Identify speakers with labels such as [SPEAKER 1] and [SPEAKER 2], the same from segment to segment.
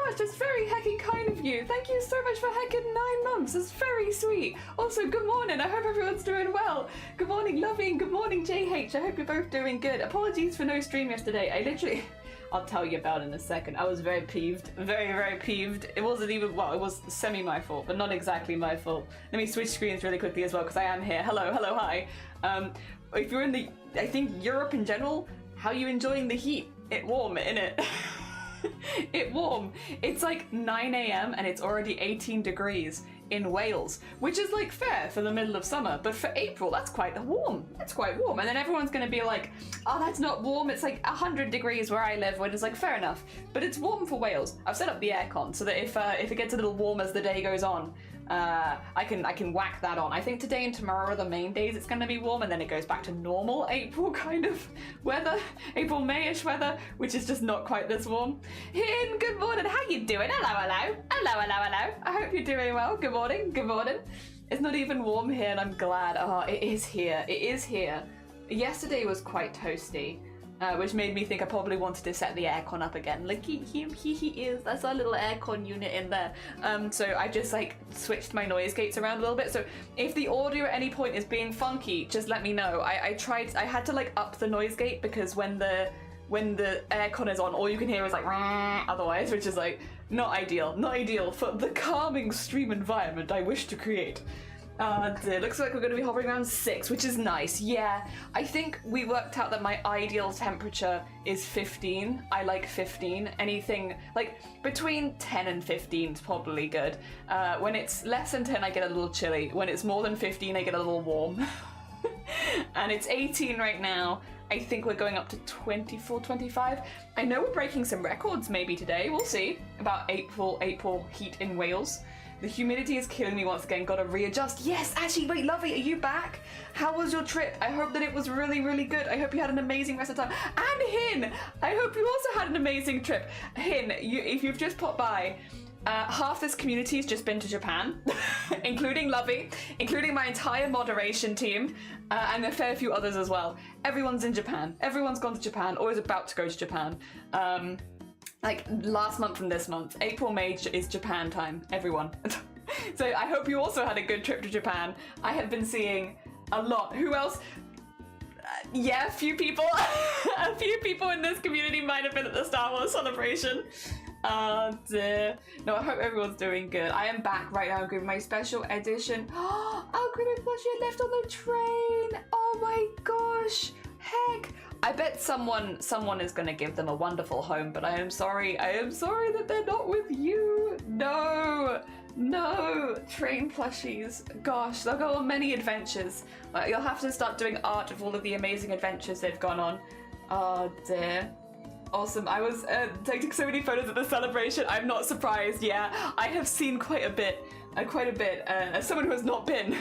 [SPEAKER 1] much. That's very heckin' kind of you. Thank you so much for heckin' 9 months. That's very sweet. Also, good morning. I hope everyone's doing well. Good morning, Loving. Good morning, JH. I hope you're both doing good. Apologies for no stream yesterday. I literally... I'll tell you about it in a second. I was very peeved. Very, very peeved. It wasn't even... Well, it was semi my fault, but not exactly my fault. Let me switch screens really quickly as well, because I am here. Hello, hello, hi. If you're in the... I think Europe in general, how are you enjoying the heat? It warm, innit? It warm. It's like 9 a.m. and it's already 18 degrees in Wales, which is like fair for the middle of summer, but for April, that's quite warm. That's quite warm. And then everyone's gonna be like, oh, that's not warm. It's like 100 degrees where I live, which is like, fair enough. But it's warm for Wales. I've set up the aircon so that if it gets a little warm as the day goes on, I can whack that on. I think today and tomorrow are the main days it's going to be warm, and then it goes back to normal April kind of weather, April Mayish weather, which is just not quite this warm. Hin, good morning. How you doing? Hello, hello, hello, hello, hello. I hope you're doing well. Good morning. Good morning. It's not even warm here, and I'm glad. Oh, it is here. It is here. Yesterday was quite toasty. Which made me think I probably wanted to set the aircon up again. Like, he is. That's our little aircon unit in there. So I just like switched my noise gates around a little bit. So if the audio at any point is being funky, just let me know. I had to like up the noise gate because when the aircon is on, all you can hear is like otherwise, which is like not ideal for the calming stream environment I wish to create. It looks like we're going to be hovering around 6, which is nice. Yeah, I think we worked out that my ideal temperature is 15. I like 15. Anything like between 10 and 15 is probably good. When it's less than 10, I get a little chilly. When it's more than 15, I get a little warm. And it's 18 right now. I think we're going up to 24, 25. I know we're breaking some records maybe today. We'll see about April heat in Wales. The humidity is killing me once again. Gotta readjust. Yes, actually, wait, Lovey, are you back? How was your trip? I hope that it was really, really good. I hope you had an amazing rest of time. And Hin, I hope you also had an amazing trip. Hin, if you've just popped by, half this community has just been to Japan, including Lovey, including my entire moderation team, and a fair few others as well. Everyone's in Japan. Everyone's gone to Japan or is about to go to Japan. Like last month and this month. April, May is Japan time, everyone. So I hope you also had a good trip to Japan. I have been seeing a lot. Who else? Yeah, a few people. A few people in this community might have been at the Star Wars celebration. No, I hope everyone's doing good. I am back right now with my special edition. Oh, Grimmie plushie left on the train. Oh my gosh. Heck. I bet someone is going to give them a wonderful home, but I am sorry that they're not with you. No, train plushies. Gosh, they'll go on many adventures. You'll have to start doing art of all of the amazing adventures they've gone on. Oh dear. Awesome. I was taking so many photos at the celebration. I'm not surprised. Yeah, I have seen quite a bit. As someone who has not been.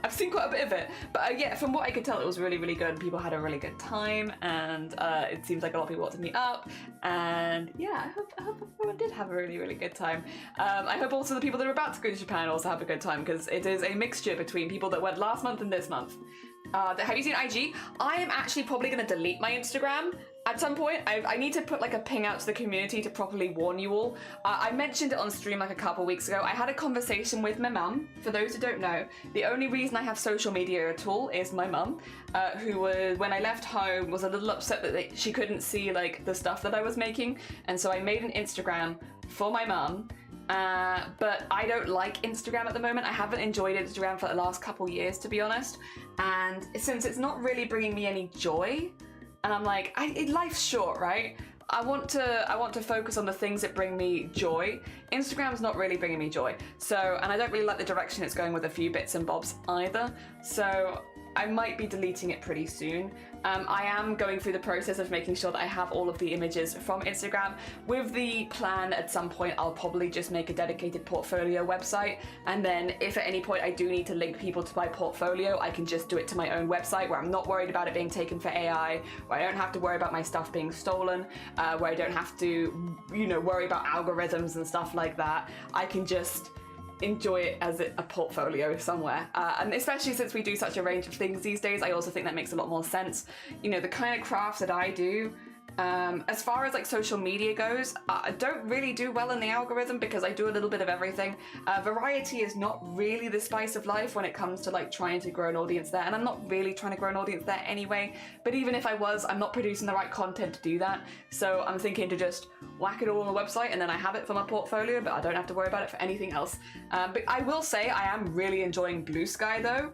[SPEAKER 1] I've seen quite a bit of it, but yeah, from what I could tell, it was really, really good. People had a really good time, and it seems like a lot of people wanted to meet up, and yeah, I hope everyone did have a really, really good time. I hope also the people that are about to go to Japan also have a good time, because it is a mixture between people that went last month and this month. Have you seen IG? I am actually probably going to delete my Instagram at some point. I need to put like a ping out to the community to properly warn you all. I mentioned it on stream like a couple weeks ago. I had a conversation with my mum. For those who don't know, the only reason I have social media at all is my mum, who was, when I left home, was a little upset that she couldn't see like the stuff that I was making, and so I made an Instagram for my mum. But I don't like Instagram at the moment. I haven't enjoyed Instagram for the last couple years, to be honest. And since it's not really bringing me any joy, and I'm like, life's short, right? I want to focus on the things that bring me joy. Instagram's not really bringing me joy. So, and I don't really like the direction it's going with a few bits and bobs either. So I might be deleting it pretty soon. I am going through the process of making sure that I have all of the images from Instagram, with the plan at some point I'll probably just make a dedicated portfolio website, and then if at any point I do need to link people to my portfolio, I can just do it to my own website where I'm not worried about it being taken for AI, where I don't have to worry about my stuff being stolen, where I don't have to, worry about algorithms and stuff like that. I can just enjoy it as a portfolio somewhere, and especially since we do such a range of things these days, I also think that makes a lot more sense. The kind of crafts that I do, As far as like social media goes, I don't really do well in the algorithm because I do a little bit of everything. Variety is not really the spice of life when it comes to like trying to grow an audience there, and I'm not really trying to grow an audience there anyway, but even if I was, I'm not producing the right content to do that, so I'm thinking to just whack it all on the website and then I have it for my portfolio, but I don't have to worry about it for anything else. But I will say I am really enjoying Blue Sky though.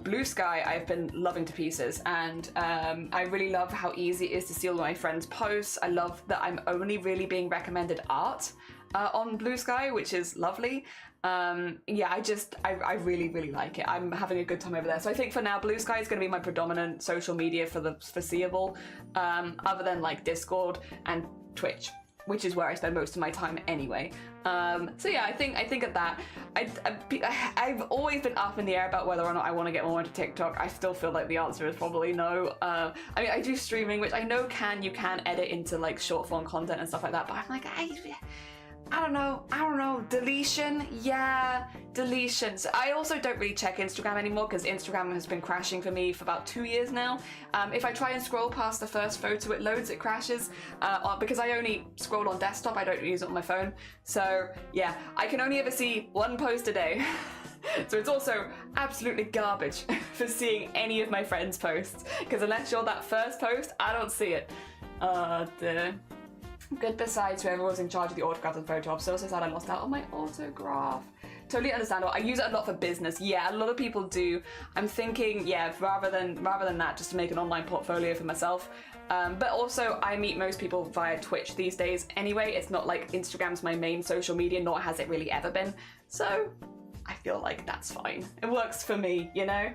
[SPEAKER 1] Blue Sky I've been loving to pieces, and I really love how easy it is to see all my friends' posts. I love that I'm only really being recommended art on Blue Sky, which is lovely. Yeah, I really, really like it. I'm having a good time over there. So I think for now, Blue Sky is going to be my predominant social media for the foreseeable, other than like Discord and Twitch, which is where I spend most of my time anyway. So yeah, I think at that, I've always been up in the air about whether or not I want to get more into TikTok. I still feel like the answer is probably no. I mean, I do streaming, which I know you can edit into like short form content and stuff like that, but I'm like, I don't know, deletion, yeah, deletions. I also don't really check Instagram anymore because Instagram has been crashing for me for about 2 years now. If I try and scroll past the first photo, it loads, it crashes, because I only scroll on desktop, I don't use it on my phone. So yeah, I can only ever see one post a day. So it's also absolutely garbage for seeing any of my friends' posts, because unless you're that first post, I don't see it. Dear. Good besides whoever was in charge of the autograph and photo op. So sad I lost out on my autograph. Totally understandable. I use it a lot for business. Yeah, a lot of people do. I'm thinking, yeah, rather than that, just to make an online portfolio for myself. But also I meet most people via Twitch these days anyway. It's not like Instagram's my main social media, nor has it really ever been. So I feel like that's fine. It works for me, you know?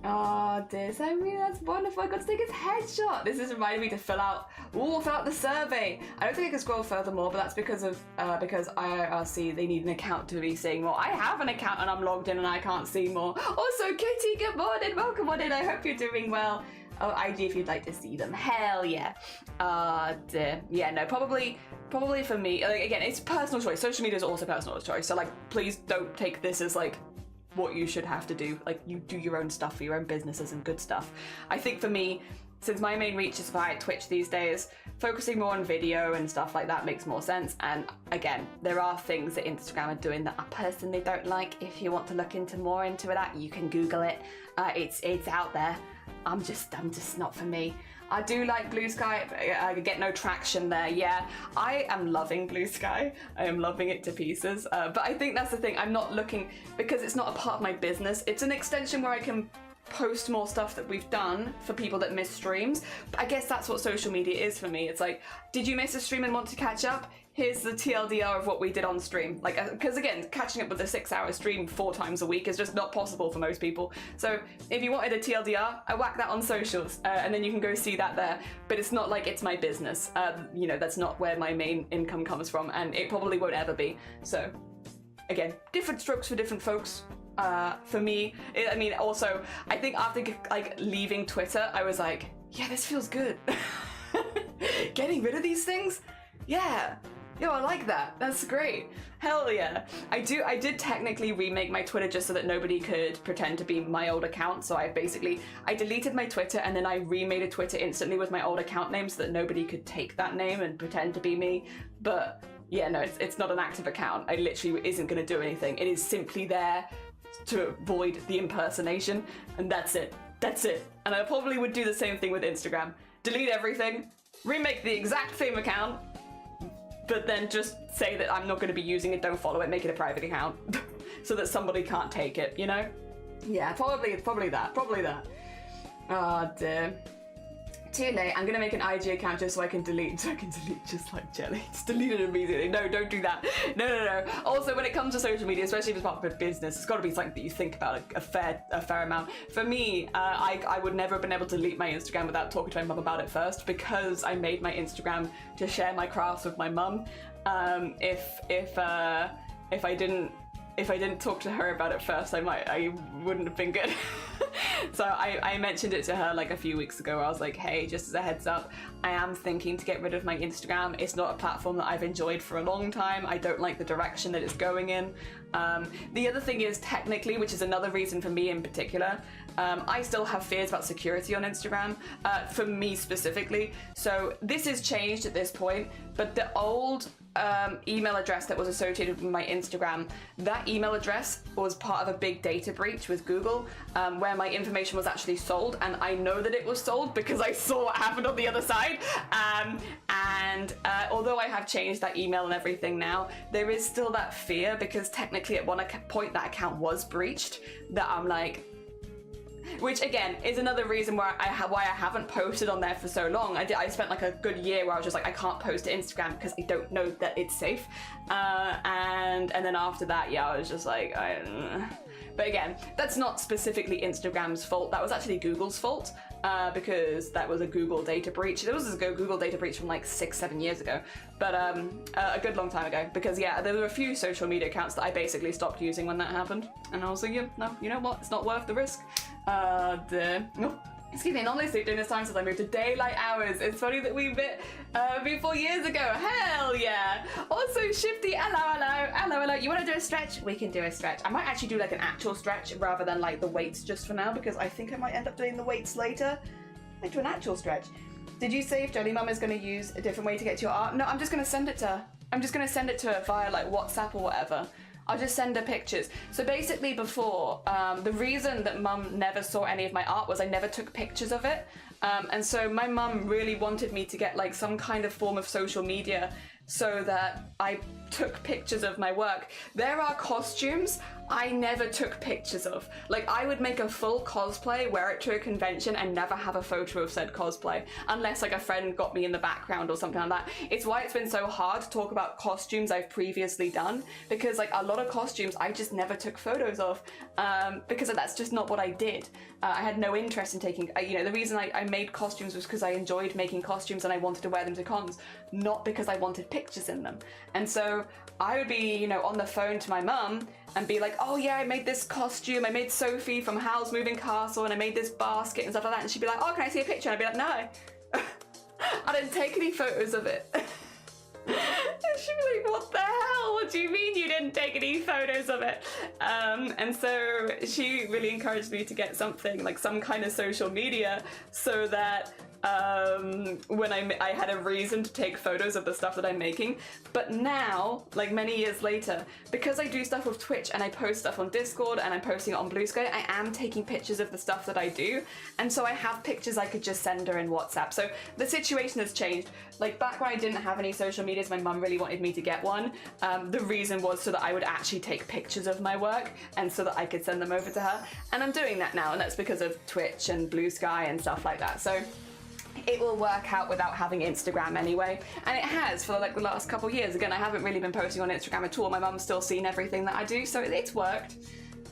[SPEAKER 1] Oh, this, I mean, that's wonderful. I got to take his headshot. This is reminding me to fill out the survey. I don't think I can scroll further more, but that's because IRC, they need an account to be seeing more. I have an account and I'm logged in and I can't see more. Also, Kitty, good morning. Welcome on in. I hope you're doing well. Oh, IG if you'd like to see them. Hell yeah. Dear. Yeah, no, probably for me, like, again, it's personal choice. Social media is also personal choice. So like, please don't take this as like, what you should have to do. Like, you do your own stuff for your own businesses and good stuff. I think for me, since my main reach is via Twitch these days, focusing more on video and stuff like that makes more sense. And again, there are things that Instagram are doing that I personally don't like. If you want to look more into that, you can Google it. It's out there. I'm just not for me. I do like Blue Sky. I get no traction there. Yeah, I am loving Blue Sky. I am loving it to pieces. But I think that's the thing. I'm not looking, because it's not a part of my business. It's an extension where I can post more stuff that we've done for people that miss streams. But I guess that's what social media is for me. It's like, did you miss a stream and want to catch up? Here's the TLDR of what we did on stream. Like, because again, catching up with a 6-hour stream 4 times a week is just not possible for most people. So if you wanted a TLDR, I whack that on socials, and then you can go see that there. But it's not like it's my business. You know, that's not where my main income comes from, and it probably won't ever be. So again, different strokes for different folks. For me, I mean, also, I think after like leaving Twitter, I was like, yeah, this feels good. Getting rid of these things? Yeah. Yo, I like that. That's great. Hell yeah. I did technically remake my Twitter just so that nobody could pretend to be my old account. So I deleted my Twitter and then I remade a Twitter instantly with my old account name so that nobody could take that name and pretend to be me. But yeah, no, it's not an active account. I literally isn't going to do anything. It is simply there to avoid the impersonation, and that's it. That's it. And I probably would do the same thing with Instagram. Delete everything, remake the exact same account, but then just say that I'm not going to be using it, don't follow it, make it a private account, so that somebody can't take it, you know? Yeah, probably that. Oh dear. Too late. I'm gonna make an IG account just so I can delete just like Jelly. Just delete it immediately. No, don't do that. No. Also, when it comes to social media, especially if it's part of a business, it's got to be something that you think about a fair amount. For me, I would never have been able to delete my Instagram without talking to my mum about it first, because I made my Instagram to share my crafts with my mum. If I didn't talk to her about it first, I wouldn't have been good. So I mentioned it to her like a few weeks ago. I was like, hey, just as a heads up, I am thinking to get rid of my Instagram. It's not a platform that I've enjoyed for a long time. I don't like the direction that it's going in. The other thing is, technically, which is another reason for me in particular, I still have fears about security on Instagram, for me specifically. So this has changed at this point, but the old email address that was associated with my Instagram, that email address was part of a big data breach with Google, where my information was actually sold, and I know that it was sold because I saw what happened on the other side. Although I have changed that email and everything now, there is still that fear, because technically at one point that account was breached, that I'm like, which again is another reason why I haven't posted on there for so long. I spent like a good year where I was just like, I can't post to Instagram because I don't know that it's safe. And then after that, yeah, I was just like, but again, that's not specifically Instagram's fault. That was actually Google's fault, because that was a Google data breach. There was a Google data breach from like 6-7 years ago, but a good long time ago, because yeah, there were a few social media accounts that I basically stopped using when that happened. And I was like, yeah, no, you know what? It's not worth the risk. Excuse me, normally sleep during this time since I moved to daylight hours. It's funny that we met 4 years ago. Hell yeah. Also, Shifty, hello. You want to do a stretch? We can do a stretch. I might actually do like an actual stretch rather than like the weights just for now, because I think I might end up doing the weights later. I do an actual stretch. Did you say if Jelly Mum is going to use a different way to get to your art? No, I'm just going to send it to her. I'm just going to send it to her via like WhatsApp or whatever. I'll just send her pictures. So basically before, the reason that Mum never saw any of my art was I never took pictures of it. And so my mum really wanted me to get like some kind of form of social media so that I took pictures of my work. There are costumes I never took pictures of. Like, I would make a full cosplay, wear it to a convention, and never have a photo of said cosplay, unless like a friend got me in the background or something like that. It's why it's been so hard to talk about costumes I've previously done, because like a lot of costumes I just never took photos of, because that's just not what I did. I had no interest in taking, you know, the reason I made costumes was because I enjoyed making costumes and I wanted to wear them to cons, not because I wanted pictures in them. And so I would be, you know, on the phone to my mum and be like, oh yeah, I made this costume, I made Sophie from Howl's Moving Castle, and I made this basket and stuff like that. And she'd be like, oh, can I see a picture? And I'd be like, no. I didn't take any photos of it. And she'd be like, what the hell? What do you mean you didn't take any photos of it? And so she really encouraged me to get something, like some kind of social media, so that when I had a reason to take photos of the stuff that I'm making. But now, like many years later, because I do stuff with Twitch and I post stuff on Discord and I'm posting it on Blue Sky, I am taking pictures of the stuff that I do. And so I have pictures I could just send her in WhatsApp. So the situation has changed. Like back when I didn't have any social medias, my mum really wanted me to get one. The reason was so that I would actually take pictures of my work and so that I could send them over to her. And I'm doing that now, and that's because of Twitch and Blue Sky and stuff like that. So it will work out without having Instagram anyway, and it has for like the last couple of years. Again, I haven't really been posting on Instagram at all. My mum's still seen everything that I do, so it's worked.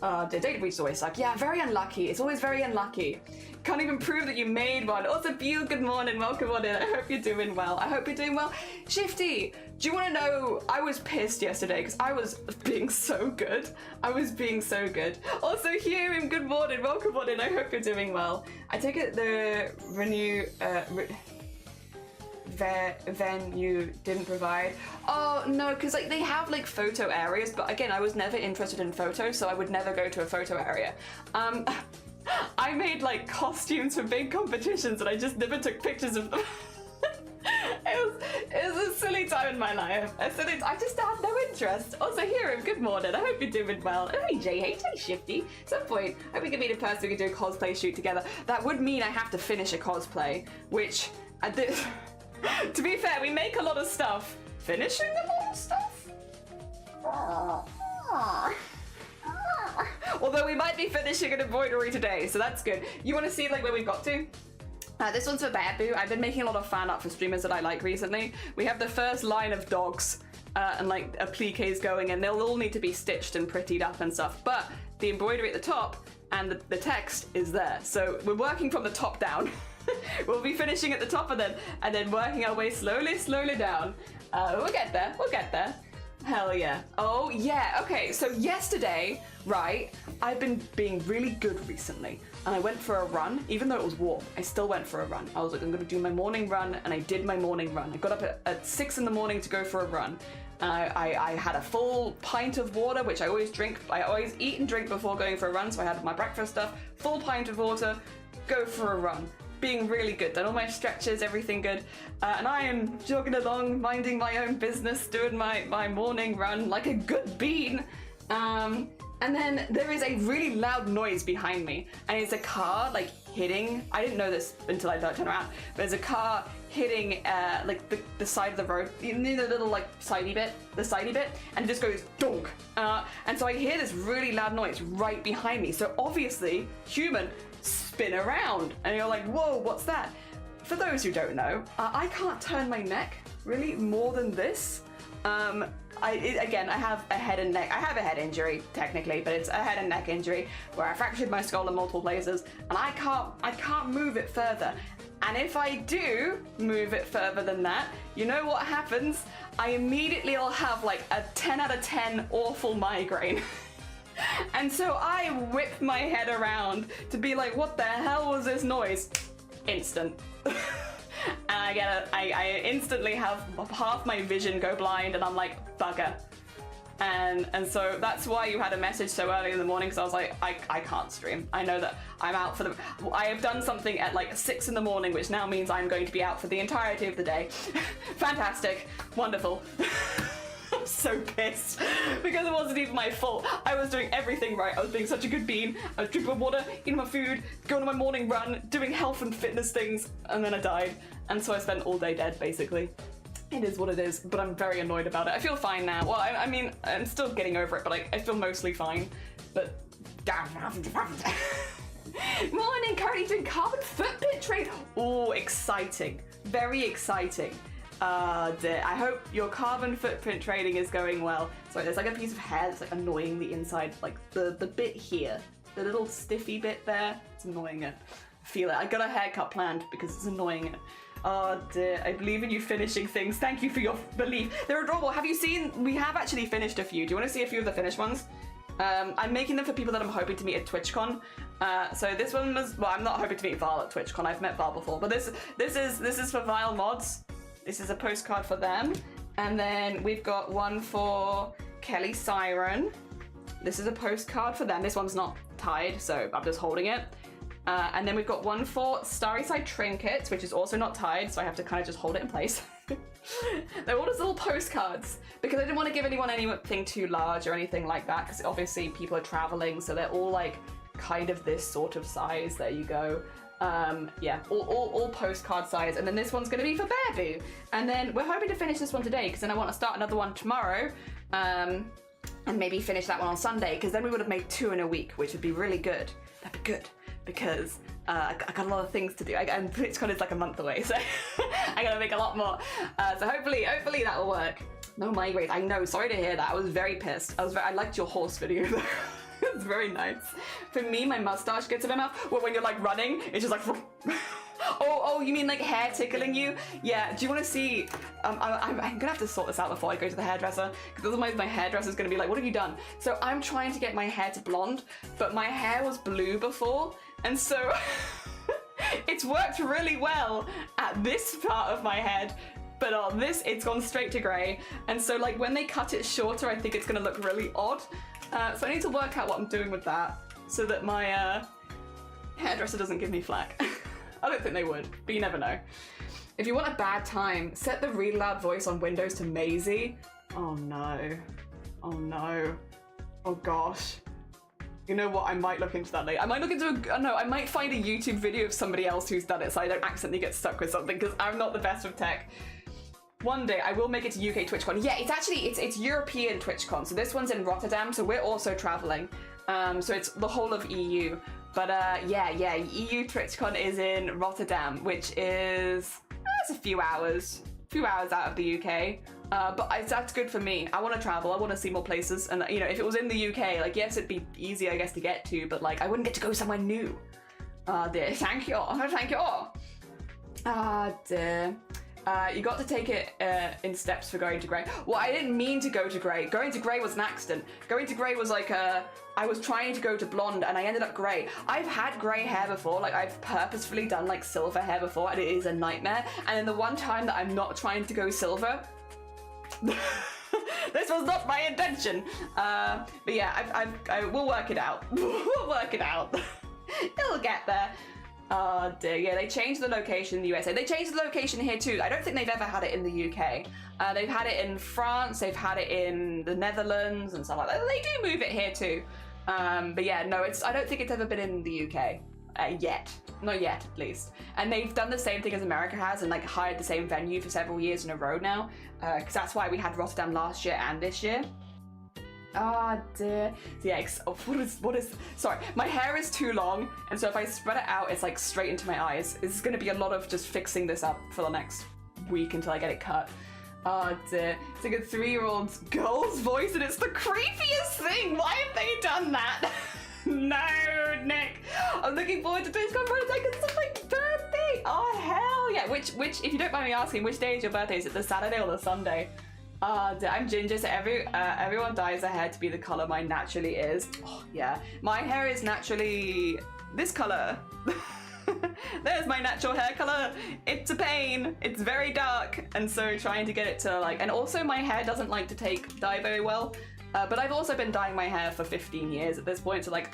[SPEAKER 1] The data breach is always like, yeah, very unlucky. It's always very unlucky. Can't even prove that you made one. Also, Beal, good morning, welcome on in. I hope you're doing well. I hope you're doing well. Shifty, do you want to know, I was pissed yesterday because I was being so good. I was being so good. Also, Hume, good morning, welcome on in. I hope you're doing well. I take it the venue didn't provide. Oh no, because like they have like photo areas, but again, I was never interested in photos, so I would never go to a photo area. I made like costumes for big competitions and I just never took pictures of them. It was a silly time in my life. I just had no interest. Also, Hero, good morning. I hope you're doing well. Oh, hey, JH, hey, Shifty. At some point, I hope we can meet in person. We can do a cosplay shoot together. That would mean I have to finish a cosplay, which I did. To be fair, we make a lot of stuff. Finishing a lot of stuff? Although we might be finishing an embroidery today, so that's good. You want to see like where we've got to? This one's for Babu. I've been making a lot of fan art for streamers that I like recently. We have the first line of dogs and like appliques going, and they'll all need to be stitched and prettied up and stuff. But the embroidery at the top and the text is there. So we're working from the top down. We'll be finishing at the top and then working our way slowly down. We'll get there. Hell yeah. Oh yeah, okay, so yesterday, right, I've been being really good recently, and I went for a run. Even though it was warm, I still went for a run. I was like, I'm gonna do my morning run, and I did my morning run. I got up at 6 in the morning to go for a run. I had a full pint of water, which I always drink. I always eat and drink before going for a run, so I had my breakfast stuff, full pint of water, go for a run. Being really good, done all my stretches, everything good, and I am jogging along, minding my own business, doing my morning run like a good bean. And then there is a really loud noise behind me, and it's a car like hitting. I didn't know this until I turned around. But there's a car hitting like the side of the road, you know, the little like sidey bit, and it just goes donk. And so I hear this really loud noise right behind me. So obviously, human. Spin around, and you're like, whoa, what's that? For those who don't know, I can't turn my neck really more than this. Again, I have a head and neck. I have a head injury technically, but it's a head and neck injury where I fractured my skull in multiple places, and I can't move it further. And if I do move it further than that, you know what happens? I immediately will have like a 10 out of 10 awful migraine. And so I whip my head around to be like, what the hell was this noise? Instant. And I instantly have half my vision go blind, and I'm like, bugger. And so that's why you had a message so early in the morning, because I was like, I can't stream. I know that I'm out for I have done something at like 6 in the morning, which now means I'm going to be out for the entirety of the day. Fantastic. Wonderful. I'm so pissed because it wasn't even my fault. I was doing everything right. I was being such a good bean. I was drinking my water, eating my food, going on my morning run, doing health and fitness things, and then I died. And so I spent all day dead, basically. It is what it is, but I'm very annoyed about it. I feel fine now. Well, I mean, I'm still getting over it, but I feel mostly fine. But morning, currently doing carbon footprint trade. Oh, exciting. Very exciting. I hope your carbon footprint trading is going well. Sorry, there's like a piece of hair that's like annoying the inside, like the bit here, the little stiffy bit there. It's annoying it. I feel it. I got a haircut planned because it's annoying it. Oh dear, I believe in you finishing things. Thank you for your belief. They're adorable. Have you seen? We have actually finished a few. Do you want to see a few of the finished ones? I'm making them for people that I'm hoping to meet at TwitchCon. So this one was, well, I'm not hoping to meet Val at TwitchCon. I've met Val before, but this is for Vile Mods. This is a postcard for them. And then we've got one for Kelly Siren. This is a postcard for them. This one's not tied, so I'm just holding it. And then we've got one for Starry Side Trinkets, which is also not tied, so I have to kind of just hold it in place. They're all just little postcards, because I didn't want to give anyone anything too large or anything like that, because obviously people are traveling, so they're all like kind of this sort of size. There you go. Yeah, all postcard size, and then this one's going to be for Bear Boo. And then we're hoping to finish this one today, because then I want to start another one tomorrow, and maybe finish that one on Sunday, because then we would have made 2 in a week, which would be really good. That'd be good, because I got a lot of things to do, and TwitchCon is like a month away, so I gotta make a lot more. So hopefully that will work. No migraines. I know. Sorry to hear that. I was very pissed. I liked your horse video though. It's very nice. For me, my mustache gets in my mouth. Well, when you're like running, it's just like. Oh, you mean like hair tickling you? Yeah. Do you want to see? I'm gonna have to sort this out before I go to the hairdresser, because otherwise my hairdresser's gonna be like, "What have you done?" So I'm trying to get my hair to blonde, but my hair was blue before, and so it's worked really well at this part of my head. But on this, it's gone straight to grey. And so like when they cut it shorter, I think it's gonna look really odd. So I need to work out what I'm doing with that so that my hairdresser doesn't give me flack. I don't think they would, but you never know. If you want a bad time, set the read loud voice on Windows to Maisie. Oh no. Oh no. Oh gosh. You know what, I might look into that later. I might look into I might find a YouTube video of somebody else who's done it so I don't accidentally get stuck with something, because I'm not the best with tech. One day I will make it to UK TwitchCon. Yeah, it's European TwitchCon. So this one's in Rotterdam, so we're also traveling. So it's the whole of EU. But yeah, EU TwitchCon is in Rotterdam, which is it's a few hours out of the UK. But that's good for me. I want to travel. I want to see more places. And you know, if it was in the UK, like yes, it'd be easy, I guess, to get to. But like, I wouldn't get to go somewhere new. Dear, thank you. Thank you. Dear. You got to take it in steps for going to grey. Well, I didn't mean to go to grey. Going to grey was an accident. Going to grey was like I was trying to go to blonde and I ended up grey. I've had grey hair before, like I've purposefully done like silver hair before and it is a nightmare. And then the one time that I'm not trying to go silver, this was not my intention. But yeah, we'll work it out. We'll work it out. It'll get there. Oh dear, yeah, they changed the location in the USA. They changed the location here too. I don't think they've ever had it in the UK. They've had it in France, they've had it in the Netherlands and stuff like that. They do move it here too. But yeah, no, I don't think it's ever been in the UK yet. Not yet, at least. And they've done the same thing as America has and like hired the same venue for several years in a row now. Because that's why we had Rotterdam last year and this year. Oh dear. Yeah, what is, sorry, my hair is too long, and so if I spread it out, it's like straight into my eyes. It's gonna be a lot of just fixing this up for the next week until I get it cut. Oh dear. It's like a 3-year-old girl's voice, and it's the creepiest thing! Why have they done that? No, Nick. I'm looking forward to TwitchCon for a second. It's my birthday! Oh, hell yeah. Which, if you don't mind me asking, which day is your birthday? Is it the Saturday or the Sunday? I'm ginger, so everyone dyes their hair to be the color mine naturally is. Oh, yeah. My hair is naturally this color. There's my natural hair color. It's a pain. It's very dark. And so trying to get it to like, and also my hair doesn't like to take dye very well. But I've also been dyeing my hair for 15 years at this point, so like,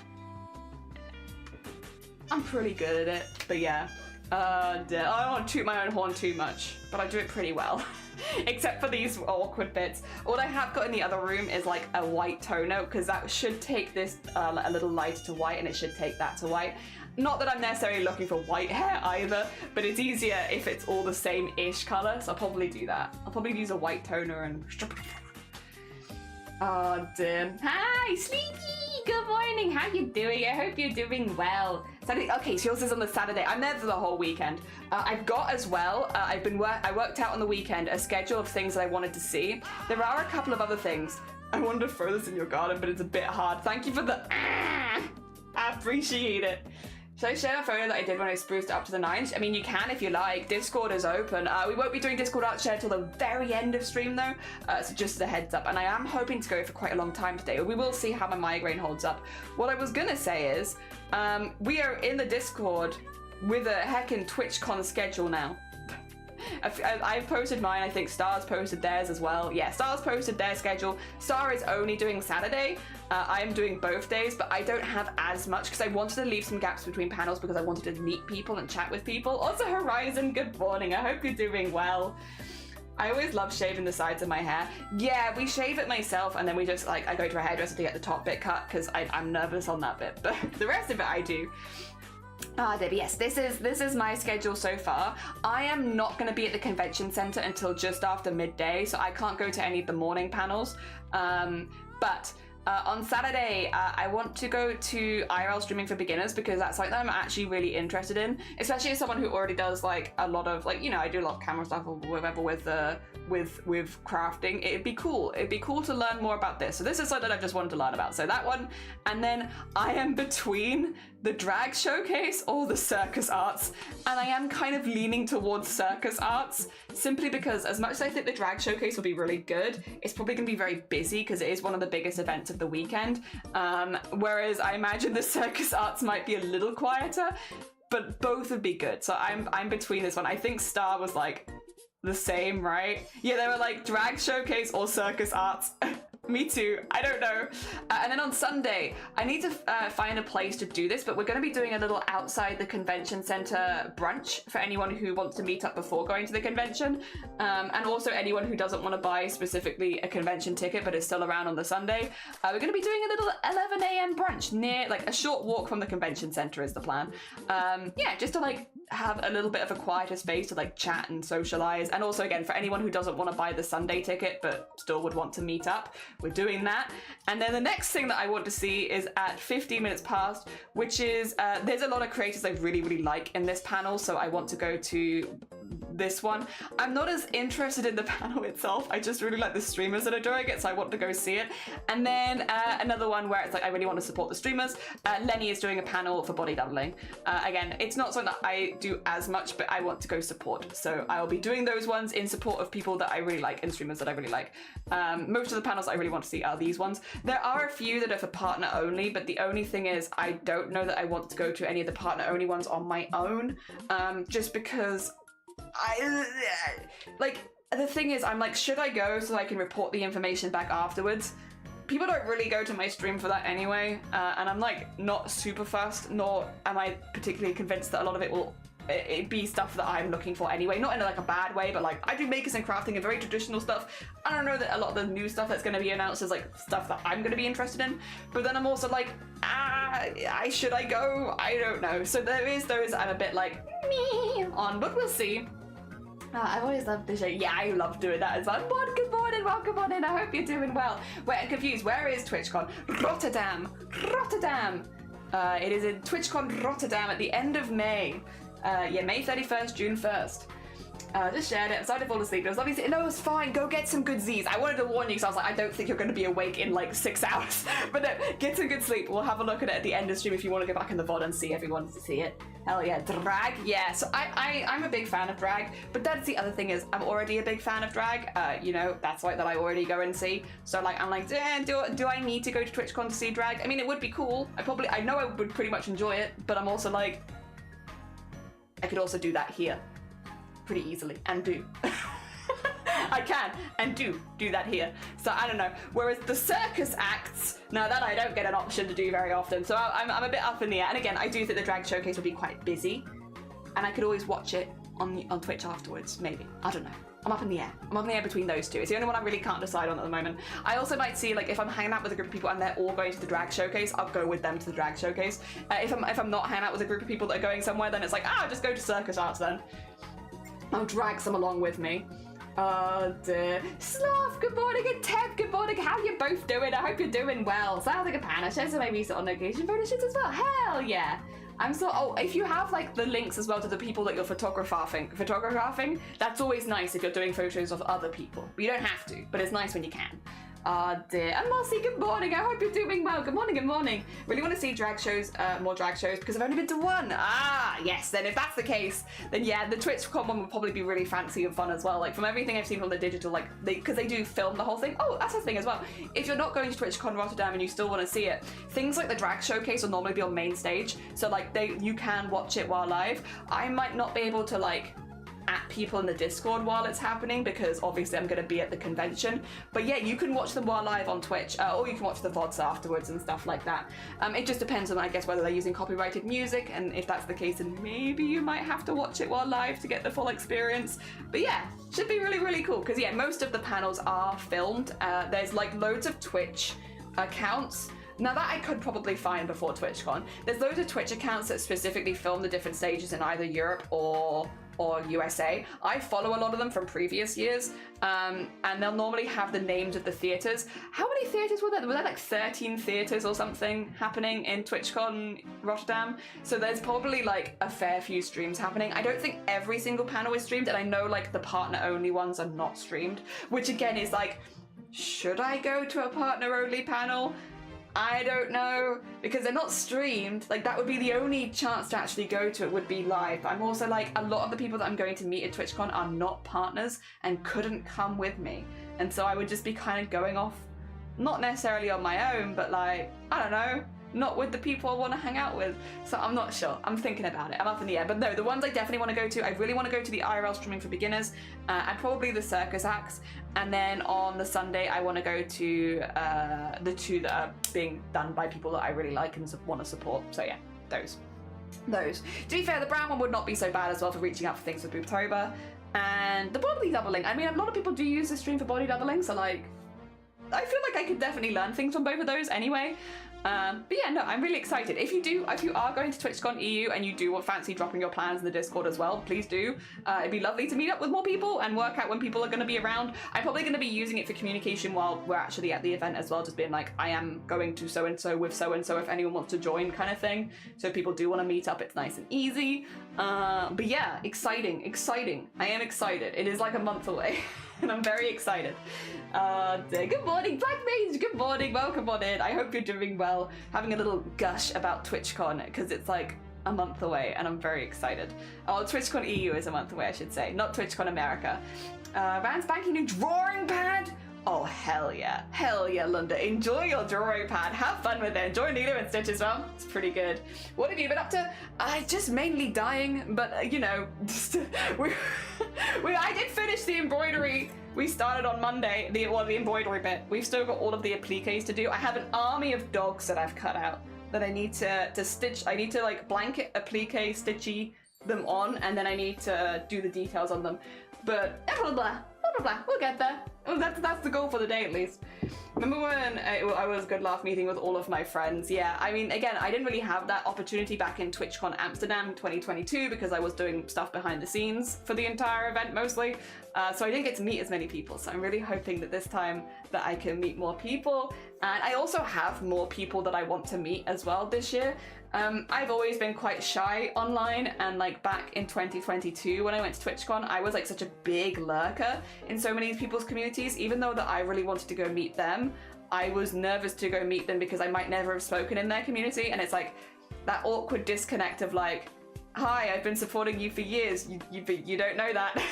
[SPEAKER 1] I'm pretty good at it. But yeah. I don't want to toot my own horn too much, but I do it pretty well. Except for these awkward bits. What I have got in the other room is like a white toner, because that should take this a little lighter to white, and it should take that to white. Not that I'm necessarily looking for white hair either, but it's easier if it's all the same-ish color, so I'll probably do that. I'll probably use a white toner and... Oh dear. Hi, Sleepy! Good morning, how you doing? I hope you're doing well. Saturday, okay, so yours is on the Saturday. I'm there for the whole weekend. I've got as well, I worked out on the weekend a schedule of things that I wanted to see. There are a couple of other things. I wanted to throw this in your garden, but it's a bit hard. Thank you for the I appreciate it. Should I share a photo that I did when I spruced it up to the 9th? I mean, you can if you like. Discord is open. We won't be doing Discord Art Share till the very end of stream though, so just a heads up. And I am hoping to go for quite a long time today. We will see how my migraine holds up. What I was gonna say is, we are in the Discord with a heckin' TwitchCon schedule now. I've posted mine, I think Star's posted theirs as well. Yeah, Star's posted their schedule. Star is only doing Saturday. I am doing both days, but I don't have as much because I wanted to leave some gaps between panels because I wanted to meet people and chat with people. Also, Horizon, good morning. I hope you're doing well. I always love shaving the sides of my hair. Yeah, we shave it myself and then we just like, I go to a hairdresser to get the top bit cut because I'm nervous on that bit, but the rest of it I do. Debbie, yes, this is my schedule so far. I am not going to be at the convention center until just after midday, so I can't go to any of the morning panels. But on Saturday, I want to go to IRL streaming for beginners because that's something that I'm actually really interested in, especially as someone who already does like a lot of like, you know, I do a lot of camera stuff or whatever with crafting. It'd be cool to learn more about this. So this is something I've just wanted to learn about. So that one, and then I am between the drag showcase or the circus arts, and I am kind of leaning towards circus arts simply because as much as I think the drag showcase will be really good, it's probably gonna be very busy because it is one of the biggest events of the weekend, whereas I imagine the circus arts might be a little quieter, but both would be good. So I'm between this one. I think Star was like the same, right? Yeah, they were like drag showcase or circus arts. Me too, I don't know. And then on Sunday, I need to find a place to do this, but we're gonna be doing a little outside the convention center brunch for anyone who wants to meet up before going to the convention. And also anyone who doesn't want to buy specifically a convention ticket, but is still around on the Sunday. We're gonna be doing a little 11 a.m. brunch near, like a short walk from the convention center is the plan. Yeah, just to like have a little bit of a quieter space to like chat and socialize. And also again, for anyone who doesn't want to buy the Sunday ticket, but still would want to meet up, we're doing that. And then the next thing that I want to see is at 15 minutes past, which is, there's a lot of creators I really, really like in this panel. So I want to go to this one. I'm not as interested in the panel itself. I just really like the streamers that are doing it, so I want to go see it. And then another one where it's like I really want to support the streamers. Lenny is doing a panel for body doubling. Again, it's not something that I do as much, but I want to go support. So I'll be doing those ones in support of people that I really like and streamers that I really like. Most of the panels I really want to see are these ones. There are a few that are for partner only, but the only thing is I don't know that I want to go to any of the partner only ones on my own, just because the thing is, I'm like, should I go so I can report the information back afterwards? People don't really go to my stream for that anyway, and I'm like not super fast, nor am I particularly convinced that a lot of it will be stuff that I'm looking for anyway. Not in like a bad way, but like I do makers and crafting and very traditional stuff. I don't know that a lot of the new stuff that's going to be announced is like stuff that I'm going to be interested in, but then I'm also like, should I go? I don't know. So there is those I'm a bit like me on, but we'll see. I've always loved the show. Yeah, I love doing that as well. Good morning, welcome on in. I hope you're doing well. Wait, I'm confused. Where is TwitchCon? Rotterdam. It is in TwitchCon Rotterdam at the end of May. May 31st, June 1st. Just shared it. I'm starting to fall asleep. It was lovely. No, it's fine. Go get some good Z's. I wanted to warn you because I was like, I don't think you're going to be awake in like 6 hours. But no, get some good sleep. We'll have a look at it at the end of stream if you want to go back in the VOD and see everyone to see it. Hell yeah, drag. Yeah, so I'm a big fan of drag, but that's the other thing is I'm already a big fan of drag. That's like that I already go and see. So like I'm like, do I need to go to TwitchCon to see drag? I mean, it would be cool. I know I would pretty much enjoy it, but I'm also like, I could also do that here pretty easily and do. I can and do that here. So I don't know. Whereas the circus acts, now that I don't get an option to do very often. So I'm a bit up in the air. And again, I do think the drag showcase will be quite busy. And I could always watch it on Twitch afterwards, maybe. I don't know. I'm up in the air. I'm up in the air between those two. It's the only one I really can't decide on at the moment. I also might see, like, if I'm hanging out with a group of people and they're all going to the drag showcase, I'll go with them to the drag showcase. If I'm not hanging out with a group of people that are going somewhere, then it's like, just go to circus arts then. I'll drag some along with me. Oh dear. Sloth, good morning, and Teb, good morning. How you both doing? I hope you're doing well. Sounds like a pan. I share some of my recent on location photo shoots as well. Hell yeah. If you have like the links as well to the people that you're photographing, that's always nice if you're doing photos of other people. But you don't have to, but it's nice when you can. Oh dear. And Marcy, good morning. I hope you're doing well. Good morning, good morning. Really want to see drag shows, more drag shows, because I've only been to one. Yes. Then if that's the case, then yeah, the TwitchCon one will probably be really fancy and fun as well. Like from everything I've seen from the digital, like because they do film the whole thing. Oh, that's the thing as well. If you're not going to TwitchCon Rotterdam and you still want to see it, things like the drag showcase will normally be on main stage. So like you can watch it while live. I might not be able to like at people in the Discord while it's happening because obviously I'm going to be at the convention, but yeah, you can watch them while live on Twitch, or you can watch the VODs afterwards and stuff like that. It just depends on, I guess, whether they're using copyrighted music, and if that's the case, then maybe you might have to watch it while live to get the full experience. But yeah, should be really, really cool because yeah, most of the panels are filmed. There's like loads of Twitch accounts. Now that I could probably find before TwitchCon. There's loads of Twitch accounts that specifically film the different stages in either Europe or USA. I follow a lot of them from previous years, and they'll normally have the names of the theatres. How many theatres were there? Were there like 13 theatres or something happening in TwitchCon Rotterdam? So there's probably like a fair few streams happening. I don't think every single panel is streamed, and I know like the partner only ones are not streamed, which again is like, should I go to a partner only panel? I don't know, because they're not streamed. Like that would be the only chance to actually go to it would be live. I'm also like, a lot of the people that I'm going to meet at TwitchCon are not partners and couldn't come with me. And so I would just be kind of going off, not necessarily on my own, but like, I don't know, not with the people I want to hang out with. So I'm not sure. I'm thinking about it. I'm up in the air. But no, the ones I definitely want to go to, I really want to go to the IRL streaming for beginners, and probably the circus acts. And then on the Sunday, I want to go to the two that are being done by people that I really like and want to support. So yeah, those. To be fair, the brown one would not be so bad as well for reaching out for things with Boobtober. And the body doubling. I mean, a lot of people do use this stream for body doubling, so like, I feel like I could definitely learn things from both of those anyway. But yeah, no, I'm really excited. If you are going to TwitchCon EU and you do want fancy dropping your plans in the Discord as well, please do. It'd be lovely to meet up with more people and work out when people are going to be around. I'm probably going to be using it for communication while we're actually at the event as well, just being like, I am going to so-and-so with so-and-so if anyone wants to join kind of thing. So if people do want to meet up, it's nice and easy. But yeah, exciting. I am excited. It is like a month away, and I'm very excited. Good morning, Black Mage. Good morning. Welcome on in. I hope you're doing well. Having a little gush about TwitchCon because it's like a month away, and I'm very excited. Oh, TwitchCon EU is a month away, I should say, not TwitchCon America. Rand's banking new drawing pad. Oh, hell yeah, Lunda. Enjoy your drawing pad. Have fun with it. Enjoy needle and stitch as well. It's pretty good. What have you been up to? I just mainly dying, but you know, I did finish the embroidery. We started on Monday, the embroidery bit. We've still got all of the appliques to do. I have an army of dogs that I've cut out that I need to stitch. I need to like blanket, applique, stitchy them on, and then I need to do the details on them. But blah, blah, blah, blah, we'll get there. Well, that's the goal for the day, at least. Remember when I was good laugh meeting with all of my friends? Yeah, I mean, again, I didn't really have that opportunity back in TwitchCon Amsterdam 2022 because I was doing stuff behind the scenes for the entire event mostly. So I didn't get to meet as many people. So I'm really hoping that this time that I can meet more people. And I also have more people that I want to meet as well this year. I've always been quite shy online, and like back in 2022 when I went to TwitchCon, I was like such a big lurker in so many people's communities. Even though that I really wanted to go meet them, I was nervous to go meet them because I might never have spoken in their community, and it's like that awkward disconnect of like, hi, I've been supporting you for years, you don't know that.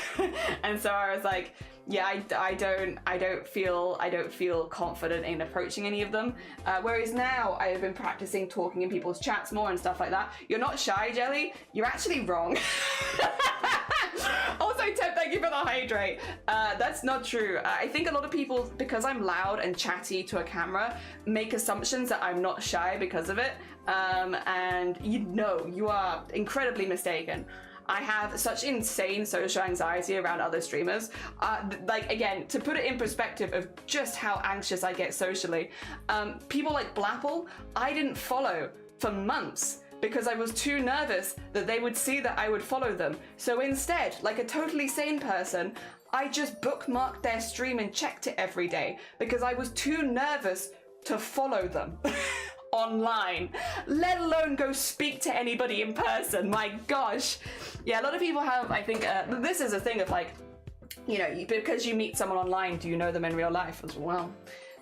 [SPEAKER 1] And so I was like, yeah, I don't feel confident in approaching any of them. Whereas now I have been practicing talking in people's chats more and stuff like that. You're not shy, Jelly. You're actually wrong. Also, Teb, thank you for the hydrate. That's not true. I think a lot of people, because I'm loud and chatty to a camera, make assumptions that I'm not shy because of it. And you are incredibly mistaken. I have such insane social anxiety around other streamers. Like, again, to put it in perspective of just how anxious I get socially, people like Blapple, I didn't follow for months because I was too nervous that they would see that I would follow them. So instead, like a totally sane person, I just bookmarked their stream and checked it every day because I was too nervous to follow them. Online, let alone go speak to anybody in person. My gosh. Yeah, a lot of people have, I think, this is a thing of like, you know, because you meet someone online, do you know them in real life as well?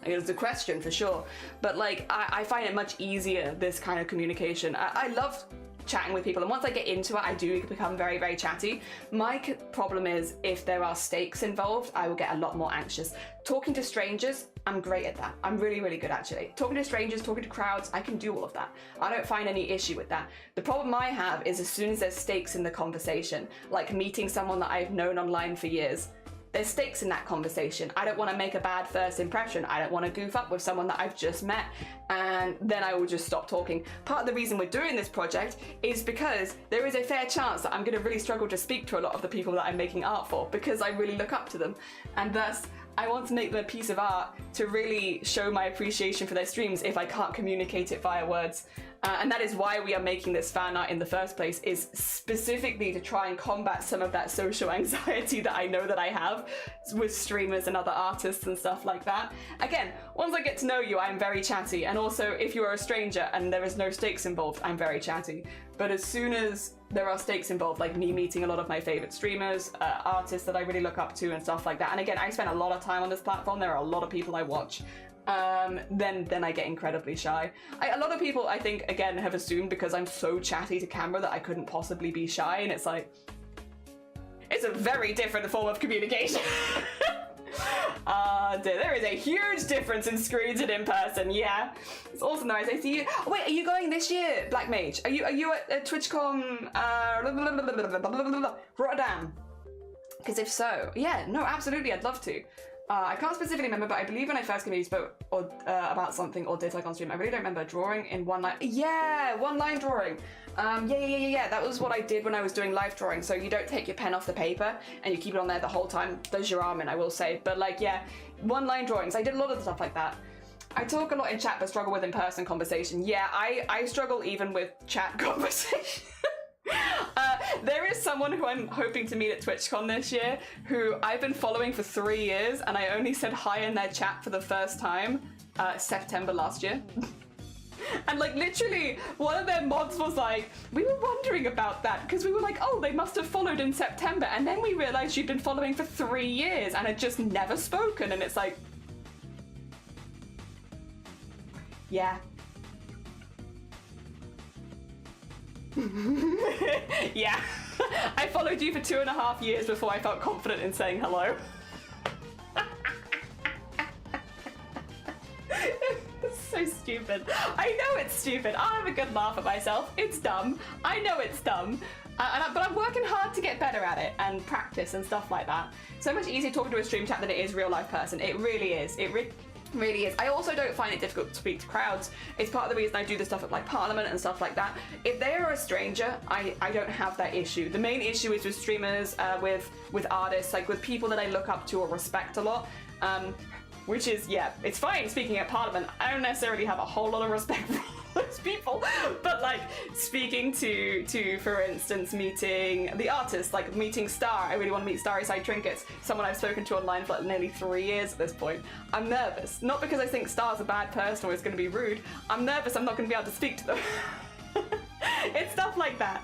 [SPEAKER 1] It's a question for sure. But like, I find it much easier, this kind of communication. I love chatting with people, and once I get into it, I do become very, very chatty. My problem is if there are stakes involved, I will get a lot more anxious. Talking to strangers, I'm great at that. I'm really, really good actually. Talking to strangers, talking to crowds, I can do all of that. I don't find any issue with that. The problem I have is as soon as there's stakes in the conversation, like meeting someone that I've known online for years, there's stakes in that conversation. I don't want to make a bad first impression. I don't want to goof up with someone that I've just met, and then I will just stop talking. Part of the reason we're doing this project is because there is a fair chance that I'm going to really struggle to speak to a lot of the people that I'm making art for because I really look up to them, and thus I want to make the piece of art to really show my appreciation for their streams if I can't communicate it via words. And that is why we are making this fan art in the first place, is specifically to try and combat some of that social anxiety that I know that I have with streamers and other artists and stuff like that. Again, once I get to know you, I'm very chatty. And also, if you are a stranger and there is no stakes involved, I'm very chatty. But as soon as there are stakes involved, like me meeting a lot of my favorite streamers, artists that I really look up to and stuff like that. And again, I spend a lot of time on this platform. There are a lot of people I watch. Then I get incredibly shy. A lot of people, I think, again, have assumed because I'm so chatty to camera that I couldn't possibly be shy, and it's like, it's a very different form of communication. There is a huge difference in screens and in person. Yeah, it's also nice. I see you. Oh, wait, are you going this year, Black Mage? Are you at TwitchCon Rotterdam? Because if so, yeah, no, absolutely, I'd love to. I can't specifically remember, but I believe when I first came here, you spoke about something or did like on stream. I really don't remember. Drawing in one line. Yeah, one line drawing. Yeah. That was what I did when I was doing live drawing. So you don't take your pen off the paper and you keep it on there the whole time. Does your arm in, I will say. But like, yeah, one line drawings. I did a lot of stuff like that. I talk a lot in chat, but struggle with in-person conversation. Yeah, I struggle even with chat conversation. There is someone who I'm hoping to meet at TwitchCon this year who I've been following for 3 years, and I only said hi in their chat for the first time September last year. And like literally one of their mods was like, we were wondering about that because we were like, oh, they must have followed in September, and then we realized she'd been following for 3 years and had just never spoken. And it's like, yeah. Yeah. I followed you for 2.5 years before I felt confident in saying hello. It's so stupid. I know it's stupid. I'll have a good laugh at myself. It's dumb. I know it's dumb. But I'm working hard to get better at it and practice and stuff like that. So much easier talking to a stream chat than it is real life person. It really is. It really is. I also don't find it difficult to speak to crowds. It's part of the reason I do the stuff at like Parliament and stuff like that. If they are a stranger, I don't have that issue. The main issue is with streamers, with artists, like with people that I look up to or respect a lot. Which is, yeah, it's fine speaking at Parliament. I don't necessarily have a whole lot of respect for those people, but like speaking to for instance, meeting the artist, like meeting Star. I really want to meet Starry Side Trinkets, someone I've spoken to online for like nearly 3 years at this point. I'm nervous, not because I think Star's a bad person or is going to be rude. I'm nervous I'm not going to be able to speak to them. It's stuff like that.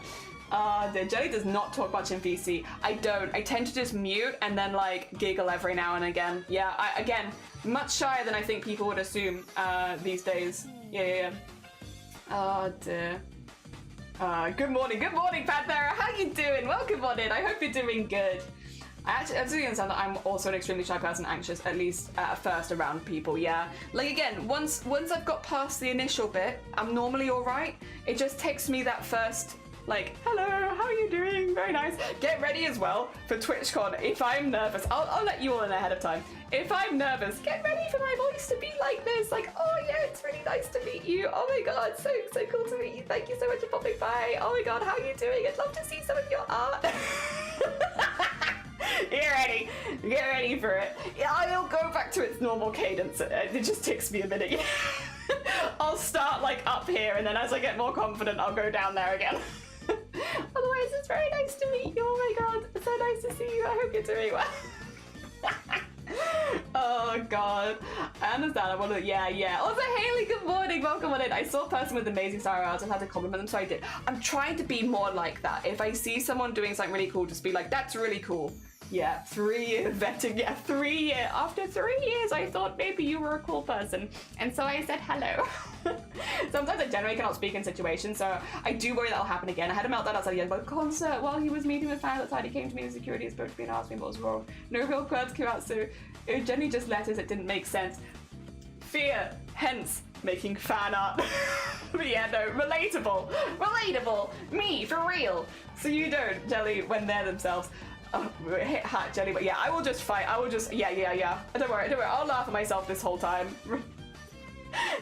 [SPEAKER 1] Jelly does not talk much in VC. I don't. I tend to just mute and then like giggle every now and again. Yeah, again, much shyer than I think people would assume these days. Yeah. Oh dear. Good morning, Panthera. How you doing? Welcome on in. I hope you're doing good. I absolutely understand that I'm also an extremely shy person, anxious, at least at first around people, yeah. Like again, once I've got past the initial bit, I'm normally all right. It just takes me that first, like, hello, how are you doing? Very nice. Get ready as well for TwitchCon. If I'm nervous, I'll let you all in ahead of time. If I'm nervous, get ready for my voice to be like this. Like, oh yeah, it's really nice to meet you. Oh my God, so cool to meet you. Thank you so much for popping by. Oh my God, how are you doing? I'd love to see some of your art. Get ready for it. Yeah, I'll go back to its normal cadence. It just takes me a minute. I'll start like up here, and then as I get more confident, I'll go down there again. Otherwise, it's very nice to meet you. Oh my God, it's so nice to see you. I hope you're doing well. Oh God, I understand. I want to, yeah. Also, Haley, good morning. Welcome on in. I saw a person with amazing style art and had to compliment them, so I did. I'm trying to be more like that. If I see someone doing something really cool, just be like, that's really cool. Yeah, 3 years vetting. Yeah, 3 years. After 3 years, I thought maybe you were a cool person. And so I said hello. Sometimes I generally cannot speak in situations, so I do worry that'll happen again. I had a meltdown outside the Edinburgh concert while he was meeting with fans outside. He came to me in security and spoke to me and asked me what was wrong. No real words came out, so it was generally just letters that didn't make sense. Fear, hence making fan art. But yeah, no, relatable. Me, for real. So you don't, Jelly, when they're themselves. Oh, hit hot Jelly, but yeah, I will just fight. Yeah. Don't worry. I'll laugh at myself this whole time.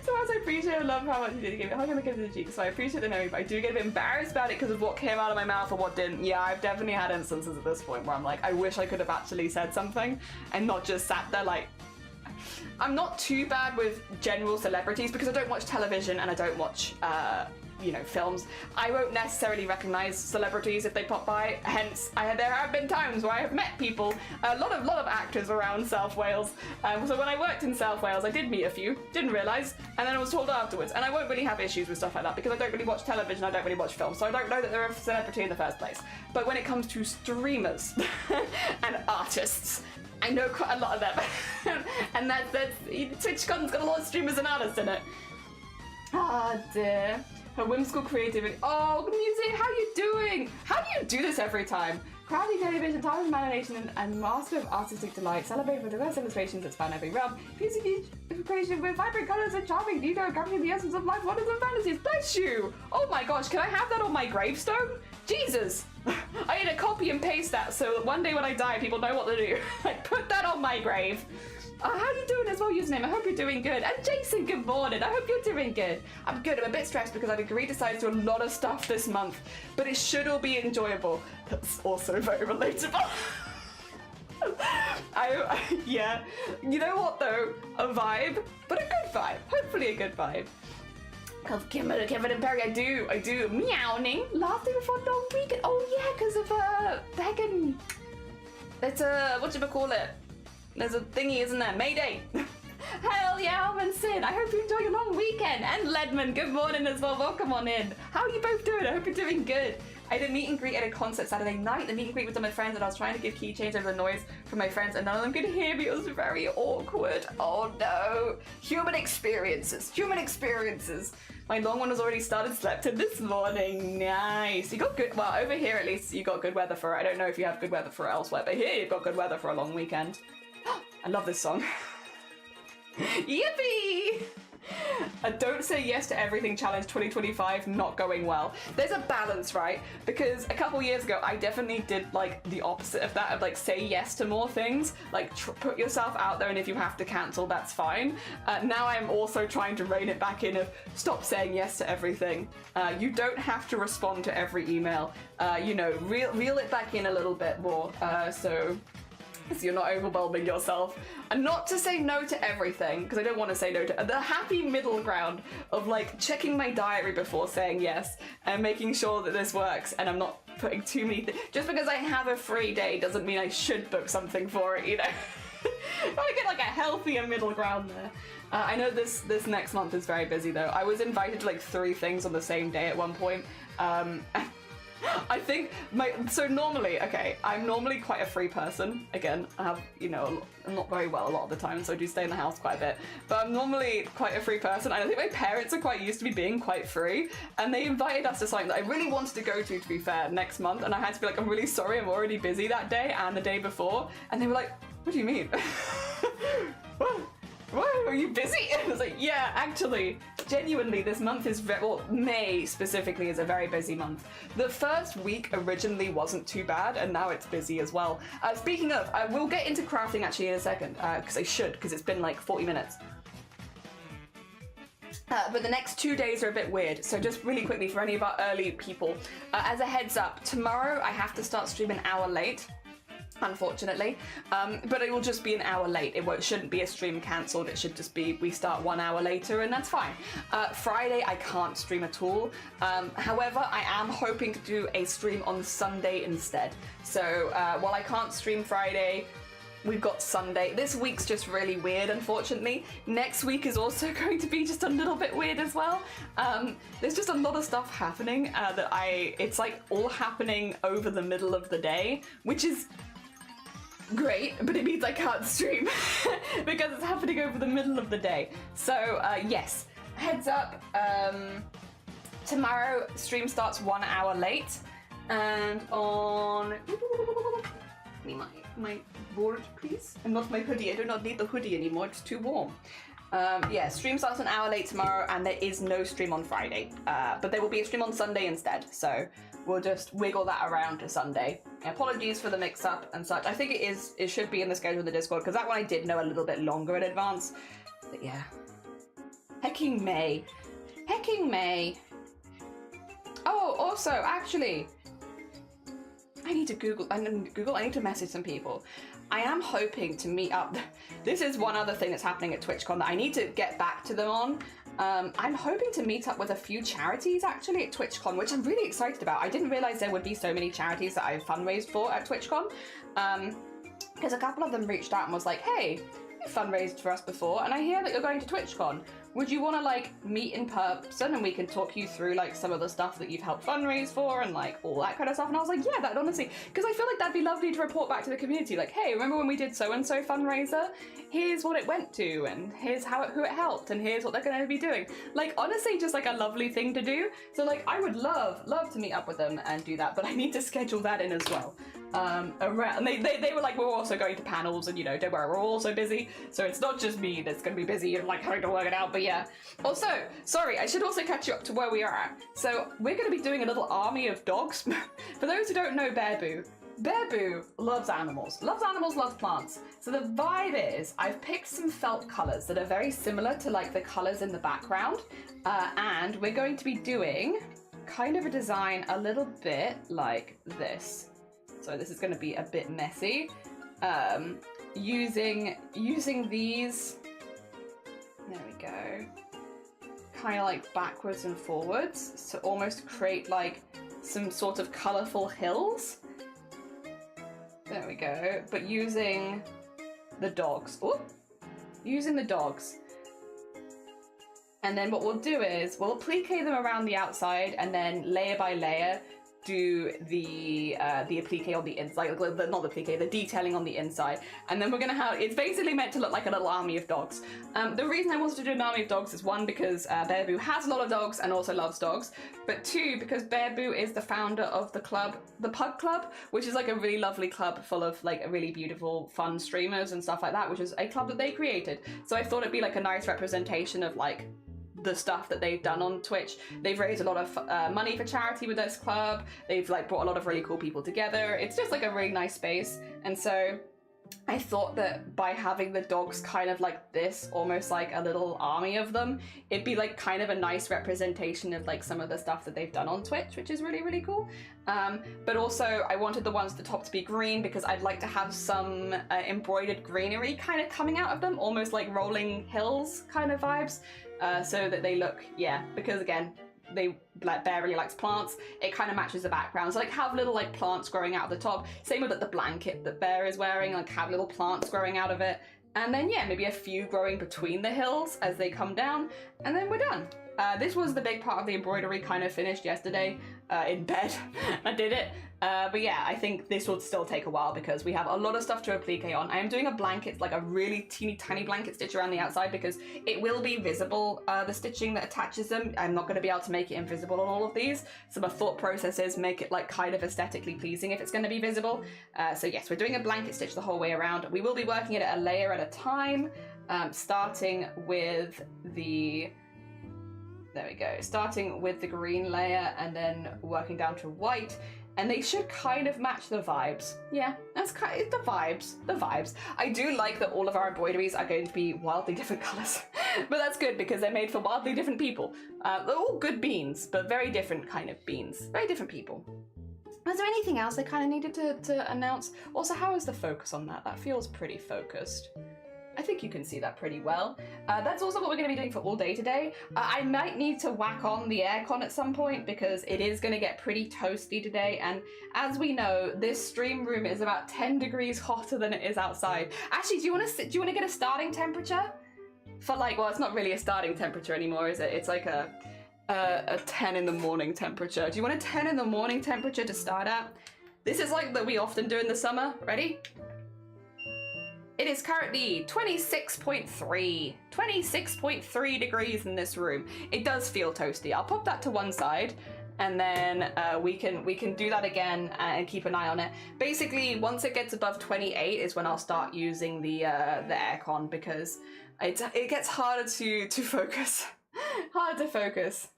[SPEAKER 1] So as I appreciate and love how much you did give it, how can I give it the cheek? So I appreciate the knowing, but I do get a bit embarrassed about it because of what came out of my mouth or what didn't. Yeah, I've definitely had instances at this point where I'm like, I wish I could have actually said something and not just sat there like. I'm not too bad with general celebrities because I don't watch television and I don't watch films. I won't necessarily recognize celebrities if they pop by. Hence, there have been times where I have met people, a lot of actors around South Wales. So when I worked in South Wales, I did meet a few, didn't realise, and then I was told afterwards. And I won't really have issues with stuff like that because I don't really watch television, I don't really watch films, so I don't know that they're a celebrity in the first place. But when it comes to streamers and artists, I know quite a lot of them. And that's TwitchCon's got a lot of streamers and artists in it. Ah, dear. Her whimsical creativity. Oh, music, how you doing? How do you do this every time? Crafty television, talent, imagination, and master of artistic delight. Celebrate with diverse illustrations that span every realm. Music creation with vibrant colors and charming detail, capturing the essence of life, wonders and fantasies. Bless you! Oh my gosh, can I have that on my gravestone? Jesus! I need to copy and paste that so that one day when I die, people know what to do. Like, put that on my grave. How are you doing as well, username? I hope you're doing good. And Jason, good morning. I hope you're doing good. I'm good. I'm a bit stressed because I've agreed to decide to do a lot of stuff this month, but it should all be enjoyable. That's also very relatable. Yeah. You know what though? A vibe, but a good vibe. Hopefully a good vibe. Of Kevin and Perry, I do. Meowing. Last day before long weekend. Oh yeah, because of Begging. It's a, whatchamacallit? There's a thingy, isn't there? Mayday! Hell yeah, Alvin Sid. I hope you enjoy your long weekend. And Ledman, good morning as well. Welcome on in. How are you both doing? I hope you're doing good. I did a meet and greet at a concert Saturday night. The meet and greet with my friends, and I was trying to give keychains over the noise from my friends, and none of them could hear me. It was very awkward. Oh no. Human experiences. Human experiences. My long one has already started, slept in this morning. Nice. You got good, well, over here at least you got good weather for it. I don't know if you have good weather for it elsewhere, but here you've got good weather for a long weekend. I love this song. Yippee! A don't say yes to everything challenge 2025 not going well. There's a balance, right? Because a couple years ago, I definitely did like the opposite of that, of like say yes to more things, like put yourself out there, and if you have to cancel, that's fine. Now I'm also trying to rein it back in of stop saying yes to everything. You don't have to respond to every email. You know, reel it back in a little bit more. So you're not overwhelming yourself. And not to say no to everything, because I don't want to say no to the happy middle ground of like checking my diary before saying yes and making sure that this works and I'm not putting too many just because I have a free day doesn't mean I should book something for it, you know. I get like a healthier middle ground there. I know this next month is very busy though. I was invited to like 3 things on the same day at one point. I think so normally, okay, I'm normally quite a free person. Again, I have, you know, I'm not very well a lot of the time, so I do stay in the house quite a bit. But I'm normally quite a free person. I think my parents are quite used to me being quite free, and they invited us to something that I really wanted to go to be fair, next month, and I had to be like, I'm really sorry, I'm already busy that day and the day before. And they were like, what do you mean? What? Are you busy? I was like, yeah, actually, genuinely, this month is well, May specifically is a very busy month. The first week originally wasn't too bad, and now it's busy as well. Speaking of, we'll get into crafting actually in a second, because I should, because it's been like 40 minutes. But the next 2 days are a bit weird, so just really quickly for any of our early people, as a heads up, tomorrow I have to start streaming an hour late. Unfortunately, but it will just be an hour late. It shouldn't be a stream cancelled. It should just be we start 1 hour later, and that's fine. Friday I can't stream at all. However, I am hoping to do a stream on Sunday instead. So while I can't stream Friday, we've got Sunday. This week's just really weird, unfortunately. Next week is also going to be just a little bit weird as well. There's just a lot of stuff happening it's like all happening over the middle of the day, which is great, but it means I can't stream because it's happening over the middle of the day. So yes, heads up, tomorrow stream starts 1 hour late, and on my board please, and not my hoodie. I do not need the hoodie anymore, it's too warm. Yeah, stream starts an hour late tomorrow, and there is no stream on Friday, but there will be a stream on Sunday instead, so we'll just wiggle that around to Sunday. Apologies for the mix-up and such. I think it should be in the schedule in the Discord, because that one I did know a little bit longer in advance. But yeah. Hecking May. Hecking May. Oh, also, actually, I need to message some people. I am hoping to meet up. This is one other thing that's happening at TwitchCon that I need to get back to them on. I'm hoping to meet up with a few charities actually at TwitchCon, which I'm really excited about. I didn't realize there would be so many charities that I've fundraised for at TwitchCon. Because a couple of them reached out and was like, hey, you've fundraised for us before, and I hear that you're going to TwitchCon. Would you want to like meet in person and we can talk you through like some of the stuff that you've helped fundraise for and like all that kind of stuff? And I was like, yeah, that honestly, because I feel like that'd be lovely to report back to the community. Like, hey, remember when we did so-and-so fundraiser? Here's what it went to, and here's who it helped, and here's what they're going to be doing. Like, honestly, just like a lovely thing to do. So like, I would love to meet up with them and do that, but I need to schedule that in as well. And they were like, we're also going to panels, and you know, don't worry, we're also busy, so it's not just me that's going to be busy and like having to work it out. But yeah, also, sorry, I should also catch you up to where we are at. So we're going to be doing a little army of dogs. For those who don't know Bear Boo loves animals, loves plants. So the vibe is I've picked some felt colors that are very similar to like the colors in the background, and we're going to be doing kind of a design a little bit like this. So this is going to be a bit messy. Using these, there we go, kind of like backwards and forwards to almost create like some sort of colourful hills. There we go, but using the dogs. Ooh, using the dogs. And then what we'll do is we'll applique them around the outside and then layer by layer do the applique on the inside, not the applique, the detailing on the inside. And then we're gonna have, it's basically meant to look like a little army of dogs. The reason I wanted to do an army of dogs is one, because Bearboo has a lot of dogs and also loves dogs, but two, because Bearboo is the founder of the club, the Pug Club, which is like a really lovely club full of like really beautiful, fun streamers and stuff like that, which is a club that they created. So I thought it'd be like a nice representation of like the stuff that they've done on Twitch. They've raised a lot of money for charity with this club. They've like brought a lot of really cool people together. It's just like a really nice space. And so I thought that by having the dogs kind of like this, almost like a little army of them, it'd be like kind of a nice representation of like some of the stuff that they've done on Twitch, which is really, really cool. But also I wanted the ones at the top to be green because I'd like to have some embroidered greenery kind of coming out of them, almost like rolling hills kind of vibes, so that they look, yeah, because again, Bear really likes plants. It kind of matches the background. So like have little like plants growing out of the top. Same with the blanket that Bear is wearing, like have little plants growing out of it. And then yeah, maybe a few growing between the hills as they come down. And then we're done. This was the big part of the embroidery kind of finished yesterday in bed. I did it. But yeah, I think this will still take a while because we have a lot of stuff to applique on. I am doing a blanket, like a really teeny tiny blanket stitch around the outside because it will be visible, the stitching that attaches them. I'm not going to be able to make it invisible on all of these. So my thought process is make it like kind of aesthetically pleasing if it's going to be visible. So yes, we're doing a blanket stitch the whole way around. We will be working it a layer at a time, starting with the... There we go. Starting with the green layer and then working down to white. And they should kind of match the vibes. Yeah, that's kind of the vibes. The vibes. I do like that all of our embroideries are going to be wildly different colours. But that's good because they're made for wildly different people. They're all good beans, but very different kind of beans. Very different people. Was there anything else I kind of needed to announce? Also, how is the focus on that? That feels pretty focused. I think you can see that pretty well. That's also what we're going to be doing for all day today. I might need to whack on the aircon at some point because it is going to get pretty toasty today. And as we know, this stream room is about 10 degrees hotter than it is outside. Actually, do you want to get a starting temperature? For like, well, it's not really a starting temperature anymore, is it? It's like a 10 in the morning temperature. Do you want a 10 in the morning temperature to start at? This is like that we often do in the summer. Ready? It is currently 26.3 degrees in this room. It does feel toasty. I'll pop that to one side and then we can do that again and keep an eye on it. Basically, once it gets above 28 is when I'll start using the aircon because it gets harder to focus. Hard to focus.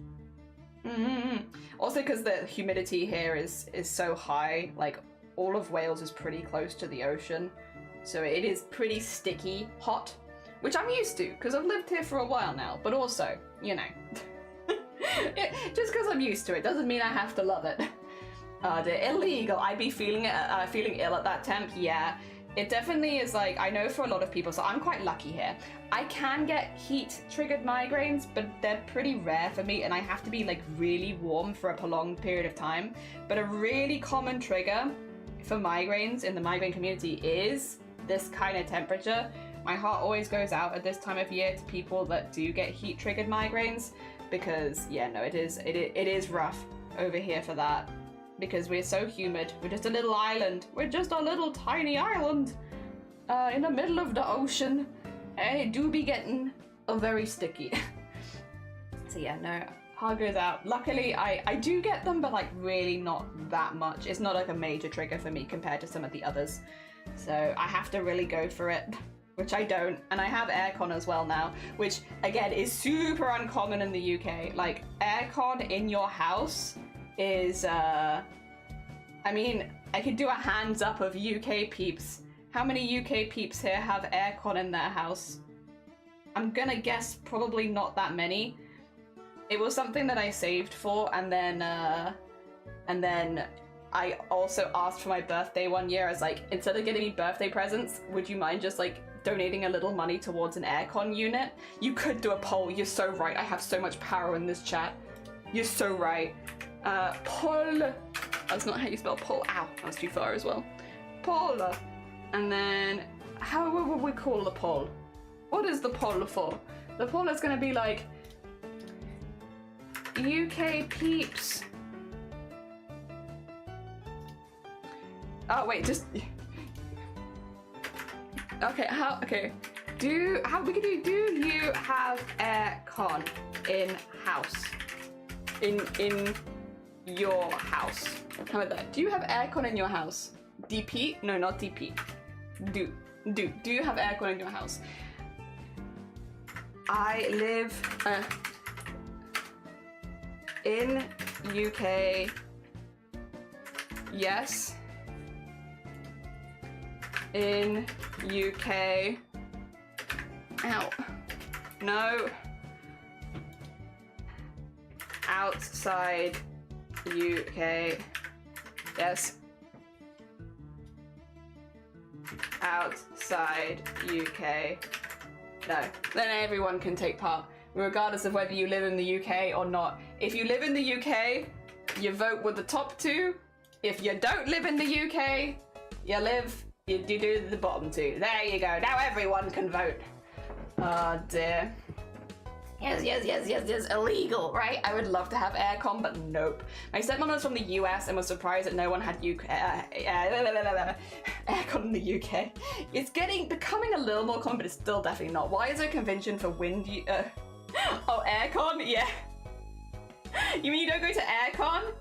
[SPEAKER 1] Also because the humidity here is so high, like all of Wales is pretty close to the ocean. So it is pretty sticky hot, which I'm used to because I've lived here for a while now, but also, you know, just because I'm used to it doesn't mean I have to love it. Illegal, I'd be feeling ill at that temp, yeah. It definitely is like, I know for a lot of people, so I'm quite lucky here. I can get heat triggered migraines, but they're pretty rare for me and I have to be like really warm for a prolonged period of time. But a really common trigger for migraines in the migraine community is this kind of temperature. My heart always goes out at this time of year to people that do get heat triggered migraines because yeah, no, it is rough over here for that because we're so humid. We're just a little island. We're just a little tiny island in the middle of the ocean and it do be getting very sticky. So yeah, no, heart goes out. Luckily, I do get them, but like really not that much. It's not like a major trigger for me compared to some of the others. So I have to really go for it, which I don't. And I have aircon as well now, which again is super uncommon in the UK. Like aircon in your house is, I mean, I could do a hands up of UK peeps. How many UK peeps here have aircon in their house? I'm gonna guess probably not that many. It was something that I saved for, and then I also asked for my birthday one year. I was like, instead of getting me birthday presents, would you mind just like donating a little money towards an aircon unit? You could do a poll. You're so right. I have so much power in this chat. You're so right. Poll. That's not how you spell poll. Ow, that was too far as well. Poll. And then, how would we call the poll? What is the poll for? The poll is going to be like UK peeps. Oh wait, just okay. Do you have aircon in house? In your house? How about that? Do you have aircon in your house? DP? No, not DP. Do you have aircon in your house? I live in UK. Yes. In UK. Ow. No. Outside UK. Yes. Outside UK. No. Then everyone can take part, regardless of whether you live in the UK or not. If you live in the UK, you vote with the top two. If you don't live in the UK, you do the bottom two. There you go. Now everyone can vote. Oh dear. Yes. Illegal, right? I would love to have aircon, but nope. My stepmom was from the US and was surprised that no one had aircon in the UK. It's becoming a little more common, but it's still definitely not. Why is there a convention for wind? Oh, aircon? Yeah. You mean you don't go to aircon?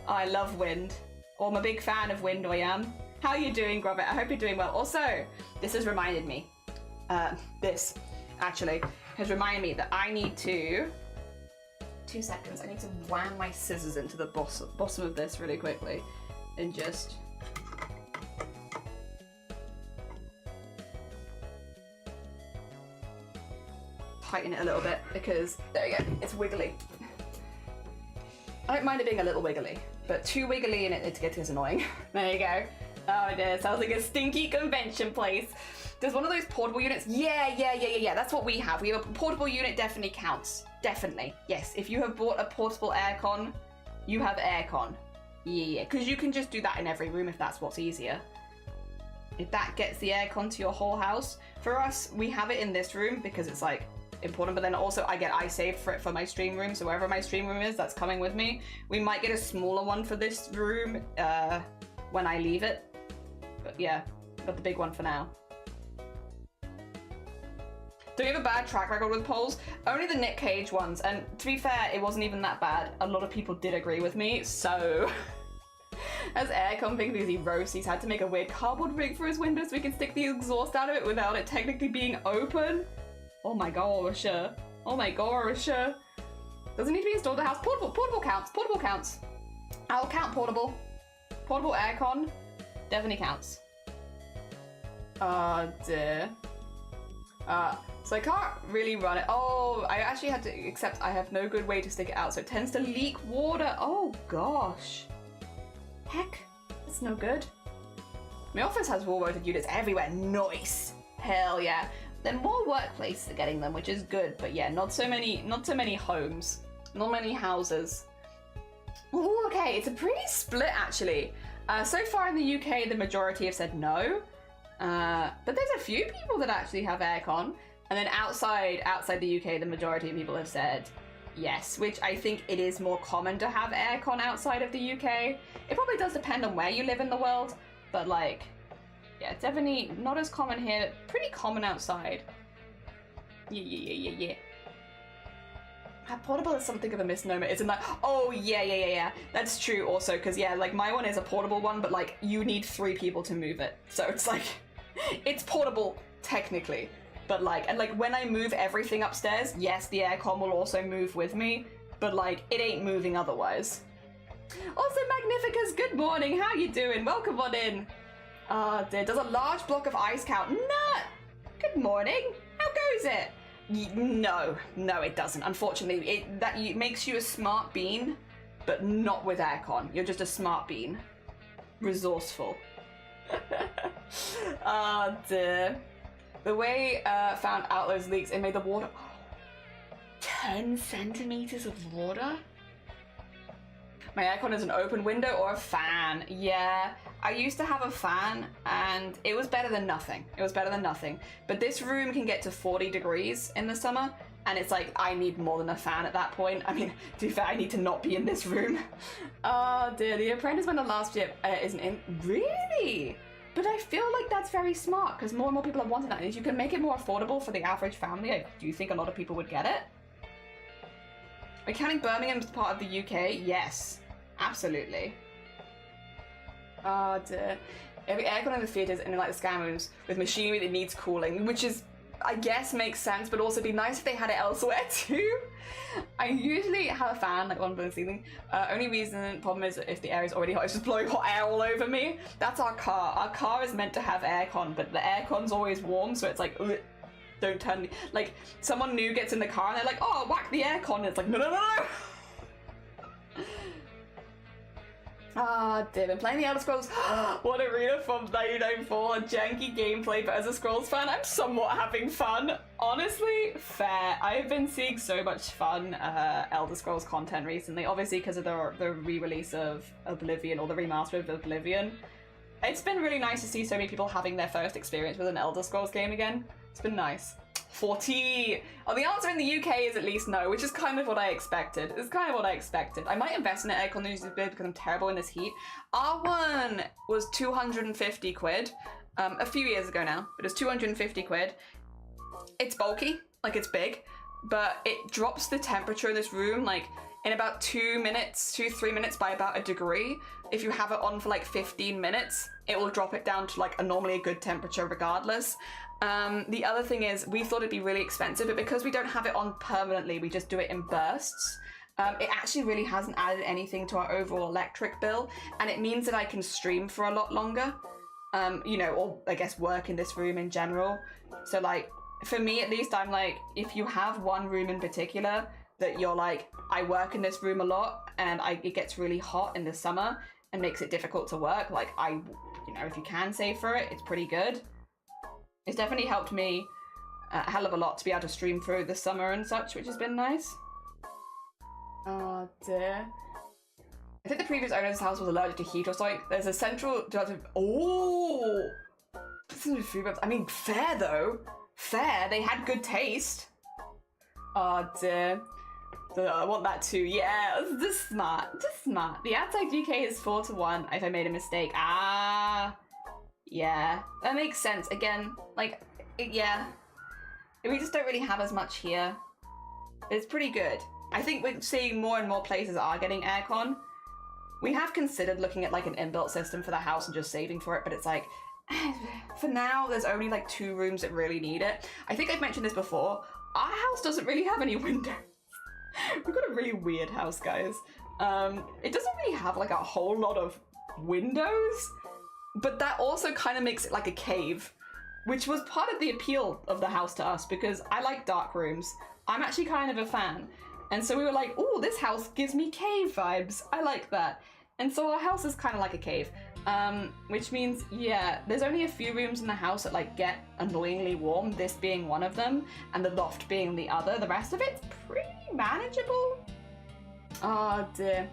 [SPEAKER 1] Oh, I love wind. Oh, I'm a big fan of wind, I am. How are you doing, Grobit? I hope you're doing well. Also, this has reminded me. This, actually, has reminded me that I need to... 2 seconds. I need to wham my scissors into the bottom of this really quickly. And just... tighten it a little bit, because... There you go. It's wiggly. I don't mind it being a little wiggly, but too wiggly in it gets annoying. There you go. Oh, it is. Sounds like a stinky convention place. There's one of those portable units. Yeah. That's what we have. We have a portable unit, definitely counts. Definitely. Yes. If you have bought a portable aircon, you have aircon. Yeah. Because you can just do that in every room if that's what's easier. If that gets the aircon to your whole house. For us, we have it in this room because it's like important, but then also I get iSaved for it for my stream room. So wherever my stream room is, that's coming with me. We might get a smaller one for this room when I leave it. But yeah, got the big one for now. Do you have a bad track record with polls? Only the Nick Cage ones, and to be fair, it wasn't even that bad. A lot of people did agree with me, so... As aircon thing, because he roasts, he's had to make a weird cardboard rig for his window so we can stick the exhaust out of it without it technically being open. Oh my gosh. Oh my gosh. Doesn't need to be installed in the house. Portable counts. I'll count portable. Portable aircon definitely counts. Oh dear. So I can't really run it. Oh, I actually had to accept I have no good way to stick it out, so it tends to leak water. Oh gosh. Heck, that's no good. My office has wall-mounted units everywhere. Nice. Hell yeah. Then more workplaces are getting them, which is good. But yeah, not so many homes, not many houses. Ooh, okay, it's a pretty split actually. So far in the UK, the majority have said no. But there's a few people that actually have aircon. And then outside the UK, the majority of people have said yes, which I think it is more common to have aircon outside of the UK. It probably does depend on where you live in the world, but like, yeah, it's definitely not as common here, pretty common outside. Yeah. Portable is something of a misnomer, isn't that? Oh, yeah. That's true also, because yeah, like my one is a portable one, but like you need 3 people to move it. So it's like, it's portable technically, but like, and like when I move everything upstairs, yes, the aircon will also move with me, but like it ain't moving otherwise. Also, Magnificus, good morning, how you doing? Welcome on in. Dear, does a large block of ice count? No. Good morning. How goes it? No, it doesn't. Unfortunately, it makes you a smart bean, but not with aircon. You're just a smart bean. Resourceful. Oh dear. The way found out those leaks, it made the water 10 centimeters of water? My aircon is an open window or a fan. Yeah, I used to have a fan and it was better than nothing. It was better than nothing. But this room can get to 40 degrees in the summer, and it's like, I need more than a fan at that point. I mean, to be fair, I need to not be in this room. Oh dear, The Apprentice when the last year isn't in. Really? But I feel like that's very smart, because more and more people are wanting that. And if you can make it more affordable for the average family, do you think a lot of people would get it? Are we counting Birmingham as part of the UK? Yes, absolutely. Oh dear. Every aircon in the theatres and in like the scan rooms with machinery that needs cooling, which is, I guess, makes sense, but also be nice if they had it elsewhere too. I usually have a fan, like one below the ceiling. Problem is if the air is already hot, it's just blowing hot air all over me. That's our car. Our car is meant to have aircon, but the aircon's always warm, so it's like, ugh, don't turn me. Like, someone new gets in the car and they're like, oh, whack the aircon. And it's like, no, no, no, no. Ah, damn it. Playing the Elder Scrolls. What arena from 1994. Janky gameplay, but as a Scrolls fan, I'm somewhat having fun. Honestly, fair. I've been seeing so much fun Elder Scrolls content recently, obviously because of the re-release of Oblivion, or the remaster of Oblivion. It's been really nice to see so many people having their first experience with an Elder Scrolls game again. It's been nice. 40. Oh, the answer in the UK is at least no, which is kind of what I expected. It's kind of what I expected. I might invest in an aircon news bid because I'm terrible in this heat. Our one was 250 quid a few years ago now, but it's 250 quid. It's bulky, like it's big, but it drops the temperature in this room like in about 2 minutes, 2-3 minutes by about a degree. If you have it on for like 15 minutes, it will drop it down to like normally a good temperature regardless. The other thing is, we thought it'd be really expensive, but because we don't have it on permanently, we just do it in bursts. It actually really hasn't added anything to our overall electric bill, and it means that I can stream for a lot longer, you know, or I guess work in this room in general. So like, for me at least, I'm like, if you have one room in particular that you're like, I work in this room a lot, and it gets really hot in the summer and makes it difficult to work, like you know, if you can save for it, it's pretty good. It's definitely helped me a hell of a lot to be able to stream through the summer and such, which has been nice. Oh dear. I think the previous owner's house was allergic to heat or something. There's a central... Oh! I mean, fair though. Fair, they had good taste. Oh dear. I want that too. Yeah, just smart. Just smart. The outside GK is 4-1 if I made a mistake. Ah... Yeah, that makes sense. Again, like, yeah. We just don't really have as much here. It's pretty good. I think we're seeing more and more places are getting aircon. We have considered looking at like an inbuilt system for the house and just saving for it, but it's like, for now, there's only like 2 rooms that really need it. I think I've mentioned this before. Our house doesn't really have any windows. We've got a really weird house, guys. It doesn't really have like a whole lot of windows. But that also kind of makes it like a cave, which was part of the appeal of the house to us, because I like dark rooms. I'm actually kind of a fan. And so we were like, ooh, this house gives me cave vibes. I like that. And so our house is kind of like a cave, which means, yeah, there's only a few rooms in the house that like get annoyingly warm, this being one of them, and the loft being the other. The rest of it's pretty manageable. Oh dear.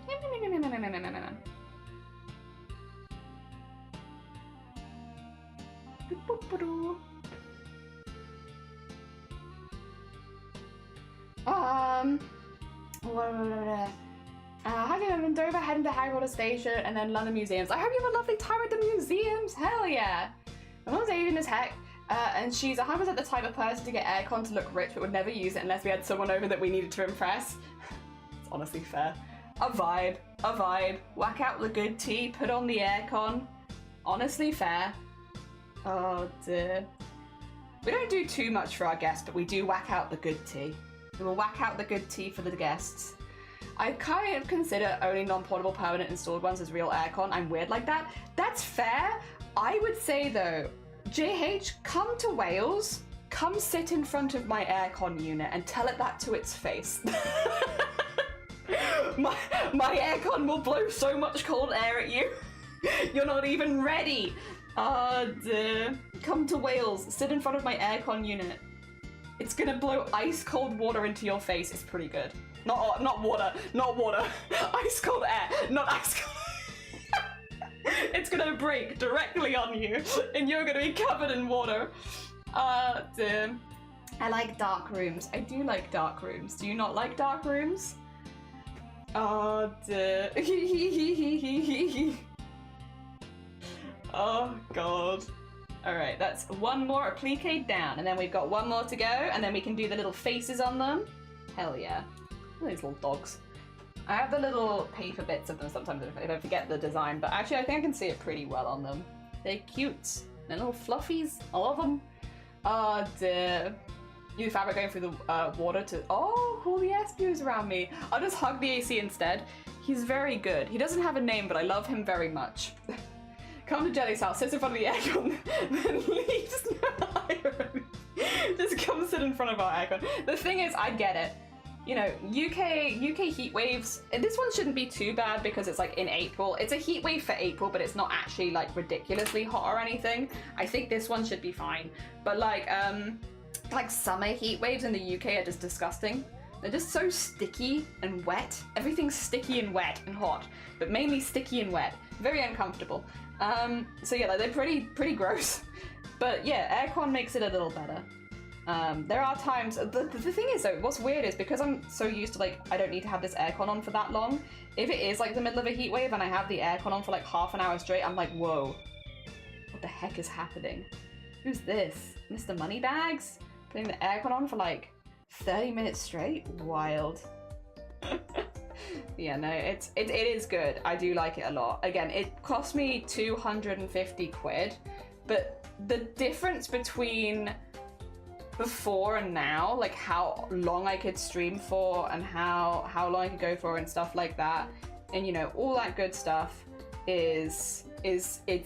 [SPEAKER 1] Have you ever been Dover, heading to Harry Potter Station and then London museums? I hope you have a lovely time at the museums. Hell yeah. My mum's Asian as heck, and she's 100% the type of person to get aircon to look rich, but would never use it unless we had someone over that we needed to impress. It's honestly fair. A vibe, a vibe. Whack out the good tea, put on the aircon. Honestly fair. Oh dear. We don't do too much for our guests, but we do whack out the good tea. We will whack out the good tea for the guests. I kind of consider only non-portable permanent installed ones as real aircon. I'm weird like that. That's fair. I would say though, JH, come to Wales, come sit in front of my aircon unit and tell it that to its face. my aircon will blow so much cold air at you. You're not even ready. Oh dear. Come to Wales, sit in front of my aircon unit. It's gonna blow ice cold water into your face. It's pretty good. Not water, not water. Ice cold air, not ice cold. It's gonna break directly on you, and you're gonna be covered in water. Dear. I like dark rooms. I do like dark rooms. Do you not like dark rooms? Oh dear. Oh god. Alright, that's one more applique down, and then we've got one more to go, and then we can do the little faces on them. Hell yeah. These little dogs. I have the little paper bits of them sometimes if I forget the design, but actually I think I can see it pretty well on them. They're cute. They're little fluffies. I love them. Oh dear. Use fabric going through the water to... Oh, cool, the SBU's around me. I'll just hug the AC instead. He's very good. He doesn't have a name, but I love him very much. Come to Jelly's house, sits in front of the aircon, then leaves. Just come sit in front of our aircon. The thing is, I get it. You know, UK heat waves, this one shouldn't be too bad because it's like in April. It's a heat wave for April, but it's not actually like ridiculously hot or anything. I think this one should be fine. But like summer heat waves in the UK are just disgusting. They're just so sticky and wet. Everything's sticky and wet and hot, but mainly sticky and wet. Very uncomfortable. So yeah, like they're pretty gross. But yeah, aircon makes it a little better. There are times, the thing is though, what's weird is because I'm so used to like, I don't need to have this aircon on for that long. If it is like the middle of a heat wave and I have the aircon on for like half an hour straight, I'm like, whoa, what the heck is happening? Who's this? Mr. Moneybags? Putting the aircon on for like 30 minutes straight? Wild. Yeah, no, it is good. I do like it a lot. Again, it cost me 250 quid, but the difference between before and now, like how long I could stream for and how long I could go for and stuff like that, and you know, all that good stuff it's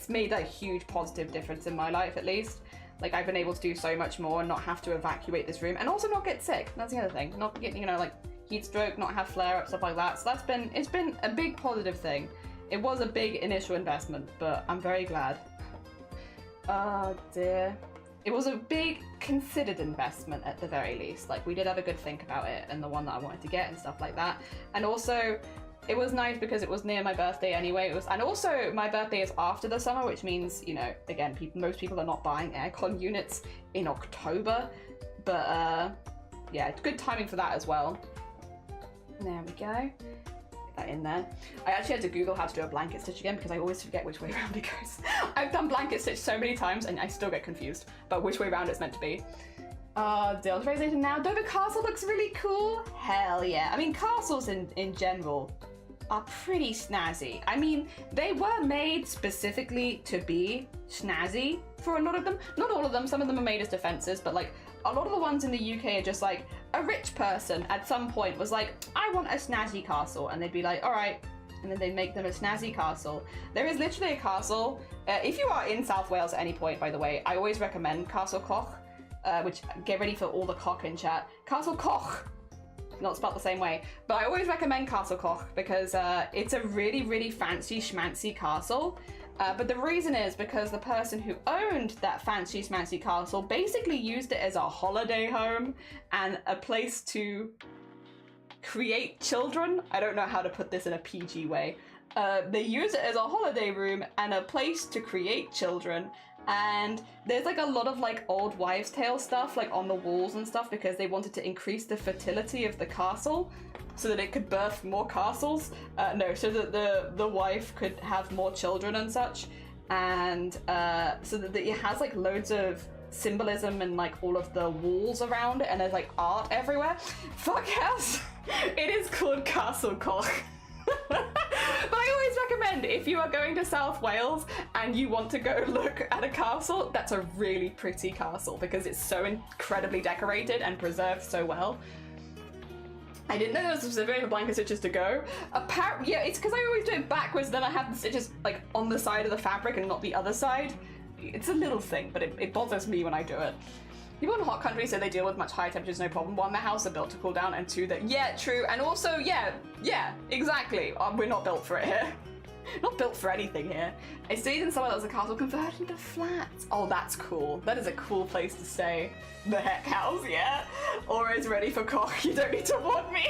[SPEAKER 1] made a huge positive difference in my life, at least. Like I've been able to do so much more and not have to evacuate this room and also not get sick. That's the other thing. Not get, you know, like heat stroke, not have flare-ups, stuff like that. So it's been a big positive thing. It was a big initial investment, but I'm very glad. Oh dear. It was a big considered investment at the very least. Like we did have a good think about it and the one that I wanted to get and stuff like that. And also it was nice because it was near my birthday anyway. And also my birthday is after the summer, which means, you know, again, most people are not buying aircon units in October, but yeah, good timing for that as well. There we go. That in there. I actually had to Google how to do a blanket stitch again because I always forget which way around it goes. I've done blanket stitch so many times and I still get confused about which way around it's meant to be. Dale's Rosation now. Dover Castle looks really cool. Hell yeah. I mean, castles in general are pretty snazzy. I mean, they were made specifically to be snazzy for a lot of them. Not all of them. Some of them are made as defenses, but like a lot of the ones in the UK are just like a rich person at some point was like, I want a snazzy castle, and they'd be like, all right, and then they'd make them a snazzy castle. There is literally a castle. If you are in South Wales at any point, by the way, I always recommend Castle Coch, which get ready for all the cock in chat. Castle Coch, not spelled the same way, but I always recommend Castle Coch because it's a really, really fancy schmancy castle. But the reason is because the person who owned that fancy schmancy castle basically used it as a holiday home and a place to create children. I don't know how to put this in a PG way. They use it as a holiday room and a place to create children. And there's like a lot of like old wives' tale stuff like on the walls and stuff because they wanted to increase the fertility of the castle so that it could birth more castles. So that the wife could have more children and such. And so that it has like loads of symbolism and like all of the walls around it, and there's like art everywhere. Fuck yes! It is called Castle Coch. But I always recommend if you are going to South Wales and you want to go look at a castle, that's a really pretty castle because it's so incredibly decorated and preserved so well. I didn't know there was a specific way for blanket stitches to go. Apparently, yeah, it's because I always do it backwards, then I have the stitches like on the side of the fabric and not the other side. It's a little thing, but it bothers me when I do it. People in hot countries say they deal with much higher temperatures, no problem. One, their houses are built to cool down, and two, that, yeah, true. And also, yeah, exactly. We're not built for it here. Not built for anything here. I stayed in somewhere that was a castle converted into flats. Oh, that's cool. That is a cool place to stay. The heck house, yeah. Aura is ready for cock. You don't need to warn me.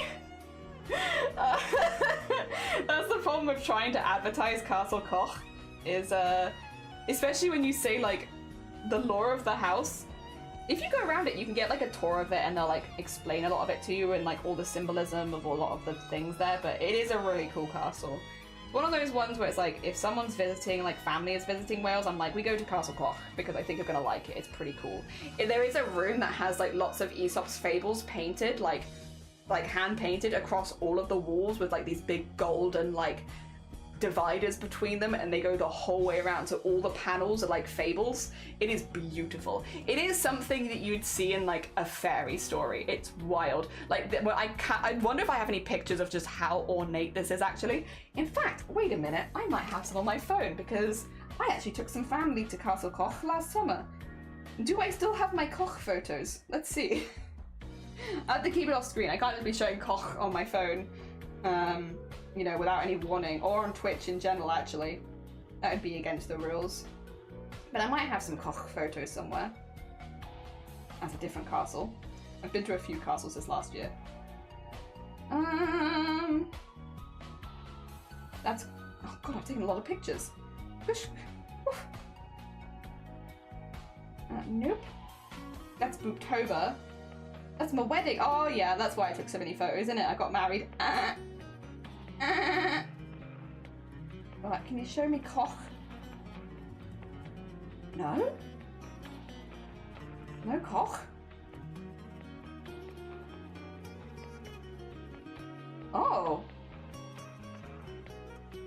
[SPEAKER 1] That's the problem with trying to advertise Castle Coch. is especially when you say like the lore of the house. If you go around it, you can get like a tour of it and they'll like explain a lot of it to you and like all the symbolism of a lot of the things there, but it is a really cool castle. One of those ones where it's like, if someone's visiting, like family is visiting Wales, I'm like, we go to Castle Coch because I think you're gonna like it. It's pretty cool. There is a room that has like lots of Aesop's fables painted, like hand painted across all of the walls with like these big golden like dividers between them, and they go the whole way around, so all the panels are like fables. It is beautiful. It is something that you'd see in like a fairy story. It's wild. Like, well, I wonder if I have any pictures of just how ornate this is actually. In fact, wait a minute, I might have some on my phone because I actually took some family to Castle Coch last summer. Do I still have my Coch photos? Let's see. I have to keep it off screen. I can't just be showing Coch on my phone. You know, without any warning, or on Twitch in general, actually. That would be against the rules. But I might have some Koch photos somewhere. That's a different castle. I've been to a few castles this last year. That's... Oh god, I've taken a lot of pictures. Nope. That's Booktober. That's my wedding. Oh yeah, that's why I took so many photos, isn't it? I got married. Right, can you show me Koch? No? No Koch? Oh.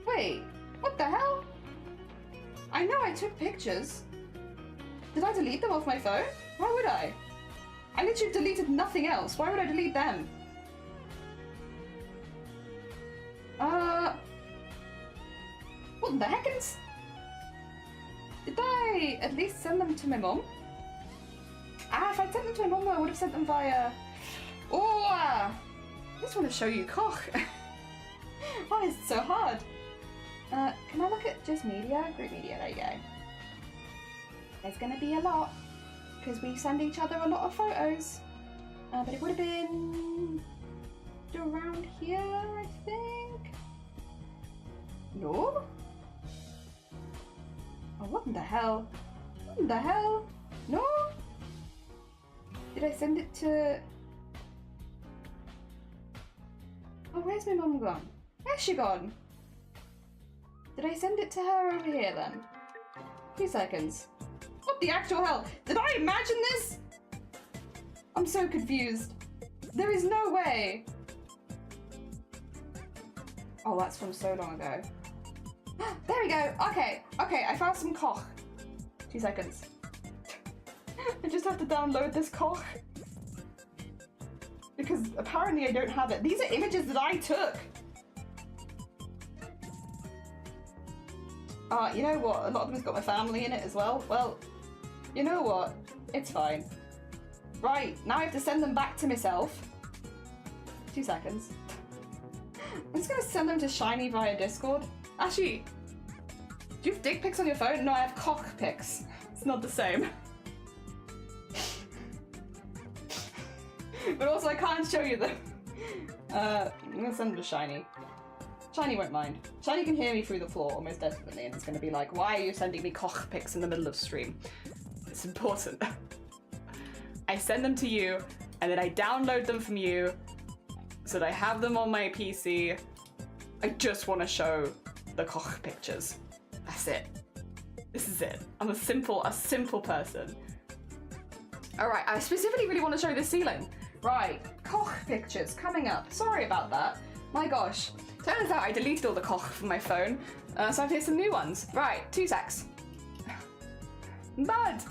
[SPEAKER 1] Wait, what the hell? I know I took pictures. Did I delete them off my phone? Why would I? I literally deleted nothing else. Why would I delete them? What the heckins? Did I at least send them to my mum? Ah, if I sent them to my mum, I would have sent them via... Oh! I just want to show you Koch. Why is it so hard? Can I look at just media? Group media, there you go. There's gonna be a lot, because we send each other a lot of photos. But it would have been... around here, I think? No? Oh, what in the hell? What in the hell? No? Did I send it to... Oh, where's my mum gone? Where's she gone? Did I send it to her over here then? 2 seconds. What the actual hell? Did I imagine this? I'm so confused. There is no way. Oh, that's from so long ago. There we go. Okay, I found some Koch. 2 seconds. I just have to download this Koch. Because apparently I don't have it. These are images that I took. You know what? A lot of them has got my family in it as well. Well, you know what? It's fine. Right, now I have to send them back to myself. 2 seconds. I'm just gonna send them to Shiny via Discord. Actually, do you have dick pics on your phone? No, I have cock pics. It's not the same. But also I can't show you them. I'm gonna send them to Shiny. Shiny won't mind. Shiny can hear me through the floor almost definitely, and it's gonna be like, why are you sending me cock pics in the middle of stream? It's important. I send them to you, and then I download them from you, so that I have them on my PC. I just want to show the Koch pictures. That's it. This is it. I'm a simple person. All right, I specifically really want to show the ceiling. Right, Koch pictures coming up. Sorry about that. My gosh. Turns out I deleted all the Koch from my phone, so I've hit some new ones. Right, 2 secs. Bud.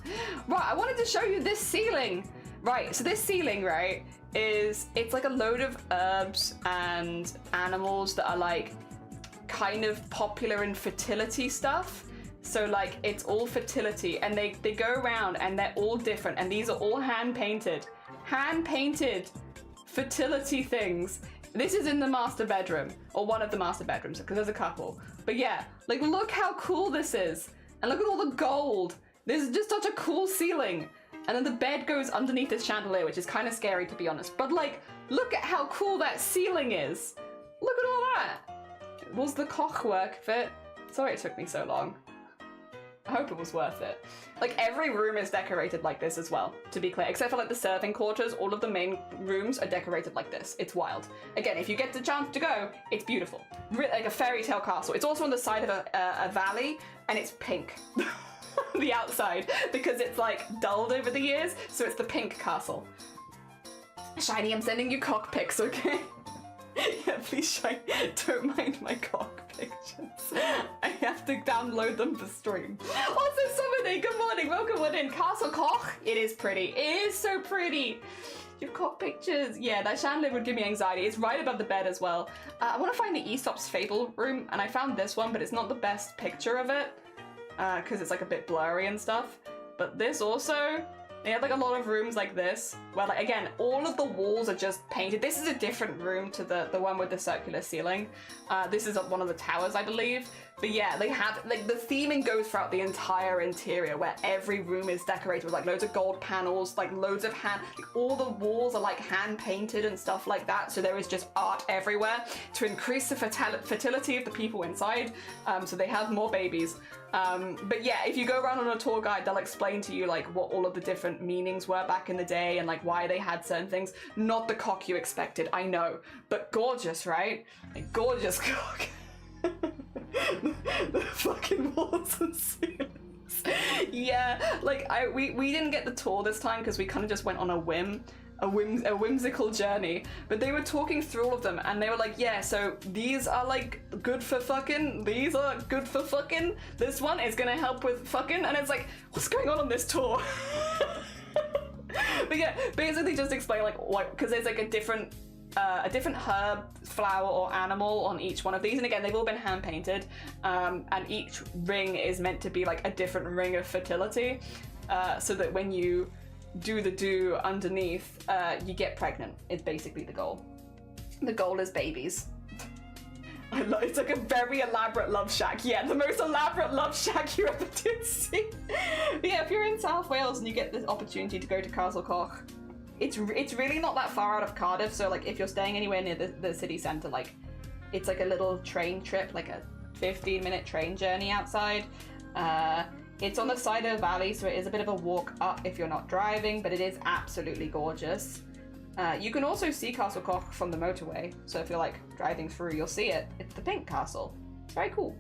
[SPEAKER 1] Right, I wanted to show you this ceiling. Right, so this ceiling, right, it's like a load of herbs and animals that are like kind of popular in fertility stuff. So like it's all fertility, and they go around and they're all different, and these are all hand painted fertility things. This is in the master bedroom, or one of the master bedrooms, because there's a couple. But yeah, like look how cool this is, and look at all the gold. This is just such a cool ceiling. And then the bed goes underneath this chandelier, which is kind of scary to be honest. But like, look at how cool that ceiling is. Look at all that. Was the Koch work fit? Sorry it took me so long. I hope it was worth it. Like, every room is decorated like this as well, to be clear. Except for, like, the serving quarters, all of the main rooms are decorated like this. It's wild. Again, if you get the chance to go, it's beautiful. Really, like a fairy tale castle. It's also on the side of a valley, and it's pink. The outside, because it's, like, dulled over the years, so it's the pink castle. Shiny, I'm sending you cock pics, okay? Yeah, please, Shiny, don't mind my cock pictures. I have to download them for stream. Also, Summoning, good morning, welcome on in. Castle Koch, it is pretty. It is so pretty. Your cock pictures. Yeah, that chandelier would give me anxiety. It's right above the bed as well. I want to find the Aesop's Fable room, and I found this one, but it's not the best picture of it, because it's like a bit blurry and stuff. But this also, they have like a lot of rooms like this, where like, again, all of the walls are just painted. This is a different room to the one with the circular ceiling. This is one of the towers, I believe. But yeah, they have, like, the theming goes throughout the entire interior, where every room is decorated with like loads of gold panels, like loads of all the walls are like hand painted and stuff like that. So there is just art everywhere to increase the fertility of the people inside. So they have more babies. But yeah, if you go around on a tour guide, they'll explain to you like what all of the different meanings were back in the day and like why they had certain things. Not the cock you expected, I know, but gorgeous, right? Like, gorgeous cock. The fucking walls and ceilings. Yeah, like we didn't get the tour this time because we kind of just went on a whimsical journey, but they were talking through all of them and they were like, yeah, so these are like good for fucking, these are good for fucking, this one is gonna help with fucking, and it's like, what's going on this tour? But yeah, basically just explain like what, because there's like a different herb, flower, or animal on each one of these, and again, they've all been hand painted, and each ring is meant to be like a different ring of fertility, so that when you do the do underneath, you get pregnant. It's basically the goal. The goal is babies. It's like a very elaborate love shack. Yeah, the most elaborate love shack you ever did see. But yeah, if you're in South Wales and you get this opportunity to go to Castle Koch, it's really not that far out of Cardiff, so like if you're staying anywhere near the city centre, like it's like a little train trip, like a 15-minute train journey outside. It's on the side of a valley, so it is a bit of a walk up if you're not driving, but it is absolutely gorgeous. You can also see Castle Koch from the motorway, so if you're like driving through, you'll see it. It's the pink castle. It's very cool.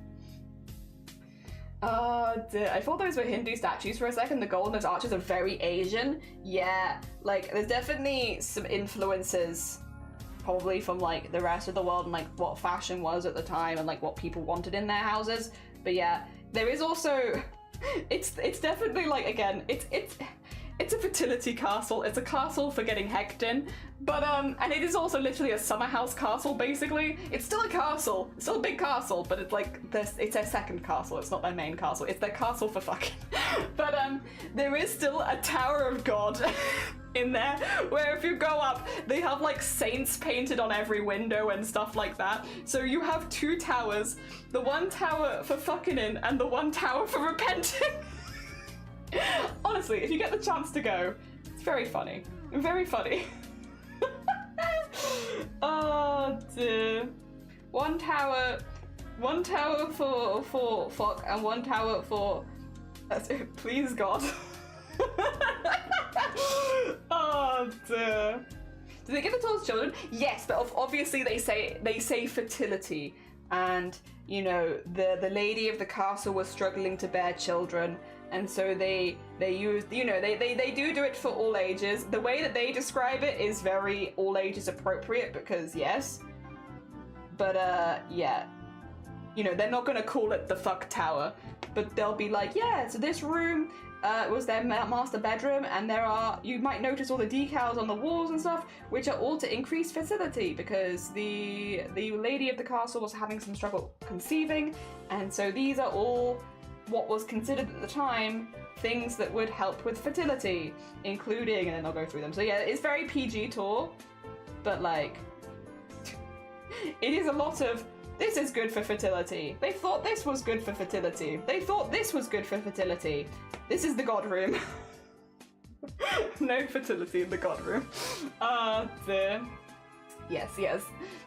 [SPEAKER 1] I thought those were Hindu statues for a second. The gold and those arches are very Asian. Yeah, like there's definitely some influences probably from like the rest of the world and like what fashion was at the time and like what people wanted in their houses. But yeah, there is also, it's definitely like, again, it's a fertility castle. It's a castle for getting hecked in, but and it is also literally a summer house castle. Basically, it's still a castle. It's still a big castle, but it's like this. It's their second castle. It's not their main castle. It's their castle for fucking. But there is still a Tower of God in there, where if you go up, they have like saints painted on every window and stuff like that. So you have two towers: the one tower for fucking in, and the one tower for repenting. Honestly, if you get the chance to go, it's very funny. Very funny. Oh dear. One tower for fuck and one tower for please God. Oh dear. Do they give it to all children? Yes, but obviously they say fertility, and you know the lady of the castle was struggling to bear children. And so they use, you know, they do it for all ages. The way that they describe it is very all ages appropriate because yes. But yeah, you know, they're not gonna call it the fuck tower, but they'll be like, yeah, so this room was their master bedroom, and you might notice all the decals on the walls and stuff, which are all to increase fertility because the lady of the castle was having some struggle conceiving, and so these are all what was considered at the time things that would help with fertility, including, and then I'll go through them. So yeah, it's very PG tour, but like, it is a lot of, this is good for fertility. They thought this was good for fertility. They thought this was good for fertility. This is the god room. No fertility in the god room. Dear. Yes.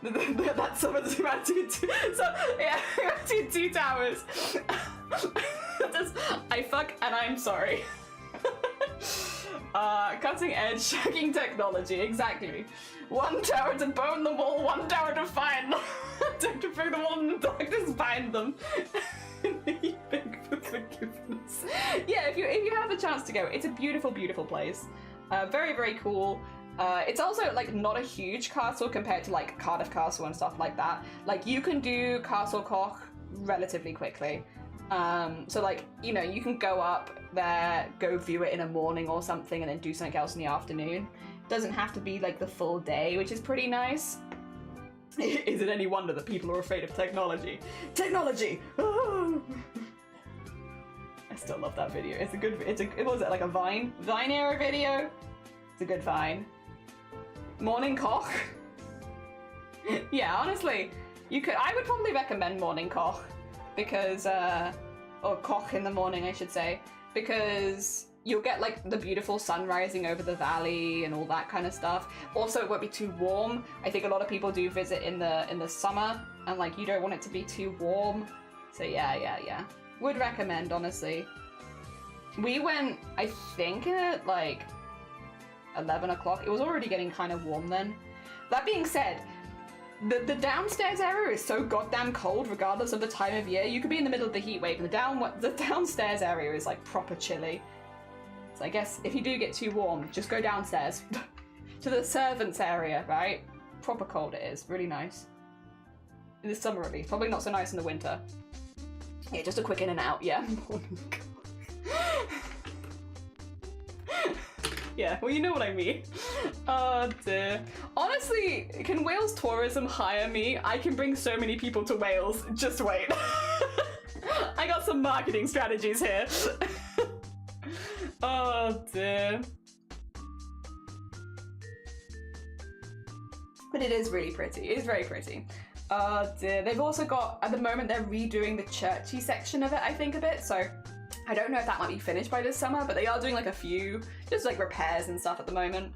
[SPEAKER 1] That's some of the humanity. So yeah, humanity 2 towers. I fuck and I'm sorry. Cutting edge shagging technology, exactly. One tower to burn them all, one tower to find them. To bring them all in the darkness, find them. You beg for forgiveness. Yeah, if you have a chance to go, it's a beautiful, beautiful place. Very, very cool. It's also like not a huge castle compared to like Cardiff Castle and stuff like that. Like you can do Castle Koch relatively quickly. So like, you know, you can go up there, go view it in a morning or something, and then do something else in the afternoon. Doesn't have to be like the full day, which is pretty nice. Is it any wonder that people are afraid of technology? Technology! I still love that video. It's a good, it was it like a Vine era video? It's a good Vine. Morning Koch. Yeah, honestly, I would probably recommend Morning Koch because, or Koch in the morning, I should say, because you'll get like the beautiful sun rising over the valley and all that kind of stuff. Also, it won't be too warm. I think a lot of people do visit in the summer, and like you don't want it to be too warm. So yeah. Would recommend, honestly. We went, I think, at like 11 o'clock. It was already getting kind of warm then. That being said, the downstairs area is so goddamn cold regardless of the time of year. You could be in the middle of the heat wave and the downstairs area is like proper chilly. So I guess if you do get too warm, just go downstairs to the servants area, right? Proper cold it is, really nice. In the summer at least, probably not so nice in the winter. Yeah, just a quick in and out, yeah. Yeah, well, you know what I mean. Oh dear. Honestly, can Wales Tourism hire me? I can bring so many people to Wales. Just wait. I got some marketing strategies here. Oh dear. But it is really pretty. It is very pretty. Oh dear. They've also got, at the moment, they're redoing the churchy section of it, I think, a bit. So I don't know if that might be finished by this summer, but they are doing like a few, just like repairs and stuff at the moment.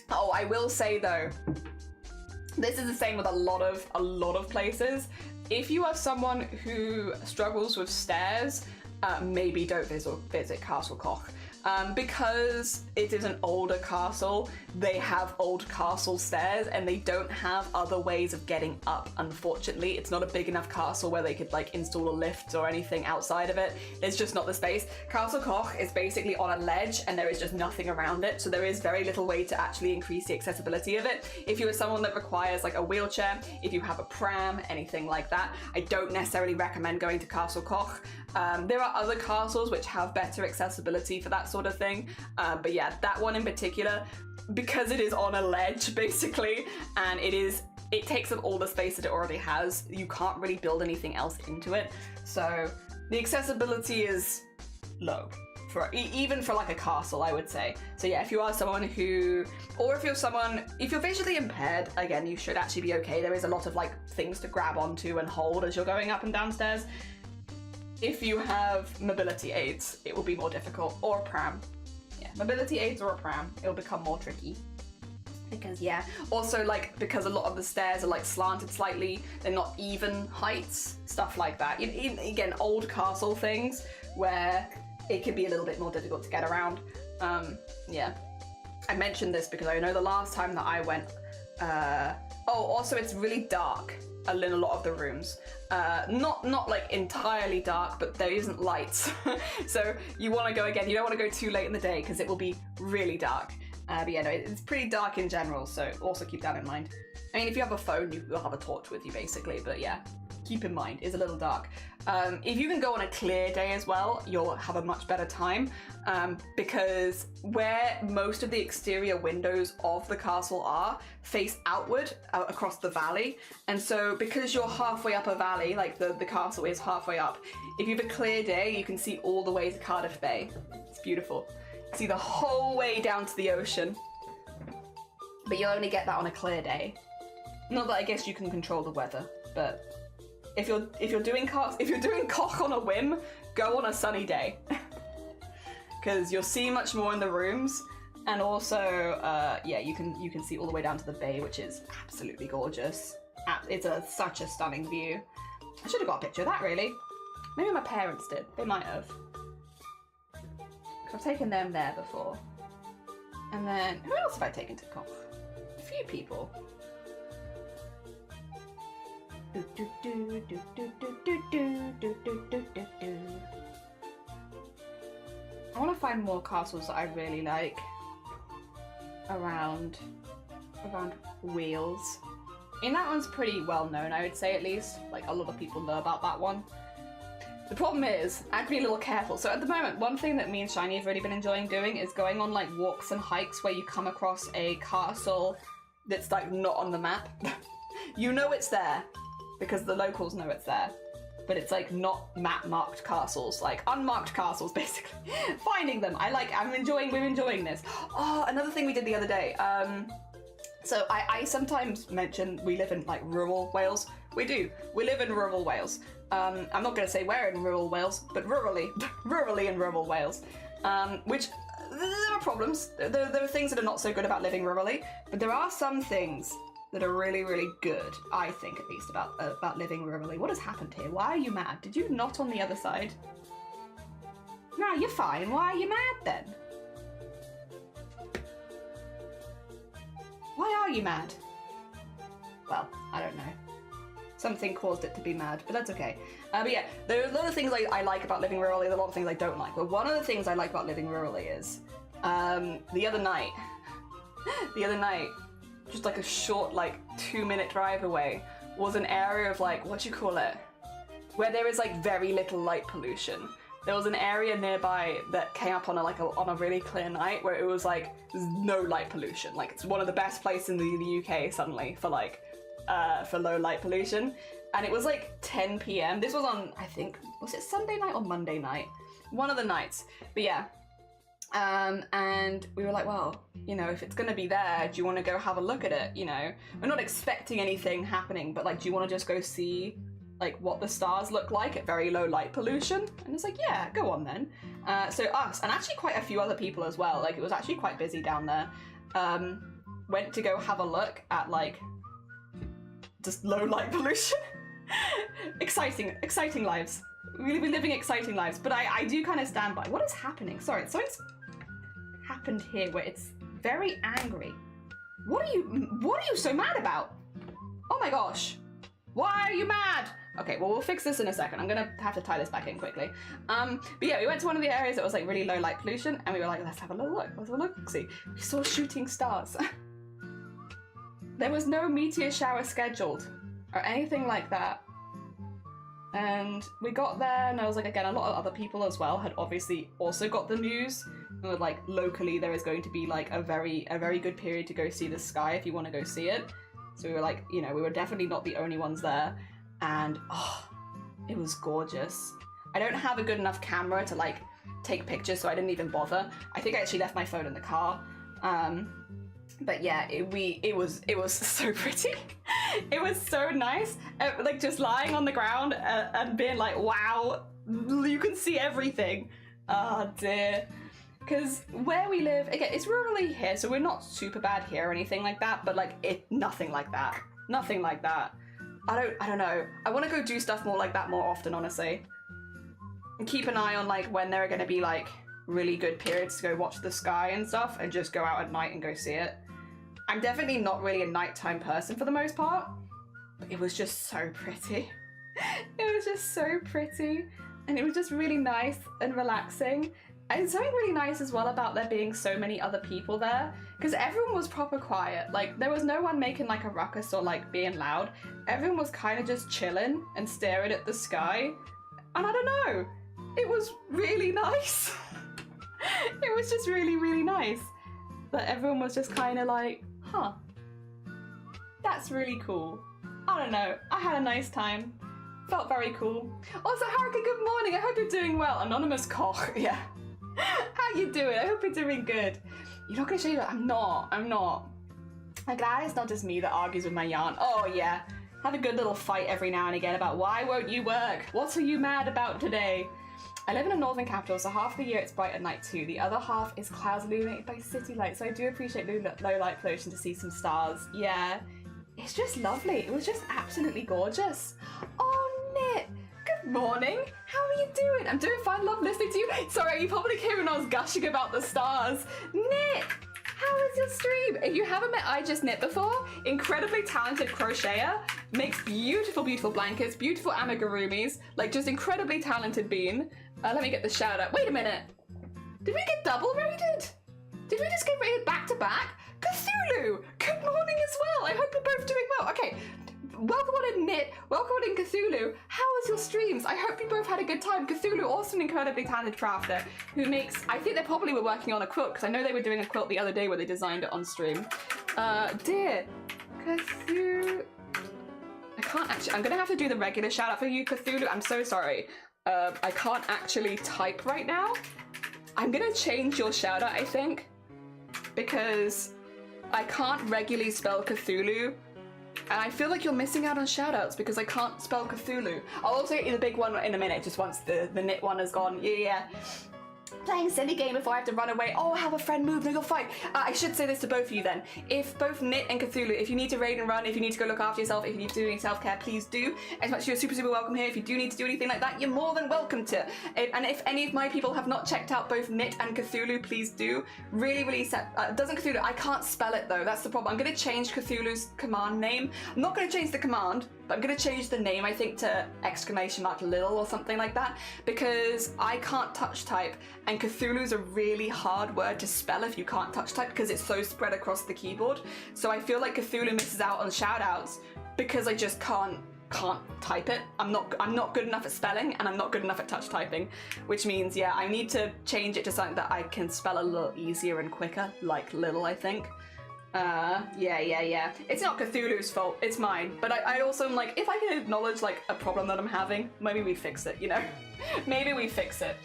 [SPEAKER 1] Oh, I will say though, this is the same with a lot of places. If you are someone who struggles with stairs, maybe don't visit Castle Koch. Because it is an older castle, they have old castle stairs and they don't have other ways of getting up, unfortunately. It's not a big enough castle where they could like install a lift or anything outside of it. It's just not the space. Castle Koch is basically on a ledge and there is just nothing around it, so there is very little way to actually increase the accessibility of it. If you are someone that requires like a wheelchair, if you have a pram, anything like that, I don't necessarily recommend going to Castle Koch. There are other castles which have better accessibility for that sort of thing, but yeah, that one in particular, because it is on a ledge basically, and it takes up all the space that it already has, you can't really build anything else into it, so the accessibility is low for even for like a castle, I would say. So yeah, if you are someone who, or if you're visually impaired, again, you should actually be okay. There is a lot of like things to grab onto and hold as you're going up and downstairs. If you have mobility aids, it will be more difficult, or a pram. Yeah, mobility aids or a pram, it'll become more tricky. Because yeah, also like, because a lot of the stairs are like slanted slightly, they're not even heights, stuff like that. Again, old castle things where it can be a little bit more difficult to get around. Yeah, I mentioned this because I know the last time that I went, oh, also it's really dark in a lot of the rooms. Not like entirely dark, but there isn't lights. So you want to go again, you don't want to go too late in the day because it will be really dark. But yeah, no, it's pretty dark in general, so also keep that in mind. I mean, if you have a phone, you will have a torch with you basically, but yeah, keep in mind, it's a little dark. If you can go on a clear day as well, you'll have a much better time, because where most of the exterior windows of the castle are face outward across the valley, and so because you're halfway up a valley, like the castle is halfway up, if you have a clear day, you can see all the way to Cardiff Bay. It's beautiful. See the whole way down to the ocean, but you'll only get that on a clear day. Not that I guess you can control the weather, but if you're doing Koch on a whim, go on a sunny day, because you'll see much more in the rooms, and also yeah, you can see all the way down to the bay, which is absolutely gorgeous. It's such a stunning view. I should have got a picture of that, really. Maybe my parents did. They might have. I've taken them there before. And then, who else have I taken to Koch? A few people. I want to find more castles that I really like around Wales. And that one's pretty well known, I would say, at least. Like, a lot of people know about that one. The problem is, I have to be a little careful. So at the moment, one thing that me and Shiny have really been enjoying doing is going on like walks and hikes where you come across a castle that's like not on the map. You know it's there because the locals know it's there, but it's like not map marked castles, like unmarked castles basically. Finding them, we're enjoying this. Oh, another thing we did the other day. So I sometimes mention we live in like rural Wales. We do. We live in rural Wales. I'm not going to say where in rural Wales, but rurally in rural Wales. Which, there are problems. There are things that are not so good about living rurally, but there are some things that are really, really good, I think at least, about living rurally. What has happened here? Why are you mad? Did you not on the other side? No, you're fine. Why are you mad then? Why are you mad? Well, I don't know. Something caused it to be mad, but that's okay. But yeah, there are a lot of things I like about living rurally, there are a lot of things I don't like. But one of the things I like about living rurally is, the other night, just like a short, like 2-minute drive away, was an area of like, what do you call it? Where there is like very little light pollution. There was an area nearby that came up on a really clear night where it was like no light pollution. Like it's one of the best places in the UK suddenly for like for low light pollution. And it was like 10 p.m. This was on, I think, was it Sunday night or Monday night? One of the nights. But yeah. And we were like, well, you know, if it's gonna be there, do you want to go have a look at it? You know, we're not expecting anything happening, but like, do you want to just go see like what the stars look like at very low light pollution? And it's like, yeah, go on then. So us, and actually quite a few other people as well, like it was actually quite busy down there, went to go have a look at like just low light pollution. Exciting lives. We're living exciting lives, but I do kind of stand by. What is happening? Sorry, something's happened here where it's very angry. What are you so mad about? Oh my gosh. Why are you mad? Okay, well, we'll fix this in a second. I'm gonna have to tie this back in quickly. But yeah, we went to one of the areas that was like really low light pollution, and we were like, let's have a little look. Let's have a look. See, we saw shooting stars. There was no meteor shower scheduled or anything like that. And we got there, and I was like, again, a lot of other people as well had obviously also got the news. And were like, locally, there is going to be like a very good period to go see the sky if you want to go see it. So we were like, you know, we were definitely not the only ones there. And oh, it was gorgeous. I don't have a good enough camera to like take pictures, so I didn't even bother. I think I actually left my phone in the car. But yeah, it was so pretty. It was so nice. Like just lying on the ground and being like, wow, you can see everything. Oh dear. Because where we live, again, it's rurally here, so we're not super bad here or anything like that, but like nothing like that. Nothing like that. I don't know. I want to go do stuff more like that more often, honestly. And keep an eye on like when there are going to be like really good periods to go watch the sky and stuff, and just go out at night and go see it. I'm definitely not really a nighttime person for the most part, but it was just so pretty. It was just so pretty, and it was just really nice and relaxing. And something really nice as well about there being so many other people there, because everyone was proper quiet. Like there was no one making like a ruckus or like being loud. Everyone was kind of just chilling and staring at the sky. And I don't know, it was really nice. It was just really, really nice that everyone was just kind of like, huh, that's really cool. I don't know, I had a nice time. Felt very cool. Also, Haruka, good morning. I hope you're doing well. Anonymous Koch, yeah. How you doing? I hope you're doing good. You're not gonna show you that? I'm not. Like, that is not just me that argues with my yarn. Oh yeah, have a good little fight every now and again about why won't you work? What are you mad about today? I live in a northern capital, so half the year it's bright at night too. The other half is clouds illuminated by city lights, so I do appreciate low light pollution to see some stars. Yeah, it's just lovely. It was just absolutely gorgeous. Oh Morning. How are you doing? I'm doing fine, love listening to you. Sorry, you probably came when I was gushing about the stars. Knit, how is your stream? If you haven't met I Just Knit before, incredibly talented crocheter, makes beautiful, beautiful blankets, beautiful amigurumis, like just incredibly talented bean. Let me get the shout out. Wait a minute. Did we get double rated? Did we just get rated back to back? Cthulhu, good morning as well. I hope you're both doing well. Okay. Welcome on in Knit, welcome on in Cthulhu. How was your streams? I hope you both had a good time. Cthulhu, also an incredibly talented crafter who makes, I think they probably were working on a quilt because I know they were doing a quilt the other day where they designed it on stream. Dear Cthulhu, I can't actually, I'm gonna have to do the regular shout out for you, Cthulhu. I'm so sorry. I can't actually type right now. I'm gonna change your shout out, I think, because I can't regularly spell Cthulhu. And I feel like you're missing out on shoutouts because I can't spell Cthulhu. I'll also get you the big one in a minute, just once the knit one has gone. Yeah. Playing silly game before I have to run away. Oh, have a friend move. No, you'll fight. I should say this to both of you then. If both Knit and Cthulhu, if you need to raid and run, if you need to go look after yourself, if you need to do any self-care, please do. As much as you're super, super welcome here. If you do need to do anything like that, you're more than welcome to. And if any of my people have not checked out both Knit and Cthulhu, please do. Really, really doesn't Cthulhu. I can't spell it though. That's the problem. I'm going to change Cthulhu's command name. I'm not going to change the command, but I'm going to change the name, I think, to !Lil or something like that, because I can't touch type, and Cthulhu's a really hard word to spell if you can't touch type because it's so spread across the keyboard. So I feel like Cthulhu misses out on shoutouts because I just can't type it. I'm not good enough at spelling, and I'm not good enough at touch typing, which means, yeah, I need to change it to something that I can spell a little easier and quicker, like little, I think. Yeah. It's not Cthulhu's fault, it's mine. But I also am like, if I can acknowledge like a problem that I'm having, maybe we fix it, you know? Maybe we fix it.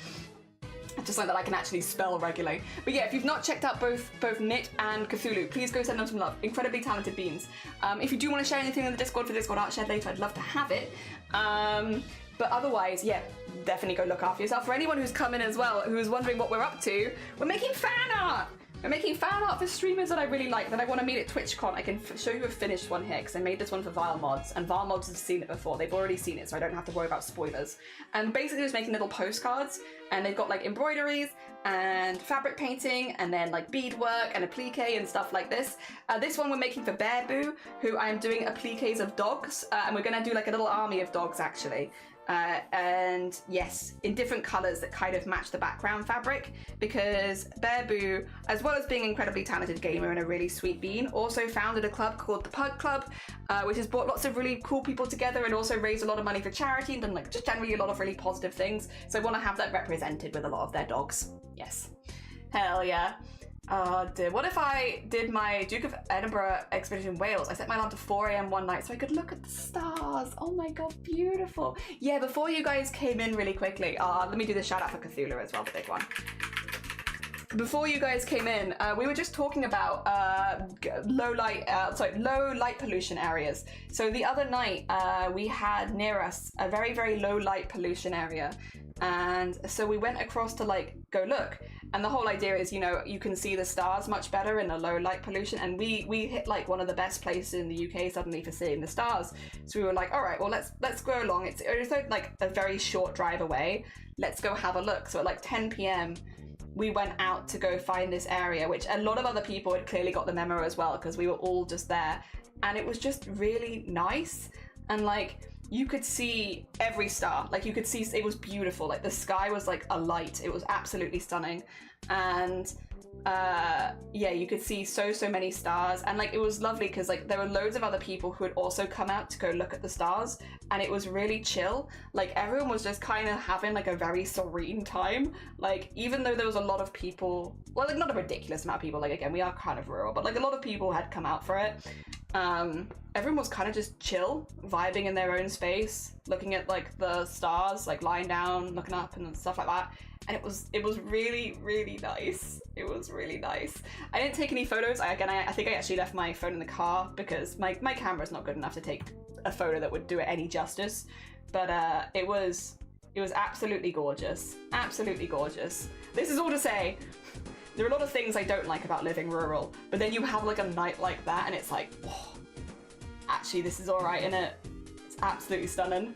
[SPEAKER 1] Just like that I can actually spell regularly. But yeah, if you've not checked out both Knit and Cthulhu, please go send them some love. Incredibly talented beans. If you do want to share anything in the Discord for Discord Art Shed later, I'd love to have it. But otherwise, yeah, definitely go look after yourself. For anyone who's come in as well, who's wondering what we're up to, we're making fan art! We're making fan art for streamers that I really like, that I want to meet at TwitchCon. I can show you a finished one here, because I made this one for Vile Mods, and Vile Mods have seen it before. They've already seen it, so I don't have to worry about spoilers. And basically just making little postcards, and they've got like embroideries, and fabric painting, and then like beadwork, and applique, and stuff like this. This one we're making for Bear Boo, who I'm doing appliques of dogs, and we're going to do like a little army of dogs, actually. And yes, in different colours that kind of match the background fabric, because Bear Boo, as well as being an incredibly talented gamer and a really sweet bean, also founded a club called the Pug Club, which has brought lots of really cool people together and also raised a lot of money for charity and done like just generally a lot of really positive things. So I want to have that represented with a lot of their dogs. Yes. Hell yeah. Oh dear, what if I did my Duke of Edinburgh expedition in Wales? I set my alarm to 4 AM one night so I could look at the stars. Oh my god, beautiful. Yeah, before you guys came in really quickly, let me do the shout out for Cthulhu as well, the big one. Before you guys came in, we were just talking about low light pollution areas. So the other night, we had near us a very, very low light pollution area. And so we went across to like go look, and the whole idea is, you know, you can see the stars much better in a low light pollution, and we hit like one of the best places in the UK suddenly for seeing the stars. So we were like, all right, well let's go along. It's like a very short drive away. Let's go have a look. So at like 10 PM we went out to go find this area, which a lot of other people had clearly got the memo as well, because we were all just there, and it was just really nice. And like, you could see every star. Like, you could see, it was beautiful. Like, the sky was like alight. It was absolutely stunning. And yeah, you could see so many stars, and like, it was lovely because like there were loads of other people who had also come out to go look at the stars, and it was really chill. Like, everyone was just kind of having like a very serene time. Like, even though there was a lot of people, well, like not a ridiculous amount of people, like again, we are kind of rural, but like a lot of people had come out for it. Everyone was kind of just chill, vibing in their own space, looking at like the stars, like lying down, looking up and stuff like that. And it was really, really nice. It was really nice. I didn't take any photos. I think I actually left my phone in the car because my camera's not good enough to take a photo that would do it any justice. But it was absolutely gorgeous. Absolutely gorgeous. This is all to say, there are a lot of things I don't like about living rural, but then you have like a night like that and it's like, oh, actually this is all right, innit? It's absolutely stunning.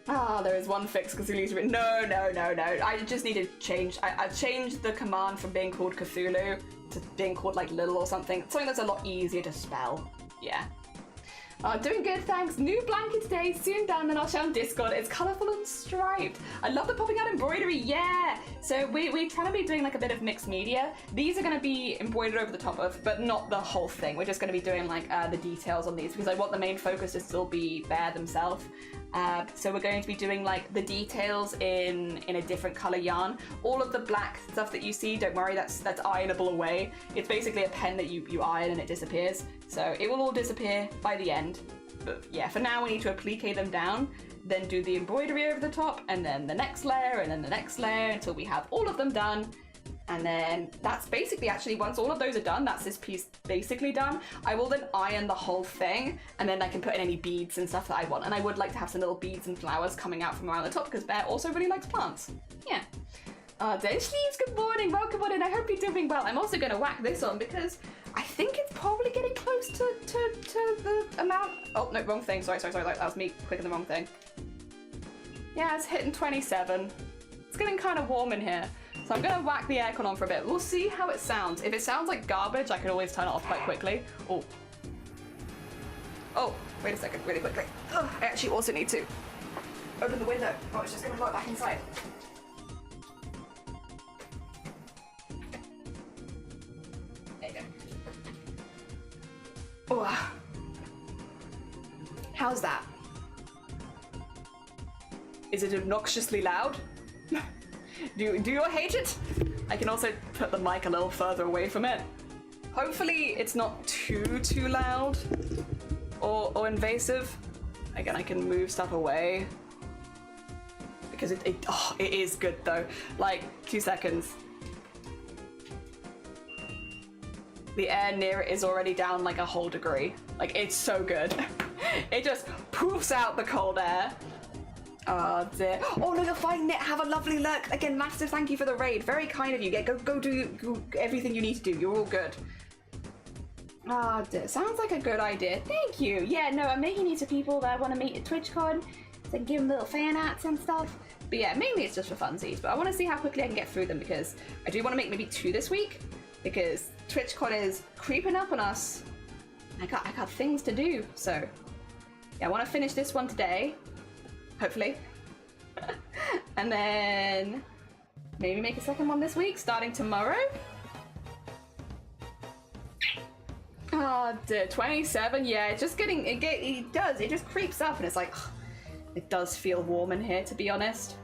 [SPEAKER 1] Ah, there is one fix because no. I just need to change. I changed the command from being called Cthulhu to being called like Little or something. Something that's a lot easier to spell. Yeah. Doing good, thanks. New blanket today, soon done, then I'll share on Discord. It's colourful and striped. I love the popping out embroidery, yeah! So we're trying to be doing like a bit of mixed media. These are going to be embroidered over the top of, but not the whole thing. We're just going to be doing like the details on these because I want the main focus to still be bear themselves. So we're going to be doing like the details in a different colour yarn. All of the black stuff that you see, don't worry, that's ironable away. It's basically a pen that you iron and it disappears. So it will all disappear by the end. But yeah, for now we need to applique them down, then do the embroidery over the top, and then the next layer, and then the next layer, until we have all of them done. And then that's basically, actually, once all of those are done, that's this piece basically done. I will then iron the whole thing, and then I can put in any beads and stuff that I want. And I would like to have some little beads and flowers coming out from around the top, because Bear also really likes plants. Yeah. Day Sleeves, good morning, welcome on in. I hope you're doing well. I'm also going to whack this on because I think it's probably getting close to the amount. Oh, no, wrong thing. Sorry. That was me clicking the wrong thing. Yeah, it's hitting 27. It's getting kind of warm in here. So I'm going to whack the aircon on for a bit. We'll see how it sounds. If it sounds like garbage, I can always turn it off quite quickly. Oh, wait a second, really quickly. Oh, I actually also need to open the window. Oh, it's just going to blow it back inside. There you go. Oh. How's that? Is it obnoxiously loud? Do you hate it? I can also put the mic a little further away from it. Hopefully it's not too loud or invasive. Again, I can move stuff away because it is good though. Like 2 seconds. The air near it is already down like a whole degree. Like, it's so good. It just poofs out the cold air. Oh dear. Oh no, you're fine, Knit. Have a lovely look. Again, massive thank you for the raid. Very kind of you. Yeah, go do everything you need to do. You're all good. Oh dear. Sounds like a good idea. Thank you. Yeah, no, I'm making use of people that want to meet at TwitchCon. So I can give them little fan arts and stuff. But yeah, mainly it's just for funsies. But I want to see how quickly I can get through them because I do want to make maybe 2 this week because TwitchCon is creeping up on us. I got things to do. So yeah, I want to finish this one today. Hopefully. And then maybe make a second one this week, starting tomorrow. Oh dear, 27, yeah, it's just getting, it just creeps up and it's like, ugh, it does feel warm in here, to be honest.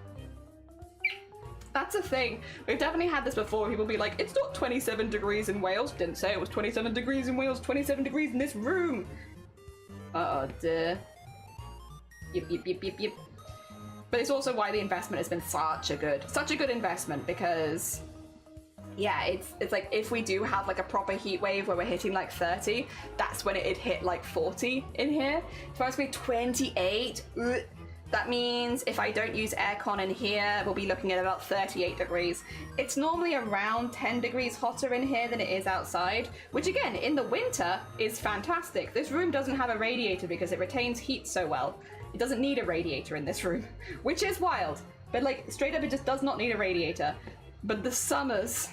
[SPEAKER 1] That's a thing. We've definitely had this before. People be like, it's not 27 degrees in Wales. Didn't say it was 27 degrees in Wales, 27 degrees in this room. Oh dear. Yep. But it's also why the investment has been such a good investment because yeah, it's like if we do have like a proper heat wave where we're hitting like 30, that's when it'd hit like 40 in here. It's supposed to be 28. Ugh. That means if I don't use aircon in here, we'll be looking at about 38 degrees. It's normally around 10 degrees hotter in here than it is outside, which again, in the winter is fantastic. This room doesn't have a radiator because it retains heat so well. It doesn't need a radiator in this room, which is wild. But like, straight up, it just does not need a radiator. But the summers,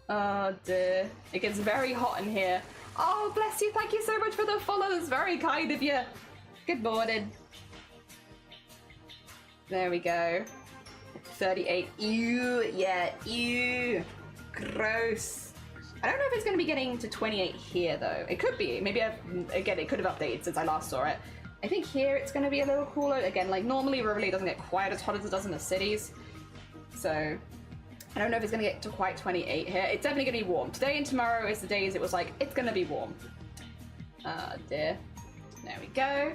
[SPEAKER 1] oh dear. It gets very hot in here. Oh, bless you, thank you so much for the follow, that's very kind of you. Good morning. There we go. 38, ew, yeah, ew. Gross. I don't know if it's going to be getting to 28 here though. It could be. Maybe again, it could have updated since I last saw it. I think here it's going to be a little cooler. Again, like normally Riverlea doesn't get quite as hot as it does in the cities. So I don't know if it's going to get to quite 28 here. It's definitely going to be warm. Today and tomorrow is the days it was like, it's going to be warm. Ah, dear. There we go.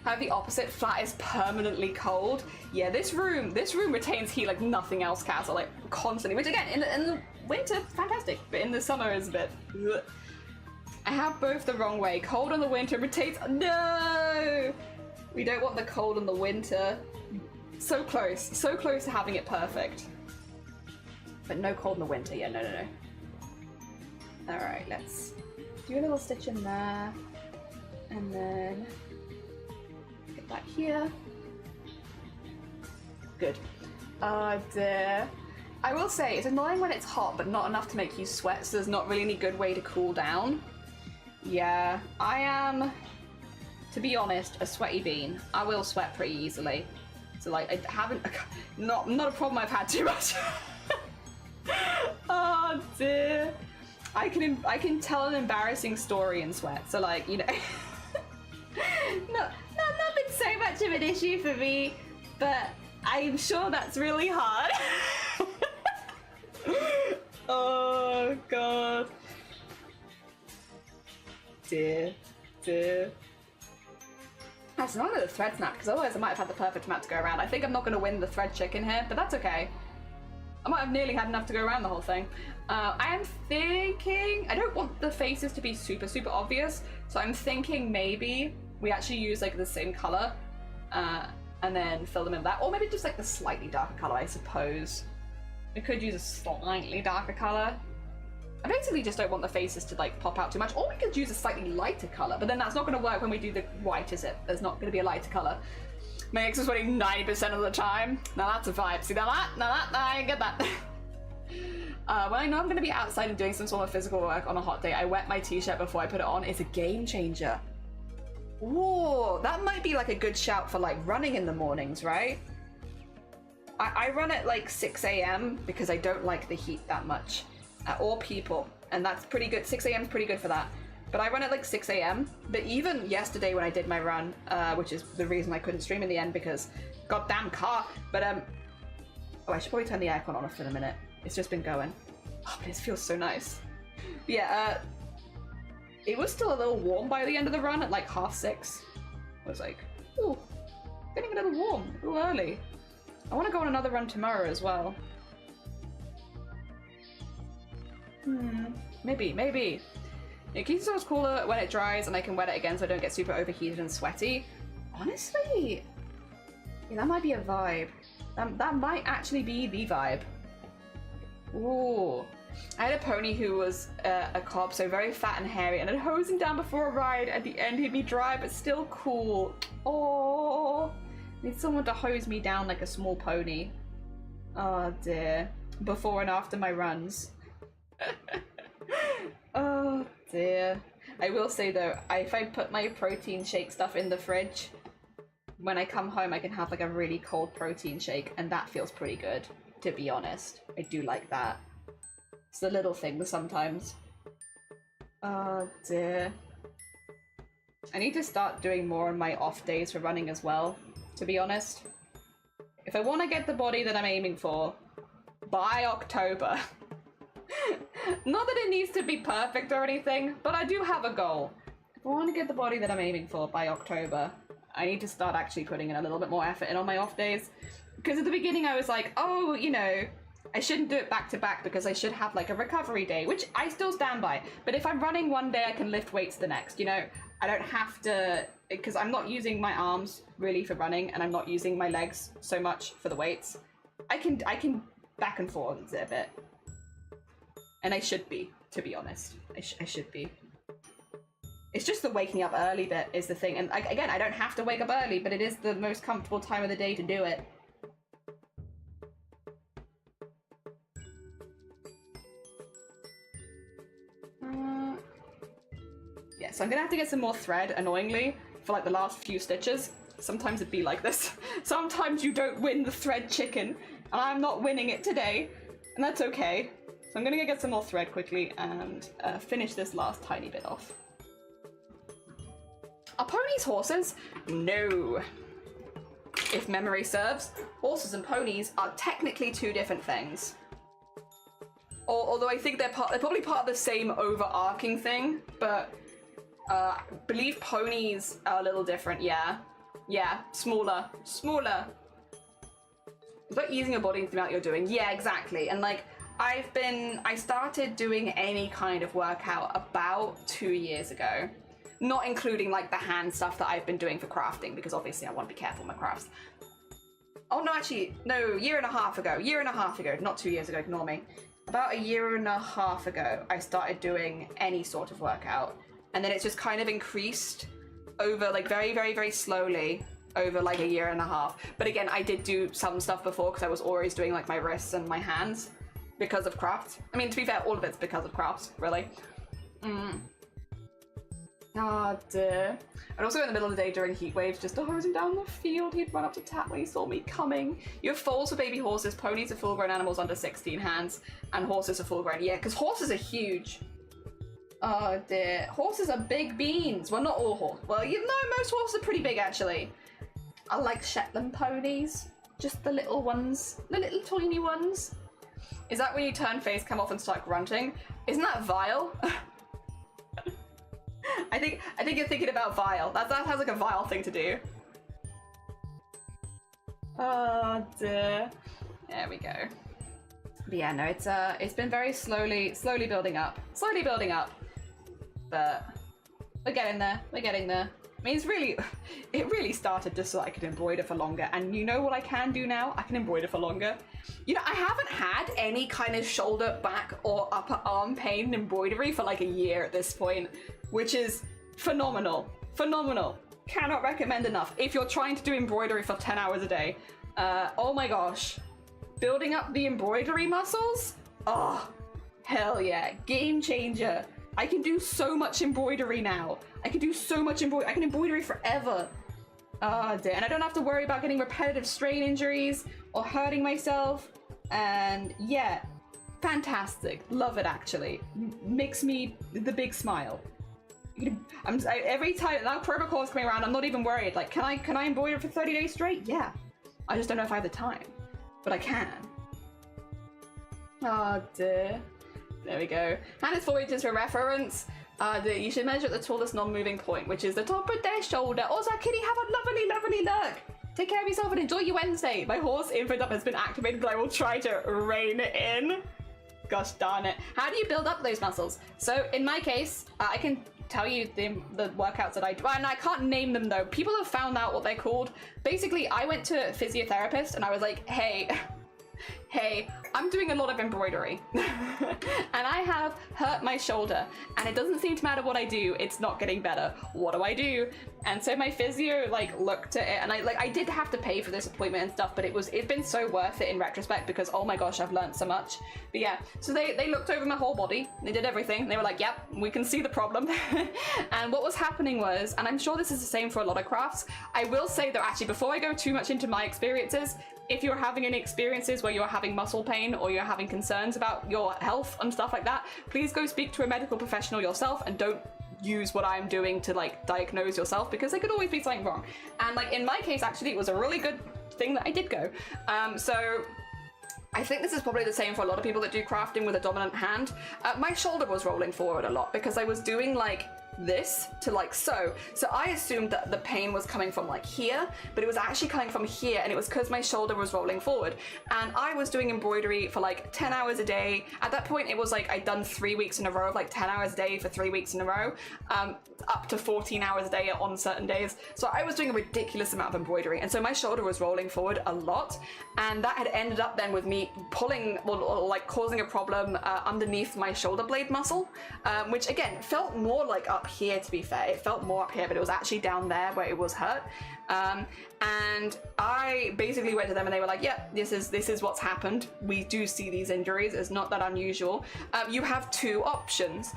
[SPEAKER 1] Have the opposite. Flat is permanently cold. Yeah, this room retains heat like nothing else, Castle, like constantly. Which again, in the winter, fantastic, but in the summer is a bit. Ugh. I have both the wrong way. Cold in the winter retains. No, we don't want the cold in the winter. So close to having it perfect, but no cold in the winter. Yeah, no. All right, let's do a little stitch in there, and then. Put that here. Good. Oh dear. I will say, it's annoying when it's hot, but not enough to make you sweat, so there's not really any good way to cool down. Yeah, I am, to be honest, a sweaty bean. I will sweat pretty easily. So like, I haven't, not a problem I've had too much. Oh dear. I can tell an embarrassing story in sweat, so like, you know. Not been so much of an issue for me, but I'm sure that's really hard. Oh god. Dear. That's not the thread snap, because otherwise I might have had the perfect amount to go around. I think I'm not going to win the thread chicken here, but that's okay. I might have nearly had enough to go around the whole thing. I am thinking, I don't want the faces to be super obvious, so I'm thinking maybe we actually use like the same color and then fill them in with that, or maybe just like the slightly darker color, I suppose. We could use a slightly darker color. I basically just don't want the faces to like pop out too much, or we could use a slightly lighter color, but then that's not going to work when we do the white, is it? There's not going to be a lighter color. My ex is sweating 90% of the time. Now that's a vibe. See that? I get that. When I know I'm going to be outside and doing some sort of physical work on a hot day, I wet my t-shirt before I put it on. It's a game changer. Whoa, that might be like a good shout for like running in the mornings, right? I run at like 6 a.m. because I don't like the heat that much. Or people, and that's pretty good. 6 a.m. is pretty good for that. But I run at like 6 a.m. But even yesterday when I did my run, which is the reason I couldn't stream in the end because goddamn car. But oh, I should probably turn the aircon on for a minute. It's just been going. Oh, but it feels so nice. But yeah, it was still a little warm by the end of the run at like 6:30. I was like, ooh, getting a little warm, a little early. I want to go on another run tomorrow as well. Maybe. It keeps it so cooler when it dries and I can wet it again so I don't get super overheated and sweaty. Honestly, yeah, that might be a vibe. That might actually be the vibe. Ooh. I had a pony who was a cob, so very fat and hairy, and I'd hose him down before a ride. At the end he'd be dry but still cool. Oh, need someone to hose me down like a small pony. Oh dear. Before and after my runs. Oh dear. I will say though, if I put my protein shake stuff in the fridge, when I come home I can have like a really cold protein shake, and that feels pretty good, to be honest. I do like that. It's the little things sometimes. Oh dear. I need to start doing more on my off days for running as well, to be honest. If I want to get the body that I'm aiming for by October, not that it needs to be perfect or anything, but I do have a goal. If I want to get the body that I'm aiming for by October, I need to start actually putting in a little bit more effort in on my off days. Because at the beginning I was like, oh, you know, I shouldn't do it back to back because I should have like a recovery day, which I still stand by. But if I'm running one day, I can lift weights the next, you know? I don't have to, because I'm not using my arms really for running, and I'm not using my legs so much for the weights. I can back and forth a bit. And I should be, to be honest. I should be. It's just the waking up early bit is the thing. And again, I don't have to wake up early, but it is the most comfortable time of the day to do it. Yeah, so I'm gonna have to get some more thread, annoyingly, for like the last few stitches. Sometimes it'd be like this. Sometimes you don't win the thread chicken, and I'm not winning it today, and that's okay. So I'm gonna go get some more thread quickly and finish this last tiny bit off. Are ponies horses? No. If memory serves, horses and ponies are technically two different things. Although I think they're probably part of the same overarching thing, but I believe ponies are a little different, yeah. Yeah, smaller. It's about easing your body into the amount you're doing. Yeah, exactly. And like, I started doing any kind of workout about 2 years ago. Not including like the hand stuff that I've been doing for crafting, because obviously I want to be careful with my crafts. Oh no, actually, no, year and a half ago, not 2 years ago, ignore me. About a year and a half ago, I started doing any sort of workout. And then it's just kind of increased over like very, very, very slowly over like a year and a half. But again, I did do some stuff before because I was always doing like my wrists and my hands because of crafts. I mean, to be fair, all of it's because of crafts, really. Oh dear. And also in the middle of the day during heat waves, just hosing down the field, he'd run up to tap when he saw me coming. You have foals for baby horses, ponies are full-grown animals under 16 hands, and horses are full-grown. Yeah, because horses are huge. Oh dear. Horses are big beans. Well, not all horses. Well, you know, most horses are pretty big, actually. I like Shetland ponies. Just the little ones. The little tiny ones. Is that when you turn face cam off and start grunting? Isn't that vile? I think you're thinking about vile. That sounds like a vile thing to do. Oh dear. There we go. But yeah, no, it's been very slowly building up. Slowly building up. But we're getting there. We're getting there. I mean, it really started just so I could embroider for longer. And you know what I can do now? I can embroider for longer. You know, I haven't had any kind of shoulder, back, or upper arm pain in embroidery for like a year at this point, which is phenomenal. Phenomenal. Cannot recommend enough. If you're trying to do embroidery for 10 hours a day, oh my gosh. Building up the embroidery muscles? Oh, hell yeah. Game changer. I can do so much embroidery now. I can do so much embroidery. I can embroidery forever. Oh dear. And I don't have to worry about getting repetitive strain injuries or hurting myself. And yeah, fantastic. Love it, actually. Makes me the big smile. Every time now protocol is coming around, I'm not even worried. Like, can I embroider for 30 days straight? Yeah. I just don't know if I have the time. But I can. Oh dear. There we go. Hand is forward just for reference. You should measure at the tallest non-moving point, which is the top of their shoulder. Also, Kitty, have a lovely, lovely look. Take care of yourself and enjoy your Wednesday. My horse info dump has been activated, but I will try to rein it in. Gosh darn it. How do you build up those muscles? So in my case, I can tell you the workouts that I do. And I can't name them though. People have found out what they're called. Basically, I went to a physiotherapist and I was like, hey, I'm doing a lot of embroidery and I have hurt my shoulder and it doesn't seem to matter what I do, it's not getting better. What do I do? And so my physio like looked at it and I did have to pay for this appointment and stuff, but it's been so worth it in retrospect because oh my gosh, I've learned so much. But yeah, so they looked over my whole body, they did everything, they were like, yep, we can see the problem. And what was happening was, and I'm sure this is the same for a lot of crafts, I will say that actually before I go too much into my experiences, if you're having any experiences where you're having muscle pain or you're having concerns about your health and stuff like that, please go speak to a medical professional yourself and don't use what I'm doing to like diagnose yourself because there could always be something wrong. And like in my case, actually, it was a really good thing that I did go. So I think this is probably the same for a lot of people that do crafting with a dominant hand. My shoulder was rolling forward a lot because I was doing like this to like sew. So I assumed that the pain was coming from like here, but it was actually coming from here, and it was because my shoulder was rolling forward. And I was doing embroidery for like 10 hours a day. At that point, it was like I'd done 3 weeks in a row of like 10 hours a day for 3 weeks in a row, up to 14 hours a day on certain days. So I was doing a ridiculous amount of embroidery, and so my shoulder was rolling forward a lot, and that had ended up then with me pulling or like causing a problem underneath my shoulder blade muscle, which again felt more like up here, to be fair. It felt more up here, but it was actually down there where it was hurt. And I basically went to them and they were like, yeah, this is what's happened. We do see these injuries. It's not that unusual. You have two options.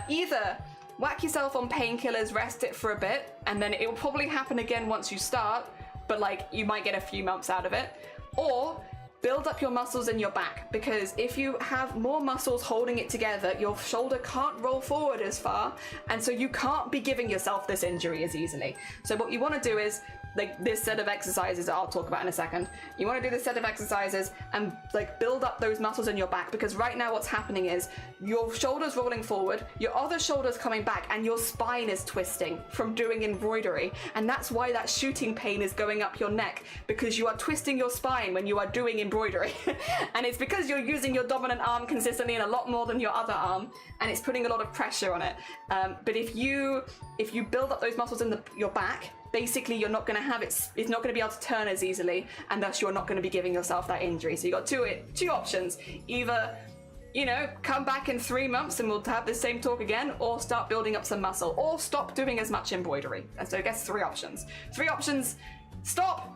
[SPEAKER 1] Either whack yourself on painkillers, rest it for a bit, and then it will probably happen again once you start, but like you might get a few months out of it, or build up your muscles in your back, because if you have more muscles holding it together, your shoulder can't roll forward as far, and so you can't be giving yourself this injury as easily. So what you want to do is, like this set of exercises I'll talk about in a second, you want to do this set of exercises and like build up those muscles in your back, because right now what's happening is your shoulder's rolling forward, your other shoulder's coming back, and your spine is twisting from doing embroidery, and that's why that shooting pain is going up your neck, because you are twisting your spine when you are doing embroidery. And it's because you're using your dominant arm consistently and a lot more than your other arm, and it's putting a lot of pressure on it. But if you build up those muscles in your back, basically you're not going to have it's not going to be able to turn as easily, and thus you're not going to be giving yourself that injury. So you got two options: either, you know, come back in 3 months and we'll have the same talk again, or start building up some muscle, or stop doing as much embroidery. And so I guess three options stop,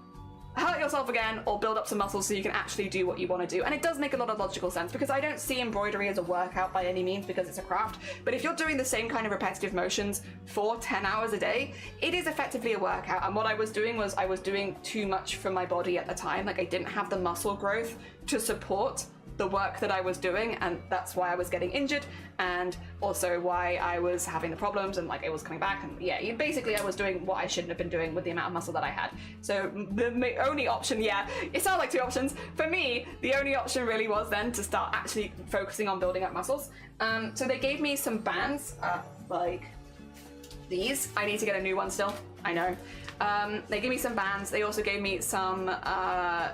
[SPEAKER 1] hurt yourself again, or build up some muscles so you can actually do what you want to do. And it does make a lot of logical sense, because I don't see embroidery as a workout by any means, because it's a craft. But if you're doing the same kind of repetitive motions for 10 hours a day, it is effectively a workout. And what I was doing was I was doing too much for my body at the time. Like, I didn't have the muscle growth to support the work that I was doing, and that's why I was getting injured, and also why I was having the problems, and like it was coming back. And yeah, basically I was doing what I shouldn't have been doing with the amount of muscle that I had. So the only option, yeah, it sounds like two options. For me, the only option really was then to start actually focusing on building up muscles. So they gave me some bands, like these. I need to get a new one still, I know. They gave me some bands. They also gave me some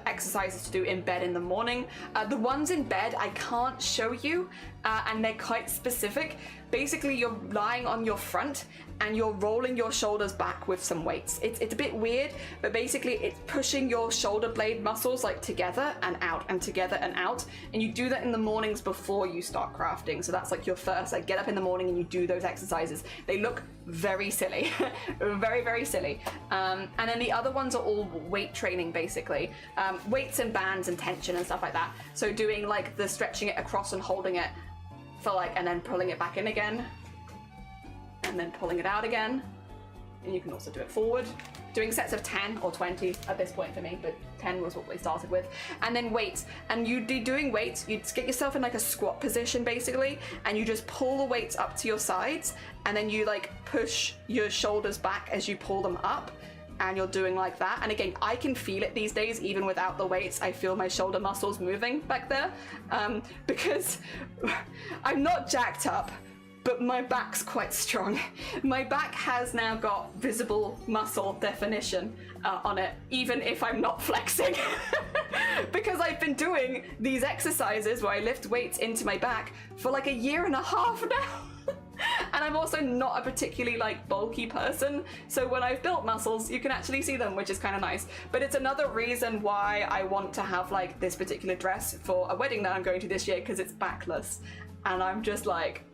[SPEAKER 1] exercises to do in bed in the morning. The ones in bed I can't show you, and they're quite specific. Basically, you're lying on your front and you're rolling your shoulders back with some weights. It's a bit weird, but basically it's pushing your shoulder blade muscles like together and out and together and out. And you do that in the mornings before you start crafting. So that's like your first, like, get up in the morning and you do those exercises. They look very silly, very, very silly. And then the other ones are all weight training, basically. Weights and bands and tension and stuff like that. So doing like the stretching it across and holding it for like, and then pulling it back in again, and then pulling it out again. And you can also do it forward. Doing sets of 10 or 20 at this point for me, but 10 was what we started with. And then weights, and you'd be doing weights, you'd get yourself in like a squat position basically, and you just pull the weights up to your sides, and then you like push your shoulders back as you pull them up, and you're doing like that. And again, I can feel it these days, even without the weights. I feel my shoulder muscles moving back there, because I'm not jacked up, but my back's quite strong. My back has now got visible muscle definition on it, even if I'm not flexing. Because I've been doing these exercises where I lift weights into my back for like 1.5 years now. And I'm also not a particularly like bulky person, so when I've built muscles you can actually see them, which is kind of nice. But it's another reason why I want to have like this particular dress for a wedding that I'm going to this year, because it's backless. And I'm just like,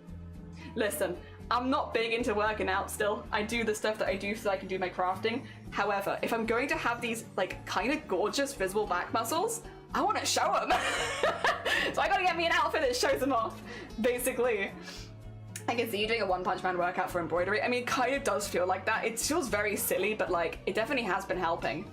[SPEAKER 1] listen, I'm not big into working out still. I do the stuff that I do so I can do my crafting. However, if I'm going to have these like kind of gorgeous visible back muscles, I want to show them. So I gotta get me an outfit that shows them off, basically. I can see you doing a One Punch Man workout for embroidery. I mean, it kind of does feel like that. It feels very silly, but like, it definitely has been helping.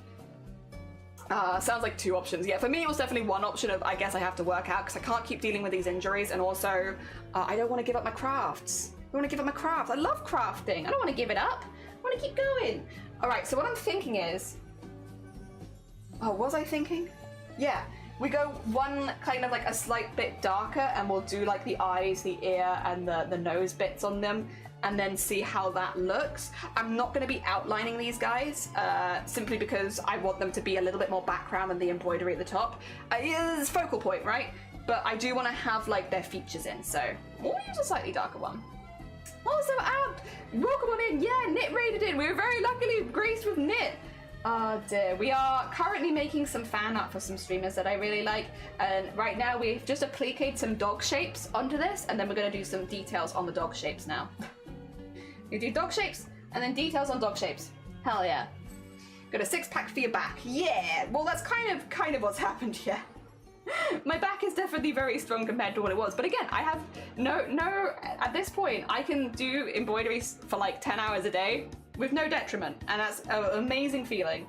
[SPEAKER 1] Sounds like two options. Yeah, for me it was definitely one option of, I guess I have to work out because I can't keep dealing with these injuries, and also I don't want to give up my crafts. I want to give up my craft. I love crafting. I don't want to give it up. I want to keep going. All right, so what I'm thinking is, what was I thinking? Yeah, we go one kind of like a slight bit darker, and we'll do like the eyes, the ear, and the nose bits on them, and then see how that looks. I'm not going to be outlining these guys, simply because I want them to be a little bit more background than the embroidery at the top. It's focal point, right? But I do want to have like their features in, so we'll use a slightly darker one. Also, welcome on in. Yeah, Knit raided in. We were very luckily graced with Knit. Oh dear, we are currently making some fan art for some streamers that I really like, and right now we've just appliqued some dog shapes onto this, and then we're going to do some details on the dog shapes now. You do dog shapes and then details on dog shapes. Hell yeah. Got a 6-pack for your back. Yeah, well that's kind of what's happened here. My back is definitely very strong compared to what it was, but again, I have no, at this point I can do embroidery for like 10 hours a day with no detriment, and that's an amazing feeling.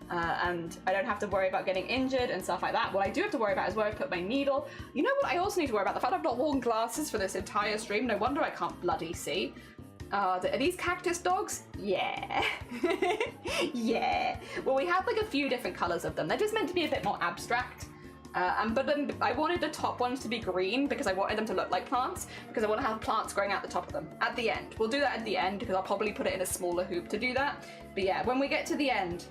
[SPEAKER 1] And I don't have to worry about getting injured and stuff like that. What I do have to worry about is where I put my needle. You know what I also need to worry about? The fact I've not worn glasses for this entire stream. No wonder I can't bloody see. Are these cactus dogs? Yeah. Yeah. Well, we have like a few different colors of them. They're just meant to be a bit more abstract. But then I wanted the top ones to be green because I wanted them to look like plants, because I want to have plants growing out the top of them at the end. We'll do that at the end because I'll probably put it in a smaller hoop to do that. But yeah, when we get to the end,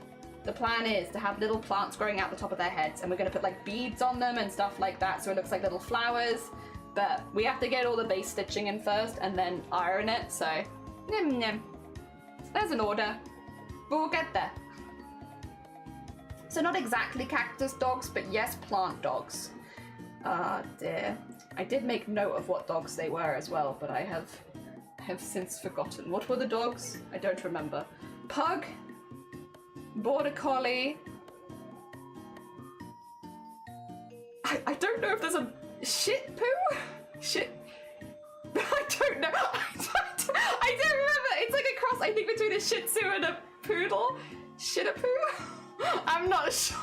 [SPEAKER 1] the plan is to have little plants growing out the top of their heads, and we're going to put like beads on them and stuff like that so it looks like little flowers. But we have to get all the base stitching in first and then iron it, so there's an order, but we'll get there. So not exactly cactus dogs, but yes, plant dogs. Ah dear. I did make note of what dogs they were as well, but I have since forgotten. What were the dogs? I don't remember. Pug, Border Collie. I don't know if there's a shit poo? Shit. I don't know. I don't remember. It's like a cross, I think, between a Shih Tzu and a poodle. Shit-a-poo? I'm not sure.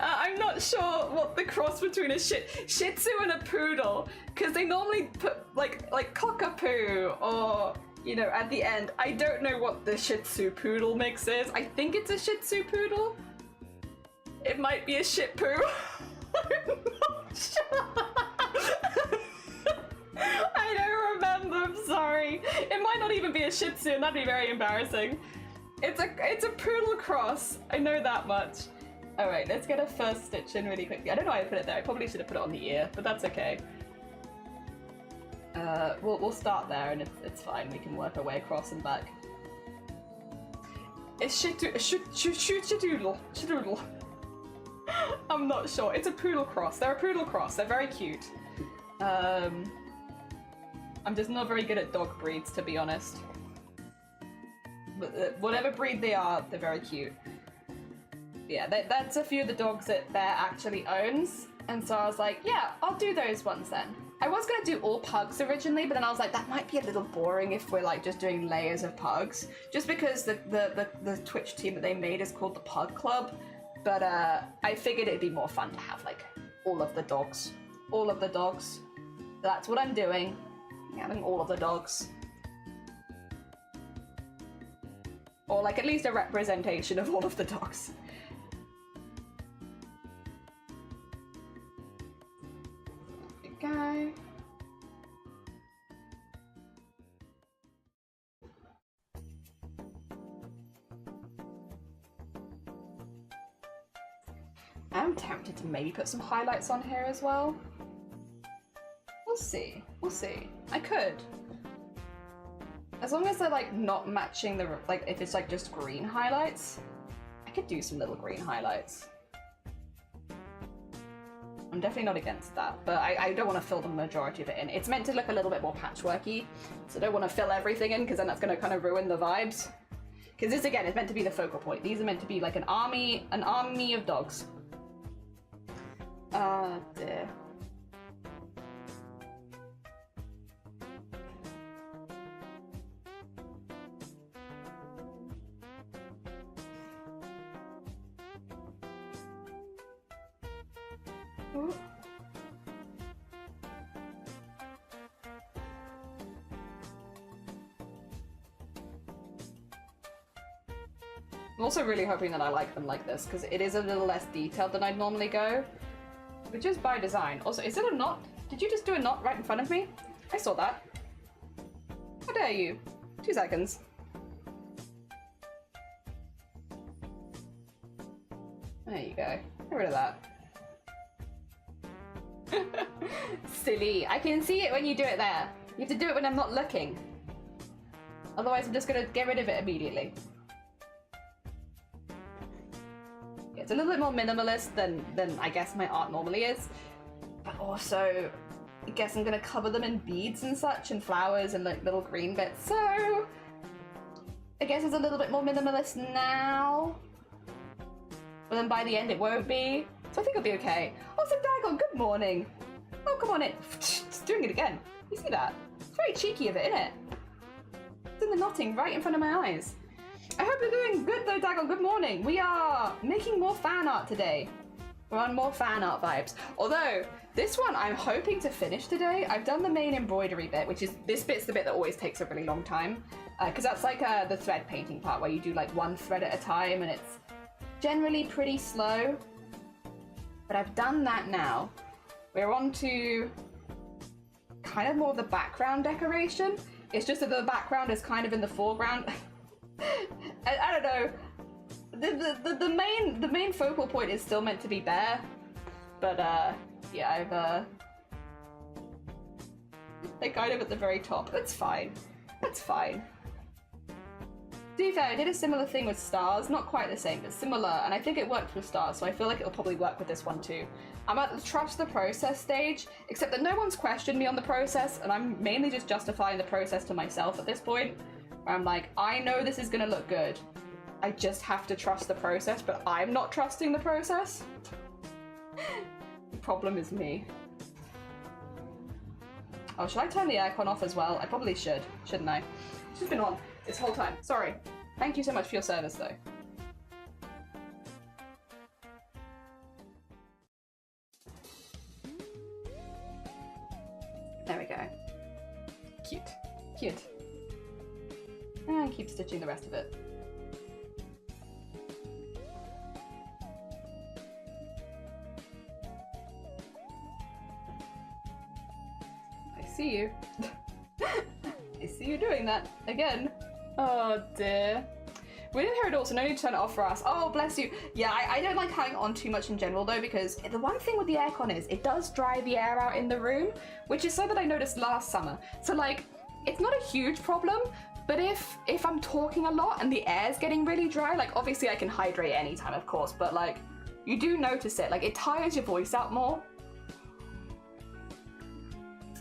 [SPEAKER 1] I'm not sure what the cross between a Shih Tzu and a poodle, because they normally put like cockapoo or, you know, at the end. I don't know what the Shih Tzu poodle mix is. I think it's a Shih Tzu poodle. It might be a shit poo. I'm not sure. I don't remember, I'm sorry. It might not even be a Shih Tzu, and that'd be very embarrassing. It's a poodle cross, I know that much. Alright, let's get a first stitch in really quickly. I don't know why I put it there, I probably should have put it on the ear, but that's okay. We'll start there, and it's fine, we can work our way across and back. It's shitoodle. I'm not sure, it's a poodle cross. They're a poodle cross, they're very cute. I'm just not very good at dog breeds, to be honest. But whatever breed they are, they're very cute. Yeah, that's a few of the dogs that Bear actually owns, and so I was like, yeah, I'll do those ones then. I was gonna do all pugs originally, but then I was like, that might be a little boring if we're like just doing layers of pugs, just because the Twitch team that they made is called the Pug Club. But I figured it'd be more fun to have like all of the dogs. All of the dogs. That's what I'm doing. I'm having all of the dogs. Or like at least a representation of all of the dogs. There we go. I'm tempted to maybe put some highlights on here as well. We'll see. We'll see. I could. As long as they're like not matching the, like if it's like just green highlights, I could do some little green highlights. I'm definitely not against that, but I don't want to fill the majority of it in. It's meant to look a little bit more patchworky, so I don't want to fill everything in because then that's going to kind of ruin the vibes. Because this again is meant to be the focal point. These are meant to be like an army of dogs. Dear. Ooh. I'm also really hoping that I like them like this, because it is a little less detailed than I'd normally go, which is by design. Also, is it a knot? Did you just do a knot right in front of me? I saw that. How dare you? 2 seconds. There you go. Get rid of that. Silly. I can see it when you do it there. You have to do it when I'm not looking. Otherwise I'm just gonna get rid of it immediately. Yeah, it's a little bit more minimalist than I guess my art normally is. But also, I guess I'm gonna cover them in beads and such, and flowers and like little green bits. So I guess it's a little bit more minimalist now. But then by the end it won't be. So I think it'll be okay. Also, Dagon, good morning. Oh, come on in. It's doing it again. You see that? It's very cheeky of it, isn't it? It's in the knotting right in front of my eyes. I hope you're doing good though, Dagon. Good morning. We are making more fan art today. We're on more fan art vibes. Although, this one I'm hoping to finish today. I've done the main embroidery bit, which is, this bit's the bit that always takes a really long time. Because that's like the thread painting part where you do like one thread at a time and it's generally pretty slow. But I've done that now. We're on to kind of more of the background decoration. It's just that the background is kind of in the foreground. I don't know. The main focal point is still meant to be Bear, but yeah, I've they're kind of at the very top. That's fine. That's fine. To be fair, I did a similar thing with stars, not quite the same, but similar, and I think it worked with stars, so I feel like it'll probably work with this one too. I'm at the trust the process stage, except that no one's questioned me on the process, and I'm mainly just justifying the process to myself at this point, where I'm like, I know this is gonna look good. I just have to trust the process, but I'm not trusting the process. The problem is me. Oh, should I turn the aircon off as well? I probably should, shouldn't I? It's just been on this whole time. Sorry. Thank you so much for your service, though. There we go. Cute. Cute. And keep stitching the rest of it. I see you. I see you doing that again. Oh dear. We didn't hear it all, so no need to turn it off for us. Oh, bless you. Yeah, I don't like having it on too much in general though, because the one thing with the aircon is it does dry the air out in the room, which is something that I noticed last summer. So like, it's not a huge problem, but if I'm talking a lot and the air's getting really dry, like obviously I can hydrate anytime, of course, but like, you do notice it, like it tires your voice out more.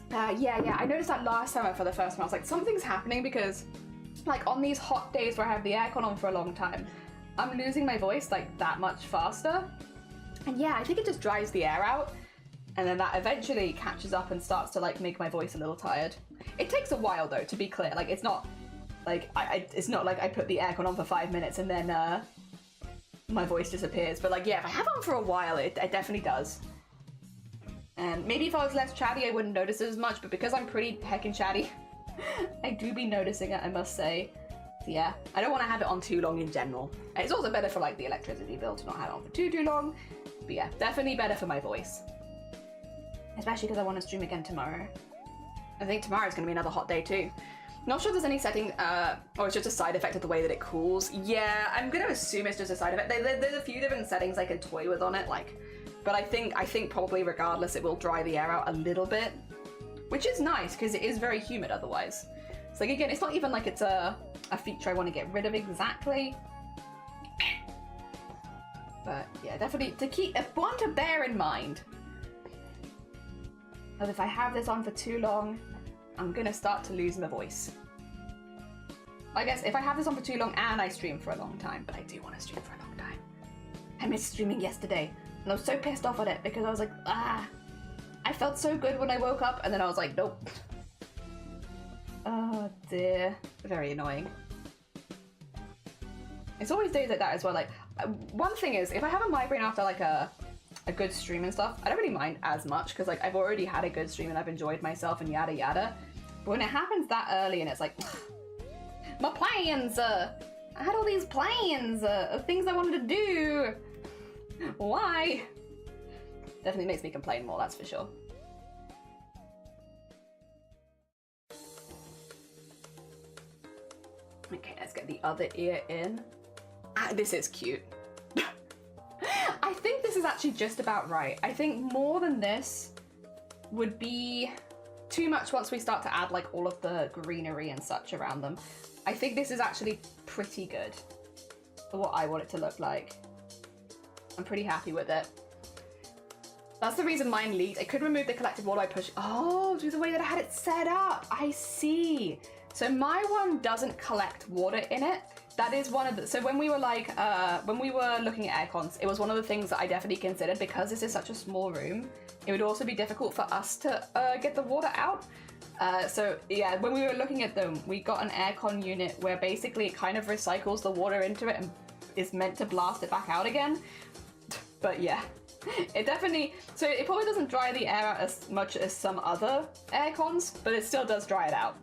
[SPEAKER 1] Yeah, I noticed that last summer for the first time. I was like, something's happening, because like on these hot days where I have the aircon on for a long time, I'm losing my voice like that much faster. And yeah, I think it just dries the air out, and then that eventually catches up and starts to like make my voice a little tired. It takes a while though, to be clear. Like it's not like it's not like I put the aircon on for 5 minutes and then my voice disappears. But like, yeah, if I have it on for a while, it definitely does. And maybe if I was less chatty, I wouldn't notice it as much, but because I'm pretty heckin' chatty, I do be noticing it, I must say. So yeah, I don't want to have it on too long in general. And it's also better for like the electricity bill to not have it on for too long. But yeah, definitely better for my voice. Especially because I want to stream again tomorrow. I think tomorrow's going to be another hot day too. Not sure if there's any setting, or it's just a side effect of the way that it cools. Yeah, I'm going to assume it's just a side effect. There's a few different settings I can toy with on it, like, but I think probably regardless it will dry the air out a little bit, which is nice because it is very humid otherwise. So like, again, it's not even like it's a feature I want to get rid of exactly. But yeah, definitely one to bear in mind. But if I have this on for too long, I'm gonna start to lose my voice. I guess if I have this on for too long and I stream for a long time, but I do want to stream for a long time. I missed streaming yesterday, and I was so pissed off at it because I was like, I felt so good when I woke up, and then I was like, nope. Oh dear, very annoying. It's always days like that as well. Like, one thing is, if I have a migraine after like a good stream and stuff, I don't really mind as much because like I've already had a good stream and I've enjoyed myself and yada yada. But when it happens that early and it's like, my plans, I had all these plans of things I wanted to do. Why? Definitely makes me complain more, that's for sure. Okay, let's get the other ear in. This is cute. I think this is actually just about right. I think more than this would be too much once we start to add like all of the greenery and such around them. I think this is actually pretty good for what I want it to look like. I'm pretty happy with it. That's the reason mine leaked. I could remove the collective water by pushing. Oh, due to the way that I had it set up. I see. So my one doesn't collect water in it. That is one of the, so when we were like, when we were looking at aircons, it was one of the things that I definitely considered, because this is such a small room, it would also be difficult for us to get the water out. So yeah, when we were looking at them, we got an aircon unit where basically it kind of recycles the water into it and is meant to blast it back out again. But yeah, it definitely, so it probably doesn't dry the air out as much as some other aircons, but it still does dry it out.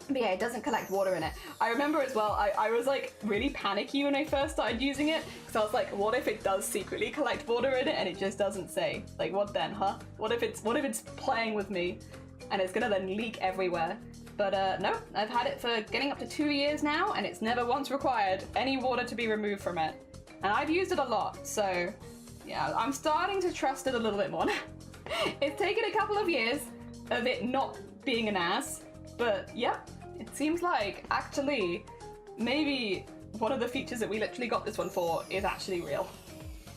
[SPEAKER 1] But yeah, it doesn't collect water in it. I remember as well, I was like really panicky when I first started using it, because I was like, what if it does secretly collect water in it and it just doesn't say? Like, what then, huh? What if it's playing with me and it's gonna then leak everywhere? But no, I've had it for getting up to 2 years now, and it's never once required any water to be removed from it. And I've used it a lot, so yeah, I'm starting to trust it a little bit more. It's taken a couple of years of it not being an ass, but yeah, it seems like actually maybe one of the features that we literally got this one for is actually real.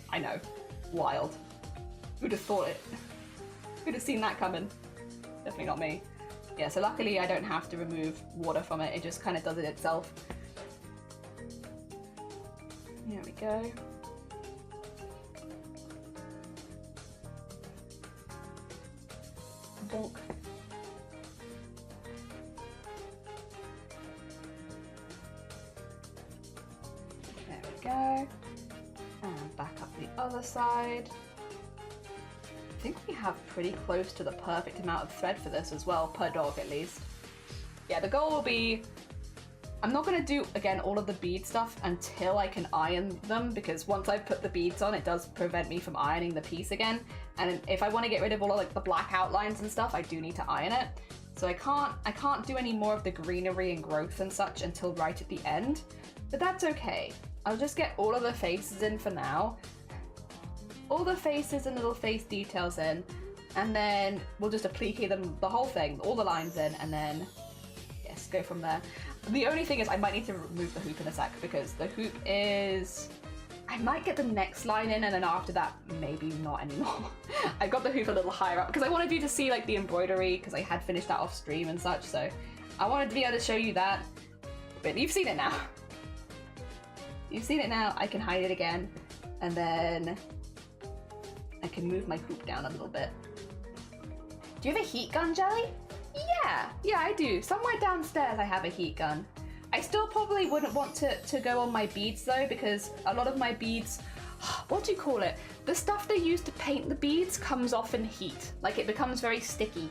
[SPEAKER 1] I know, wild. Who'd have thought it? Who'd have seen that coming? Definitely not me. Yeah, so luckily I don't have to remove water from it. It just kind of does it itself. Here we go. Bonk. There we go. And back up the other side. I think we have pretty close to the perfect amount of thread for this as well, per dog at least. Yeah, the goal will be, I'm not going to do, again, all of the bead stuff until I can iron them, because once I've put the beads on, it does prevent me from ironing the piece again. And if I want to get rid of all of like the black outlines and stuff, I do need to iron it. So I can't do any more of the greenery and growth and such until right at the end, but that's okay. I'll just get all of the faces in for now. All the faces and little face details in, and then we'll just applique them, the whole thing, all the lines in, and then, yes, go from there. The only thing is I might need to remove the hoop in a sec, because the hoop is... I might get the next line in, and then after that, maybe not anymore. I got the hoop a little higher up, because I wanted you to see like the embroidery, because I had finished that off stream and such, so I wanted to be able to show you that. But you've seen it now. You've seen it now, I can hide it again, and then I can move my hoop down a little bit. Do you have a heat gun, Jelly? Yeah, I do. Somewhere downstairs I have a heat gun. I still probably wouldn't want to go on my beads though, because a lot of my beads, what do you call it? The stuff they use to paint the beads comes off in heat. Like, it becomes very sticky.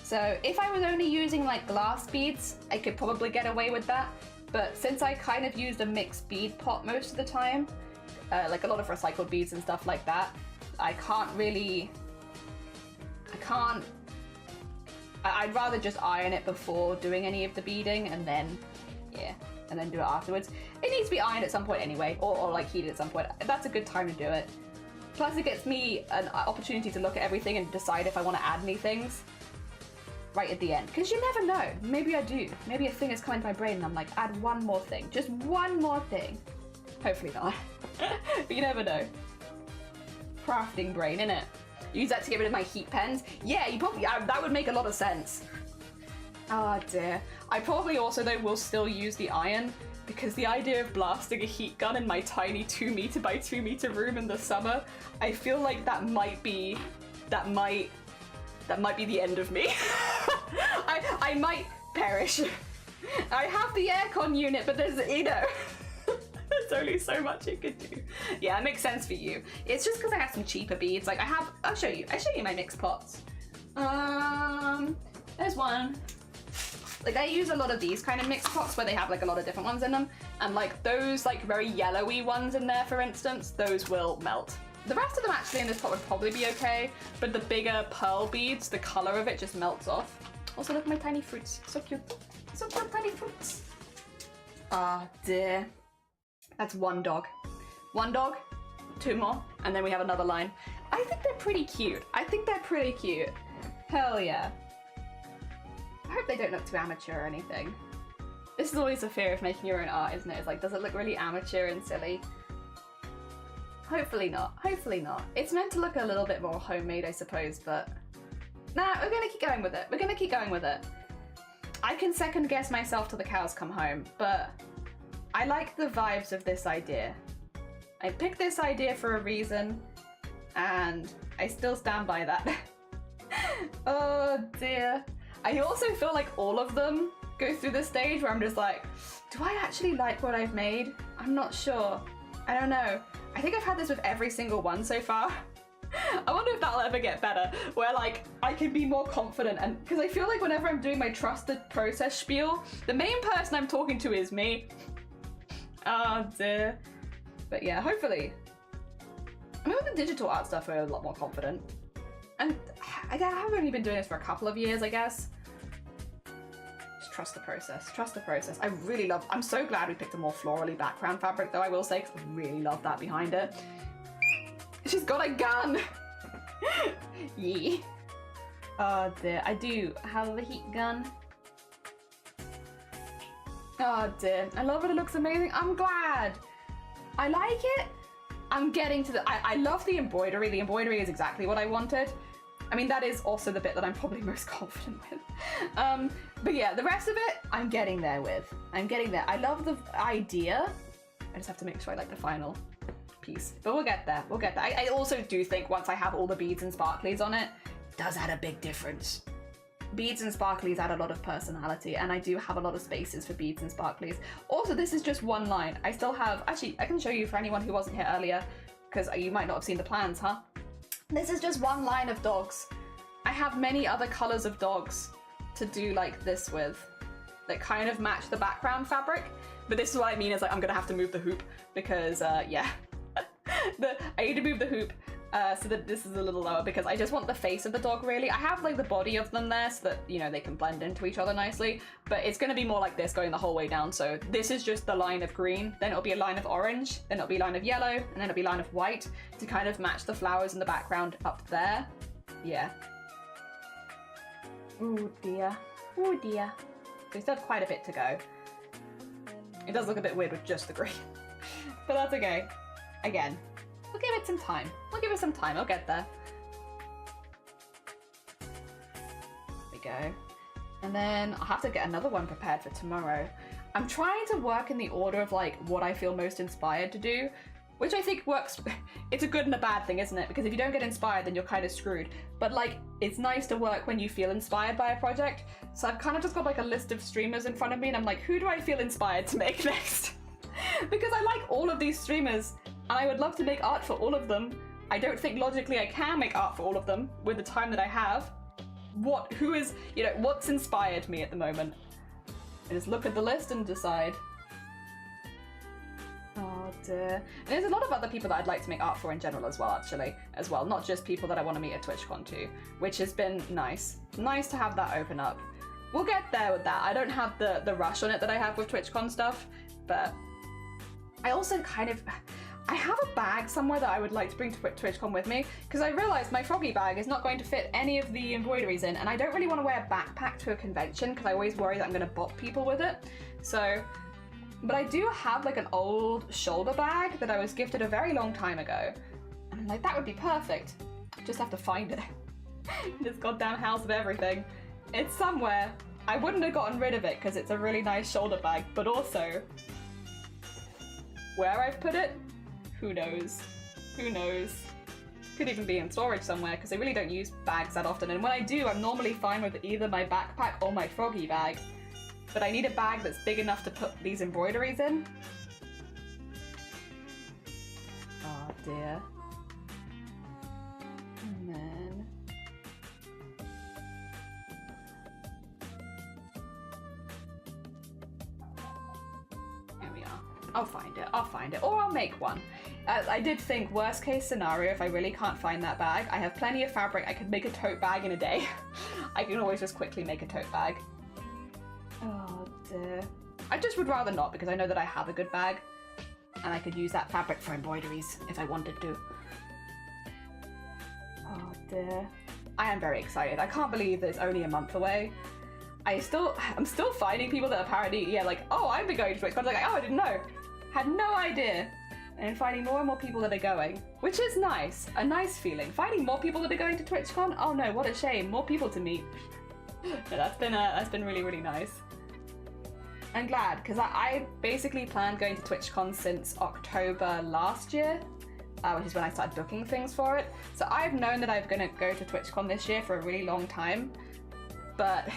[SPEAKER 1] So if I was only using like glass beads, I could probably get away with that. But since I kind of used a mixed bead pot most of the time, like a lot of recycled beads and stuff like that, I'd rather just iron it before doing any of the beading, and then, yeah, and then do it afterwards. It needs to be ironed at some point anyway, or like heated at some point. That's a good time to do it. Plus it gets me an opportunity to look at everything and decide if I want to add any things right at the end. Because you never know, maybe I do. Maybe a thing is coming to my brain and I'm like, add one more thing, just one more thing. Hopefully not, but you never know. Crafting brain, innit? Use that to get rid of my heat pens. Yeah, you probably, that would make a lot of sense. Oh dear. I probably also though will still use the iron, because the idea of blasting a heat gun in my tiny 2 meter by 2 meter room in the summer, I feel like that might be the end of me. I might perish. I have the aircon unit, but there's, you know, there's only so much it could do. Yeah, it makes sense for you. It's just because I have some cheaper beads. Like I'll show you my mixed pots. There's one. Like I use a lot of these kind of mixed pots where they have like a lot of different ones in them. And like those like very yellowy ones in there, for instance, those will melt. The rest of them actually in this pot would probably be okay, but the bigger pearl beads, the color of it just melts off. Also look at my tiny fruits, so cute. So cute, tiny fruits. Ah dear. That's one dog. One dog, 2 more, and then we have another line. I think they're pretty cute. Hell yeah. I hope they don't look too amateur or anything. This is always the fear of making your own art, isn't it? It's like, does it look really amateur and silly? Hopefully not, hopefully not. It's meant to look a little bit more homemade, I suppose, but... Nah, we're gonna keep going with it. I can second guess myself till the cows come home, but I like the vibes of this idea. I picked this idea for a reason, and I still stand by that. Oh dear. I also feel like all of them go through this stage where I'm just like, do I actually like what I've made? I'm not sure. I don't know. I think I've had this with every single one so far. I wonder if that'll ever get better, where like I can be more confident, and because I feel like whenever I'm doing my trusted process spiel, the main person I'm talking to is me. Oh dear. But yeah, hopefully. I mean, with the digital art stuff, we're a lot more confident. And I have only been doing this for a couple of years, I guess. Just trust the process, I really love, I'm so glad we picked a more florally background fabric though, I will say, because I really love that behind it. She's got a gun! Yeah. Oh dear, I do have a heat gun. Oh dear, I love it, it looks amazing. I'm glad. I like it. I'm getting to the, I love the embroidery. The embroidery is exactly what I wanted. I mean, that is also the bit that I'm probably most confident with. But yeah, the rest of it, I'm getting there with. I'm getting there. I love the idea. I just have to make sure I like the final piece. But we'll get there. We'll get there. I also do think once I have all the beads and sparklies on it, does add a big difference. Beads and sparklies add a lot of personality, and I do have a lot of spaces for beads and sparklies. Also, this is just one line. I still have, actually, I can show you for anyone who wasn't here earlier, because you might not have seen the plans, huh? This is just one line of dogs. I have many other colors of dogs to do like this with, that kind of match the background fabric. But this is what I mean is like, I'm gonna have to move the hoop because, yeah. I need to move the hoop so that this is a little lower because I just want the face of the dog really. I have like the body of them there so that, you know, they can blend into each other nicely, but it's gonna be more like this going the whole way down. So this is just the line of green, then it'll be a line of orange, then it'll be a line of yellow, and then it'll be a line of white to kind of match the flowers in the background up there. Yeah. Oh dear. Oh dear. We still have quite a bit to go. It does look a bit weird with just the green, but that's okay. Again, we'll give it some time. We'll give it some time. I'll get there. There we go. And then I'll have to get another one prepared for tomorrow. I'm trying to work in the order of like what I feel most inspired to do, which I think works. It's a good and a bad thing, isn't it? Because if you don't get inspired, then you're kind of screwed. But like, it's nice to work when you feel inspired by a project. So I've kind of just got like a list of streamers in front of me and I'm like, who do I feel inspired to make next? Because I like all of these streamers and I would love to make art for all of them. I don't think logically I can make art for all of them with the time that I have. Who is, you know, what's inspired me at the moment? I just look at the list and decide. Oh dear. And there's a lot of other people that I'd like to make art for in general as well, actually. As well, not just people that I want to meet at TwitchCon too, which has been nice. Nice to have that open up. We'll get there with that. I don't have the rush on it that I have with TwitchCon stuff, but I also kind of, I have a bag somewhere that I would like to bring to TwitchCon with me, because I realized my froggy bag is not going to fit any of the embroideries in, and I don't really want to wear a backpack to a convention because I always worry that I'm going to bop people with it. So, but I do have like an old shoulder bag that I was gifted a very long time ago, and I'm like, that would be perfect. Just have to find it. This goddamn house of everything. It's somewhere. I wouldn't have gotten rid of it because it's a really nice shoulder bag, but also where I've put it, who knows? Who knows? Could even be in storage somewhere because I really don't use bags that often, and when I do, I'm normally fine with either my backpack or my froggy bag. But I need a bag that's big enough to put these embroideries in. Oh dear. And then... here we are. I'll find it, I'll find it, or I'll make one. I did think, worst case scenario, if I really can't find that bag, I have plenty of fabric, I could make a tote bag in a day. I can always just quickly make a tote bag. Oh dear. I just would rather not because I know that I have a good bag and I could use that fabric for embroideries if I wanted to. Oh dear. I am very excited. I can't believe that it's only a month away. I'm still finding people that apparently, yeah, like, oh, I've been going to TwitchCon. I was like, oh, I didn't know. Had no idea. And finding more and more people that are going, which is nice. A nice feeling. Finding more people that are going to TwitchCon? Oh no, what a shame. More people to meet. Yeah, that's been really, really nice. I'm glad, because I basically planned going to TwitchCon since October last year, which is when I started booking things for it. So I've known that I'm going to go to TwitchCon this year for a really long time, but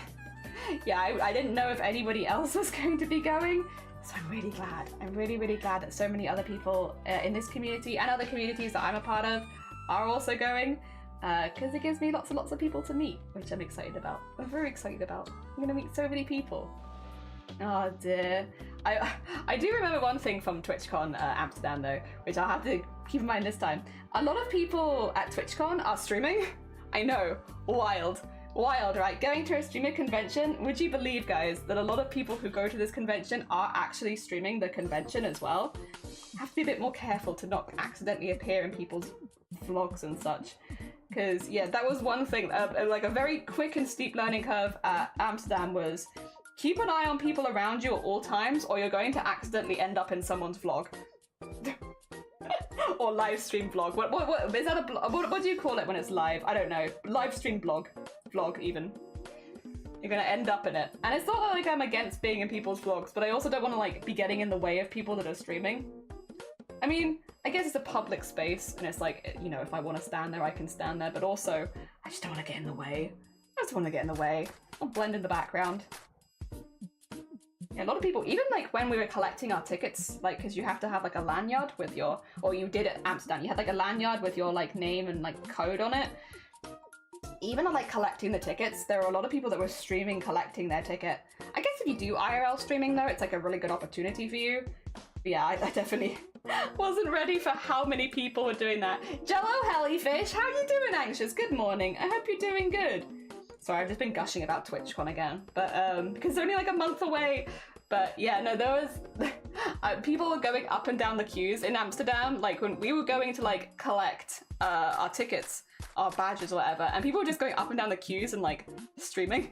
[SPEAKER 1] yeah, I didn't know if anybody else was going to be going, so I'm really glad. I'm really, really glad that so many other people in this community and other communities that I'm a part of are also going, because it gives me lots and lots of people to meet, which I'm excited about. I'm very excited about. I'm going to meet so many people. Oh dear. I do remember one thing from TwitchCon Amsterdam though, which I'll have to keep in mind this time. A lot of people at TwitchCon are streaming. I know, wild, right? Going to a streamer convention, would you believe, guys, that a lot of people who go to this convention are actually streaming the convention as well? You have to be a bit more careful to not accidentally appear in people's vlogs and such. Because yeah, that was one thing, like a very quick and steep learning curve at Amsterdam was keep an eye on people around you at all times or you're going to accidentally end up in someone's vlog. or live stream vlog. What is that what do you call it when it's live? I don't know. Live stream vlog even. You're gonna end up in it. And it's not like I'm against being in people's vlogs, but I also don't want to like be getting in the way of people that are streaming. I mean, I guess it's a public space, and it's like, you know, if I want to stand there, I can stand there, but also, I just don't want to get in the way. I just want to get in the way. I'll blend in the background. Yeah, a lot of people, even like when we were collecting our tickets, like, because you have to have like a lanyard with your, or you did at Amsterdam, you had like a lanyard with your like name and like code on it. Even on like collecting the tickets, there are a lot of people that were streaming collecting their ticket. I guess if you do IRL streaming though, it's like a really good opportunity for you. But yeah, I definitely wasn't ready for how many people were doing that. Jello Hellyfish, how you doing, Anxious? Good morning. I hope you're doing good. Sorry, I've just been gushing about TwitchCon again, but because it's only like a month away. But yeah, no, there was people were going up and down the queues in Amsterdam, like when we were going to like collect our tickets, our badges or whatever, and people were just going up and down the queues and like streaming.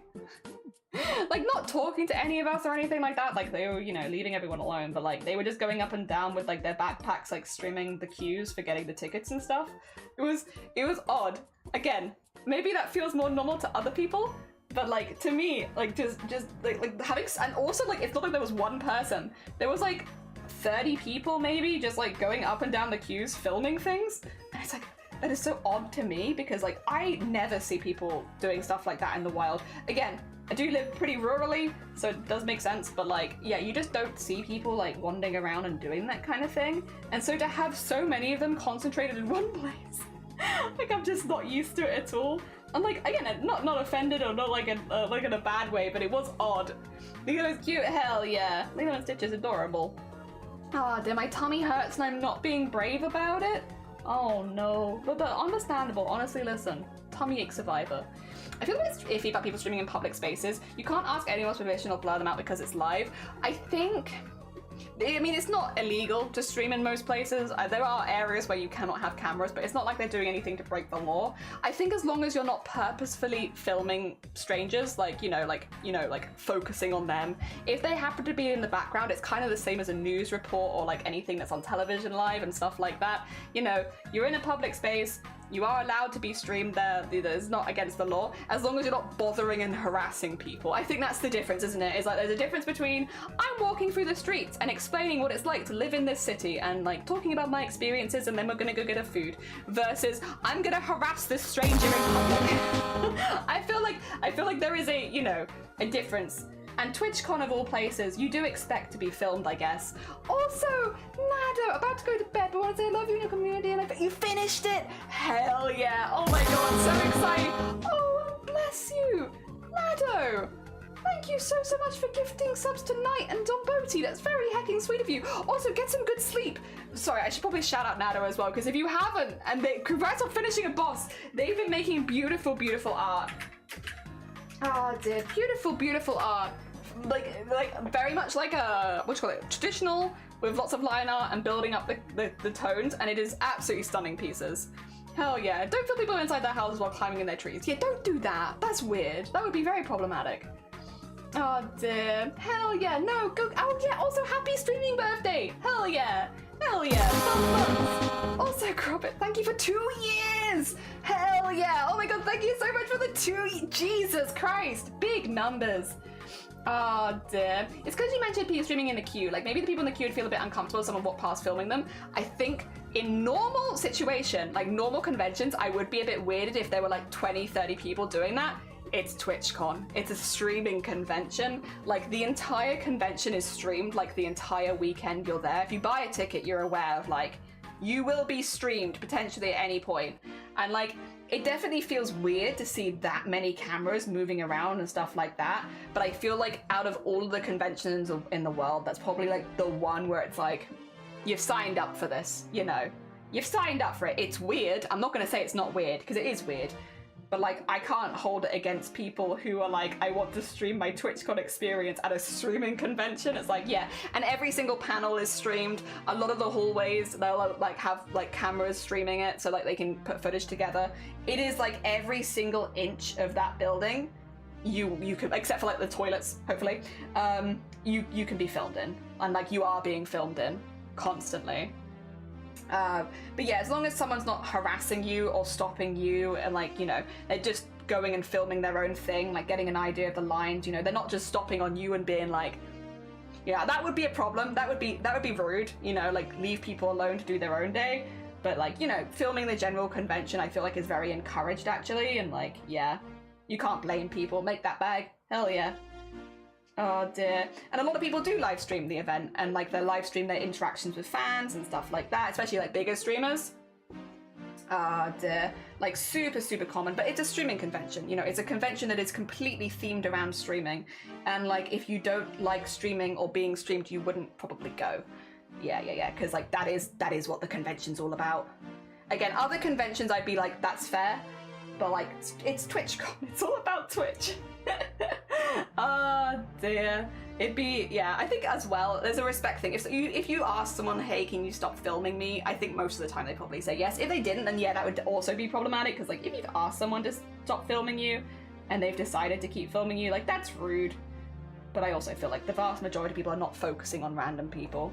[SPEAKER 1] Like not talking to any of us or anything like that, like they were, you know, leaving everyone alone, but like they were just going up and down with like their backpacks, like streaming the queues for getting the tickets and stuff. It was odd. Again, maybe that feels more normal to other people, but like to me, like just like having, and also like it's not like there was one person, there was like 30 people maybe just like going up and down the queues filming things, and it's like, that is so odd to me because like I never see people doing stuff like that in the wild. Again, I do live pretty rurally, so it does make sense, but like, yeah, you just don't see people like wandering around and doing that kind of thing. And so to have so many of them concentrated in one place, like I'm just not used to it at all. I'm like, again, not offended or not like in a bad way, but it was odd. Look at those cute, hell yeah. Look at those stitches, adorable. Ah, dear, my tummy hurts and I'm not being brave about it. Oh no, but understandable, honestly, listen, tummy ache survivor. I feel like it's iffy about people streaming in public spaces. You can't ask anyone's permission or blur them out because it's live. I mean, it's not illegal to stream in most places. There are areas where you cannot have cameras, but it's not like they're doing anything to break the law. I think as long as you're not purposefully filming strangers, like focusing on them. If they happen to be in the background, it's kind of the same as a news report or like anything that's on television live and stuff like that. You know, you're in a public space. You are allowed to be streamed there. It's not against the law, as long as you're not bothering and harassing people. I think that's the difference, isn't it? It's like there's a difference between I'm walking through the streets and explaining what it's like to live in this city and like talking about my experiences and then we're gonna go get a food, versus I'm gonna harass this stranger in public. I feel like there is a, you know, a difference. And TwitchCon of all places, you do expect to be filmed, I guess. Also, Nado, about to go to bed, but I want to say I love you in your community, and I bet you finished it. Hell yeah! Oh my god, so excited! Oh, bless you, Nado. Thank you so much for gifting subs tonight and Domboti. That's very hecking sweet of you. Also, get some good sleep. Sorry, I should probably shout out Nado as well, because if you haven't, and congrats on finishing a boss. They've been making beautiful, beautiful art. Oh dear, beautiful, beautiful art. Like very much like a, what do you call it, traditional, with lots of line art and building up the tones, and it is absolutely stunning pieces. Hell yeah, don't fill people inside their houses while climbing in their trees. Yeah, don't do that, that's weird. That would be very problematic. Oh dear, hell yeah, no, go, oh yeah, also happy streaming birthday. Hell yeah, hell yeah, 12 months. Also, Crobbit, thank you for 2 years. Hell yeah, oh my god, thank you so much for the 2 Jesus Christ, big numbers. Oh dear. It's because you mentioned people streaming in the queue. Like maybe the people in the queue would feel a bit uncomfortable if someone walked past filming them. I think in normal situation, like normal conventions, I would be a bit weirded if there were like 20, 30 people doing that. It's TwitchCon. It's a streaming convention. Like the entire convention is streamed, like the entire weekend you're there. If you buy a ticket, you're aware of like, you will be streamed potentially at any point. And like, it definitely feels weird to see that many cameras moving around and stuff like that. But I feel like out of all of the conventions in the world, that's probably like the one where it's like, you've signed up for this, you know? You've signed up for it. It's weird. I'm not gonna say it's not weird, because it is weird. But like, I can't hold it against people who are like, I want to stream my TwitchCon experience at a streaming convention. It's like, yeah, and every single panel is streamed. A lot of the hallways, they'll like have like cameras streaming it so like they can put footage together. It is like every single inch of that building, you can, except for like the toilets, hopefully, you can be filmed in, and like you are being filmed in constantly. But yeah, as long as someone's not harassing you or stopping you and like, you know, they're just going and filming their own thing, like getting an idea of the lines, you know, they're not just stopping on you and being like, yeah, that would be a problem. That would be rude, you know, like leave people alone to do their own day. But like, you know, filming the general convention, I feel like is very encouraged actually. And like, yeah, you can't blame people. Make that bag. Hell yeah. Oh dear. And a lot of people do live stream the event and like they live stream their interactions with fans and stuff like that, especially like bigger streamers. Oh dear. Like super, super common, but it's a streaming convention. You know, it's a convention that is completely themed around streaming. And like, if you don't like streaming or being streamed, you wouldn't probably go. Yeah, because like that is what the convention's all about. Again, other conventions I'd be like, that's fair, but like it's TwitchCon, it's all about Twitch. Oh dear. It'd be, yeah, I think as well, there's a respect thing. If you ask someone, hey, can you stop filming me? I think most of the time they probably say yes. If they didn't, then yeah, that would also be problematic, because like if you've asked someone to stop filming you and they've decided to keep filming you, like that's rude. But I also feel like the vast majority of people are not focusing on random people.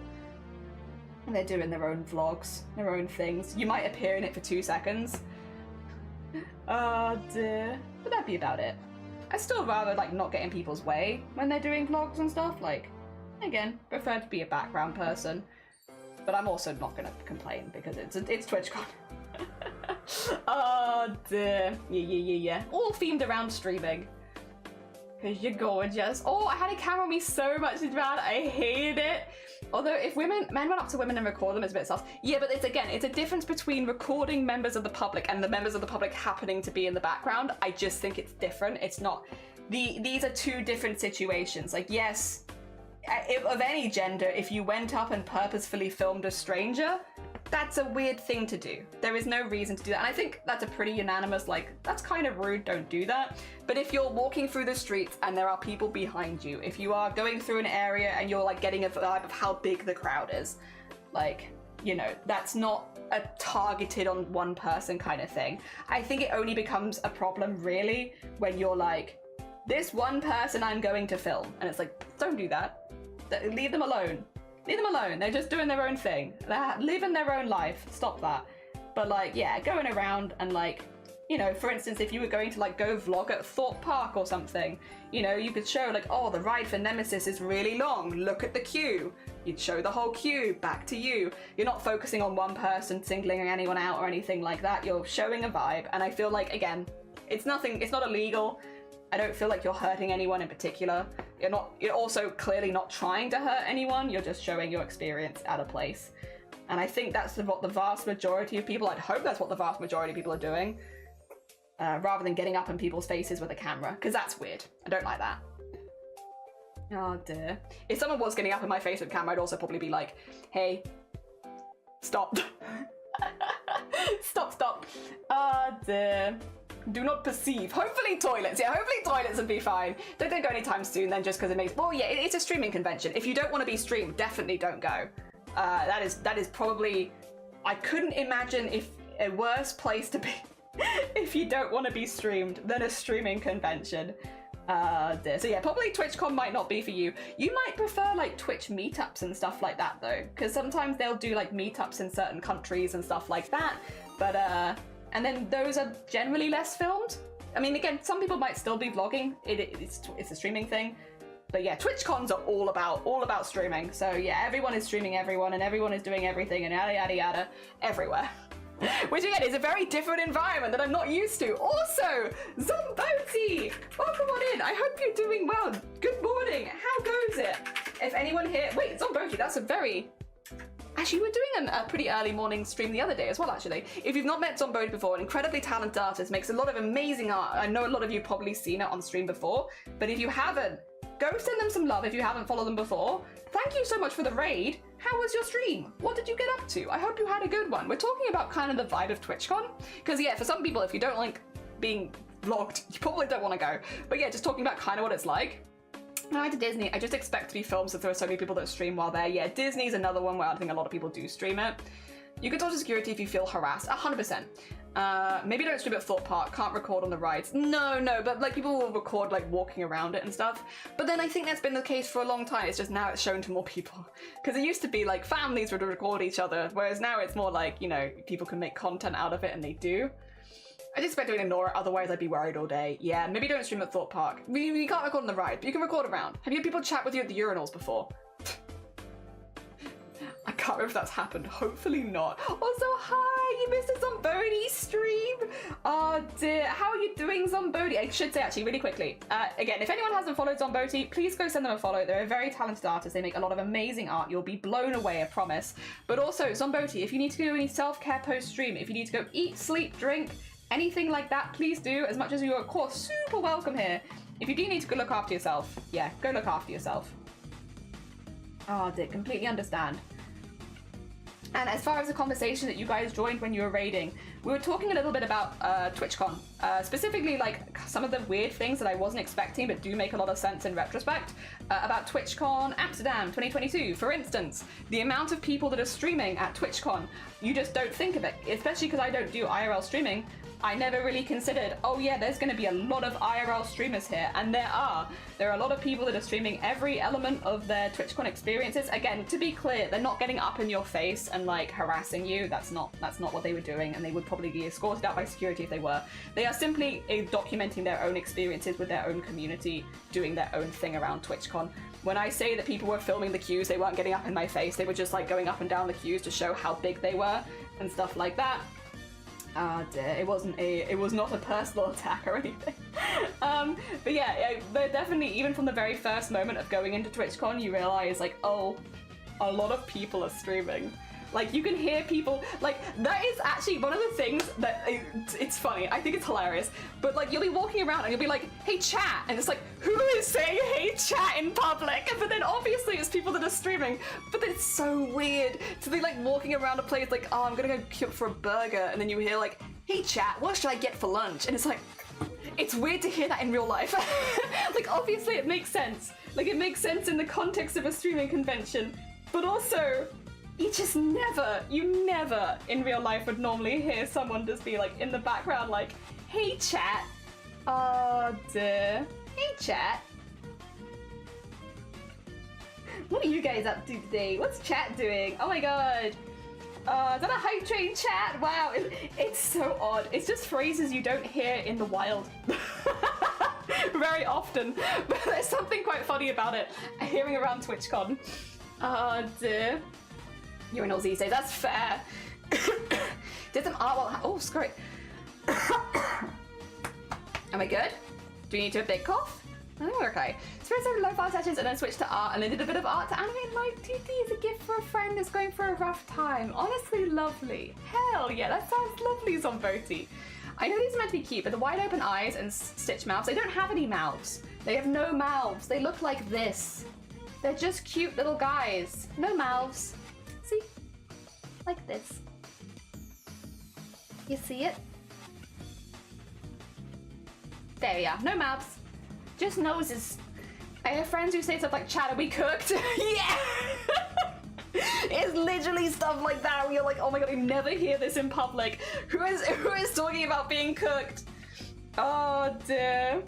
[SPEAKER 1] And they're doing their own vlogs, their own things. You might appear in it for 2 seconds. Oh dear. But that'd be about it. I still rather like not get in people's way when they're doing vlogs and stuff. Like, again, prefer to be a background person. But I'm also not gonna complain because it's TwitchCon. Oh dear. Yeah. All themed around streaming. Because you're gorgeous. Oh, I had a camera on me so much bad. I hated it. Although if men went up to women and record them, it's a bit sus. Yeah, but it's a difference between recording members of the public and the members of the public happening to be in the background. I just think it's different. It's not, these are two different situations. Like, yes, of any gender, if you went up and purposefully filmed a stranger, that's a weird thing to do. There is no reason to do that. And I think that's a pretty unanimous, like, that's kind of rude, don't do that. But if you're walking through the streets and there are people behind you, if you are going through an area and you're like getting a vibe of how big the crowd is, like, you know, that's not a targeted on one person kind of thing. I think it only becomes a problem really when you're like, this one person I'm going to film. And it's like, don't do that. Leave them alone. Leave them alone. They're just doing their own thing. They're living their own life. Stop that. But like, yeah, going around and like, you know, for instance, if you were going to like go vlog at Thorpe Park or something, you know, you could show like, oh, the ride for Nemesis is really long. Look at the queue. You'd show the whole queue back to you. You're not focusing on one person, singling anyone out or anything like that. You're showing a vibe. And I feel like, again, it's not illegal. I don't feel like you're hurting anyone in particular. You're also clearly not trying to hurt anyone. You're just showing your experience at a place. And I think that's what the vast majority of people, I'd hope that's what the vast majority of people are doing, rather than getting up in people's faces with a camera, because that's weird. I don't like that. Oh dear. If someone was getting up in my face with a camera, I'd also probably be like, hey, stop. Stop. Oh dear. Do not perceive. Hopefully toilets. Yeah, hopefully toilets would be fine. Don't go anytime soon then, just because it makes... Well, yeah, it's a streaming convention. If you don't want to be streamed, definitely don't go. That is probably... I couldn't imagine if a worse place to be if you don't want to be streamed than a streaming convention. So yeah, probably TwitchCon might not be for you. You might prefer like Twitch meetups and stuff like that though, because sometimes they'll do like meetups in certain countries and stuff like that. But and then those are generally less filmed. I mean, again, some people might still be vlogging. It's a streaming thing. But yeah, TwitchCons are all about streaming. So yeah, everyone is streaming everyone and everyone is doing everything and yada yada yada everywhere. Which again is a very different environment that I'm not used to. Also, Zomboti! Welcome on in. I hope you're doing well. Good morning. How goes it? If anyone here... Wait, Zomboti, that's a very... Actually, we're doing a pretty early morning stream the other day as well, actually. If you've not met Zomboti before, an incredibly talented artist, makes a lot of amazing art. I know a lot of you have probably seen it on stream before, but if you haven't, go send them some love if you haven't followed them before. Thank you so much for the raid. How was your stream? What did you get up to? I hope you had a good one. We're talking about kind of the vibe of TwitchCon. Because yeah, for some people, if you don't like being vlogged, you probably don't want to go. But yeah, just talking about kind of what it's like. When I went to Disney, I just expect to be filmed since there are so many people that stream while there. Yeah, Disney's another one where I think a lot of people do stream it. You can talk to security if you feel harassed. 100%. Maybe don't stream at Thought Park, can't record on the rides. No, but like people will record like walking around it and stuff. But then I think that's been the case for a long time. It's just now it's shown to more people. Because it used to be like families would record each other, whereas now it's more like, you know, people can make content out of it and they do. I just expect to ignore it, otherwise I'd be worried all day. Yeah, maybe don't stream at Thought Park. You can't record on the ride, but you can record around. Have you had people chat with you at the urinals before? I can't remember if that's happened. Hopefully not. Also, hi, you missed a Zombody stream. Oh dear, how are you doing, Zombody? I should say actually really quickly. Again, if anyone hasn't followed Zombody, please go send them a follow. They're a very talented artist. They make a lot of amazing art. You'll be blown away, I promise. But also, Zombody, if you need to do any self-care post-stream, if you need to go eat, sleep, drink, anything like that, please do, as much as you're, of course, super welcome here. If you do need to go look after yourself, yeah, go look after yourself. Oh dear, completely understand. And as far as the conversation that you guys joined when you were raiding, we were talking a little bit about TwitchCon, specifically like some of the weird things that I wasn't expecting but do make a lot of sense in retrospect, about TwitchCon Amsterdam 2022. For instance, the amount of people that are streaming at TwitchCon, you just don't think of it, especially because I don't do IRL streaming. I never really considered, oh yeah, there's going to be a lot of IRL streamers here, and there are. There are a lot of people that are streaming every element of their TwitchCon experiences. Again, to be clear, they're not getting up in your face and like harassing you. That's not what they were doing, and they would probably be escorted out by security if they were. They are simply documenting their own experiences with their own community, doing their own thing around TwitchCon. When I say that people were filming the queues, they weren't getting up in my face. They were just like going up and down the queues to show how big they were and stuff like that. Ah dear, it was not a personal attack or anything. But yeah, they're definitely, even from the very first moment of going into TwitchCon, you realize like, oh, a lot of people are streaming. Like, you can hear people, like, that is actually one of the things that, it's funny, I think it's hilarious, but like, you'll be walking around and you'll be like, hey chat, and it's like, who is saying hey chat in public? But then obviously it's people that are streaming, but it's so weird to be like walking around a place like, oh, I'm gonna go queue up for a burger, and then you hear like, hey chat, what should I get for lunch? And it's like, it's weird to hear that in real life. Like, obviously it makes sense. Like, it makes sense in the context of a streaming convention, but also, you never in real life would normally hear someone just be like in the background like, hey chat, oh dear, hey chat. What are you guys up to today? What's chat doing? Oh my god. Is that a hype train chat? Wow, it's so odd. It's just phrases you don't hear in the wild. Very often, but there's something quite funny about it, hearing around TwitchCon. Oh dear. Urinals these days, that's fair. Did some art while, oh, screw. Am I good? Do we need to do a big cough? I think we're okay. Spent some low-fi sessions and then switched to art and then did a bit of art to animate live 2D as a gift for a friend who's going for a rough time. Honestly lovely. Hell yeah, that sounds lovely, Zomboti. I know these are meant to be cute, but the wide open eyes and stitch mouths, they don't have any mouths. They have no mouths. They look like this. They're just cute little guys. No mouths. See? Like this. You see it? There we are. No mouths. Just noses. I have friends who say stuff like, chat, are we cooked? Yeah! It's literally stuff like that where you're like, oh my god, I never hear this in public. Who is talking about being cooked? Oh dear.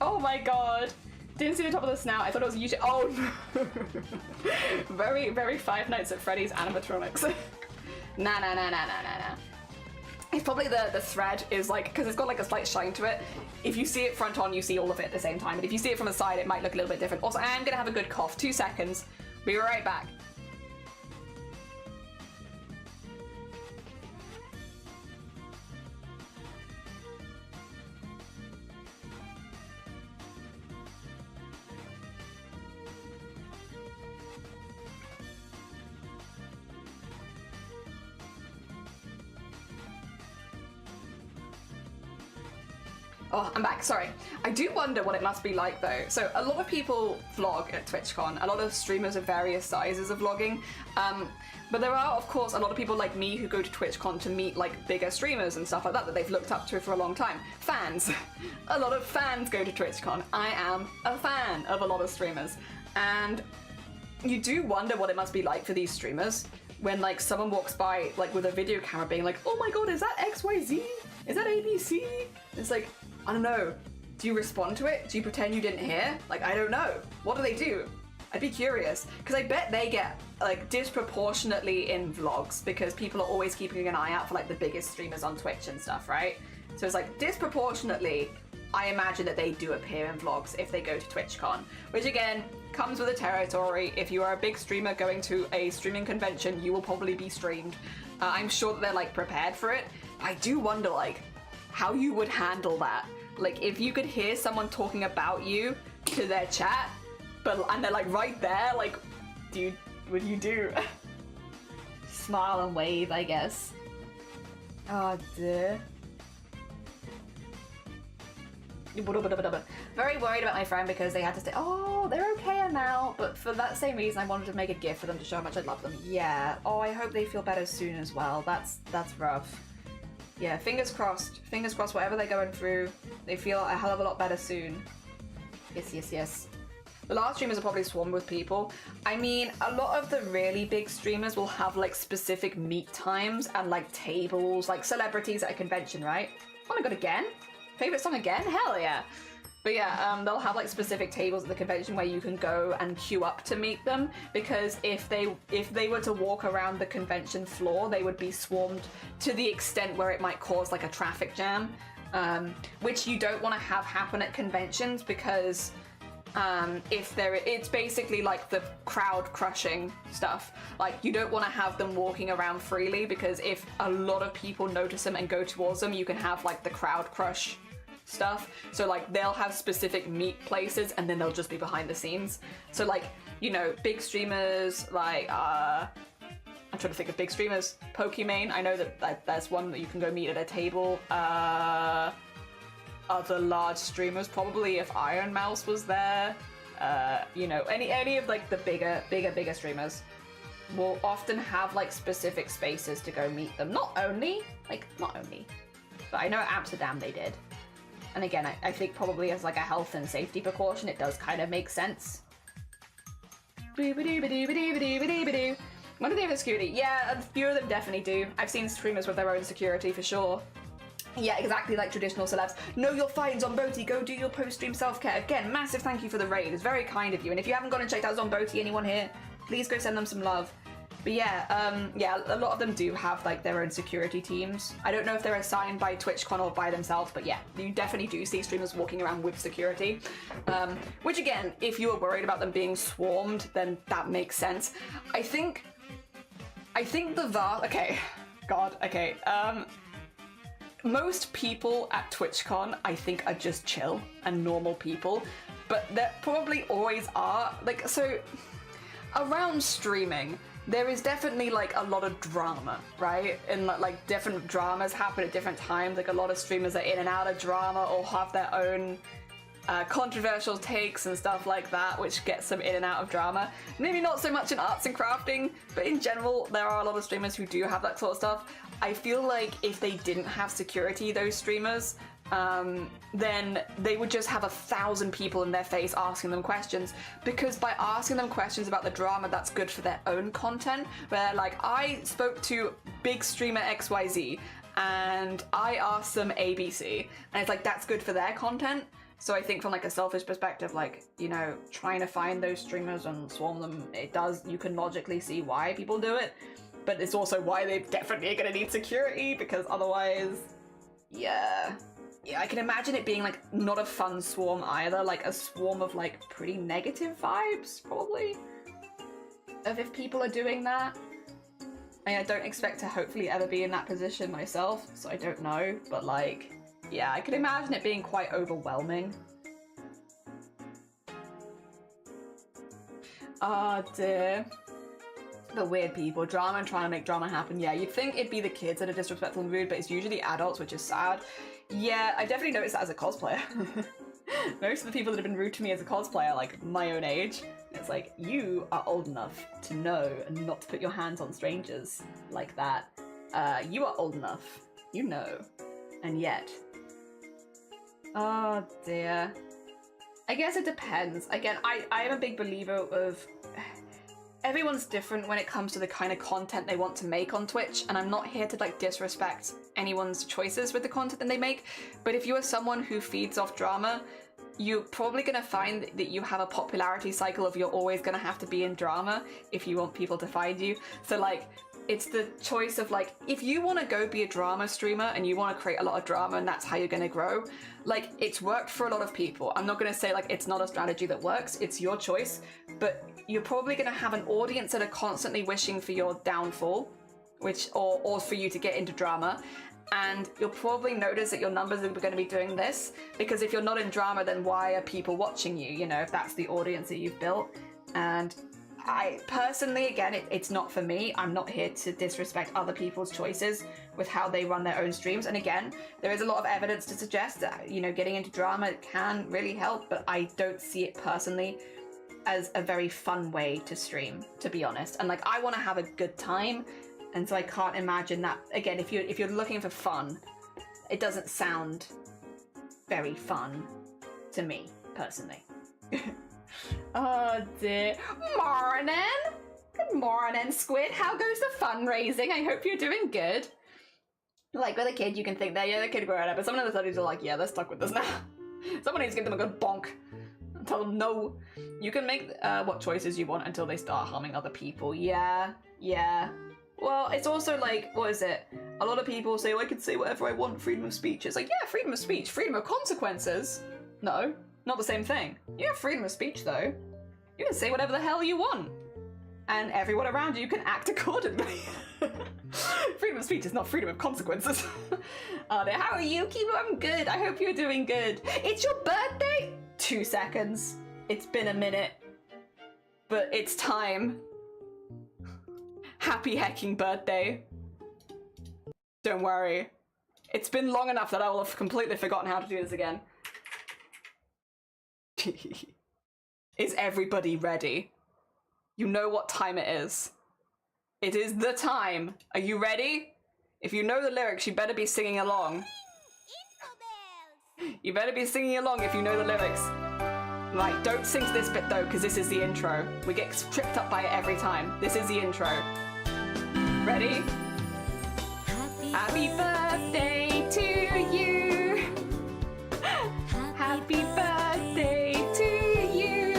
[SPEAKER 1] Oh my god. Didn't see the top of the snout. I thought it was YouTube. Oh no. Very, very Five Nights at Freddy's animatronics. Nah. It's probably the thread is like, because it's got like a slight shine to it. If you see it front on, you see all of it at the same time. And if you see it from the side, it might look a little bit different. Also, I am gonna have a good cough. 2 seconds. Be right back. Oh, I'm back, sorry. I do wonder what it must be like though. So a lot of people vlog at TwitchCon, a lot of streamers of various sizes are vlogging, but there are of course a lot of people like me who go to TwitchCon to meet like bigger streamers and stuff like that they've looked up to for a long time. Fans. A lot of fans go to TwitchCon. I am a fan of a lot of streamers. And you do wonder what it must be like for these streamers. when like someone walks by like with a video camera being like, oh my god, is that XYZ? Is that ABC? It's like, I don't know. Do you respond to it? Do you pretend you didn't hear? Like, I don't know. What do they do? I'd be curious, because I bet they get like disproportionately in vlogs because people are always keeping an eye out for like the biggest streamers on Twitch and stuff, right? So it's like disproportionately, I imagine that they do appear in vlogs if they go to TwitchCon, which again comes with the territory. If you are a big streamer going to a streaming convention, you will probably be streamed. I'm sure that they're like prepared for it. I do wonder like how you would handle that. Like if you could hear someone talking about you to their chat, and they're like right there, like, dude, what do you do? Smile and wave, I guess. Oh dear. Very worried about my friend because they had to stay. Oh, they're okay now. But for that same reason, I wanted to make a gift for them to show how much I love them. Yeah. Oh, I hope they feel better soon as well. That's rough. Yeah, fingers crossed. Fingers crossed, whatever they're going through, they feel a hell of a lot better soon. Yes, yes, yes. The last streamers are probably swarmed with people. I mean, a lot of the really big streamers will have like specific meet times and like tables, like celebrities at a convention, right? Oh my god, again? Favorite song again? Hell yeah. But yeah, they'll have like specific tables at the convention where you can go and queue up to meet them, because if they were to walk around the convention floor, they would be swarmed to the extent where it might cause like a traffic jam, which you don't want to have happen at conventions because it's basically like the crowd crushing stuff. Like you don't want to have them walking around freely, because if a lot of people notice them and go towards them, you can have like the crowd crush stuff. So like they'll have specific meet places and then they'll just be behind the scenes. So like, you know, big streamers like I'm trying to think of big streamers. Pokimane, I know that there's one that you can go meet at a table. Other large streamers, probably if Iron Mouse was there, you know, any of like the bigger streamers will often have like specific spaces to go meet them. Not only, but I know at Amsterdam they did. And again, I think probably as like a health and safety precaution, it does kind of make sense. What do they have for security? Yeah, a few of them definitely do. I've seen streamers with their own security for sure. Yeah, exactly like traditional celebs. Know your fine, Zomboti. Go do your post-stream self-care. Again, massive thank you for the raid. It's very kind of you. And if you haven't gone and checked out Zomboti, anyone here, please go send them some love. But yeah, yeah, a lot of them do have like their own security teams. I don't know if they're assigned by TwitchCon or by themselves, but yeah, you definitely do see streamers walking around with security. Which again, if you are worried about them being swarmed, then that makes sense. I think okay, God, okay. Most people at TwitchCon, I think, are just chill and normal people, but there probably always are. Like, so around streaming, there is definitely like a lot of drama, right? And like different dramas happen at different times. Like a lot of streamers are in and out of drama or have their own controversial takes and stuff like that, which gets them in and out of drama. Maybe not so much in arts and crafting, but in general, there are a lot of streamers who do have that sort of stuff. I feel like if they didn't have security, those streamers, then they would just have 1,000 people in their face asking them questions, because by asking them questions about the drama, that's good for their own content, where like, I spoke to big streamer XYZ and I asked them ABC, and it's like, that's good for their content. So I think from like a selfish perspective, like, you know, trying to find those streamers and swarm them, you can logically see why people do it, but it's also why they definitely are gonna need security, because otherwise, yeah, I can imagine it being like not a fun swarm either, like a swarm of like pretty negative vibes, probably, of if people are doing that. I mean, I don't expect to hopefully ever be in that position myself, so I don't know, but like, yeah, I can imagine it being quite overwhelming. Oh dear. The weird people, drama and trying to make drama happen. Yeah, you'd think it'd be the kids that are disrespectful and rude, but it's usually adults, which is sad. Yeah, I definitely noticed that as a cosplayer. Most of the people that have been rude to me as a cosplayer are like my own age. It's like, you are old enough to know and not to put your hands on strangers like that. You are old enough, you know, and yet. Oh dear. I guess it depends. Again, I am a big believer of everyone's different when it comes to the kind of content they want to make on Twitch, and I'm not here to like disrespect anyone's choices with the content that they make, but if you are someone who feeds off drama, you're probably going to find that you have a popularity cycle of you're always going to have to be in drama if you want people to find you. So like, it's the choice of like, if you want to go be a drama streamer and you want to create a lot of drama and that's how you're going to grow, like it's worked for a lot of people. I'm not going to say like it's not a strategy that works, it's your choice, but you're probably going to have an audience that are constantly wishing for your downfall, or for you to get into drama. And you'll probably notice that your numbers are going to be doing this, because if you're not in drama, then why are people watching you, you know, if that's the audience that you've built. And I personally, again, it's not for me. I'm not here to disrespect other people's choices with how they run their own streams. And again, there is a lot of evidence to suggest that, you know, getting into drama can really help, but I don't see it personally as a very fun way to stream, to be honest. And like, I want to have a good time. And so I can't imagine that, again, if you're looking for fun, it doesn't sound very fun to me, personally. Oh dear. Morning! Good morning, Squid. How goes the fundraising? I hope you're doing good. Like, with a kid, you can think that, yeah, the kid growing up, but some of the studies are like, yeah, they're stuck with this now. Someone needs to give them a good bonk. And tell them, no. You can make what choices you want until they start harming other people. Yeah. Well, it's also like, what is it? A lot of people say, well, I can say whatever I want, freedom of speech. It's like, yeah, freedom of speech. Freedom of consequences? No, not the same thing. You have freedom of speech, though. You can say whatever the hell you want. And everyone around you can act accordingly. Freedom of speech is not freedom of consequences. How are you, Kibo? I'm good. I hope you're doing good. It's your birthday? 2 seconds. It's been a minute. But it's time. Happy hecking birthday. Don't worry. It's been long enough that I will have completely forgotten how to do this again. Is everybody ready? You know what time it is. It is the time. Are you ready? If you know the lyrics, you better be singing along. You better be singing along if you know the lyrics. Right, don't sing to this bit though, because this is the intro. We get tripped up by it every time. This is the intro. Ready? Happy birthday to you. Happy birthday to you.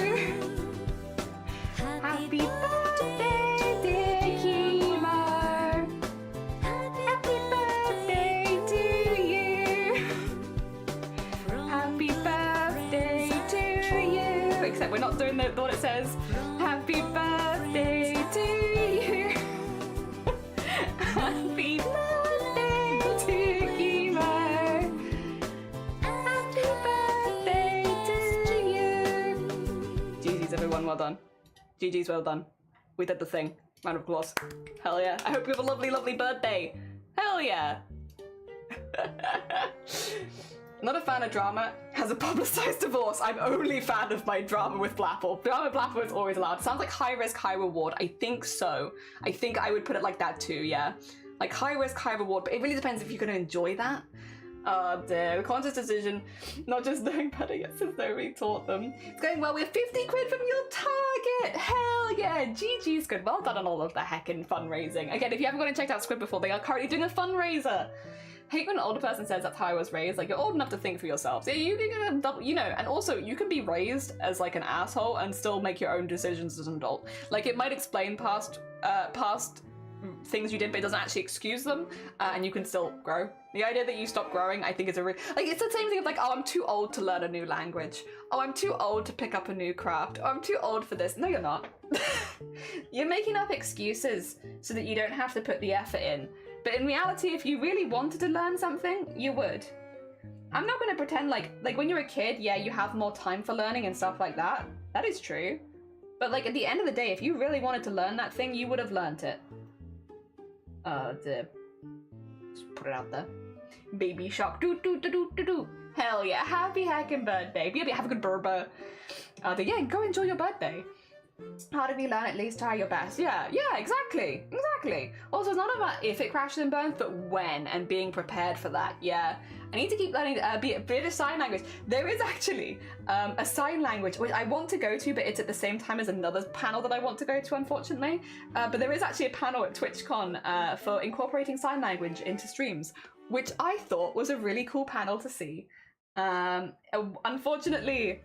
[SPEAKER 1] Happy birthday, dear Kimo. Happy birthday to you. Happy birthday to you. Except we're not doing what it says. Happy birthday to you. Happy birthday to Kimo. Happy birthday to you. GG's everyone, well done. GG's, well done. We did the thing. Round of applause. Hell yeah. I hope you have a lovely, lovely birthday. Hell yeah. Not a fan of drama. Has a publicised divorce. I'm only fan of my drama with Blapple. Drama with Blapple is always allowed. Sounds like high risk, high reward. I think so. I think I would put it like that too, yeah. Like high risk, high reward, but it really depends if you're going to enjoy that. Oh dear, the conscious decision, not just knowing better yet since nobody taught them. It's going well with 50 quid from your target. Hell yeah, GG's good. Well done on all of the heckin' fundraising. Again, if you haven't gone and checked out Squid before, they are currently doing a fundraiser. Hate when an older person says that's how I was raised. Like, you're old enough to think for yourselves. Yeah, you can double, you know, and also you can be raised as like an asshole and still make your own decisions as an adult. Like, it might explain past things you did, but it doesn't actually excuse them, and you can still grow. The idea that you stop growing, I think, is like, it's the same thing of like, oh, I'm too old to learn a new language. Oh, I'm too old to pick up a new craft. Oh, I'm too old for this. No, you're not. You're making up excuses so that you don't have to put the effort in. But in reality, if you really wanted to learn something, you would. I'm not going to pretend like when you're a kid, yeah, you have more time for learning and stuff like that. That is true. But like at the end of the day, if you really wanted to learn that thing, you would have learnt it. Just put it out there. Baby shark, do do do do do do. Hell yeah, happy hacking birthday. Baby, have a good burba. Yeah, go enjoy your birthday. How did you learn? At least try your best. Yeah, exactly. Also, it's not about if it crashes and burns, but when, and being prepared for that. Yeah, I need to keep learning British Sign Language. There is actually a sign language which I want to go to, but it's at the same time as another panel that I want to go to, unfortunately. But there is actually a panel at TwitchCon for incorporating sign language into streams, which I thought was a really cool panel to see. Unfortunately,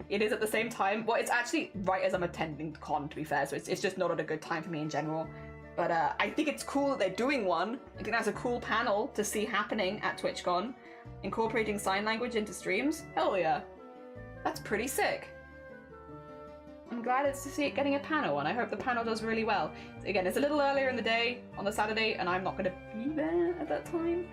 [SPEAKER 1] it is at the same time. Well, it's actually right as I'm attending con, to be fair, so it's just not at a good time for me in general. But I think it's cool that they're doing one. I think that's a cool panel to see happening at TwitchCon. Incorporating sign language into streams? Hell yeah. That's pretty sick. I'm glad to see it getting a panel, and I hope the panel does really well. Again, it's a little earlier in the day, on the Saturday, and I'm not going to be there at that time.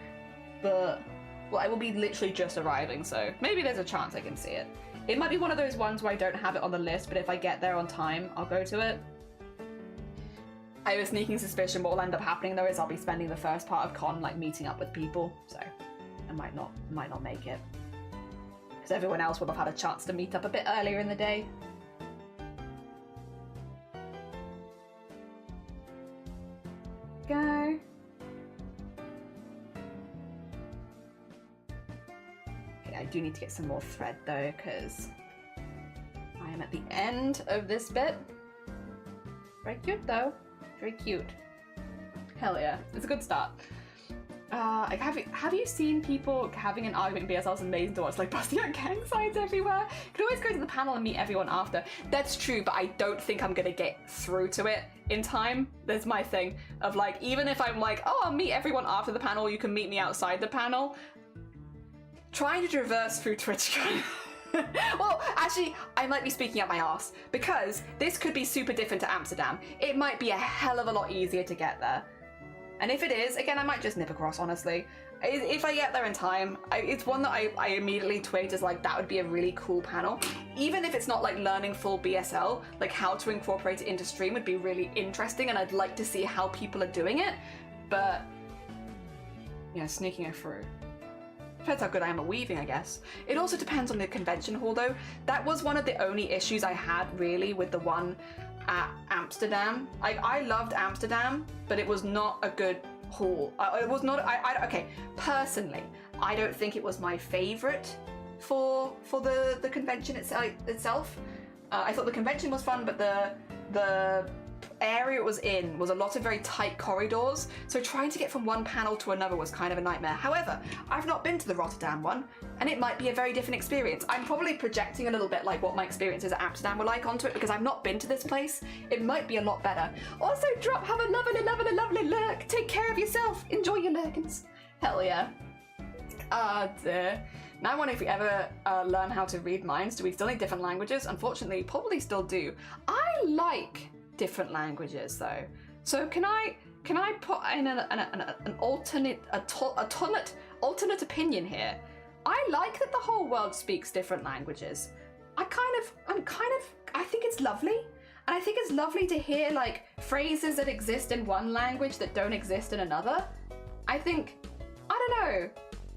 [SPEAKER 1] But, well, I will be literally just arriving, so maybe there's a chance I can see it. It might be one of those ones where I don't have it on the list, but if I get there on time, I'll go to it. I have a sneaking suspicion what will end up happening though is I'll be spending the first part of con like meeting up with people, so I might not make it. Because everyone else will have had a chance to meet up a bit earlier in the day. Go. Okay, I do need to get some more thread though, because I am at the end of this bit. Very cute though. Very cute. Hell yeah, it's a good start. Like, have you seen people having an argument in BSL? It's amazing to watch, like busting out gang signs everywhere. You can always go to the panel and meet everyone after. That's true, but I don't think I'm gonna get through to it in time. That's my thing of like, even if I'm like, oh, I'll meet everyone after the panel, you can meet me outside the panel. Trying to traverse through TwitchCon. Well, actually, I might be speaking out my arse, because this could be super different to Amsterdam. It might be a hell of a lot easier to get there. And if it is, again, I might just nip across, honestly. If I get there in time, it's one that I immediately twigged as like, that would be a really cool panel. Even if it's not like learning full BSL, like how to incorporate it into stream would be really interesting, and I'd like to see how people are doing it. But, you know, sneaking it through. Depends how good I am at weaving, I guess. It also depends on the convention hall though. That was one of the only issues I had really with the one at Amsterdam. I loved Amsterdam, but it was not a good hall. It was not, okay, personally, I don't think it was my favorite for the convention itself. I thought the convention was fun, but the area it was in was a lot of very tight corridors, so trying to get from one panel to another was kind of a nightmare. However, I've not been to the Rotterdam one, and it might be a very different experience. I'm probably projecting a little bit like what my experiences at Amsterdam were like onto it, because I've not been to this place. It might be a lot better. Also, Drop, have a lovely, lovely, lovely lurk. Take care of yourself. Enjoy your lurkins. Hell yeah. Dear. Now I wonder if we ever learn how to read minds. Do we still need different languages? Unfortunately, probably still do. I like different languages though, so can I put in an alternate opinion here? I like that the whole world speaks different languages. I think it's lovely, and I think it's lovely to hear like phrases that exist in one language that don't exist in another. I don't know,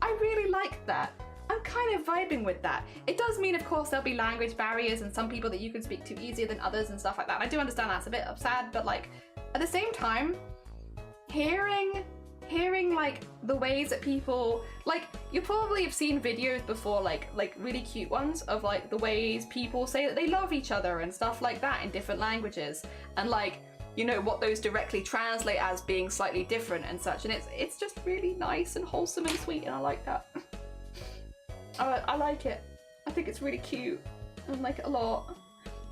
[SPEAKER 1] I really like that. I'm kind of vibing with that. It does mean, of course, there'll be language barriers and some people that you can speak to easier than others and stuff like that. I do understand that's a bit sad, but like at the same time, hearing like the ways that people, like, you probably have seen videos before, like really cute ones of like the ways people say that they love each other and stuff like that in different languages, and like, you know, what those directly translate as being slightly different and such, and it's just really nice and wholesome and sweet, and I like that. I like it. I think it's really cute. I like it a lot.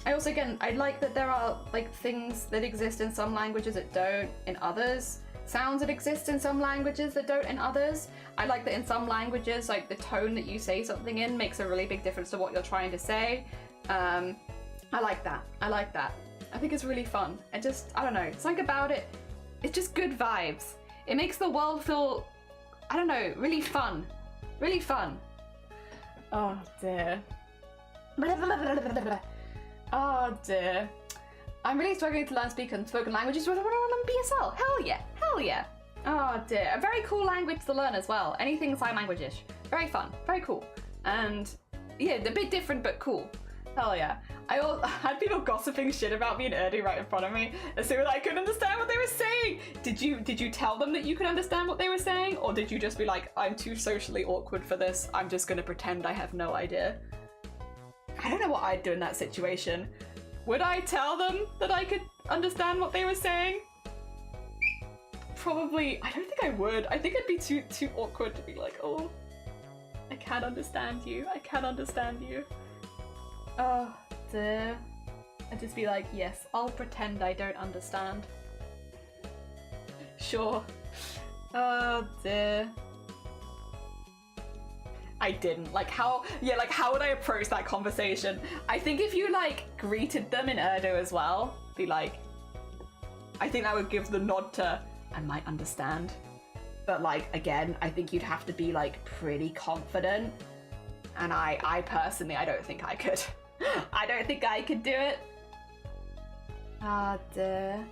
[SPEAKER 1] I also, again, I like that there are like things that exist in some languages that don't in others. Sounds that exist in some languages that don't in others. I like that in some languages, like the tone that you say something in makes a really big difference to what you're trying to say. I like that. I like that. I think it's really fun. I don't know, something about it, it's just good vibes. It makes the world feel, I don't know, really fun. Really fun. Oh dear. Oh dear. I'm really struggling to learn spoken languages when I'm on BSL. Hell yeah, hell yeah. Oh dear. A very cool language to learn as well. Anything sign language-ish. Very fun, very cool. And yeah, a bit different but cool. Hell yeah. I had people gossiping shit about me in Urdu right in front of me, as soon as I couldn't understand what they were saying. Did you tell them that you could understand what they were saying, or did you just be like, I'm too socially awkward for this, I'm just gonna pretend I have no idea? I don't know what I'd do in that situation. Would I tell them that I could understand what they were saying? Probably. I don't think I would. I think it'd be too awkward to be like, oh, I can't understand you. I can't understand you. Oh dear. I'd just be like, yes, I'll pretend I don't understand. Sure. Oh dear. I didn't. Like how would I approach that conversation? I think if you like greeted them in Urdu as well, be like, I think that would give the nod to, I might understand. But like, again, I think you'd have to be like pretty confident. And I personally, I don't think I could. I don't think I could do it. Ah, dear.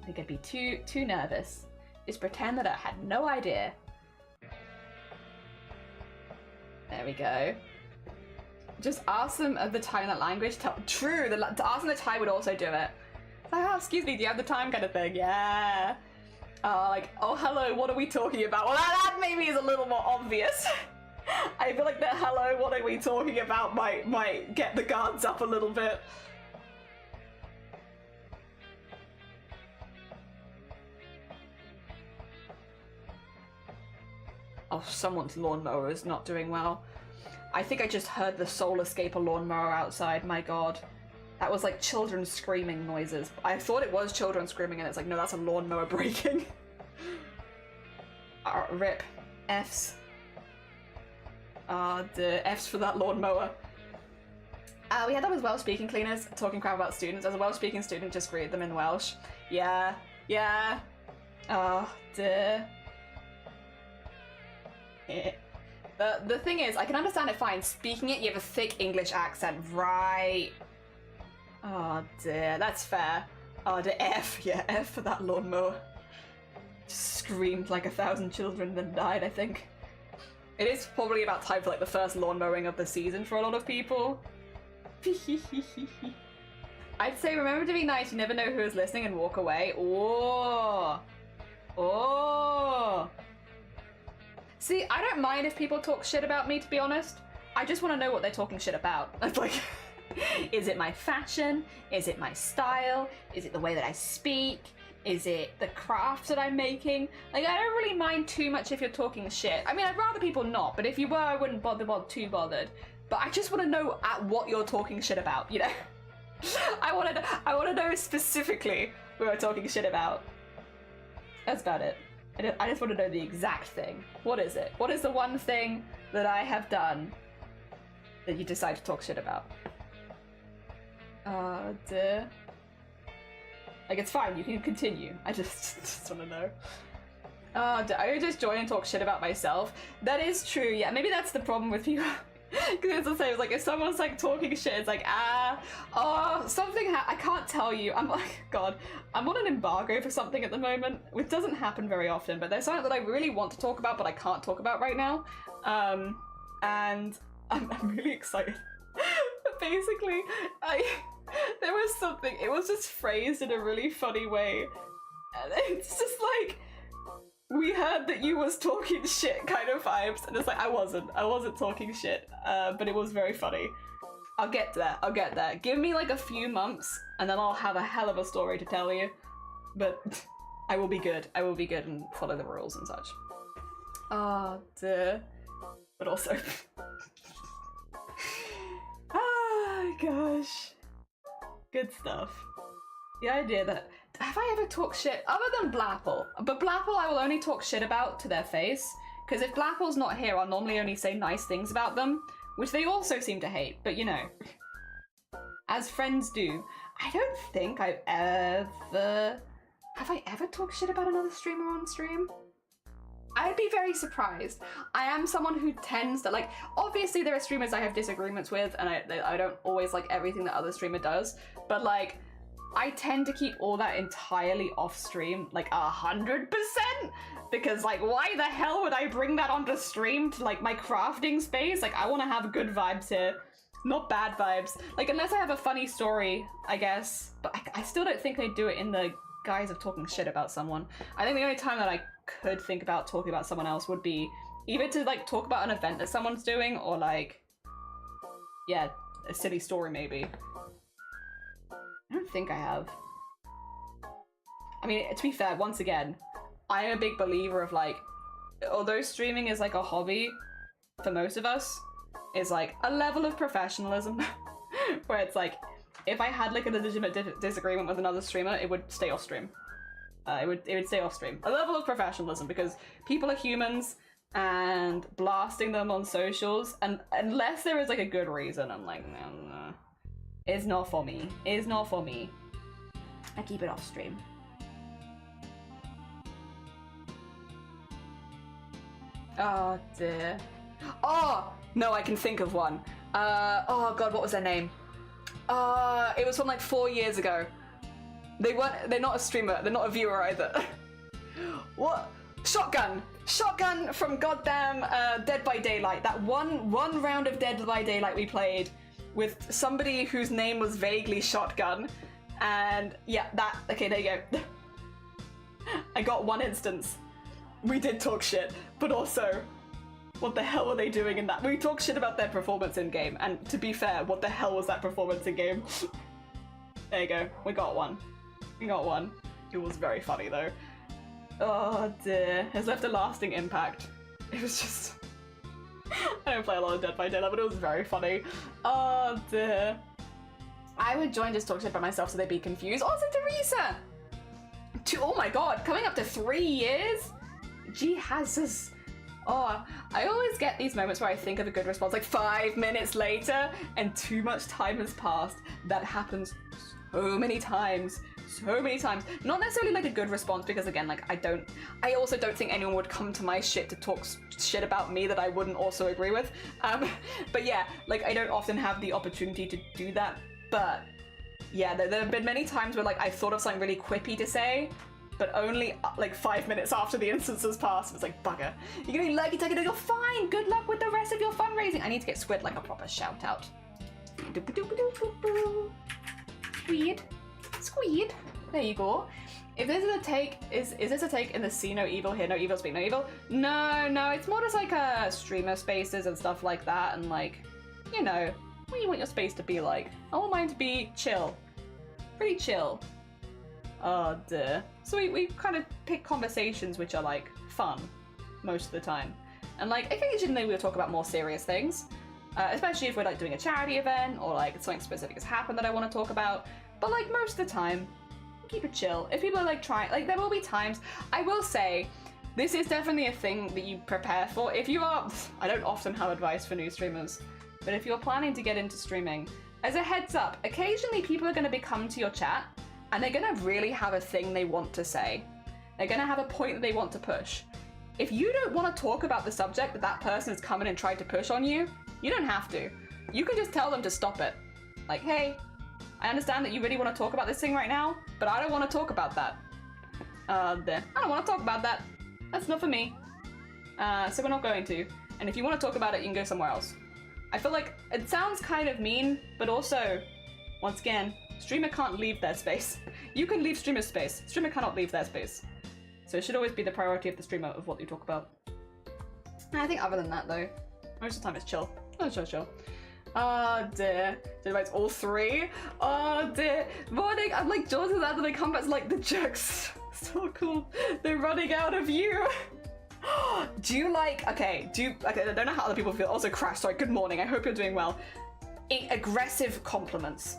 [SPEAKER 1] I think I'd be too nervous. Just pretend that I had no idea. There we go. Just ask them of the Thai in that language. True, to ask them the Thai would also do it. Oh, excuse me, do you have the time kind of thing? Yeah. Like, oh, hello, what are we talking about? Well, that maybe is a little more obvious. I feel like the hello, what are we talking about might get the guards up a little bit. Oh, someone's lawnmower is not doing well. I think I just heard the soul escape a lawnmower outside, my god. That was like children screaming noises. I thought it was children screaming and it's like, no, that's a lawnmower breaking. Rip. F's. The F's for that lawnmower. We had that with Welsh-speaking cleaners, talking crap about students. As a Welsh-speaking student, just greet them in Welsh. Yeah. Yeah. Oh, dear. The thing is, I can understand it fine. Speaking it, you have a thick English accent, right? Oh dear, that's fair. Oh, the F, yeah, F for that lawnmower. Just screamed like 1,000 children, then died, I think. It is probably about time for like the first lawn mowing of the season for a lot of people. I'd say remember to be nice, you never know who is listening, and walk away. Oh. Oh. See, I don't mind if people talk shit about me, to be honest. I just want to know what they're talking shit about. It's like, is it my fashion? Is it my style? Is it the way that I speak? Is it the craft that I'm making? Like, I don't really mind too much if you're talking shit. I mean, I'd rather people not, but if you were, I wouldn't bother too bothered. But I just want to know at what you're talking shit about, you know? I want to know specifically who we're talking shit about. That's about it. I just want to know the exact thing. What is it? What is the one thing that I have done that you decide to talk shit about? Dear. Like, it's fine, you can continue. I just want to know. I just join and talk shit about myself. That is true, yeah. Maybe that's the problem with people. Because it's the same, it's like, if someone's like talking shit, it's like, something I can't tell you. I'm like, God, I'm on an embargo for something at the moment, which doesn't happen very often, but there's something that I really want to talk about, but I can't talk about right now. And I'm really excited. But basically, there was something, it was just phrased in a really funny way. And it's just like, we heard that you was talking shit kind of vibes, and it's like, I wasn't talking shit, but it was very funny. I'll get there. Give me like a few months, and then I'll have a hell of a story to tell you. But I will be good and follow the rules and such. Oh, dear. But also... gosh. Good stuff. The idea that... Have I ever talked shit other than Blapple? But Blapple I will only talk shit about to their face, because if Blapple's not here, I'll normally only say nice things about them, which they also seem to hate, but you know, as friends do. I don't think I've ever... Have I ever talked shit about another streamer on stream? I'd be very surprised. I am someone who tends to, like, obviously there are streamers I have disagreements with, and I don't always like everything that other streamer does, but like, I tend to keep all that entirely off stream, like 100%, because like why the hell would I bring that onto stream to like my crafting space? Like I want to have good vibes here, not bad vibes. Like unless I have a funny story, I guess, but I still don't think they do it in the guise of talking shit about someone. I think the only time that I could think about talking about someone else would be either to like talk about an event that someone's doing or like, yeah, a silly story maybe. I don't think I have. I mean, to be fair, once again, I am a big believer of like, although streaming is like a hobby for most of us, is like a level of professionalism where it's like, if I had like a legitimate disagreement with another streamer, it would stay off stream. It would stay off stream. A level of professionalism, because people are humans and blasting them on socials, and unless there is like a good reason, I'm like, no. It's not for me. It's not for me. I keep it off stream. Oh dear. Oh no, I can think of one. Oh god, what was their name? It was from like 4 years ago. They're not a streamer, they're not a viewer either. What? Shotgun from goddamn Dead by Daylight. That one round of Dead by Daylight we played with somebody whose name was vaguely Shotgun. And yeah, okay, there you go. I got one instance. We did talk shit, but also, what the hell were they doing in that? We talked shit about their performance in game, and to be fair, what the hell was that performance in game? There you go, we got one. We got one. It was very funny though. Oh dear, has left a lasting impact. It was just... I don't play a lot of Dead by Daylight, but it was very funny. Oh dear. I would join just talk shit about myself so they'd be confused. Also Teresa! Oh my god, coming up to 3 years? Jesus. Oh, I always get these moments where I think of a good response like 5 minutes later and too much time has passed. That happens so many times. So many times. Not necessarily like a good response, because again, like I also don't think anyone would come to my shit to talk shit about me that I wouldn't also agree with. But yeah, like I don't often have the opportunity to do that. But yeah, there have been many times where like I thought of something really quippy to say, but only like 5 minutes after the instance has passed. It's like, bugger. You're gonna like it, take it, you're fine. Good luck with the rest of your fundraising. I need to get Squid like a proper shout out. Squid. Squid. There you go. If this is a take, is this a take in the See No Evil, Hear No Evil, Speak No Evil? No, it's more just like streamer spaces and stuff like that, and like, you know, what you want your space to be like. I want mine to be chill. Pretty chill. Oh dear. So we kind of pick conversations which are like fun most of the time. And like occasionally we'll talk about more serious things. Especially if we're like doing a charity event or like something specific has happened that I want to talk about. But like most of the time, keep it chill. If people are like trying, like there will be times, I will say, this is definitely a thing that you prepare for. If you are, I don't often have advice for new streamers, but if you're planning to get into streaming, as a heads up, occasionally people are going to come to your chat and they're going to really have a thing they want to say. They're going to have a point that they want to push. If you don't want to talk about the subject that that person has come in and tried to push on you, you don't have to. You can just tell them to stop it. Like, hey, I understand that you really want to talk about this thing right now, but I don't want to talk about that. I don't want to talk about that. That's not for me. So we're not going to. And if you want to talk about it, you can go somewhere else. I feel like it sounds kind of mean, but also, once again, streamer can't leave their space. You can leave streamer's space. Streamer cannot leave their space. So it should always be the priority of the streamer of what you talk about. And I think other than that though, most of the time it's chill. Oh, chill. Oh dear. Did I all 3? Oh dear. Morning, I'm like Jaws is out and they come back like the jerks. So cool. They're running out of you. Do you like, okay, I don't know how other people feel. Also, Crash, sorry, good morning. I hope you're doing well. Aggressive compliments.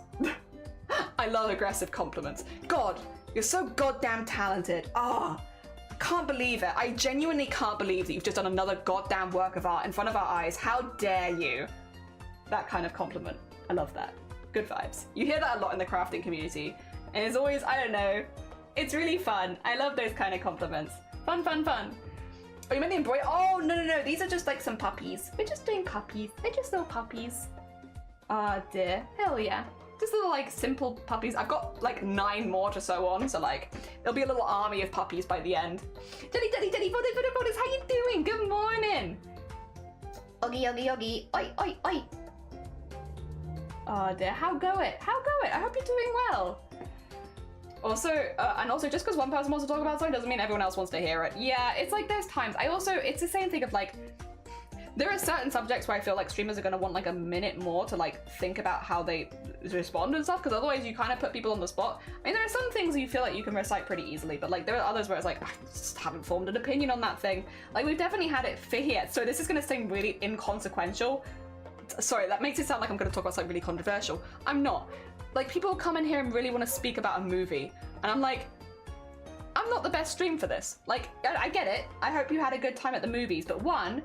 [SPEAKER 1] I love aggressive compliments. God, you're so goddamn talented. Can't believe it. I genuinely can't believe that you've just done another goddamn work of art in front of our eyes. How dare you? That kind of compliment. I love that. Good vibes. You hear that a lot in the crafting community. And it's always, I don't know, it's really fun. I love those kind of compliments. Fun. Oh, you meant the embroidery? Oh, no. These are just like some puppies. We're just doing puppies. They're just little puppies. Oh dear. Hell yeah. just little like simple puppies. I've got like 9 more to sew on, so like there'll be a little army of puppies by the end. Jelly, Bodis, how you doing? Good morning. Oggy, oggy, oggy. Oi, oi, oi. Oh dear, how go it? How go it? I hope you're doing well. Also, and also, just because one person wants to talk about something doesn't mean everyone else wants to hear it. Yeah, it's like there's times. It's the same thing of like, there are certain subjects where I feel like streamers are going to want like a minute more to like think about how they respond and stuff, because otherwise you kind of put people on the spot. I mean, there are some things you feel like you can recite pretty easily, but like there are others where it's like, I just haven't formed an opinion on that thing. Like we've definitely had it for here. So this is going to seem really inconsequential. Sorry, that makes it sound like I'm going to talk about something really controversial. I'm not. Like, people come in here and really want to speak about a movie, and I'm like, I'm not the best stream for this. Like, I get it. I hope you had a good time at the movies, but 1,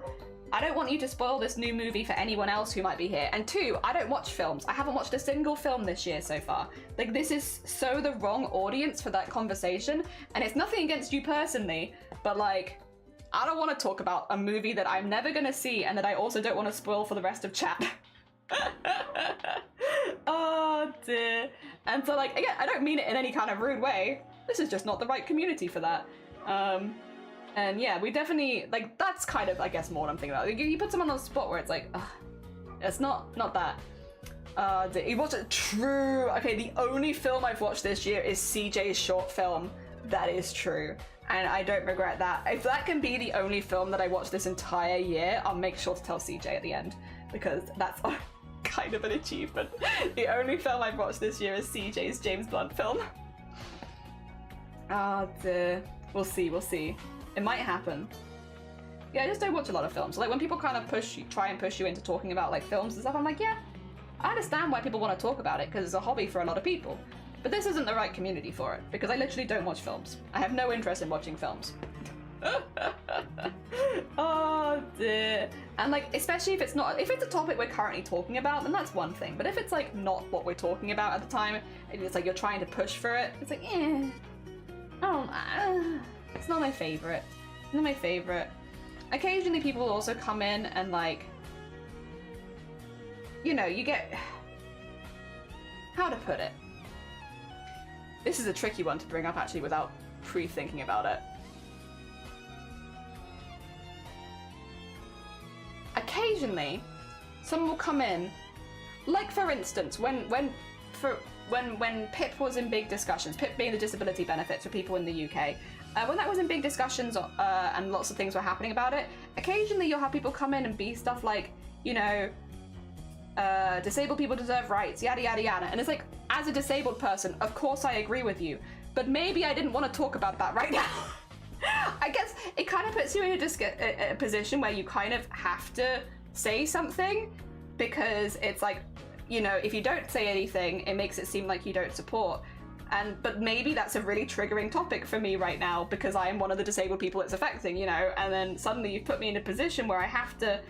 [SPEAKER 1] I don't want you to spoil this new movie for anyone else who might be here, and 2, I don't watch films. I haven't watched a single film this year so far. Like, this is so the wrong audience for that conversation, and it's nothing against you personally, but like, I don't want to talk about a movie that I'm never gonna see and that I also don't want to spoil for the rest of chat. Oh dear. And so like, again, I don't mean it in any kind of rude way. This is just not the right community for that. And yeah, we definitely, like, that's kind of, I guess, more what I'm thinking about. You put someone on the spot where it's like, it's not that. You watch it? True. Okay, the only film I've watched this year is CJ's short film. That is true. And I don't regret that. If that can be the only film that I watched this entire year, I'll make sure to tell CJ at the end, because that's kind of an achievement. The only film I've watched this year is CJ's James Blunt film. Oh dear. We'll see, we'll see. It might happen. Yeah, I just don't watch a lot of films. So, like, when people kind of try and push you into talking about like films and stuff, I'm like, yeah, I understand why people want to talk about it, because it's a hobby for a lot of people. But this isn't the right community for it, because I literally don't watch films. I have no interest in watching films. Oh dear. And like, especially if it's a topic we're currently talking about, then that's one thing. But if it's like not what we're talking about at the time, and it's like you're trying to push for it, it's like, it's not my favorite. Not my favorite. Occasionally people will also come in and like, you know, you get, how to put it? This is a tricky one to bring up actually without pre-thinking about it. Occasionally, someone will come in, like for instance, when PIP was in big discussions, PIP being the disability benefits for people in the UK, when that was in big discussions and lots of things were happening about it, occasionally you'll have people come in and be stuff like, you know, disabled people deserve rights, yada yada yada, and it's like, as a disabled person, of course I agree with you, but maybe I didn't want to talk about that right now. I guess it kind of puts you in a position where you kind of have to say something, because it's like, you know, if you don't say anything, it makes it seem like you don't support. But maybe that's a really triggering topic for me right now, because I am one of the disabled people it's affecting, you know, and then suddenly you've put me in a position where I have to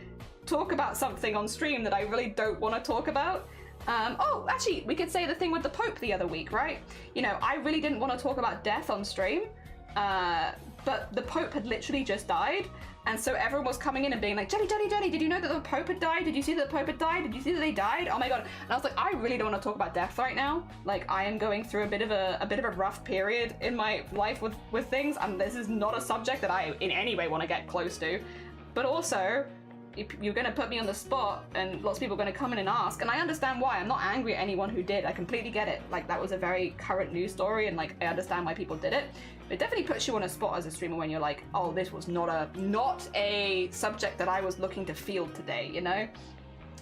[SPEAKER 1] talk about something on stream that I really don't want to talk about. Oh, actually, we could say the thing with the Pope the other week, right? You know, I really didn't want to talk about death on stream, but the Pope had literally just died, and so everyone was coming in and being like, Jenny, did you know that the Pope had died? Did you see that the Pope had died? Did you see that they died? Oh my god. And I was like, I really don't want to talk about death right now. Like, I am going through a bit of a rough period in my life with things, and this is not a subject that I in any way want to get close to. But also, you're going to put me on the spot, and lots of people are going to come in and ask, and I understand why. I'm not angry at anyone who did. I completely get it. Like, that was a very current news story, and like, I understand why people did it. But it definitely puts you on a spot as a streamer when you're like, oh, this was not a subject that I was looking to field today, you know,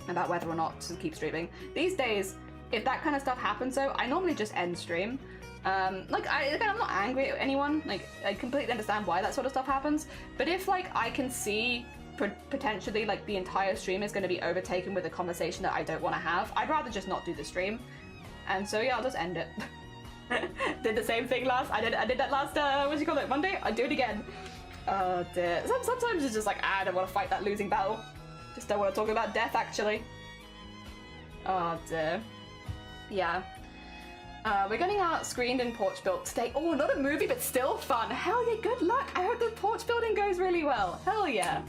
[SPEAKER 1] about whether or not to keep streaming. These days, if that kind of stuff happens, though, I normally just end stream. Like, again, I'm not angry at anyone. Like, I completely understand why that sort of stuff happens. But if like I can see potentially like the entire stream is going to be overtaken with a conversation that I don't want to have, I'd rather just not do the stream. And so yeah, I'll just end it. Did the same thing I did that last what do you call it, Monday? I'd do it again. Oh dear. Sometimes it's just like, I don't want to fight that losing battle. Just don't want to talk about death, actually. Oh dear. Yeah. We're getting our screened and porch built today. Oh, not a movie, but still fun. Hell yeah, good luck. I hope the porch building goes really well. Hell yeah.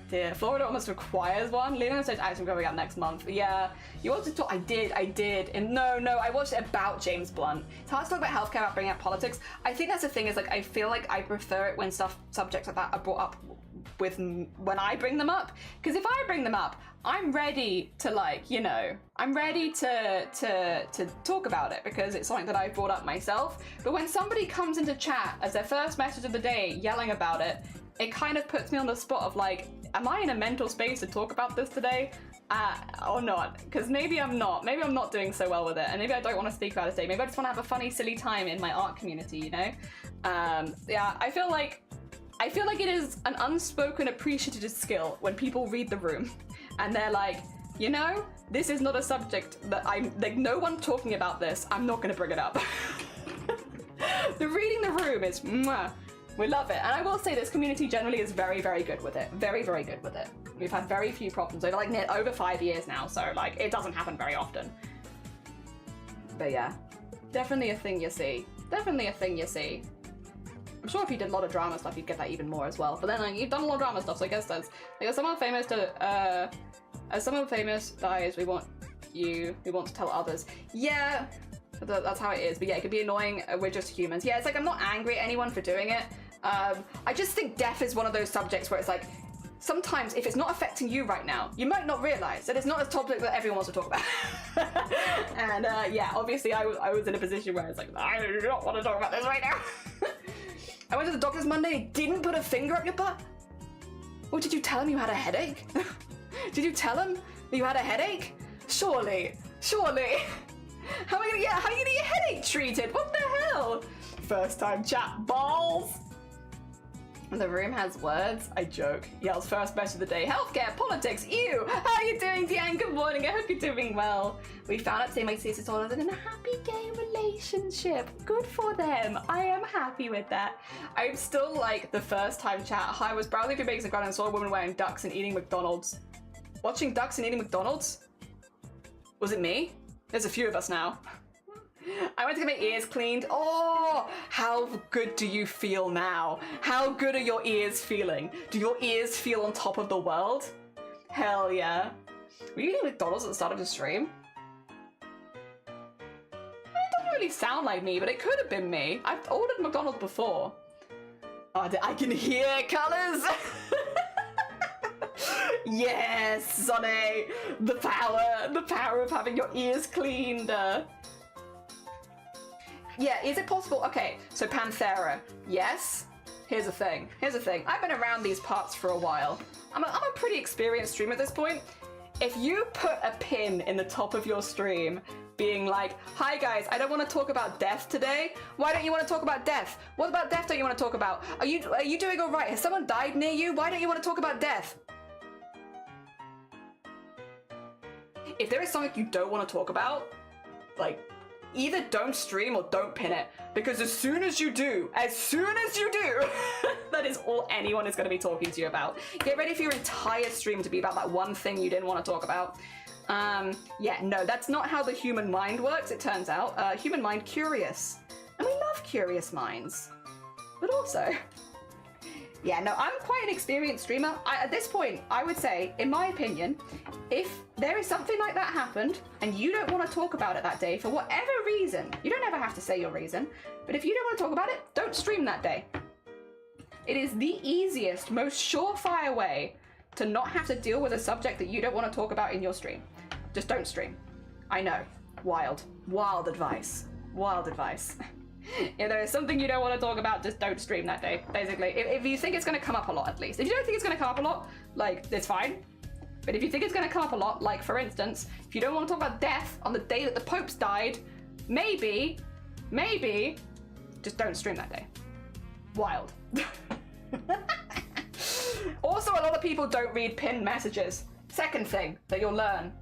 [SPEAKER 1] dear. Florida almost requires one. Leaving on stage action going up next month. Yeah, you wanted to talk. I did. And no, I watched it about James Blunt. It's hard to talk about healthcare without bringing up politics. I think that's the thing, is like, I feel like I prefer it when subjects like that are brought up with when I bring them up. Because if I bring them up, I'm ready to, like, you know, I'm ready to talk about it because it's something that I brought up myself. But when somebody comes into chat as their first message of the day yelling about it, it kind of puts me on the spot of like, am I in a mental space to talk about this today? Or not? Because maybe I'm not. Maybe I'm not doing so well with it, and maybe I don't want to speak about it today. Maybe I just want to have a funny, silly time in my art community, you know? Yeah, I feel like it is an unspoken appreciated skill when people read the room and they're like, you know, this is not a subject that I'm, like, no one talking about this, I'm not going to bring it up. The reading the room is mwah. We love it. And I will say this community generally is very, very good with it. Very, very good with it. We've had very few problems over over 5 years now, so like it doesn't happen very often. But yeah, definitely a thing you see. Definitely a thing you see. I'm sure if you did a lot of drama stuff, you'd get that even more as well. But then like, you've done a lot of drama stuff, so I guess that's like, as someone famous dies, we want to tell others. Yeah, that's how it is. But yeah, it could be annoying. We're just humans. Yeah, it's like I'm not angry at anyone for doing it. I just think death is one of those subjects where it's like, sometimes if it's not affecting you right now, you might not realize that it's not a topic that everyone wants to talk about. And yeah, obviously I was in a position where it's like, I do not want to talk about this right now. I went to the doctor's Monday, he didn't put a finger up your butt. What, did you tell him you had a headache? Did you tell him that you had a headache? Surely. How are you gonna get your headache treated? What the hell? First time chat balls. The room has words. I joke. Yells first message of the day. Healthcare, politics, ew. How are you doing, Diane? Good morning. I hope you're doing well. We found out today my sister's daughter's in a happy gay relationship. Good for them. I am happy with that. I'm still like the first time chat. I was browsing through Bakes and Ground and saw a woman wearing ducks and eating McDonald's. Watching ducks and eating McDonald's? Was it me? There's a few of us now. I went to get my ears cleaned. Oh, how good do you feel now? How good are your ears feeling? Do your ears feel on top of the world? Hell yeah. Were you eating McDonald's at the start of the stream? It doesn't really sound like me, but it could have been me. I've ordered McDonald's before. Oh, I can hear colors. Yes, Sonny. The power of having your ears cleaned. Yeah, is it possible? Okay, so Panthera, yes. Here's the thing. I've been around these parts for a while. I'm a pretty experienced streamer at this point. If you put a pin in the top of your stream being like, hi guys, I don't want to talk about death today. Why don't you want to talk about death? What about death don't you want to talk about? Are you doing all right? Has someone died near you? Why don't you want to talk about death? If there is something you don't want to talk about, like, either don't stream or don't pin it, because as soon as you do, that is all anyone is going to be talking to you about. Get ready for your entire stream to be about that one thing you didn't want to talk about. Yeah, no, that's not how the human mind works, it turns out. Human mind curious. And we love curious minds. But also, yeah, no, I'm quite an experienced streamer. At this point, I would say, in my opinion, if there is something like that happened and you don't want to talk about it that day for whatever reason, you don't ever have to say your reason, but if you don't want to talk about it, don't stream that day. It is the easiest, most surefire way to not have to deal with a subject that you don't want to talk about in your stream. Just don't stream. I know. Wild advice. If there is something you don't want to talk about, just don't stream that day, basically. If you think it's going to come up a lot, at least. If you don't think it's going to come up a lot, like, it's fine. But if you think it's going to come up a lot, like, for instance, if you don't want to talk about death on the day that the Pope's died, maybe, just don't stream that day. Wild. Also, a lot of people don't read pinned messages. Second thing that you'll learn,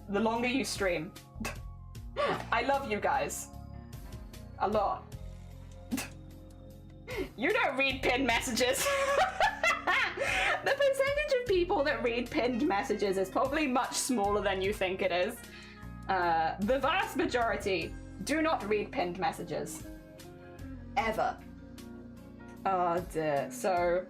[SPEAKER 1] the longer you stream. I love you guys. A lot. You don't read pinned messages. The percentage of people that read pinned messages is probably much smaller than you think it is. The vast majority do not read pinned messages. Ever. Oh dear. So,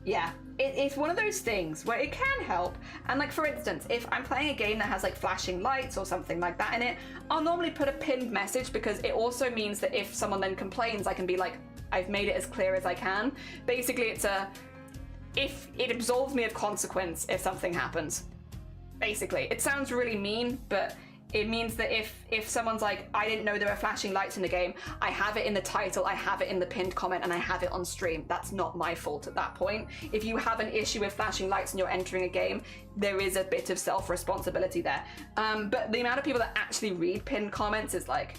[SPEAKER 1] yeah. it's one of those things where it can help. And like, for instance, if I'm playing a game that has like flashing lights or something like that in it, I'll normally put a pinned message, because it also means that if someone then complains, I can be like, I've made it as clear as I can. Basically, if it absolves me of consequence if something happens. Basically, it sounds really mean, but it means that if someone's like, I didn't know there were flashing lights in the game, I have it in the title, I have it in the pinned comment, and I have it on stream. That's not my fault at that point. If you have an issue with flashing lights and you're entering a game, there is a bit of self-responsibility there. But the amount of people that actually read pinned comments is like,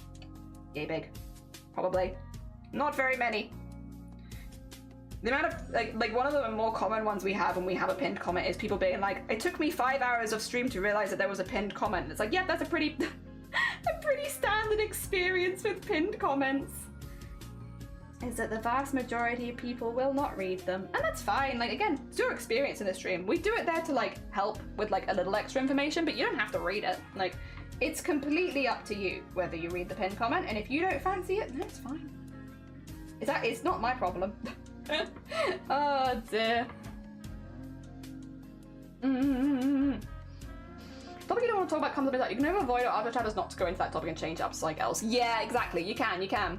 [SPEAKER 1] yay big. Probably. Not very many. The amount of, like one of the more common ones we have when we have a pinned comment is people being like, it took me 5 hours of stream to realize that there was a pinned comment. And it's like, yeah, that's a pretty standard experience with pinned comments. Is that the vast majority of people will not read them. And that's fine. Like, again, it's your experience in the stream. We do it there to like help with like a little extra information, but you don't have to read it. Like, it's completely up to you whether you read the pinned comment. And if you don't fancy it, then it's fine. It's not my problem. Oh dear. Topic you don't want to talk about comes up is that you can never avoid or other chat not to go into that topic and change up something else. Yeah, exactly. You can.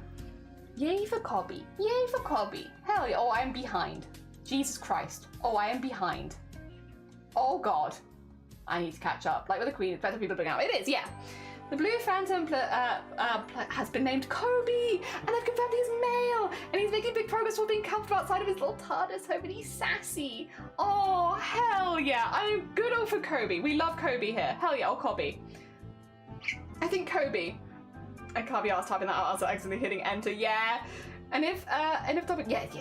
[SPEAKER 1] Yay for Cobby. Yay for Cobby. Hell yeah. Oh, I am behind. Jesus Christ. Oh, I am behind. Oh God. I need to catch up. Like with the Queen, better people bring out. It is, yeah. The Blue Phantom has been named Kobe, and I've confirmed he's male, and he's making big progress while being comfortable outside of his little TARDIS home, and he's sassy. Oh, hell yeah. I am good all for Kobe. We love Kobe here. Hell yeah, or Kobe. I think Kobe. I can't be asked typing that out, I was accidentally hitting enter. Yeah. And if topic, yes.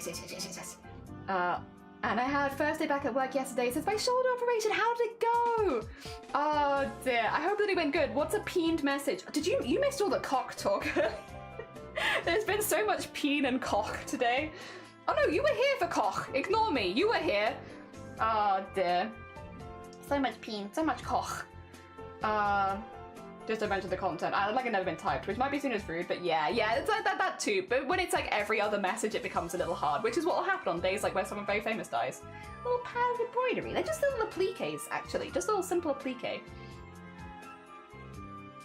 [SPEAKER 1] And I had first day back at work yesterday since my shoulder operation. How did it go? Oh dear. I hope that it went good. What's a peened message? Did you missed all the cock talk? There's been so much peen and cock today. Oh no, you were here for cock. Ignore me. You were here. Oh dear. So much peen, so much cock. Just to mention the content. I like it never been typed, which might be seen as rude, but yeah, it's like that too. But when it's like every other message, it becomes a little hard, which is what will happen on days like where someone very famous dies. Little pad of embroidery. They're just little appliques, actually. Just little simple applique.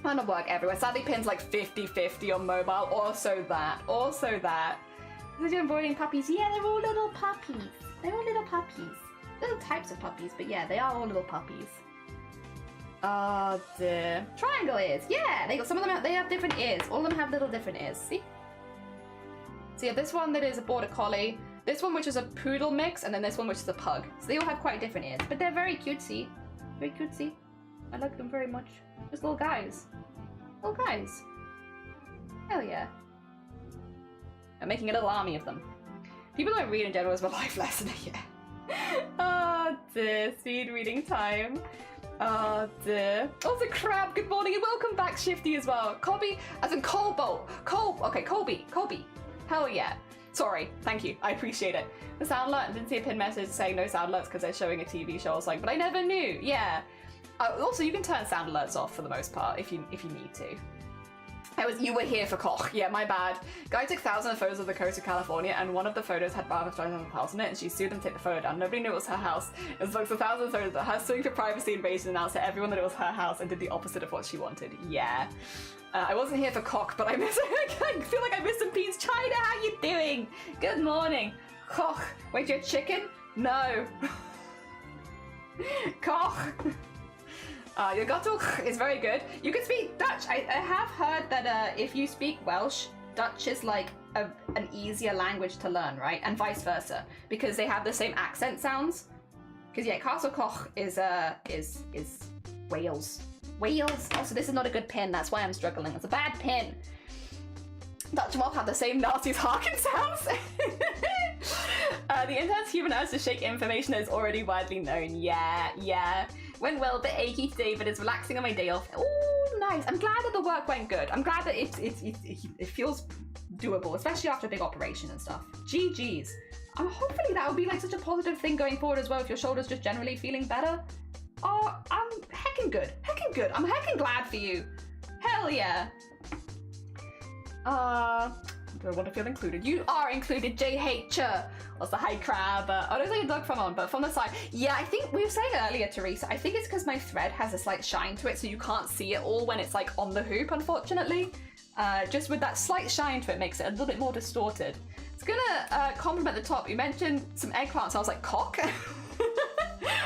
[SPEAKER 1] Might not work everywhere. Sadly, pins like 50-50 on mobile. Also that. They're embroidering puppies. Yeah, they're all little puppies. Little types of puppies, but yeah, they are all little puppies. Oh dear. Triangle ears. Yeah, some of them they have different ears. All of them have little different ears. See? So yeah, this one that is a border collie, this one which is a poodle mix, and then this one which is a pug. So they all have quite different ears, but they're very cutesy. Very cutesy. I like them very much. Just little guys. Hell yeah. I'm making a little army of them. People don't read in general as a life lesson. Yeah. Oh dear. Speed reading time. Oh dear. Also Crab, good morning and welcome back Shifty as well. Colby, as in Colbo. Okay, Colby. Hell yeah. Sorry, thank you, I appreciate it. The sound alert, I didn't see a pin message saying no sound alerts because they're showing a TV show. I was like, but I never knew, yeah. Also, you can turn sound alerts off for the most part if you need to. You were here for Koch. Yeah, my bad. Guy took thousands of photos of the coast of California, and one of the photos had Barbara Streisand's house in it, and she sued them to take the photo down. Nobody knew it was her house. It was like a thousand photos that her suing for privacy invasion, announced to everyone that it was her house and did the opposite of what she wanted. Yeah. I wasn't here for Koch, but I feel like I missed some beans. China, how you doing? Good morning. Koch. Wait, you're chicken? No. Koch. Your Gatuk is very good. You can speak Dutch. I have heard that if you speak Welsh, Dutch is like an easier language to learn, right? And vice versa, because they have the same accent sounds. Because yeah, Castle Koch is Wales. Wales. Also, this is not a good pin. That's why I'm struggling. It's a bad pin. Dutch and Welsh have the same nasty harken sounds. The intense human urge to shake information is already widely known. Yeah. Went well, a bit achy today, but it's relaxing on my day off. Oh, nice. I'm glad that the work went good. I'm glad that it feels doable, especially after a big operation and stuff. GG's. Hopefully that will be like such a positive thing going forward as well if your shoulder's just generally feeling better. Oh, I'm heckin' good. I'm heckin' glad for you. Hell yeah. Do I want to feel included? You are included, JH. Also, hi crab. Oh, there's like a dog from on, but from the side. Yeah, I think we were saying earlier, Teresa, I think it's because my thread has a slight shine to it, so you can't see it all when it's like on the hoop, unfortunately. Just with that slight shine to it makes it a little bit more distorted. It's gonna compliment the top. You mentioned some eggplants. I was like, cock?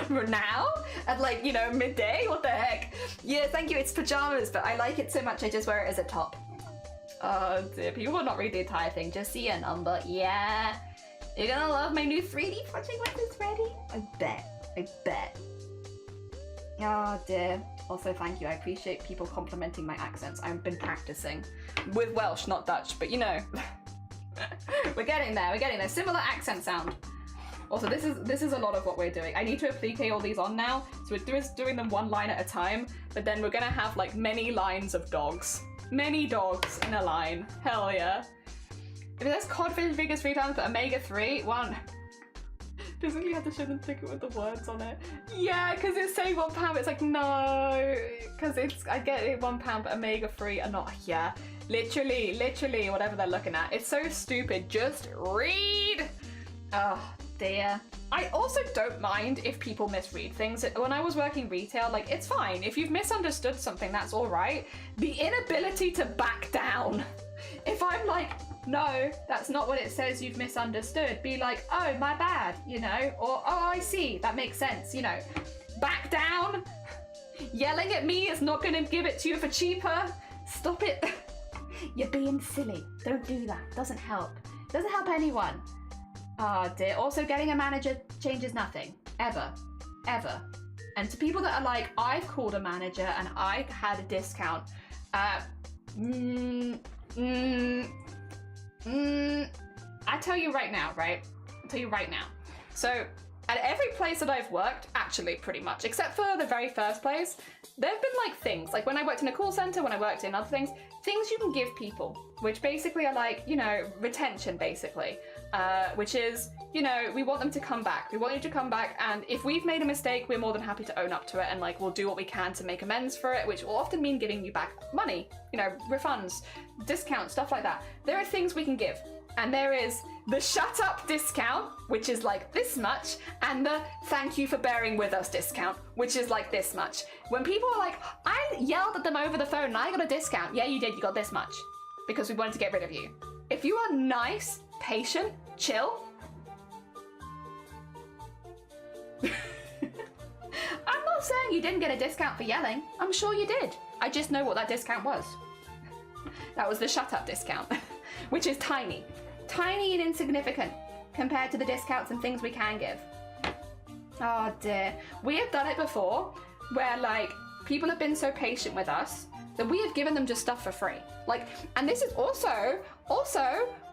[SPEAKER 1] Now? At like, you know, midday? What the heck? Yeah, thank you. It's pajamas, but I like it so much I just wear it as a top. Oh dear, people will not read the entire thing, just see a number. Yeah. You're gonna love my new 3D project when it's ready. I bet. Oh dear. Also, thank you. I appreciate people complimenting my accents. I've been practicing. With Welsh, not Dutch, but you know. We're getting there. Similar accent sound. Also, this is a lot of what we're doing. I need to applique all these on now, so we're doing them one line at a time, but then we're gonna have like many lines of dogs. Many dogs in a line. Hell yeah. If it says codfish figures 3 times, but omega-3, one. Doesn't you have to show them ticket with the words on it? Yeah, because it's saying £1, it's like, no. Because I get it £1, but omega-3 are not, yeah. Literally, whatever they're looking at. It's so stupid, just read. Oh, dear. I also don't mind if people misread things. When I was working retail, like, it's fine. If you've misunderstood something, that's all right. The inability to back down. If I'm like, no, that's not what it says, you've misunderstood, be like, oh, my bad, you know, or, oh, I see, that makes sense, you know. Back down. Yelling at me is not going to give it to you for cheaper. Stop it. You're being silly. Don't do that. Doesn't help. Doesn't help anyone. Oh dear. Also, getting a manager changes nothing. Ever. And to people that are like, I've called a manager and I had a discount. I tell you right now, right? So, at every place that I've worked, actually pretty much, except for the very first place, there have been like things, like when I worked in a call center, when I worked in other things you can give people, which basically are like, you know, retention basically, which is, you know, we want them to come back. We want you to come back, and if we've made a mistake, we're more than happy to own up to it, and like we'll do what we can to make amends for it, which will often mean giving you back money, you know, refunds, discounts, stuff like that. There are things we can give. And there is the shut up discount, which is like this much, and the thank you for bearing with us discount, which is like this much. When people are like, I yelled at them over the phone and I got a discount. Yeah, you did, you got this much. Because we wanted to get rid of you. If you are nice, patient, chill. I'm not saying you didn't get a discount for yelling. I'm sure you did. I just know what that discount was. That was the shut up discount, which is tiny. Tiny and insignificant compared to the discounts and things we can give. Oh dear. We have done it before where like people have been so patient with us that we have given them just stuff for free. Like, and this is also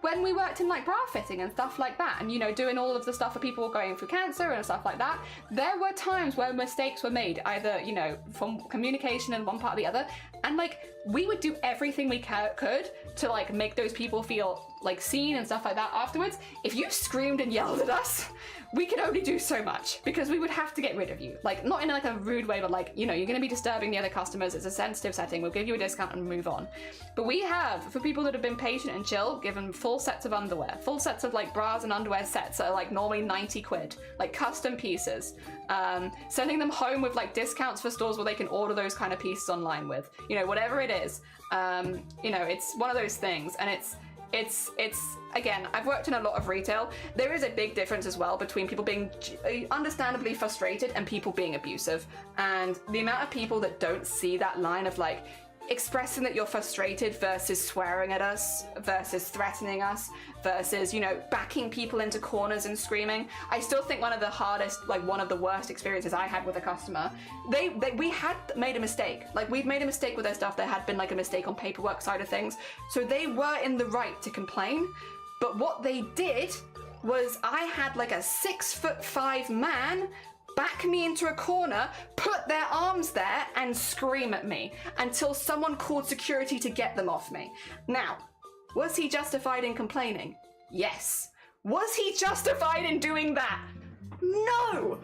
[SPEAKER 1] when we worked in like bra fitting and stuff like that, and you know, doing all of the stuff for people going through cancer and stuff like that, there were times where mistakes were made, either, you know, from communication in one part or the other, and like we would do everything we could to like make those people feel like seen and stuff like that afterwards. If you screamed and yelled at us, we could only do so much because we would have to get rid of you. Like, not in like a rude way, but like, you know, you're going to be disturbing the other customers. It's a sensitive setting. We'll give you a discount and move on. But we have, for people that have been patient and chill, given full sets of underwear, full sets of like bras and underwear sets that are like normally 90 quid, like custom pieces, sending them home with like discounts for stores where they can order those kind of pieces online with, you know, whatever it is. You know, it's one of those things, and it's again, I've worked in a lot of retail. There is a big difference as well between people being understandably frustrated and people being abusive, and the amount of people that don't see that line of like expressing that you're frustrated versus swearing at us versus threatening us versus, you know, backing people into corners and screaming. I still think one of the hardest, like one of the worst experiences I had with a customer, we had made a mistake. Like, we'd made a mistake with their stuff. There had been like a mistake on paperwork side of things. So they were in the right to complain. But what they did was I had like a 6'5" man back me into a corner, put their arms there and scream at me until someone called security to get them off me. Now, was he justified in complaining? Yes. Was he justified in doing that? No.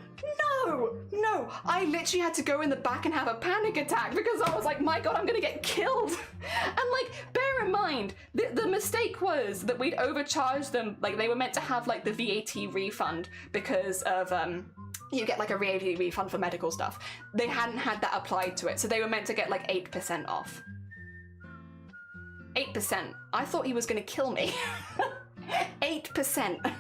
[SPEAKER 1] I literally had to go in the back and have a panic attack because I was like, my God, I'm gonna get killed. And like, bear in mind, the mistake was was that we'd overcharged them. Like, they were meant to have like the VAT refund because of you get like a VAT refund for medical stuff. They hadn't had that applied to it, so they were meant to get like 8% off. 8%. I thought he was gonna kill me. 8%.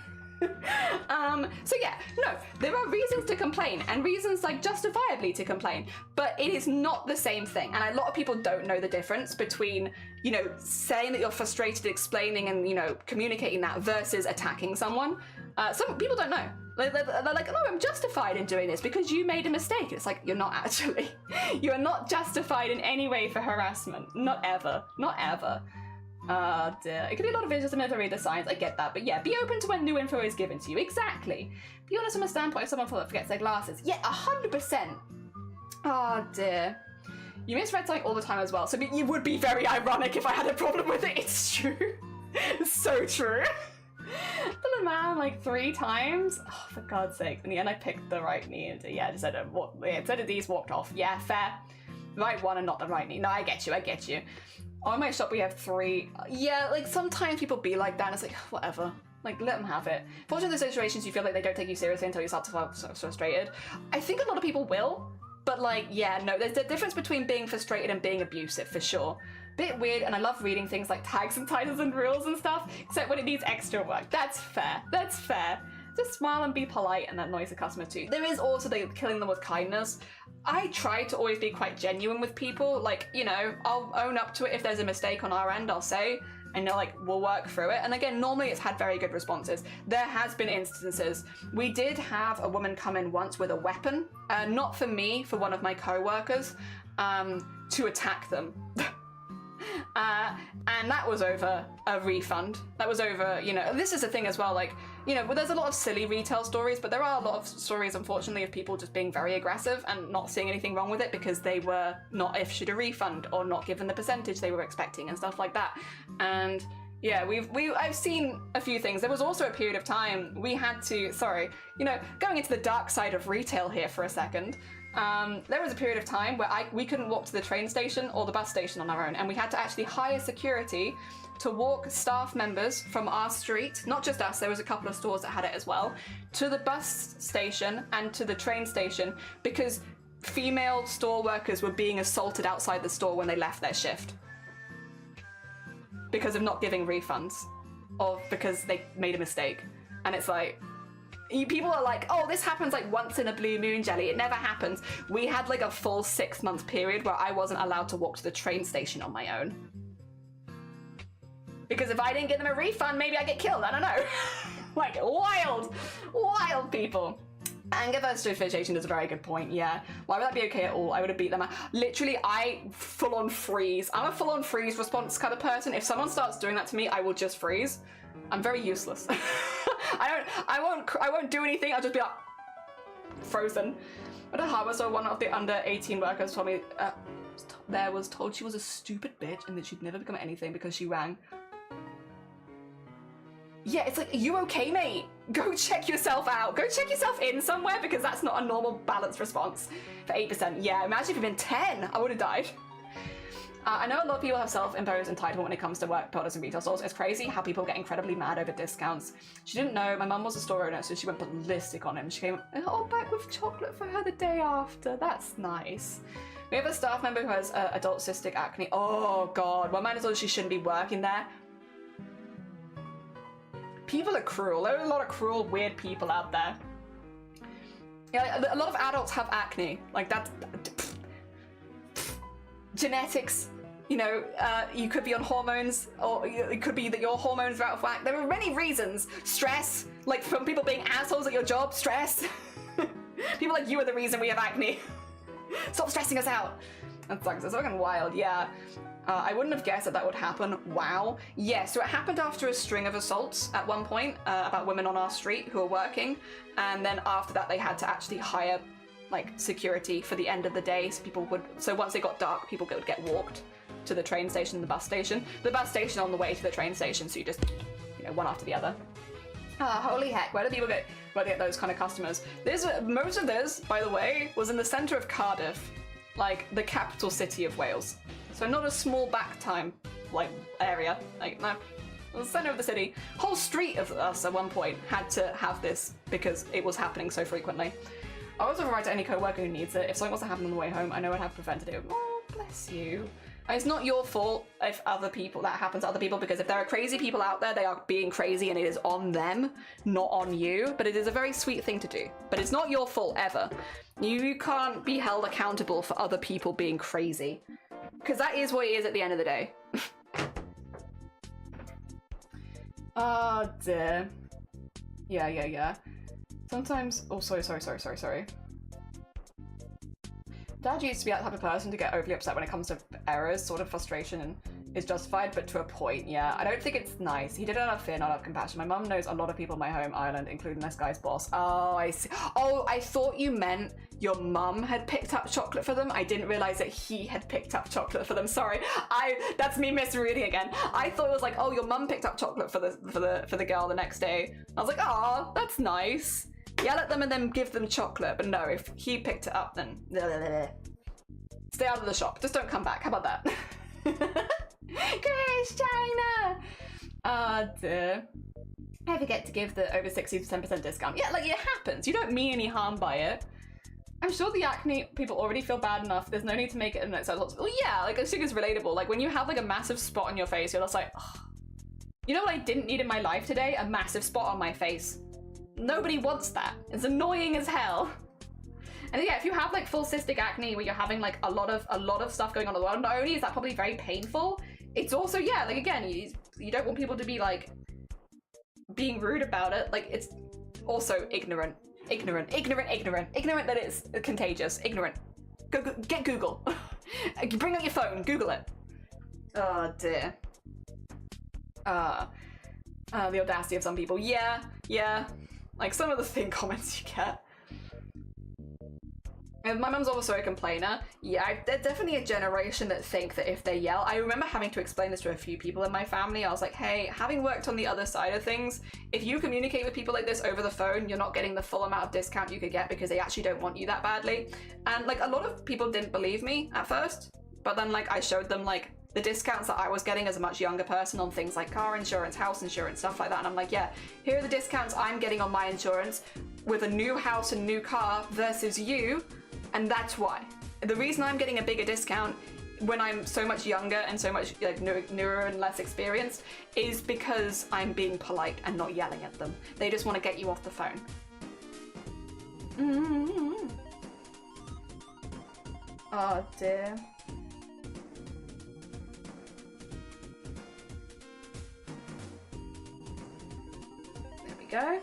[SPEAKER 1] So yeah, no, there are reasons to complain, and reasons like justifiably to complain, but it is not the same thing. And a lot of people don't know the difference between, you know, saying that you're frustrated, explaining and, you know, communicating that versus attacking someone. Some people don't know. They're like, oh, I'm justified in doing this because you made a mistake. It's like, you're not actually. You are not justified in any way for harassment. Not ever. Not ever. Dear. It could be a lot of visuals and to read the signs, I get that. But yeah, be open to when new info is given to you. Exactly. Be honest from a standpoint of someone forgets their glasses. Yeah, 100%. Oh dear. You misread something all the time as well, so it would be very ironic if I had a problem with it. It's true. It's so true. Done a man like 3 times. Oh, for God's sake. In the end, I picked the right knee and yeah, instead of these walked off. Yeah, fair. The right one and not the right knee. No, I get you, I get you. On my shop we have 3. Yeah, like sometimes people be like that and it's like, whatever. Like, let them have it. Fortunately, in those situations you feel like they don't take you seriously until you start to feel frustrated. I think a lot of people will, but like, yeah, no, there's a difference between being frustrated and being abusive, for sure. Bit weird, and I love reading things like tags and titles and rules and stuff, except when it needs extra work. That's fair, that's fair. Just smile and be polite and that annoys the customer too. There is also the killing them with kindness. I try to always be quite genuine with people. Like, you know, I'll own up to it if there's a mistake on our end, I'll say, and they're like, we'll work through it. And again, normally it's had very good responses. There has been instances. We did have a woman come in once with a weapon, not for me, for one of my co-workers, to attack them. And that was over a refund. That was over, you know, this is the thing as well, like, you know, there's a lot of silly retail stories, but there are a lot of stories, unfortunately, of people just being very aggressive and not seeing anything wrong with it because they were not issued a refund or not given the percentage they were expecting and stuff like that. And yeah, I've seen a few things. There was also a period of time we had to, sorry, you know, going into the dark side of retail here for a second, there was a period of time where we couldn't walk to the train station or the bus station on our own, and we had to actually hire security to walk staff members from our street, not just us, there was a couple of stores that had it as well, to the bus station and to the train station because female store workers were being assaulted outside the store when they left their shift because of not giving refunds or because they made a mistake. And it's like, people are like, oh, this happens like once in a blue moon, Jelly. It never happens. We had like a full 6-month period where I wasn't allowed to walk to the train station on my own. Because if I didn't get them a refund, maybe I'd get killed. I don't know. Like, wild people. Anger versus justification is a very good point, yeah. Why would that be okay at all? I would have beat them. Literally, I full-on freeze. I'm a full-on freeze response kind of person. If someone starts doing that to me, I will just freeze. I'm very useless. I won't do anything. I'll just be like frozen. At a harbor, so one of the under 18 workers told me was told she was a stupid bitch and that she'd never become anything because she rang. Yeah, it's like, are you okay, mate? Go check yourself out. Go check yourself in somewhere because that's not a normal balanced response for 8%. Yeah, imagine if you'd been 10, I would have died. I know a lot of people have self-imposed entitlement when it comes to work products and retail stores. It's crazy how people get incredibly mad over discounts. She didn't know my mum was a store owner, so she went ballistic on him. She came back with chocolate for her the day after. That's nice. We have a staff member who has adult cystic acne. Oh God, well, might as well she shouldn't be working there. People are cruel. There are a lot of cruel, weird people out there. Yeah, a lot of adults have acne. Like that's genetics. You know, you could be on hormones, or it could be that your hormones are out of whack. There are many reasons. Stress, like from people being assholes at your job, stress. People like you are the reason we have acne. Stop stressing us out. That sucks. It's fucking wild, yeah. I wouldn't have guessed that would happen. Wow. Yeah, so it happened after a string of assaults at one point about women on our street who were working. And then after that, they had to actually hire like security for the end of the day. So once it got dark, people would get walked to the train station and the bus station. The bus station on the way to the train station, so you just, you know, one after the other. Holy heck, where do people get those kind of customers? Most of this, by the way, was in the centre of Cardiff, like the capital city of Wales. So not a small back time, like, area. Like, no, The center of the city. Whole street of us at one point had to have this because it was happening so frequently. I also provide to any co-worker who needs it. If something was to happen on the way home, I know I'd have preventative. Oh, bless you. It's not your fault if that happens to other people, because if there are crazy people out there, they are being crazy and it is on them, not on you. But it is a very sweet thing to do. But it's not your fault ever. You can't be held accountable for other people being crazy. Because that is what it is at the end of the day. Oh dear. Yeah. Sometimes, oh, sorry. Dad used to be that type of person to get overly upset when it comes to errors, sort of frustration is justified, but to a point, yeah. I don't think it's nice. He did it out of fear, not out of compassion. My mum knows a lot of people in my home island, including this guy's boss. Oh, I see. Oh, I thought you meant your mum had picked up chocolate for them. I didn't realize that he had picked up chocolate for them. Sorry, that's me misreading again. I thought it was like, oh, your mum picked up chocolate for the girl the next day. I was like, oh, that's nice. Yell at them and then give them chocolate. But no, if he picked it up, then stay out of the shop. Just don't come back. How about that? Grace, China! Oh dear. I forget to give the over 60s 10% discount. Yeah, like it happens. You don't mean any harm by it. I'm sure the acne people already feel bad enough. There's no need to make it an excess. Well, yeah, like I think it's relatable. Like when you have like a massive spot on your face, you're just like, oh. You know what I didn't need in my life today? A massive spot on my face. Nobody wants that. It's annoying as hell. And yeah, if you have like full cystic acne where you're having like a lot of stuff going on as well, not only is that probably very painful, it's also, yeah, like again, you don't want people to be like being rude about it. Like it's also ignorant that it's contagious. Ignorant. Get Google. Bring out your phone, Google it. Oh dear. The audacity of some people. Yeah. Like some of the comments you get. And my mum's also a complainer. Yeah, there's definitely a generation that think that if they yell, I remember having to explain this to a few people in my family. I was like, hey, having worked on the other side of things, if you communicate with people like this over the phone, you're not getting the full amount of discount you could get because they actually don't want you that badly. And like a lot of people didn't believe me at first, but then like I showed them like the discounts that I was getting as a much younger person on things like car insurance, house insurance, stuff like that. And I'm like, yeah, here are the discounts I'm getting on my insurance with a new house and new car versus you. And that's why. The reason I'm getting a bigger discount when I'm so much younger and so much like newer and less experienced is because I'm being polite and not yelling at them. They just want to get you off the phone. Mm-hmm. Oh dear. There we go.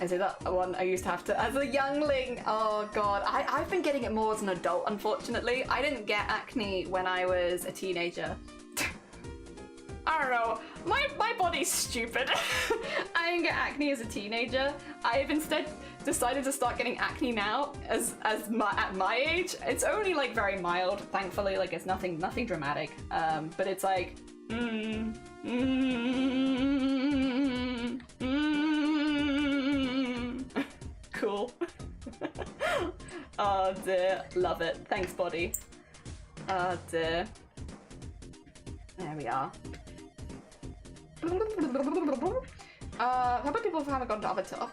[SPEAKER 1] Is it that one I used to have to, as a youngling? Oh god, I've been getting it more as an adult, unfortunately. I didn't get acne when I was a teenager. I don't know, my body's stupid. I didn't get acne as a teenager. I've instead decided to start getting acne now at my age. It's only like very mild, thankfully, like it's nothing dramatic. But it's like, cool. Oh dear, love it. Thanks, body. Oh dear. There we are. How about people who haven't gone to Avatar?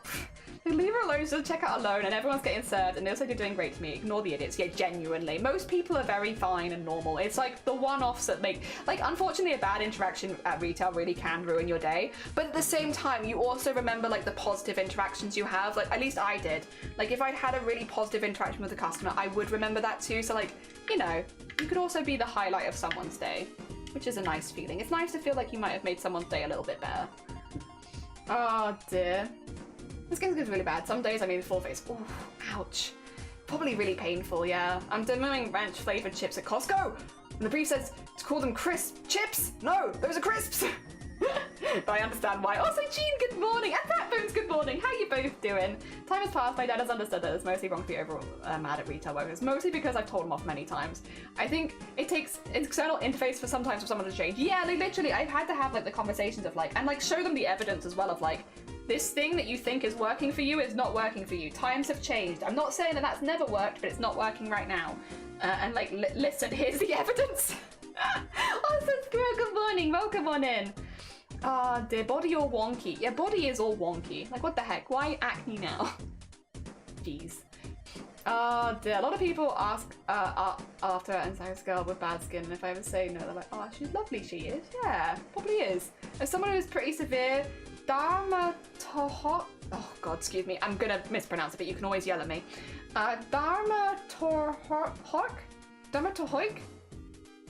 [SPEAKER 1] They leave her alone, so check out alone, and everyone's getting served, and they also do doing great to me. Ignore the idiots. Yeah, genuinely. Most people are very fine and normal. It's like the one-offs that make, like, unfortunately, a bad interaction at retail really can ruin your day. But at the same time, you also remember, like, the positive interactions you have. Like, at least I did. Like, if I'd had a really positive interaction with a customer, I would remember that too. So, like, you know, you could also be the highlight of someone's day, which is a nice feeling. It's nice to feel like you might have made someone's day a little bit better. Oh, dear. This game gets really bad. Some days I mean full face. Ooh, ouch. Probably really painful, yeah. I'm demoing ranch flavored chips at Costco. And the brief says to call them crisp chips. No, those are crisps. But I understand why. Also, Jean, good morning. And Ratbones, good morning. How you both doing? Time has passed. My dad has understood that it's mostly wrong to be overall mad at retail workers. Mostly because I've told him off many times. I think it takes external interface for sometimes for someone to change. Yeah, like literally, I've had to have like the conversations of like, and like show them the evidence as well of like, this thing that you think is working for you is not working for you. Times have changed. I'm not saying that that's never worked, but it's not working right now. And like, listen, here's the evidence. Awesome Squirrel, good morning, welcome on in. Dear, body all wonky. Yeah, body is all wonky. Like, what the heck? Why acne now? Jeez. Dear, a lot of people ask after an Anxious girl with bad skin, and if I ever say no, they're like, oh, she's lovely, she is. Yeah, probably is. As someone who's pretty severe, dermatohot. Oh god, excuse me, I'm gonna mispronounce it, but you can always yell at me. Dermatohoik?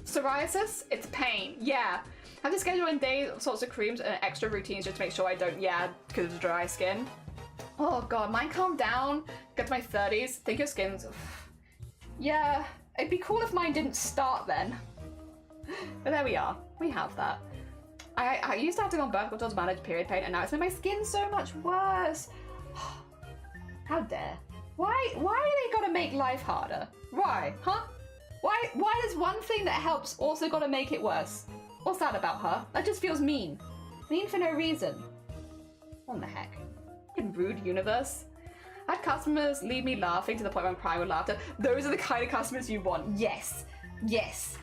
[SPEAKER 1] Psoriasis? It's pain, yeah. I have to schedule in days, sorts of creams and extra routines just to make sure I don't, because of dry skin. Oh god, mine calmed down, get to my 30s, think your skin's... Yeah, it'd be cool if mine didn't start then. But there we are, we have that. I used to have to go on birth control to manage period pain, and now it's made my skin so much worse. How dare. Why do they gotta make life harder? Why, huh? Why does one thing that helps also gotta make it worse? What's that about, huh? That just feels mean. Mean for no reason. What the heck? Fucking rude universe. I had customers leave me laughing to the point where I'm crying with laughter. Those are the kind of customers you want. Yes. Yes.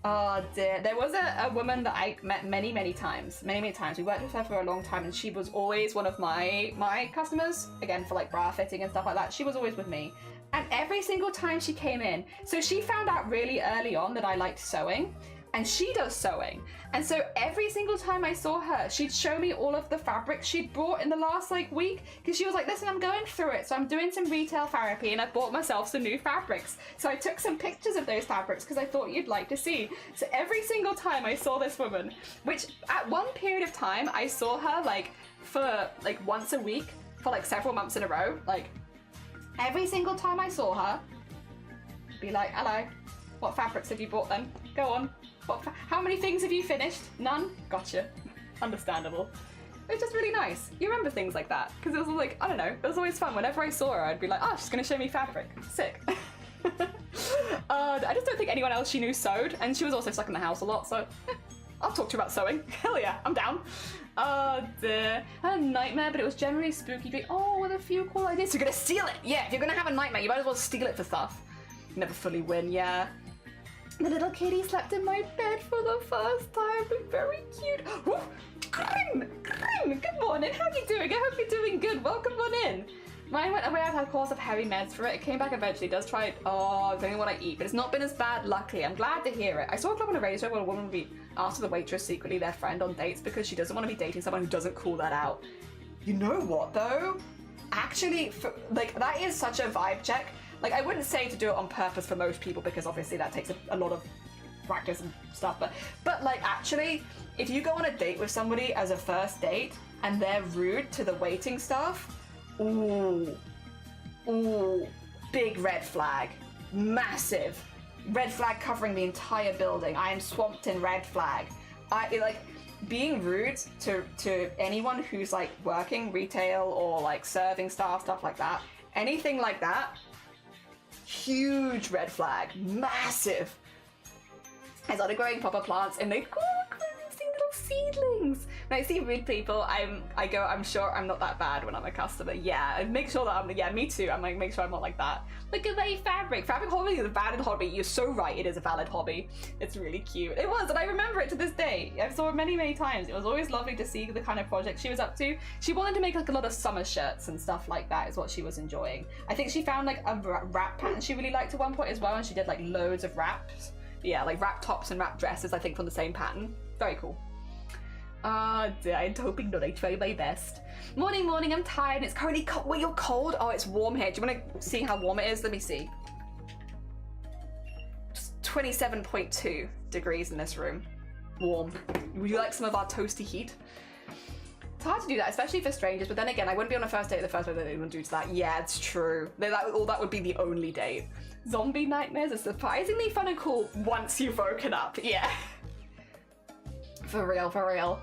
[SPEAKER 1] Oh dear. There was a woman that I met many times. Many times. We worked with her for a long time, and she was always one of my customers. Again, for like bra fitting and stuff like that. She was always with me. And every single time she came in, so she found out really early on that I liked sewing, and she does sewing. And so every single time I saw her, she'd show me all of the fabrics she'd bought in the last like week, because she was like, listen, I'm going through it, so I'm doing some retail therapy and I bought myself some new fabrics. So I took some pictures of those fabrics because I thought you'd like to see. So every single time I saw this woman, which at one period of time I saw her like for like once a week for like several months in a row, like every single time I saw her, be like, hello, what fabrics have you bought then? Go on. How many things have you finished? None? Gotcha. Understandable. It's just really nice. You remember things like that. Because it was like, I don't know, it was always fun. Whenever I saw her, I'd be like, oh, she's going to show me fabric. Sick. I just don't think anyone else she knew sewed. And she was also stuck in the house a lot, so I'll talk to you about sewing. Hell yeah, I'm down. Oh dear. I had a nightmare, but it was generally spooky. Oh, with a few cool ideas. So you're going to steal it. Yeah, if you're going to have a nightmare, you might as well steal it for stuff. You never fully win, yeah. The little kitty slept in my bed for the first time. Very cute. Ooh, Grim! Good morning. How are you doing? I hope you're doing good. Welcome on in. Mine went away. I've had a course of heavy meds for it. It came back eventually. Does try it. Oh, depending on what I eat. But it's not been as bad, luckily. I'm glad to hear it. I saw a club on a radio show where a woman would be asked the waitress secretly their friend on dates because she doesn't want to be dating someone who doesn't call that out. You know what, though? Actually, like, that is such a vibe check. Like, I wouldn't say to do it on purpose for most people because obviously that takes a lot of practice and stuff, but like, actually, if you go on a date with somebody as a first date and they're rude to the waiting staff, ooh, big red flag. Massive. Red flag covering the entire building. I am swamped in red flag. Being rude to anyone who's like working retail or like serving staff, stuff like that, anything like that, huge red flag, massive. I started growing proper plants and they see little seedlings. When I see rude people, I'm sure I'm not that bad when I'm a customer. Yeah, and make sure that me too. I'm like, make sure I'm not like that. Look at my fabric. Fabric hobby is a valid hobby. You're so right, it is a valid hobby. It's really cute. It was, and I remember it to this day. I saw it many times. It was always lovely to see the kind of project she was up to. She wanted to make like a lot of summer shirts and stuff like that is what she was enjoying. I think she found like a wrap pattern she really liked at one point as well, and she did like loads of wraps. Yeah, like wrap tops and wrap dresses, I think, from the same pattern. Very cool. I'm hoping not. I try my best. Morning, I'm tired. It's currently cold. Wait, you're cold? Oh, it's warm here. Do you want to see how warm it is? Let me see. Just 27.2 degrees in this room. Warm. Would you like some of our toasty heat? It's hard to do that, especially for strangers, but then again, I wouldn't be on a first date the first way that anyone do to that. Yeah, it's true. That would be the only date. Zombie nightmares are surprisingly fun and cool once you've woken up. Yeah. For real.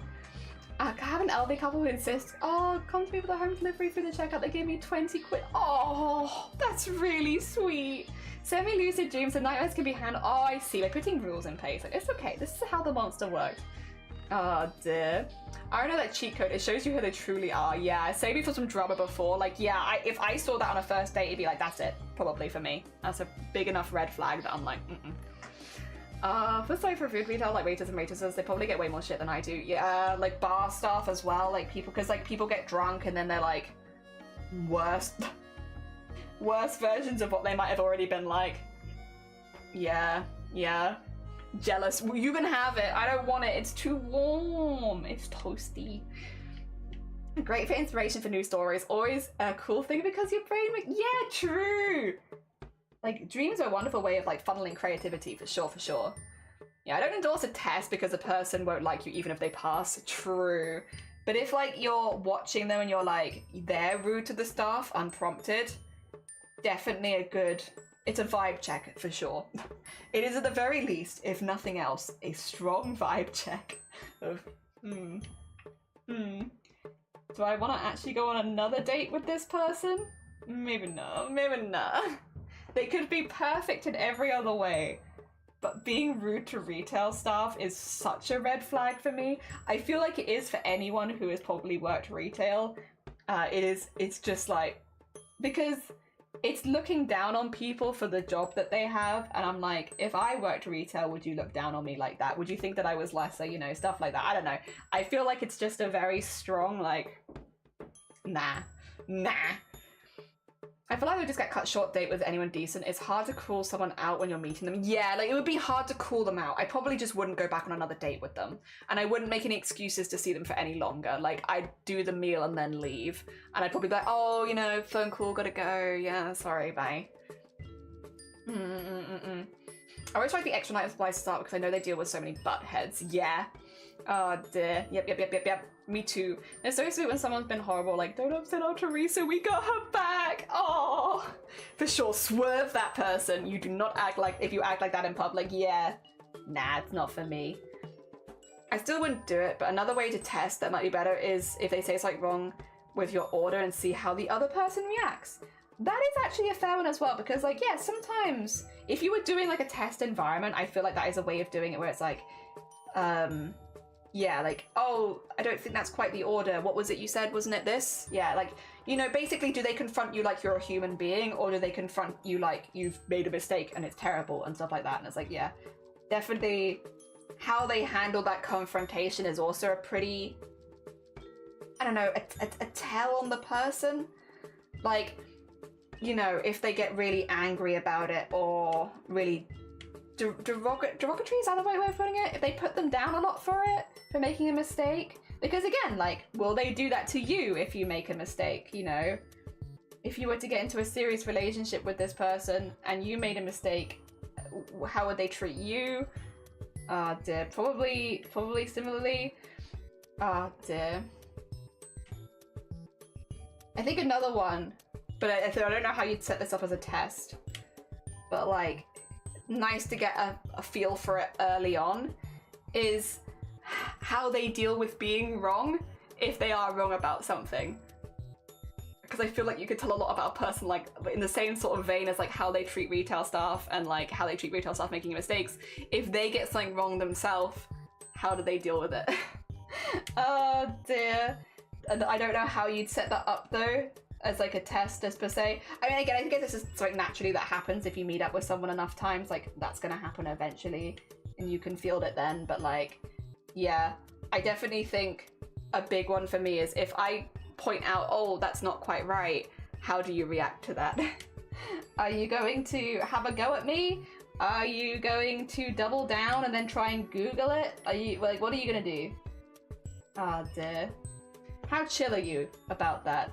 [SPEAKER 1] I have an elderly couple who insists, oh, come to me with a home delivery for the checkout. They gave me 20 quid. Oh, that's really sweet. Semi-lucid dreams and nightmares can be handled. Oh, I see. By putting rules in place. Like, it's okay. This is how the monster works. Oh dear. I don't know that cheat code. It shows you who they truly are. Yeah, save me for some drama before. Like, yeah, if I saw that on a first date, it'd be like, that's it. Probably for me. That's a big enough red flag that I'm like, For food retail, like waiters and waitresses, they probably get way more shit than I do. Yeah, like bar staff as well, like people, because like people get drunk and then they're like worse versions of what they might have already been like. Yeah, jealous. Well, you can have it. I don't want it. It's too warm. It's toasty. Great for inspiration for new stories. Always a cool thing because your brain. Yeah, true. Like, dreams are a wonderful way of, like, funneling creativity, for sure. Yeah, I don't endorse a test because a person won't like you even if they pass. True. But if, like, you're watching them and you're, like, they're rude to the staff, unprompted, definitely a good... It's a vibe check, for sure. It is, at the very least, if nothing else, a strong vibe check of, Do I want to actually go on another date with this person? Maybe not. They could be perfect in every other way, but being rude to retail staff is such a red flag for me. I feel like it is for anyone who has probably worked retail. It's just like, because it's looking down on people for the job that they have, and I'm like, if I worked retail, would you look down on me like that? Would you think that I was lesser, you know, stuff like that? I don't know. I feel like it's just a very strong, like, nah. I feel like I would just get cut short date with anyone decent. It's hard to call someone out when you're meeting them. Yeah, like, it would be hard to call them out. I probably just wouldn't go back on another date with them. And I wouldn't make any excuses to see them for any longer. Like, I'd do the meal and then leave. And I'd probably be like, oh, you know, phone call, gotta go. Yeah, sorry, bye. I always try the extra night of supplies to start because I know they deal with so many butt heads. Yeah. Oh dear. Yep. Me too. It's so sweet when someone's been horrible, like, don't upset our Teresa, we got her back. Oh, for sure, swerve that person. You do not act like, if you act like that in public, yeah. Nah, it's not for me. I still wouldn't do it, but another way to test that might be better is if they say something wrong with your order and see how the other person reacts. That is actually a fair one as well, because, like, yeah, sometimes if you were doing like a test environment, I feel like that is a way of doing it where it's like, yeah, like, oh, I don't think that's quite the order. What was it you said? Wasn't it this? Yeah, like, you know, basically, do they confront you like you're a human being, or do they confront you like you've made a mistake and it's terrible and stuff like that? And it's like, yeah, definitely how they handle that confrontation is also a pretty, I don't know, a tell on the person. Like, you know, if they get really angry about it or really derogatory is that the right way of putting it? If they put them down a lot for it, for making a mistake. Because again, like, will they do that to you if you make a mistake, you know? If you were to get into a serious relationship with this person and you made a mistake, how would they treat you? Ah, dear. Probably similarly. Ah, dear. I think another one, but I don't know how you'd set this up as a test, but like, nice to get a feel for it early on, is how they deal with being wrong if they are wrong about something. Because I feel like you could tell a lot about a person, like, in the same sort of vein as like how they treat retail staff and like how they treat retail staff making mistakes. If they get something wrong themselves, how do they deal with it? Oh dear. And I don't know how you'd set that up though, as like a test, as per se. I mean, again, I think this is something naturally that happens if you meet up with someone enough times. Like, that's gonna happen eventually, and you can field it then. But like, yeah, I definitely think a big one for me is if I point out, oh, that's not quite right, how do you react to that? Are you going to have a go at me? Are you going to double down and then try and Google it? Are you, like, what are you gonna do? Ah, dear. How chill are you about that?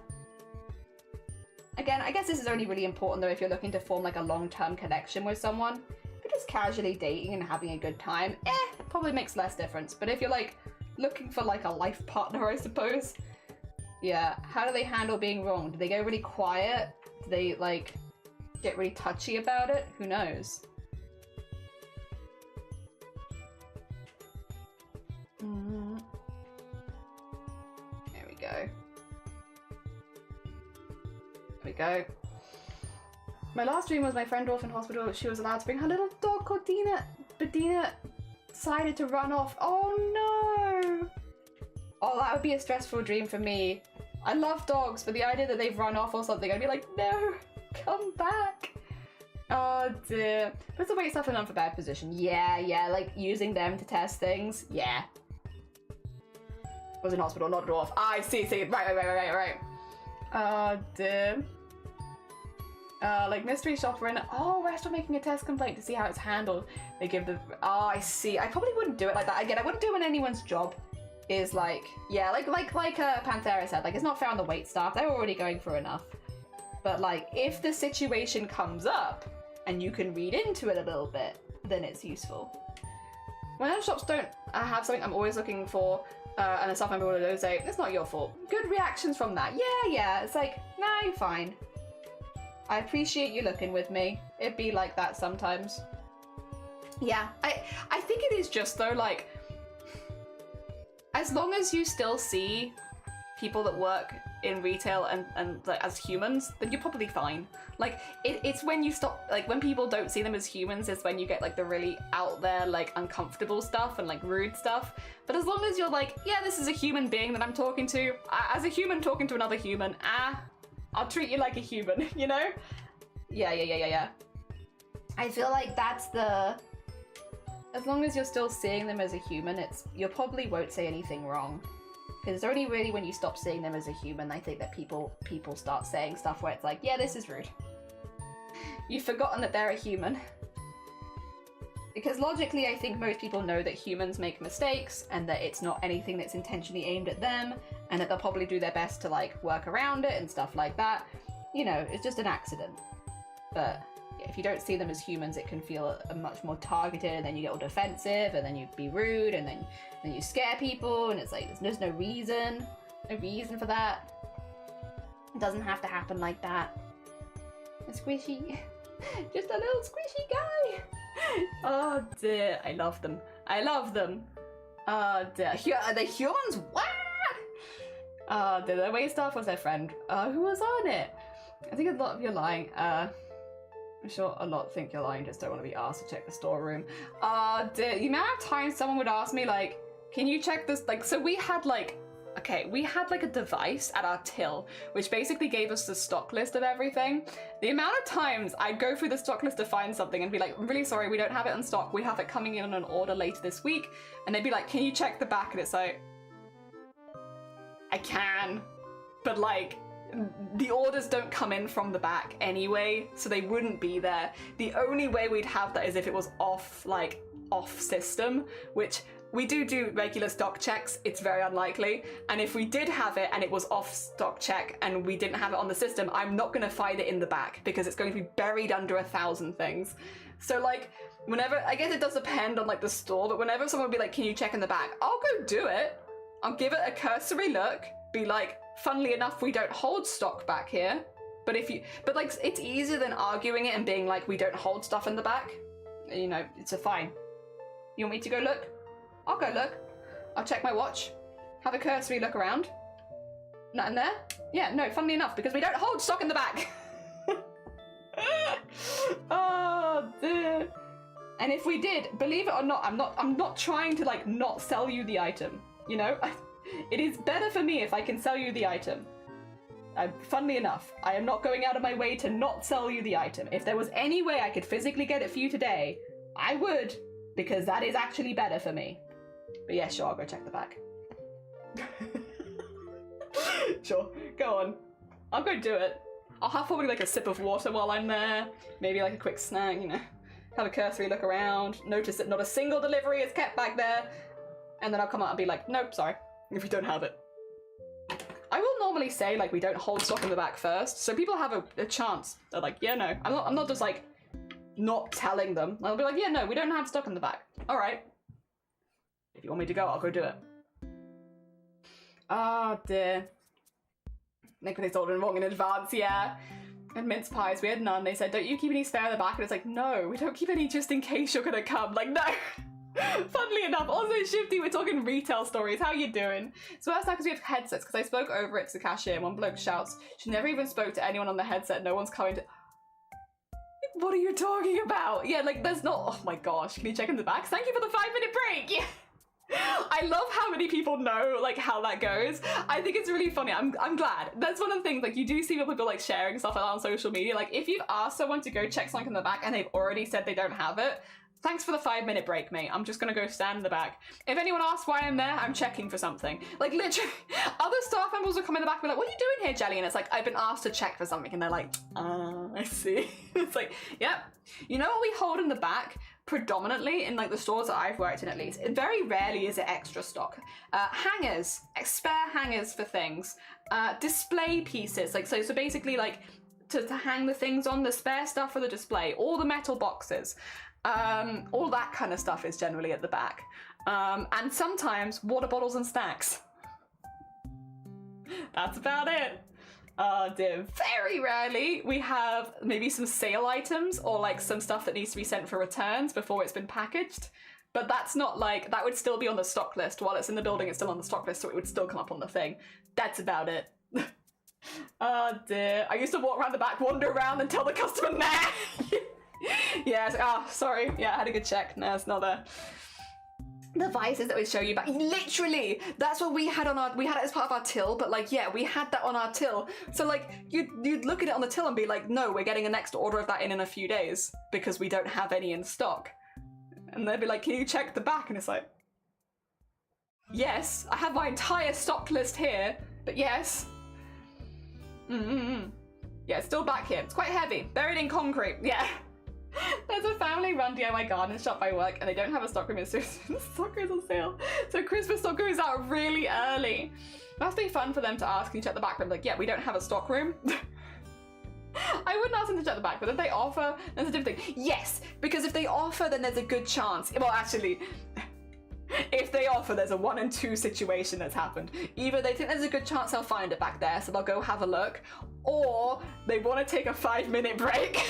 [SPEAKER 1] Again, I guess this is only really important though if you're looking to form like a long-term connection with someone. If you're just casually dating and having a good time, it probably makes less difference. But if you're like looking for like a life partner, I suppose, yeah, how do they handle being wrong? Do they go really quiet? Do they like get really touchy about it? Who knows? There we go. We go. My last dream was my friend off in hospital. She was allowed to bring her little dog called Dina, but Dina decided to run off. Oh no! Oh, that would be a stressful dream for me. I love dogs, but the idea that they've run off or something, I'd be like, no, come back. Oh dear. Puts the weight stuff in an unprepared position. Yeah, like using them to test things. Yeah. Was in hospital, not a dwarf. I see. Right. Oh dear. Like mystery shopper in. Oh, restaurant making a test complaint to see how it's handled. They give the. Oh, I see. I probably wouldn't do it like that. Again, I wouldn't do it when anyone's job is like, yeah, like Panthera said, like it's not fair on the wait staff. They're already going through enough. But like, if the situation comes up and you can read into it a little bit, then it's useful. When other shops don't have something I'm always looking for, and a staff member will say, it's not your fault. Good reactions from that. Yeah. It's like, nah, you're fine. I appreciate you looking with me. It'd be like that sometimes. Yeah, I think it is just though, like, as long as you still see people that work in retail and like, as humans, then you're probably fine. Like, it's when you stop, like, when people don't see them as humans is when you get, like, the really out there, like, uncomfortable stuff and, like, rude stuff. But as long as you're like, yeah, this is a human being that I'm talking to, as a human talking to another human, I'll treat you like a human, you know? Yeah. I feel like that's the... As long as you're still seeing them as a human, you probably won't say anything wrong. Because it's only really when you stop seeing them as a human, I think that people start saying stuff where it's like, yeah, this is rude. You've forgotten that they're a human. Because logically, I think most people know that humans make mistakes and that it's not anything that's intentionally aimed at them and that they'll probably do their best to, like, work around it and stuff like that. You know, it's just an accident. But yeah, if you don't see them as humans, it can feel much more targeted, and then you get all defensive, and then you be rude, and then you scare people, and it's like, there's no reason for that. It doesn't have to happen like that. A squishy, just a little squishy guy. Oh dear, I love them. Oh dear, are they humans? What? Oh dear, their wait staff was their friend. Who was on it? I think a lot of you are lying. I'm sure a lot think you're lying, just don't want to be asked to check the storeroom. The amount of times someone would ask me, like, can you check this? Like, so we had like a device at our till, which basically gave us the stock list of everything. The amount of times I'd go through the stock list to find something and be like, I'm really sorry, we don't have it in stock. We have it coming in on an order later this week. And they'd be like, can you check the back? And it's like, I can, but like, the orders don't come in from the back anyway, so they wouldn't be there. The only way we'd have that is if it was off system, which we do regular stock checks. It's very unlikely. And if we did have it and it was off stock check and we didn't have it on the system, I'm not going to find it in the back because it's going to be buried under 1,000 things. So like, whenever, I guess it does depend on like the store, but whenever someone would be like, can you check in the back? I'll go do it. I'll give it a cursory look, be like, funnily enough, we don't hold stock back here. But like, it's easier than arguing it and being like, we don't hold stuff in the back. You know, it's a fine. You want me to go look? I'll go look. I'll check my watch. Have a cursory look around. Nothing there? Yeah, no, funnily enough, because we don't hold stock in the back. Oh dear. And if we did, believe it or not, I'm not trying to like not sell you the item. You know? It is better for me if I can sell you the item. Funnily enough, I am not going out of my way to not sell you the item. If there was any way I could physically get it for you today, I would, because that is actually better for me. But yeah, sure, I'll go check the back. Sure, go on. I'll go do it. I'll have probably like a sip of water while I'm there. Maybe like a quick snack, you know. Have a cursory look around. Notice that not a single delivery is kept back there. And then I'll come out and be like, nope, sorry. If we don't have it. I will normally say like we don't hold stock in the back first, so people have a chance. They're like, yeah, no. I'm not just like not telling them. I'll be like, yeah, no, we don't have stock in the back. All right. If you want me to go, I'll go do it. Oh dear. Nick, they told them wrong in advance, yeah. And mince pies, we had none. They said, don't you keep any spare in the back? And it's like, no, we don't keep any just in case you're gonna come. Like, no. Funnily enough, also Shifty, we're talking retail stories. How you doing? So that's now because we have headsets, because I spoke over it to the cashier. One bloke shouts, she never even spoke to anyone on the headset. No one's coming to... What are you talking about? Yeah, like, there's not... Oh my gosh, can you check in the back? Thank you for the 5-minute break! Yeah. I love how many people know like how that goes. I think it's really funny. I'm glad. That's one of the things, like you do see people like sharing stuff on social media. Like if you've asked someone to go check something in the back and they've already said they don't have it, thanks for the 5-minute break, mate. I'm just gonna go stand in the back. If anyone asks why I'm there, I'm checking for something. Like literally, other staff members will come in the back and be like, what are you doing here, Jelly? And it's like, I've been asked to check for something. And they're like, I see. It's like, yep. You know what we hold in the back? Predominantly in like the stores that I've worked in, at least, very rarely is it extra stock. Hangers, spare hangers for things, display pieces, like so basically like to hang the things on, the spare stuff for the display, all the metal boxes, all that kind of stuff is generally at the back, and sometimes water bottles and snacks. That's about it. Dear. Very rarely we have maybe some sale items or like some stuff that needs to be sent for returns before it's been packaged. But that's not like, that would still be on the stock list. While it's in the building, it's still on the stock list, so it would still come up on the thing. That's about it. Oh dear. I used to walk around the back, wander around and tell the customer, nah. Yeah, it's like, oh, sorry. Yeah, I had a good check. No, it's not there. The vices that would show you back, literally, that's what we had on our, we had it as part of our till, but like, yeah, we had that on our till. So like, you'd look at it on the till and be like, no, we're getting a next order of that in a few days because we don't have any in stock. And they'd be like, can you check the back? And it's like, yes, I have my entire stock list here, but yes. Yeah, it's still back here. It's quite heavy, buried in concrete, yeah. There's a family-run DIY garden shop by work, and they don't have a stockroom. It's stock goes on sale, so Christmas stock goes out really early. Must be fun for them to ask. Can you check the back room? Like, yeah, we don't have a stockroom. I wouldn't ask them to check the back, but if they offer, that's a different thing. Yes, because if they offer, then there's a good chance. Well, actually, if they offer, there's a 1 in 2 situation that's happened. Either they think there's a good chance they'll find it back there, so they'll go have a look, or they want to take a 5-minute break.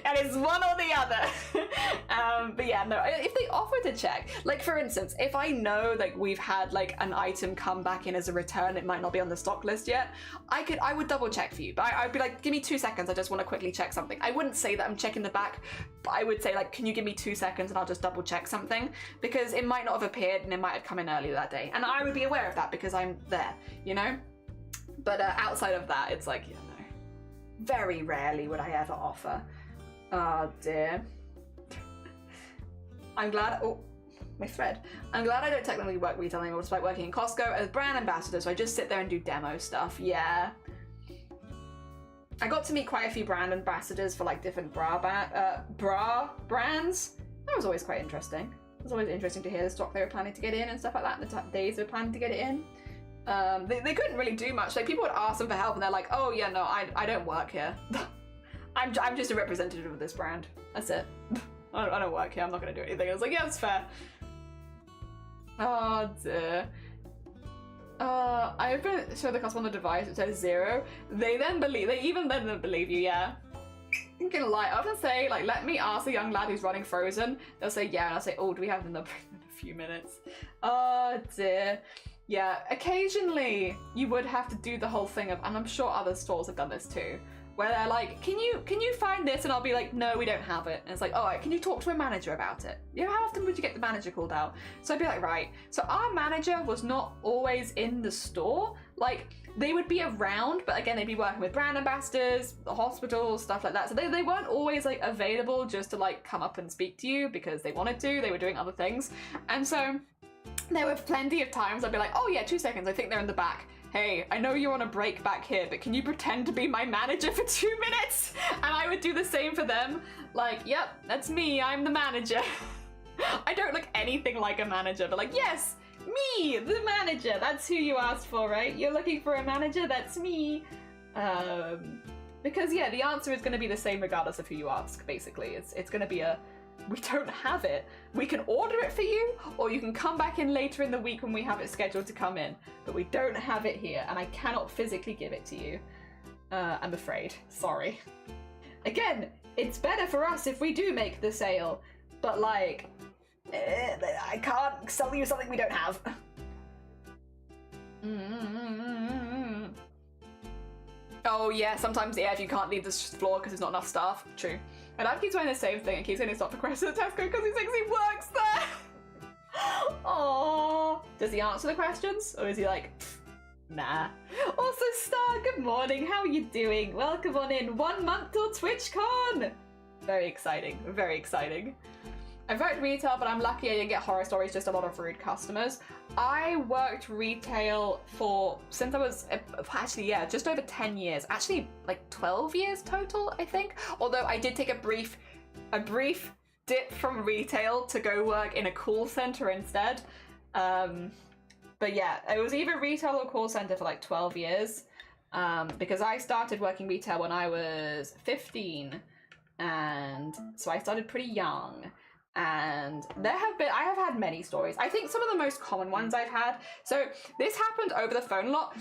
[SPEAKER 1] And it's one or the other. But yeah, no, if they offer to check, like for instance, if I know like we've had like an item come back in as a return, it might not be on the stock list yet, I would double check for you, but I'd be like, give me 2 seconds, I just want to quickly check something. I wouldn't say that I'm checking the back, but I would say like, can you give me 2 seconds and I'll just double check something, because it might not have appeared and it might have come in earlier that day, and I would be aware of that because I'm there, you know. But outside of that, it's like, you know, very rarely would I ever offer. Oh dear. I'm glad, oh, my thread. I'm glad I don't technically work retail anymore despite working in Costco as brand ambassador, so I just sit there and do demo stuff, yeah. I got to meet quite a few brand ambassadors for like different bra brands. That was always quite interesting. It was always interesting to hear the stock they were planning to get in and stuff like that, and the days they were planning to get it in. They couldn't really do much. Like people would ask them for help and they're like, oh yeah, no, I don't work here. I'm just a representative of this brand. That's it. I don't work here. I'm not gonna do anything. I was like, yeah, it's fair. Oh dear. I open show the customer on the device. It says 0. They even then don't believe you. Yeah. I'm gonna lie. I often say like, let me ask the young lad who's running Frozen. They'll say yeah, and I'll say, oh, do we have them in a few minutes? Oh dear. Yeah, occasionally you would have to do the whole thing of, and I'm sure other stores have done this too, where they're like, can you find this? And I'll be like, no, we don't have it. And it's like, all right, can you talk to a manager about it? You know, how often would you get the manager called out? So I'd be like, right. So our manager was not always in the store. Like, they would be around, but again, they'd be working with brand ambassadors, the hospitals, stuff like that. So they weren't always like available just to like come up and speak to you because they wanted to. They were doing other things. And so there were plenty of times I'd be like, oh yeah, 2 seconds, I think they're in the back. Hey, I know you're on a break back here, but can you pretend to be my manager for 2 minutes? And I would do the same for them. Like, yep, that's me, I'm the manager. I don't look anything like a manager, but like, yes, me, the manager, that's who you asked for, right? You're looking for a manager, that's me. Because yeah, the answer is gonna be the same regardless of who you ask, basically. It's gonna be a, we don't have it. We can order it for you, or you can come back in later in the week when we have it scheduled to come in. But we don't have it here, and I cannot physically give it to you. I'm afraid. Sorry. Again, it's better for us if we do make the sale, but like, I can't sell you something we don't have. Oh yeah, sometimes yeah, if you can't leave the floor because there's not enough staff. True. My dad keeps wearing the same thing and keeps saying it's not for Crest at Tesco because he thinks he works there. Oh, does he answer the questions, or is he like, nah? Also, Star, good morning. How are you doing? Welcome on in. 1 month till TwitchCon. Very exciting. Very exciting. I've worked retail, but I'm lucky I didn't get horror stories, just a lot of rude customers. I worked retail since I was, actually, yeah, just over 10 years. Actually, like 12 years total, I think. Although I did take a brief dip from retail to go work in a call center instead. But yeah, it was either retail or call center for like 12 years. Because I started working retail when I was 15. And so I started pretty young. And I have had many stories. I think some of the most common ones I've had, so this happened over the phone a lot,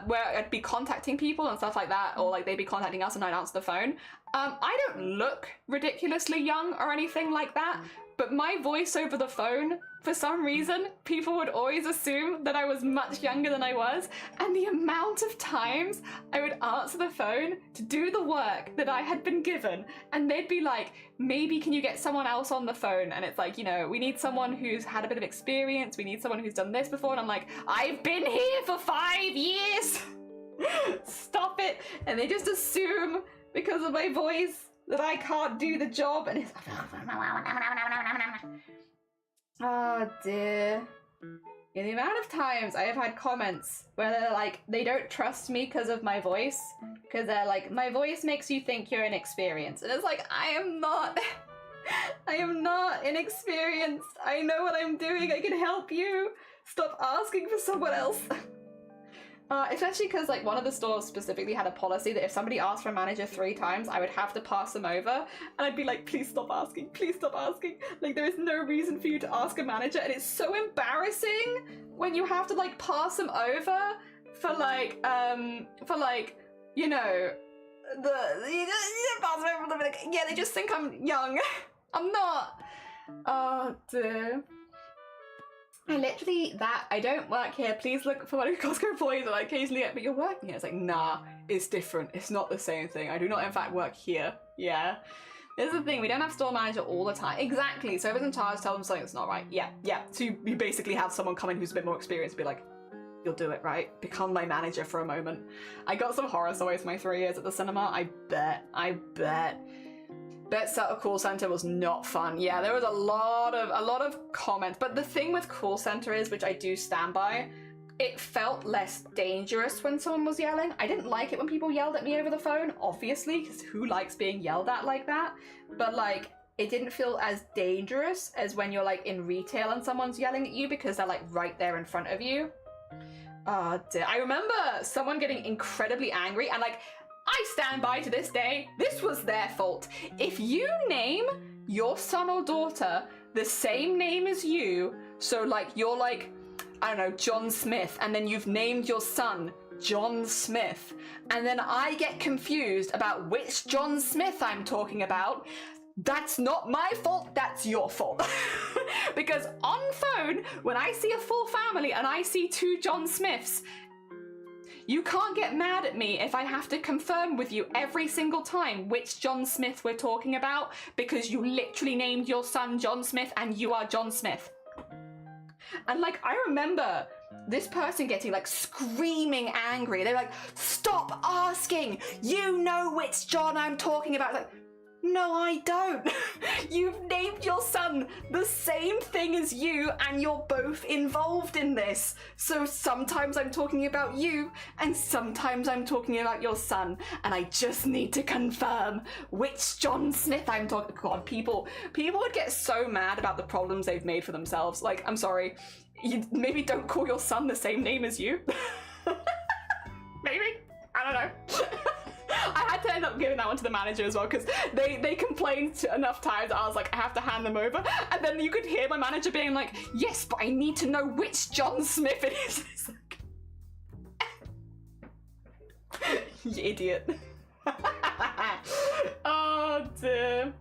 [SPEAKER 1] where I'd be contacting people and stuff like that, or like they'd be contacting us and I'd answer the phone. I don't look ridiculously young or anything like that, but my voice over the phone, for some reason, people would always assume that I was much younger than I was, and the amount of times I would answer the phone to do the work that I had been given, and they'd be like, maybe can you get someone else on the phone? And it's like, you know, we need someone who's had a bit of experience, we need someone who's done this before, and I'm like, I've been here for 5 years! Stop it! And they just assume, because of my voice, that I can't do the job, and it's oh dear. In the amount of times I have had comments where they're like, they don't trust me because of my voice, because they're like, my voice makes you think you're inexperienced, and it's like, I am not. I am not inexperienced. I know what I'm doing. I can help you. Stop asking for someone else. Especially because like one of the stores specifically had a policy that if somebody asked for a manager 3 times, I would have to pass them over, and I'd be like, please stop asking, please stop asking. Like, there is no reason for you to ask a manager, and it's so embarrassing when you have to like pass them over for like you know, yeah, they just think I'm young. I'm not. Oh dear. I literally, I don't work here, please look for one of Costco employees, and I occasionally get, but you're working here. It's like, nah, it's different. It's not the same thing. I do not, in fact, work here. Yeah. This is the thing, we don't have store manager all the time. Exactly, so if it's in charge, tell them something that's not right. Yeah, yeah. So you basically have someone come in who's a bit more experienced and be like, you'll do it, right? Become my manager for a moment. I got some horror stories for my 3 years at the cinema, I bet. That call center was not fun. Yeah, there was a lot of comments, but the thing with call center is, which I do stand by, it felt less dangerous when someone was yelling. I didn't like it when people yelled at me over the phone, obviously, because who likes being yelled at like that? But like, it didn't feel as dangerous as when you're like in retail and someone's yelling at you because they're like right there in front of you. Oh dear. I remember someone getting incredibly angry, and like, I stand by to this day, this was their fault. If you name your son or daughter the same name as you, so like you're like, I don't know, John Smith, and then you've named your son John Smith, and then I get confused about which John Smith I'm talking about, that's not my fault, that's your fault. Because on phone, when I see a full family and I see 2 John Smiths, you can't get mad at me if I have to confirm with you every single time which John Smith we're talking about, because you literally named your son John Smith and you are John Smith. And like, I remember this person getting like screaming angry. They're like, stop asking, you know which John I'm talking about. Like, no, I don't. You've named your son the same thing as you, and you're both involved in this. So sometimes I'm talking about you, and sometimes I'm talking about your son, and I just need to confirm which John Smith I'm talking. God, people would get so mad about the problems they've made for themselves. Like, I'm sorry, you maybe don't call your son the same name as you. Maybe, I don't know. I had to end up giving that one to the manager as well, because they complained enough times. I was like, I have to hand them over, and then you could hear my manager being like, yes, but I need to know which John Smith it is. It's like, you idiot. Oh dear.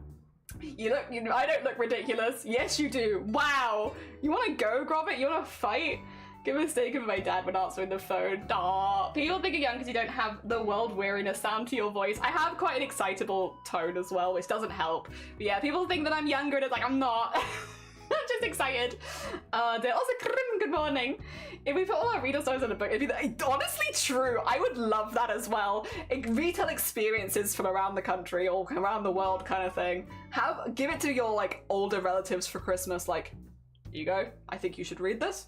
[SPEAKER 1] I don't look ridiculous. Yes, you do. Wow. You want to go, Gromit? You want to fight? Give a mistake of my dad when answering the phone. Aww. People think you're young because you don't have the world weariness sound to your voice. I have quite an excitable tone as well, which doesn't help. But yeah, people think that I'm younger, and it's like, I'm not. I'm just just excited. Also, good morning. If we put all our retail stories in a book, it'd be honestly true. I would love that as well. Retail experiences from around the country or around the world kind of thing. Give it to your like older relatives for Christmas. Like, here you go. I think you should read this.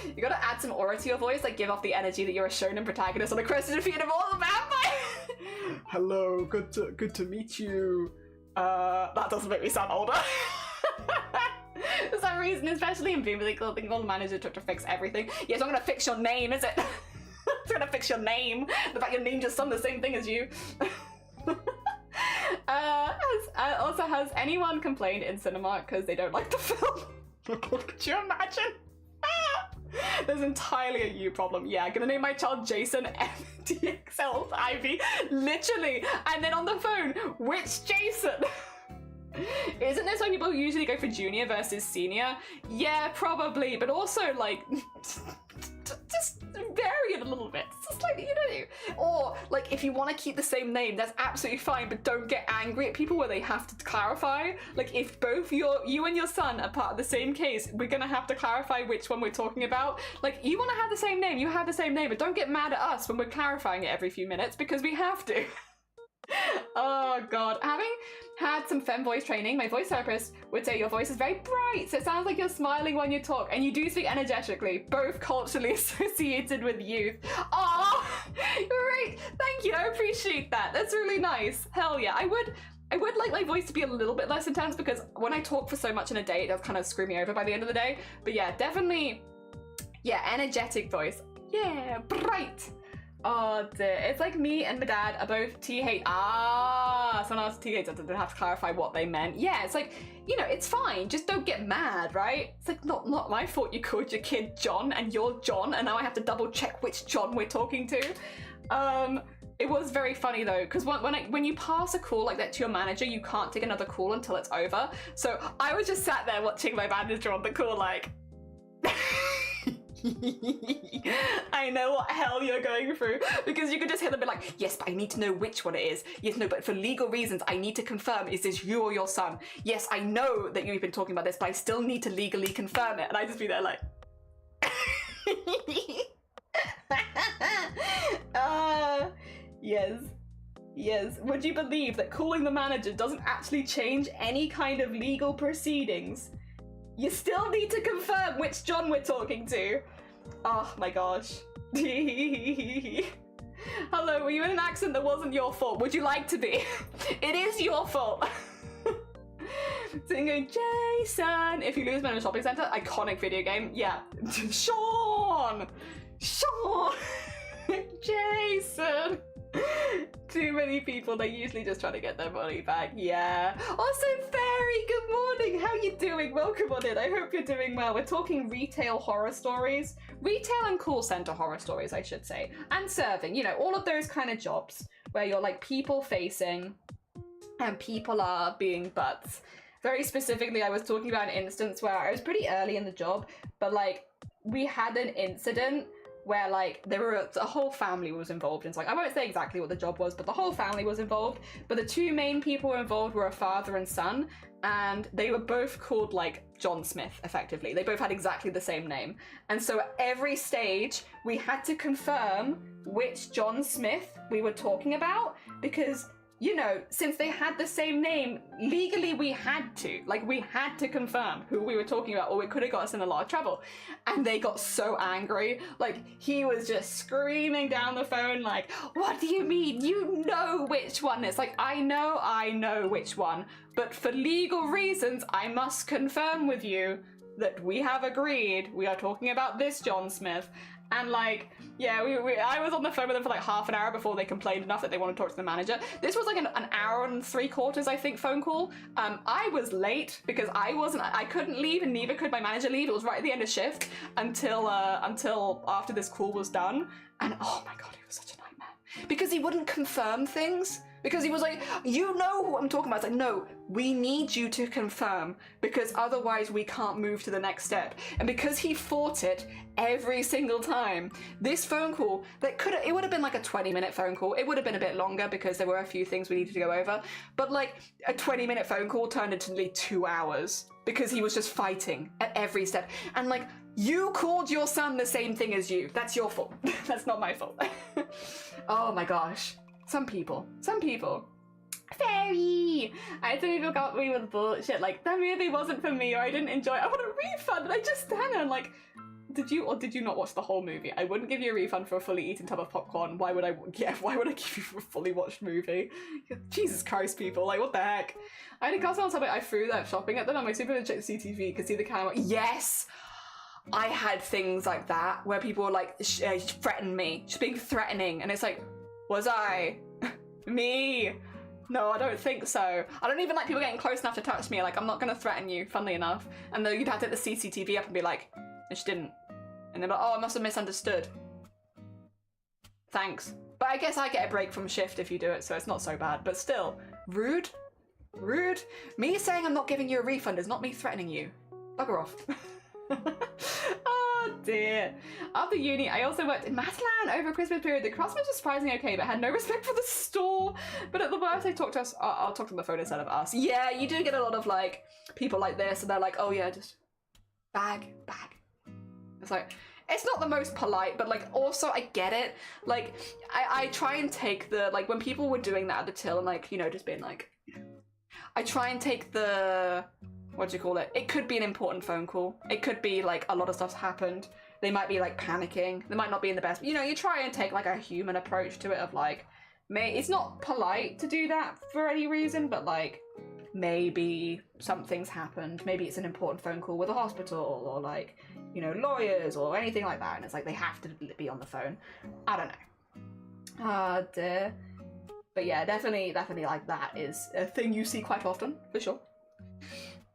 [SPEAKER 1] You gotta add some aura to your voice, like give off the energy that you're a shonen protagonist on a quest to defeat a mortal vampire. Hello, good to meet you. That doesn't make me sound older. For some reason, especially in Biblical, I think all the manager took to fix everything. Yeah, it's not gonna fix your name, is it? It's gonna fix your name. The fact your name just done the same thing as you. Also, has anyone complained in cinema because they don't like the film? Could you imagine? There's entirely a you problem. Yeah, gonna name my child Jason MDXL Ivy. Literally. And then on the phone, which Jason? Isn't this why people usually go for junior versus senior? Yeah, probably, but also like just vary it a little bit. Just like, you know. Or like if you want to keep the same name, that's absolutely fine, but don't get angry at people where they have to clarify. Like if both you and your son are part of the same case, we're gonna have to clarify which one we're talking about. Like you want to have the same name, you have the same name, but don't get mad at us when we're clarifying it every few minutes because we have to. Oh god. Having had some femme voice training, my voice therapist would say your voice is very bright, so it sounds like you're smiling when you talk, and you do speak energetically, both culturally associated with youth. Oh, great. Thank you. I appreciate that. That's really nice. Hell yeah. I would like my voice to be a little bit less intense because when I talk for so much in a day, it does kind of screw me over by the end of the day. But yeah, definitely, yeah, energetic voice. Yeah, bright. Oh dear, it's like me and my dad are both TH. Someone else TH, I didn't have to clarify what they meant. Yeah, it's like, you know, it's fine, just don't get mad, right? It's like, not my fault you called your kid John and you're John, and now I have to double check which John we're talking to. It was very funny though, because when you pass a call like that to your manager, you can't take another call until it's over. So I was just sat there watching my manager on the call like... I know what hell you're going through, because you could just hear them be like, yes, but I need to know which one it is. Yes, no, but for legal reasons, I need to confirm, is this you or your son? Yes, I know that you've been talking about this, but I still need to legally confirm it. And I just be there like... Yes. Would you believe that calling the manager doesn't actually change any kind of legal proceedings? You still need to confirm which John we're talking to. Oh my gosh. Hello, were you in an accent that wasn't your fault? Would you like to be? It is your fault. Singing Jason. If you lose me in a shopping center, iconic video game. Yeah. Sean. Jason. Too many people, they usually just try to get their money back. Yeah. Also, Fairy, good morning. How you doing? Welcome on in. I hope you're doing well. We're talking retail horror stories. Retail and call center horror stories, I should say. And serving, you know, all of those kind of jobs where you're like people facing and people are being butts. Very specifically, I was talking about an instance where I was pretty early in the job, but like we had an incident where like a whole family was involved in something. I won't say exactly what the job was, but the whole family was involved. But the two main people involved were a father and son, and they were both called like John Smith, effectively. They both had exactly the same name. And so at every stage, we had to confirm which John Smith we were talking about, because, you know, since they had the same name, legally we had to confirm who we were talking about, or it could have got us in a lot of trouble. And they got so angry. Like, he was just screaming down the phone like, what do you mean? You know which one? It's like, I know which one, but for legal reasons, I must confirm with you that we have agreed we are talking about this John Smith. And like, yeah, I was on the phone with them for like half an hour before they complained enough that they want to talk to the manager. This was like an hour and 3/4, I think, phone call. I was late because I couldn't leave, and neither could my manager leave. It was right at the end of shift until after this call was done. And oh my God, it was such a nightmare because he wouldn't confirm things. Because he was like, you know who I'm talking about. It's like, no, we need you to confirm because otherwise we can't move to the next step. And because he fought it every single time, this phone call, it would have been like a 20-minute phone call. It would have been a bit longer because there were a few things we needed to go over. But like a 20-minute phone call turned into nearly 2 hours because he was just fighting at every step. And like, you called your son the same thing as you. That's your fault. That's not my fault. Oh my gosh. Some people. Fairy! I had some people got me with bullshit, like, that movie wasn't for me, or I didn't enjoy it. I want a refund, and I just stand there and like, did you or did you not watch the whole movie? I wouldn't give you a refund for a fully eaten tub of popcorn. Why would I give you for a fully watched movie? Jesus Christ, people, like, what the heck? I had a customer tell me I threw that shopping at them, and my super legit CTV could see the camera. Yes! I had things like that, where people were like, threaten me, just being threatening, and it's like, was I? Me? No, I don't think so. I don't even like people getting close enough to touch me. Like, I'm not gonna threaten you, funnily enough. And then you'd have to get the CCTV up and be like, I just didn't. And they're like, oh, I must have misunderstood. Thanks. But I guess I get a break from shift if you do it, so it's not so bad. But still, rude? Rude? Me saying I'm not giving you a refund is not me threatening you. Bugger off. Oh dear. After uni, I also worked in Matalan over Christmas period. The customers were surprisingly okay, but had no respect for the store. But at the worst, they talked to us. I'll talk to the phone instead of us. Yeah, you do get a lot of like people like this, and they're like, oh yeah, just bag. It's like, it's not the most polite, but like also I get it. Like I try and take the, like when people were doing that at the till and like, you know, just being like, I try and take the, what do you call it? It could be an important phone call. It could be like a lot of stuff's happened. They might be like panicking. They might not be in the best, you know, you try and take like a human approach to it of like, it's not polite to do that for any reason, but like maybe something's happened. Maybe it's an important phone call with a hospital or like, you know, lawyers or anything like that. And it's like they have to be on the phone. I don't know. Oh dear. But yeah, definitely like that is a thing you see quite often, for sure.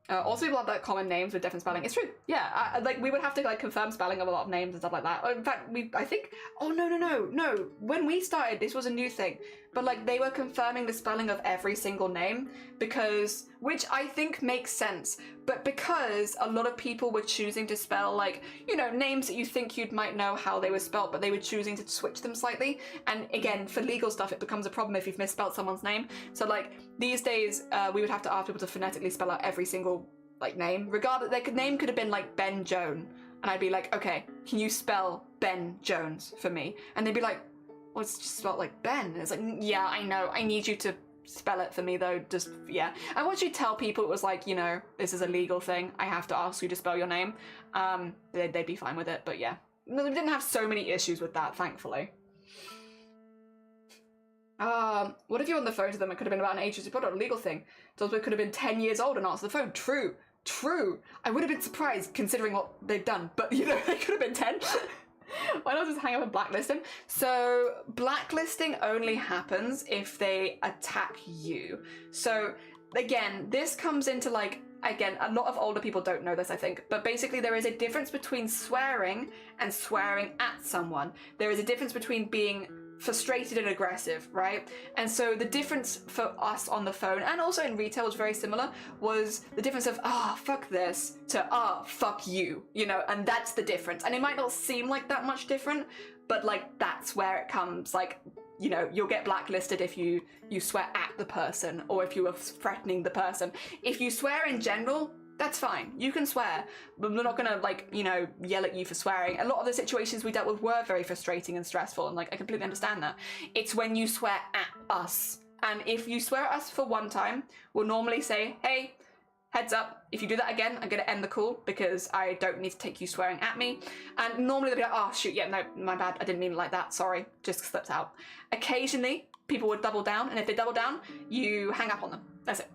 [SPEAKER 1] Also, people have like common names with different spelling. It's true. Yeah, like we would have to like confirm spelling of a lot of names and stuff like that. In fact, I think, oh no. When we started, this was a new thing, but like they were confirming the spelling of every single name because, which I think makes sense, but because a lot of people were choosing to spell like, you know, names that you think you might know how they were spelled, but they were choosing to switch them slightly. And again, for legal stuff, it becomes a problem if you've misspelled someone's name. So like these days, we would have to ask people to phonetically spell out every single like name, regardless. Their name could have been like Ben Joan, and I'd be like, okay, can you spell Ben Jones for me? And they'd be like, well, it's just spelled like Ben. And it's like, yeah, I know, I need you to spell it for me though, just, yeah. And once you tell people it was like, you know, this is a legal thing, I have to ask you to spell your name, they'd be fine with it. But yeah, we didn't have so many issues with that, thankfully. What if you're on the phone to them? It could have been about an agency product, a legal thing. So it could have been 10 years old and answered the phone. True. I would have been surprised considering what they've done, but you know, they could have been 10. Why not just hang up and blacklist them? So blacklisting only happens if they attack you. So again, this comes into like, again, a lot of older people don't know this, I think, but basically there is a difference between swearing and swearing at someone. There is a difference between being frustrated and aggressive, right? And so the difference for us on the phone, and also in retail was very similar, was the difference of, fuck this, to, fuck you, you know, and that's the difference. And it might not seem like that much different, but like, that's where it comes, like, you know, you'll get blacklisted if you swear at the person, or if you are threatening the person. If you swear in general, that's fine. You can swear, but we're not gonna like, you know, yell at you for swearing. A lot of the situations we dealt with were very frustrating and stressful, and like, I completely understand that. It's when you swear at us. And if you swear at us for one time, we'll normally say, hey, heads up, if you do that again, I'm gonna end the call because I don't need to take you swearing at me. And normally they'll be like, oh shoot, yeah, no, my bad, I didn't mean it like that, sorry, just slipped out. Occasionally, people would double down, and if they double down, you hang up on them. That's it.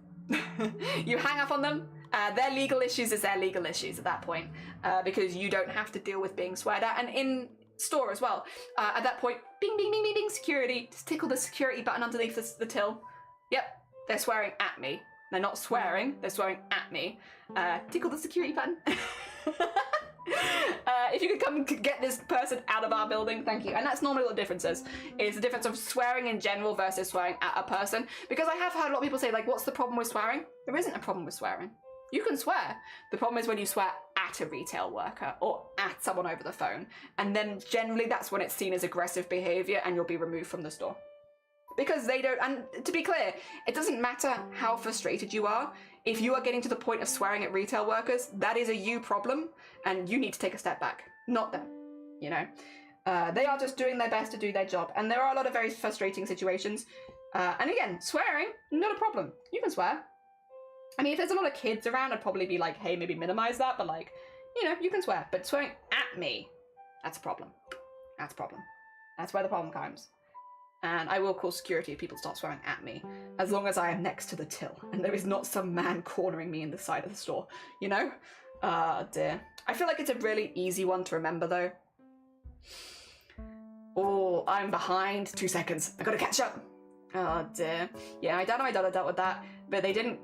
[SPEAKER 1] You hang up on them. Their legal issues is their legal issues at that point, because you don't have to deal with being sweared at. And in store as well, at that point, bing, bing, bing, bing, bing, security. Just tickle the security button underneath the till. Yep, they're swearing at me. They're not swearing, they're swearing at me. Tickle the security button. If you could come get this person out of our building, thank you. And that's normally what the difference is the difference of swearing in general versus swearing at a person. Because I have heard a lot of people say, like, what's the problem with swearing? There isn't a problem with swearing. You can swear. The problem is when you swear at a retail worker or at someone over the phone. And then generally that's when it's seen as aggressive behavior and you'll be removed from the store. Because they don't, and to be clear, it doesn't matter how frustrated you are. If you are getting to the point of swearing at retail workers, that is a you problem, and you need to take a step back, not them, you know? They are just doing their best to do their job, and there are a lot of very frustrating situations. And again, swearing, not a problem. You can swear. I mean, if there's a lot of kids around, I'd probably be like, hey, maybe minimize that, but like, you know, you can swear. But swearing at me, that's a problem. That's a problem. That's where the problem comes. And I will call security if people start swearing at me, as long as I am next to the till and there is not some man cornering me in the side of the store, you know? Dear. I feel like it's a really easy one to remember though. Oh, I'm behind. 2 seconds. I gotta catch up. Oh dear. Yeah, my dad and my daughter dealt with that, but they didn't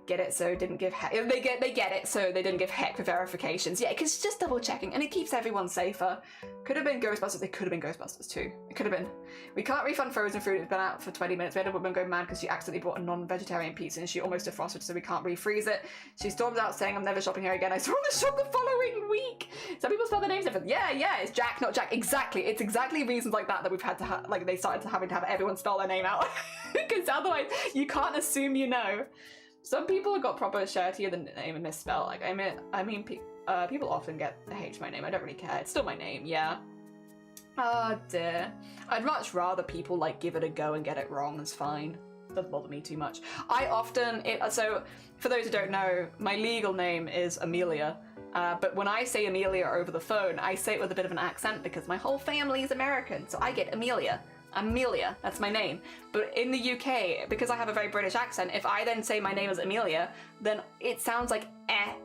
[SPEAKER 1] get it, so didn't give heck. They get it, so they didn't give heck for verifications. Yeah, because it's just double checking, and it keeps everyone safer. Could have been Ghostbusters. They could have been Ghostbusters too. It could have been. We can't refund frozen food. It's been out for 20 minutes. We had a woman go mad because she accidentally bought a non-vegetarian pizza and she almost defrosted, so we can't refreeze it. She stormed out saying, "I'm never shopping here again." I saw the shop the following week. Some people spell their names different. Yeah, it's Jack, not Jack. Exactly. It's exactly reasons like that we've had to have, like, they started having to have everyone spell their name out. Because otherwise you can't assume you know. Some people have got proper shirtier than name and misspell. Like, I mean, people often get the H in my name. I don't really care. It's still my name, yeah. Oh dear. I'd much rather people like give it a go and get it wrong. It's fine. Doesn't bother me too much. I often, so for those who don't know, my legal name is Amelia. But when I say Amelia over the phone, I say it with a bit of an accent because my whole family is American. So I get Amelia. Amelia, that's my name. But in the UK, because I have a very British accent, if I then say my name is Amelia, then it sounds like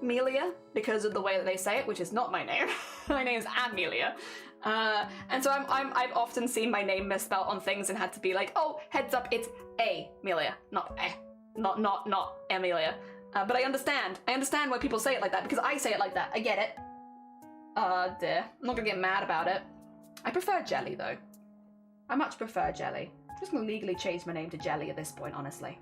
[SPEAKER 1] Amelia because of the way that they say it, which is not my name. My name is Amelia. And so I've often seen my name misspelled on things and had to be like, oh, heads up, it's Amelia, not not Amelia. But I understand why people say it like that because I say it like that. I get it. Dear. I'm not gonna get mad about it. I prefer Jelly though. I much prefer Jelly. I'm just gonna legally change my name to Jelly at this point, honestly.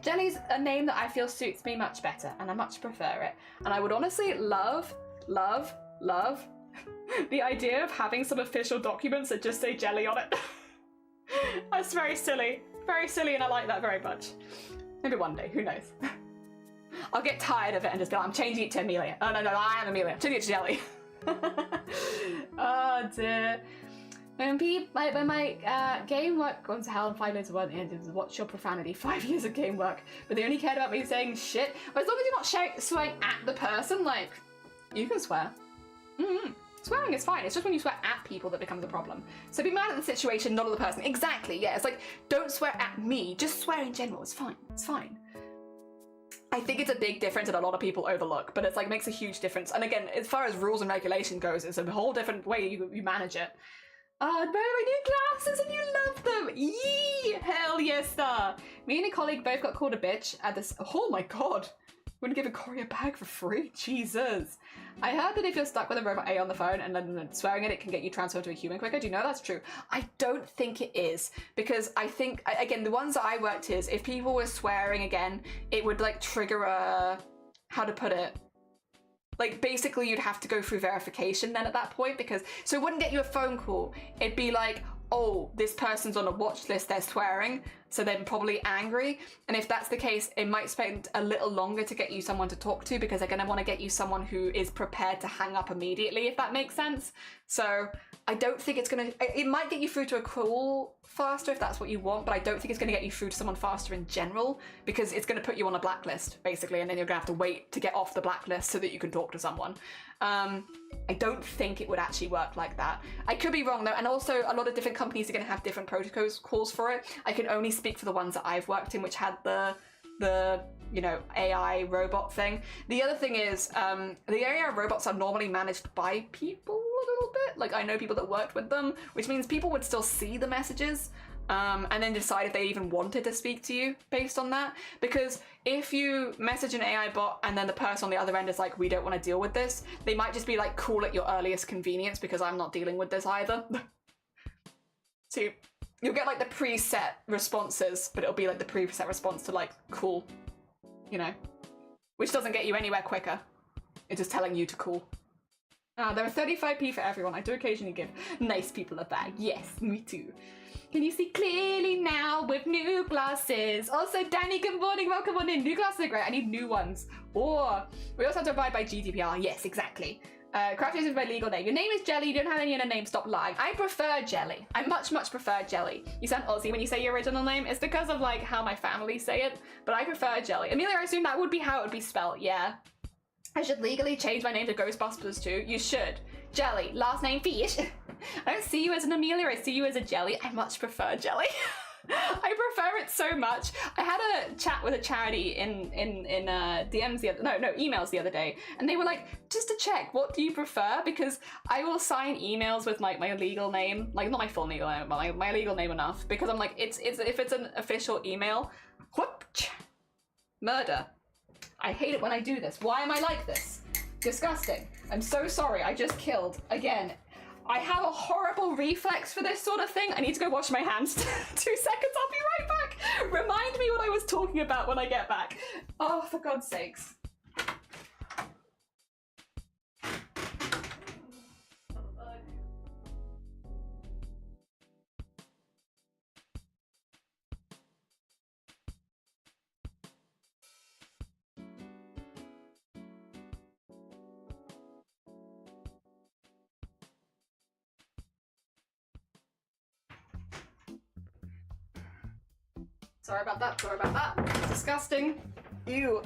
[SPEAKER 1] Jelly's a name that I feel suits me much better, and I much prefer it. And I would honestly love the idea of having some official documents that just say Jelly on it. That's very silly, and I like that very much. Maybe one day, who knows? I'll get tired of it and just be like, I'm changing it to Amelia. Oh no, I am Amelia. I'm changing it to Jelly. Oh dear. When my game work gone to hell and 5 minutes of work ended was watch your profanity. 5 years of game work, but they only cared about me saying shit. But as long as you're not swearing at the person, like, you can swear. Swearing is fine. It's just when you swear at people that becomes a problem. So be mad at the situation, not at the person. Exactly, yeah. It's like, don't swear at me. Just swear in general. It's fine. It's fine. I think it's a big difference that a lot of people overlook, but it's like makes a huge difference. And again, as far as rules and regulation goes, it's a whole different way you manage it. Oh, no, my new glasses and you love them! Yee! Hell yes, sir! Me and a colleague both got called a bitch at this. Oh my god! Wouldn't give a Corey a bag for free? Jesus! I heard that if you're stuck with a robot A on the phone and then swearing at it can get you transferred to a human quicker. Do you know that's true? I don't think it is, because I think, again, the ones that I worked is, if people were swearing again, it would like trigger a, how to put it? Like, basically you'd have to go through verification then at that point, because, so it wouldn't get you a phone call. It'd be like, oh, this person's on a watch list, they're swearing, so they're probably angry. And if that's the case, it might spend a little longer to get you someone to talk to because they're gonna wanna get you someone who is prepared to hang up immediately, if that makes sense. So I don't think it's gonna, it might get you through to a call faster if that's what you want, but I don't think it's gonna get you through to someone faster in general because it's gonna put you on a blacklist, basically, and then you're gonna have to wait to get off the blacklist so that you can talk to someone. I don't think it would actually work like that. I could be wrong though, and also a lot of different companies are gonna have different protocols for it. I can only speak for the ones that I've worked in, which had the you know, AI robot thing. The other thing is, the AI robots are normally managed by people a little bit. Like, I know people that worked with them, which means people would still see the messages. and then decide if they even wanted to speak to you based on that. Because if you message an AI bot and then the person on the other end is like, we don't want to deal with this, they might just be like, cool at your earliest convenience because I'm not dealing with this either. So you'll get like the preset responses, but it'll be like the preset response to like, cool, you know, which doesn't get you anywhere quicker. It's just telling you to cool. There are 35p for everyone. I do occasionally give nice people a bag. Yes, me too. Can you see clearly now with new glasses? Also, Danny, good morning. Welcome on in. New glasses are great. I need new ones. Or we also have to abide by GDPR. Yes, exactly. Crafty is my legal name. Your name is Jelly. You don't have any other name. Stop lying. I prefer Jelly. I much prefer Jelly. You sound Aussie when you say your original name. It's because of like how my family say it, but I prefer Jelly. Amelia, I assume that would be how it would be spelled. Yeah. I should legally change my name to Ghostbusters too. You should. Jelly. Last name Fish. I don't see you as an Amelia. I see you as a Jelly. I much prefer Jelly. I prefer it so much. I had a chat with a charity in DMs the other, no, emails the other day, and they were like, just to check, what do you prefer? Because I will sign emails with like my legal name, like not my full legal name, but like my legal name enough, because I'm like, it's if it's an official email, whoop, murder. I hate it when I do this. Why am I like this? Disgusting. I'm so sorry. I just killed again. I have a horrible reflex for this sort of thing. I need to go wash my hands. 2 seconds, I'll be right back. Remind me what I was talking about when I get back. Oh, for God's sakes. Sorry about that, sorry about that. Disgusting. Ew.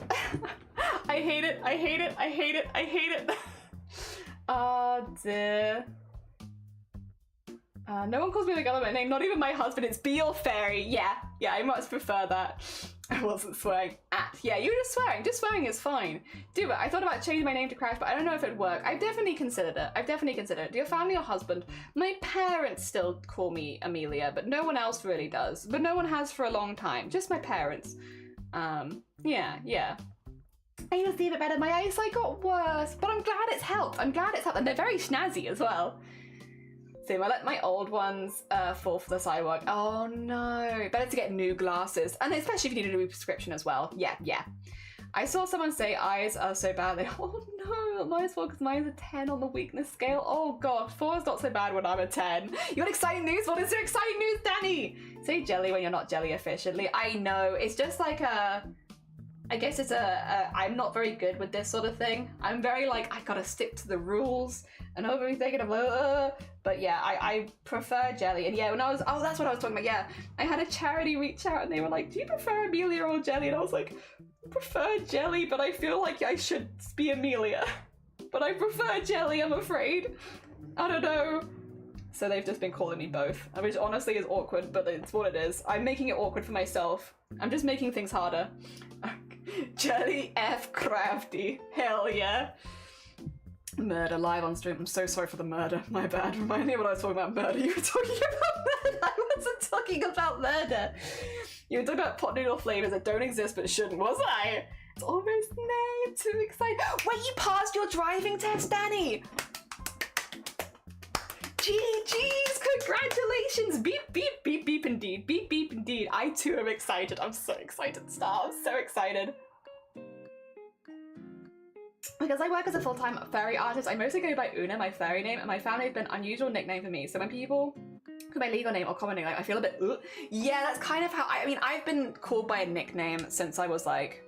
[SPEAKER 1] I hate it, I hate it, I hate it, I hate it. Oh dear. No one calls me the government name, not even my husband. It's Beal Fairy. Yeah, I much prefer that. I wasn't swearing at. Yeah, you were just swearing. Just swearing is fine. Do it. I thought about changing my name to Crash, but I don't know if it'd work. I've definitely considered it. Do your family or husband? My parents still call me Amelia, but no one else really does. But no one has for a long time. Just my parents. Yeah. I used to see a bit better. My eyesight got worse, but I'm glad it's helped. And they're very snazzy as well. Same, I let my old ones fall for the sidewalk. Oh no, better to get new glasses. And especially if you need a new prescription as well. Yeah. I saw someone say eyes are so bad. Oh no, mine's 4 because mine's a 10 on the weakness scale. Oh god, 4 is not so bad when I'm a 10. You want exciting news? What is your exciting news, Danny? Say jelly when you're not jelly efficiently. I know, it's just like I guess it's I'm not very good with this sort of thing. I'm very like, I gotta stick to the rules and everything, and I'm like, but yeah, I prefer jelly. And yeah, when I was, that's what I was talking about. Yeah, I had a charity reach out and they were like, do you prefer Amelia or jelly? And I was like, I prefer jelly, but I feel like I should be Amelia. But I prefer jelly, I'm afraid. I don't know. So they've just been calling me both, which honestly is awkward, but it's what it is. I'm making it awkward for myself. I'm just making things harder. Jelly F Crafty. Hell yeah. Murder live on stream. I'm so sorry for the murder. My bad. Remind me what I was talking about murder. You were talking about murder. I wasn't talking about murder. You were talking about pot noodle flavors that don't exist but shouldn't, was I? It's almost May. I'm too excited. Wait, you passed your driving test, Danny. GG's, congratulations. Beep, beep, beep, beep indeed. Beep, beep indeed. I too am excited. I'm so excited, Star. I'm so excited. Because I work as a full-time fairy artist, I mostly go by Una, my fairy name, and my family has been an unusual nickname for me. So when people call my legal name or common name, I feel a bit, yeah, that's kind of how, I mean, I've been called by a nickname since I was like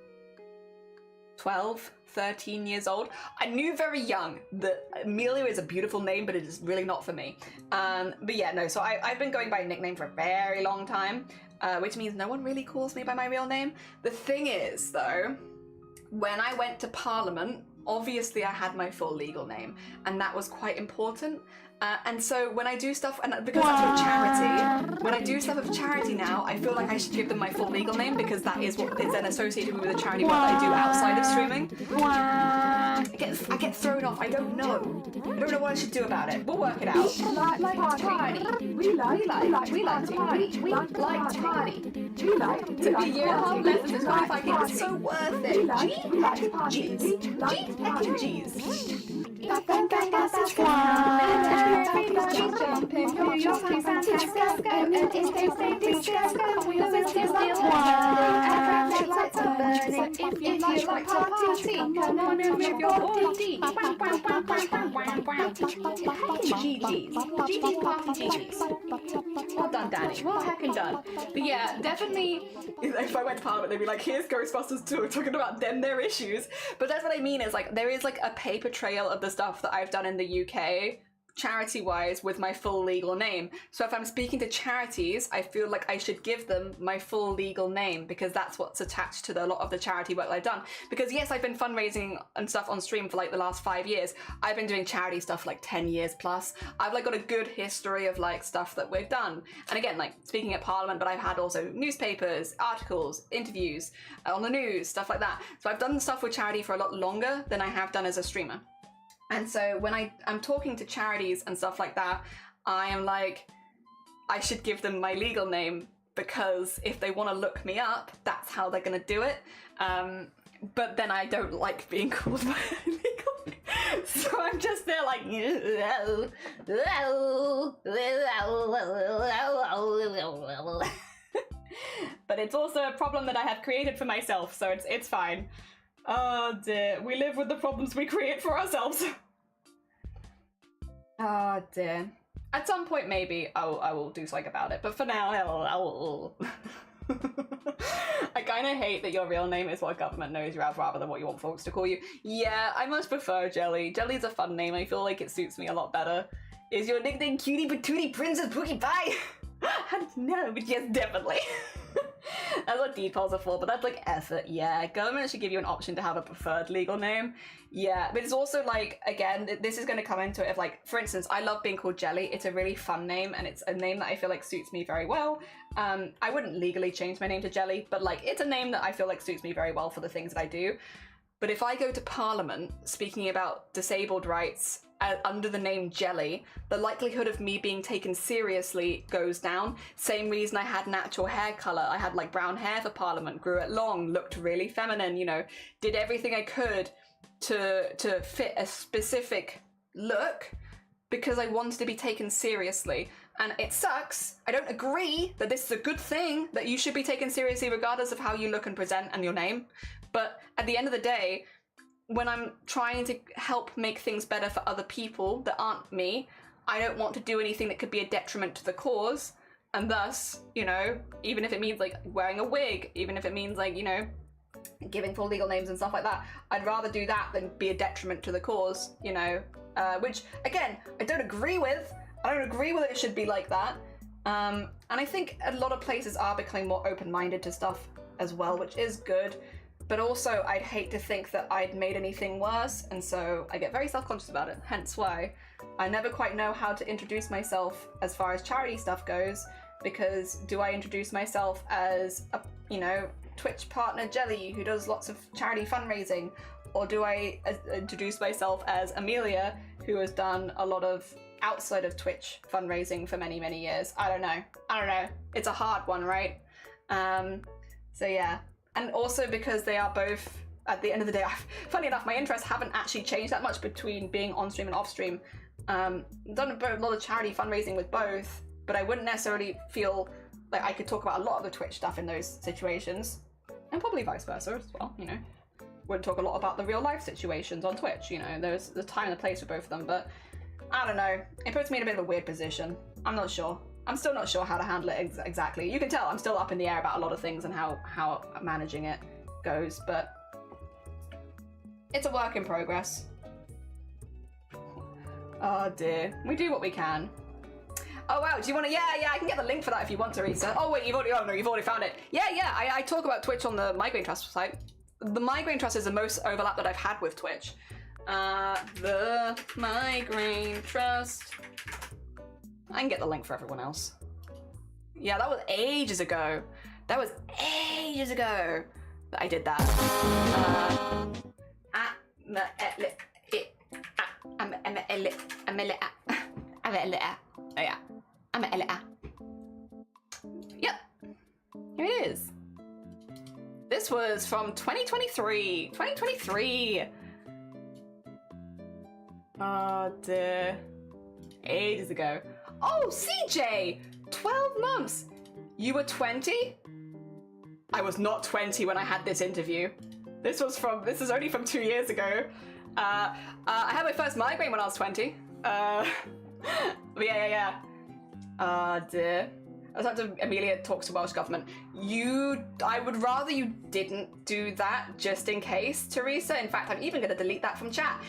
[SPEAKER 1] 12, 13 years old. I knew very young that Amelia is a beautiful name, but it is really not for me. But yeah, no, so I've been going by a nickname for a very long time, which means no one really calls me by my real name. The thing is, though, when I went to Parliament, obviously I had my full legal name, and that was quite important. And so when I do stuff, and because that's for charity, when I do stuff of charity now, I feel like I should give them my full legal name because that is what is then associated with the charity work that I do outside of streaming. I get thrown off. I don't know. I don't know what I should do about it. We'll work it out.
[SPEAKER 2] Like party. We like party. We like party. We like party.
[SPEAKER 1] To be year and a half lessons in 25 years, it's so worth it.
[SPEAKER 2] We like party.
[SPEAKER 1] G's. Well done, Danny. Well heckin' done. But yeah, definitely, if I went to Parliament, they'd be like, here's Ghostbusters 2, talking about their issues. But that's what I mean, is like, there is like a paper trail of the stuff that I've done in the UK, charity-wise, with my full legal name. So if I'm speaking to charities, I feel like I should give them my full legal name, because that's what's attached to a lot of the charity work that I've done. Because yes, I've been fundraising and stuff on stream for like the last 5 years. I've been doing charity stuff like 10 years plus. I've like got a good history of like stuff that we've done. And again, like speaking at Parliament, but I've had also newspapers, articles, interviews on the news, stuff like that. So I've done stuff with charity for a lot longer than I have done as a streamer. And so when I'm talking to charities and stuff like that, I am like, I should give them my legal name, because if they want to look me up, that's how they're going to do it. But then I don't like being called by a legal name. So I'm just there like, but it's also a problem that I have created for myself, so it's fine. Oh dear, we live with the problems we create for ourselves. Oh dear. At some point maybe I will do something about it, but for now I will. I kind of hate that your real name is what government knows you as rather than what you want folks to call you. Yeah, I much prefer Jelly. Jelly's a fun name. I feel like it suits me a lot better. Is your nickname Cutie Patootie Princess Pookie Pie? I don't know, but yes, definitely. That's what details are for, but that's like effort. Yeah, government should give you an option to have a preferred legal name. Yeah, but it's also like, again, this is going to come into it of like, for instance, I love being called Jelly. It's a really fun name, and it's a name that I feel like suits me very well. I wouldn't legally change my name to Jelly, but like it's a name that I feel like suits me very well for the things that I do. But if I go to Parliament speaking about disabled rights under the name Jelly, the likelihood of me being taken seriously goes down. Same reason I had natural hair colour. I had like brown hair for Parliament, grew it long, looked really feminine, you know, did everything I could to fit a specific look because I wanted to be taken seriously. And it sucks. I don't agree that this is a good thing, that you should be taken seriously regardless of how you look and present and your name. But at the end of the day, when I'm trying to help make things better for other people that aren't me, I don't want to do anything that could be a detriment to the cause. And thus, you know, even if it means like wearing a wig, even if it means like, you know, giving full legal names and stuff like that, I'd rather do that than be a detriment to the cause, you know, which again, I don't agree with. I don't agree with it should be like that. And I think a lot of places are becoming more open-minded to stuff as well, which is good. But also, I'd hate to think that I'd made anything worse, and so I get very self-conscious about it, hence why I never quite know how to introduce myself as far as charity stuff goes, because do I introduce myself as a, you know, Twitch partner Jelly who does lots of charity fundraising, or do I introduce myself as Amelia who has done a lot of outside of Twitch fundraising for many, many years? I don't know. It's a hard one, right? So yeah. And also because they are both, at the end of the day, funny enough, my interests haven't actually changed that much between being on stream and off stream. Done a lot of charity fundraising with both, but I wouldn't necessarily feel like I could talk about a lot of the Twitch stuff in those situations. And probably vice versa as well, you know. Wouldn't talk a lot about the real life situations on Twitch, you know. There's the time and the place for both of them, but I don't know. It puts me in a bit of a weird position. I'm not sure. I'm still not sure how to handle it exactly. You can tell I'm still up in the air about a lot of things and how managing it goes, but it's a work in progress. Oh dear. We do what we can. Oh wow, do you want to? Yeah, I can get the link for that if you want, Teresa. Oh wait, you've already found it. Yeah, I talk about Twitch on the Migraine Trust site. The Migraine Trust is the most overlap that I've had with Twitch. The Migraine Trust. I can get the link for everyone else. Yeah, that was ages ago. That I did that. Oh yeah. Yep. Here it is. This was from 2023. 2023. Oh dear. Ages ago. Oh, CJ! 12 months! You were 20? I was not 20 when I had this interview. This is only from 2 years ago. I had my first migraine when I was 20. But yeah. Oh dear. I was talking to Amelia talks to Welsh Government. I would rather you didn't do that just in case, Teresa. In fact, I'm even going to delete that from chat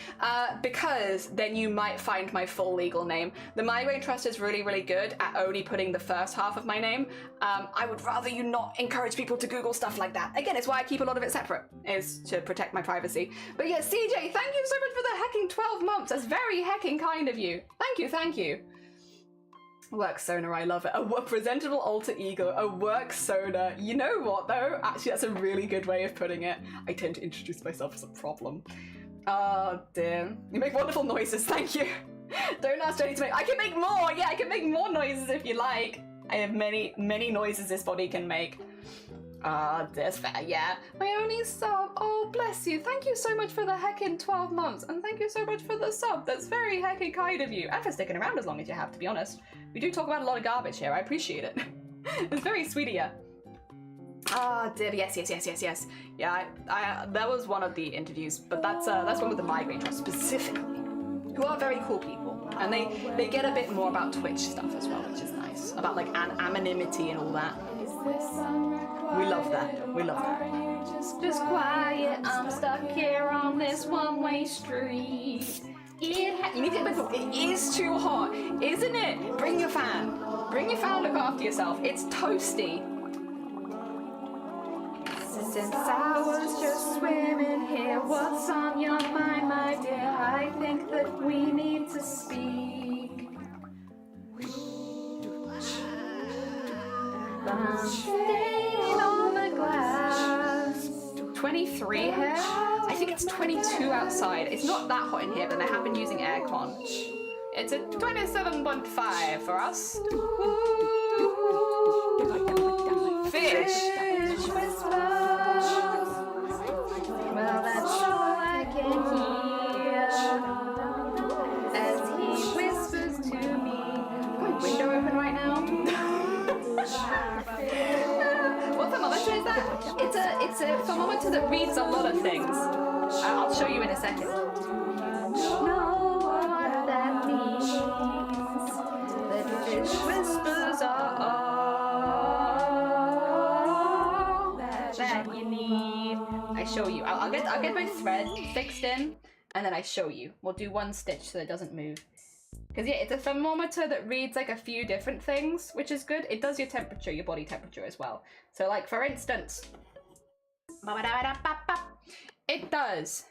[SPEAKER 1] because then you might find my full legal name. The Migraine Trust is really, really good at only putting the first half of my name. I would rather you not encourage people to Google stuff like that. Again, it's why I keep a lot of it separate, is to protect my privacy. But yeah, CJ, thank you so much for the hecking 12 months. That's very hecking kind of you. Thank you. Work Sona, I love it. A presentable alter ego, a work Sona. You know what though? Actually, that's a really good way of putting it. I tend to introduce myself as a problem. Oh dear. You make wonderful noises, thank you. Don't ask Jenny to make, I can make more! Yeah, I can make more noises if you like. I have many noises this body can make. Ah, that's fair, yeah. My only sub, oh bless you. Thank you so much for the heckin' 12 months, and thank you so much for the sub. That's very heckin' kind of you, and for sticking around as long as you have, to be honest. We do talk about a lot of garbage here, I appreciate it. It's very sweet of you. Ah, dear, yes. Yeah, that was one of the interviews, but that's one with the Migraine Trust specifically, who are very cool people, and they get a bit more about Twitch stuff as well, which is nice, about like anonymity and all that. We love that. Just quiet, I'm stuck here on this one-way street. You need to get it is too hot, isn't it? Bring your fan, look after yourself. It's toasty. Since I was just swimming here, what's on your mind, my dear? I think that we need to speak. I'm staying on the glass. 23 here? I think it's 22 outside. It's not that hot in here, but I have been using aircon. It's a 27.5 for us. Fish. Well, that's all I can hear as he whispers to me. My window open right now. What thermometer is that? It's a thermometer that reads a lot of things. I'll show you in a second. Know what that means. The fish whispers are all that you need. I show you. I'll get my thread fixed in, and then I show you. We'll do one stitch so it doesn't move. Because yeah, it's a thermometer that reads like a few different things, which is good. It does your temperature, your body temperature as well. So like for instance, it does.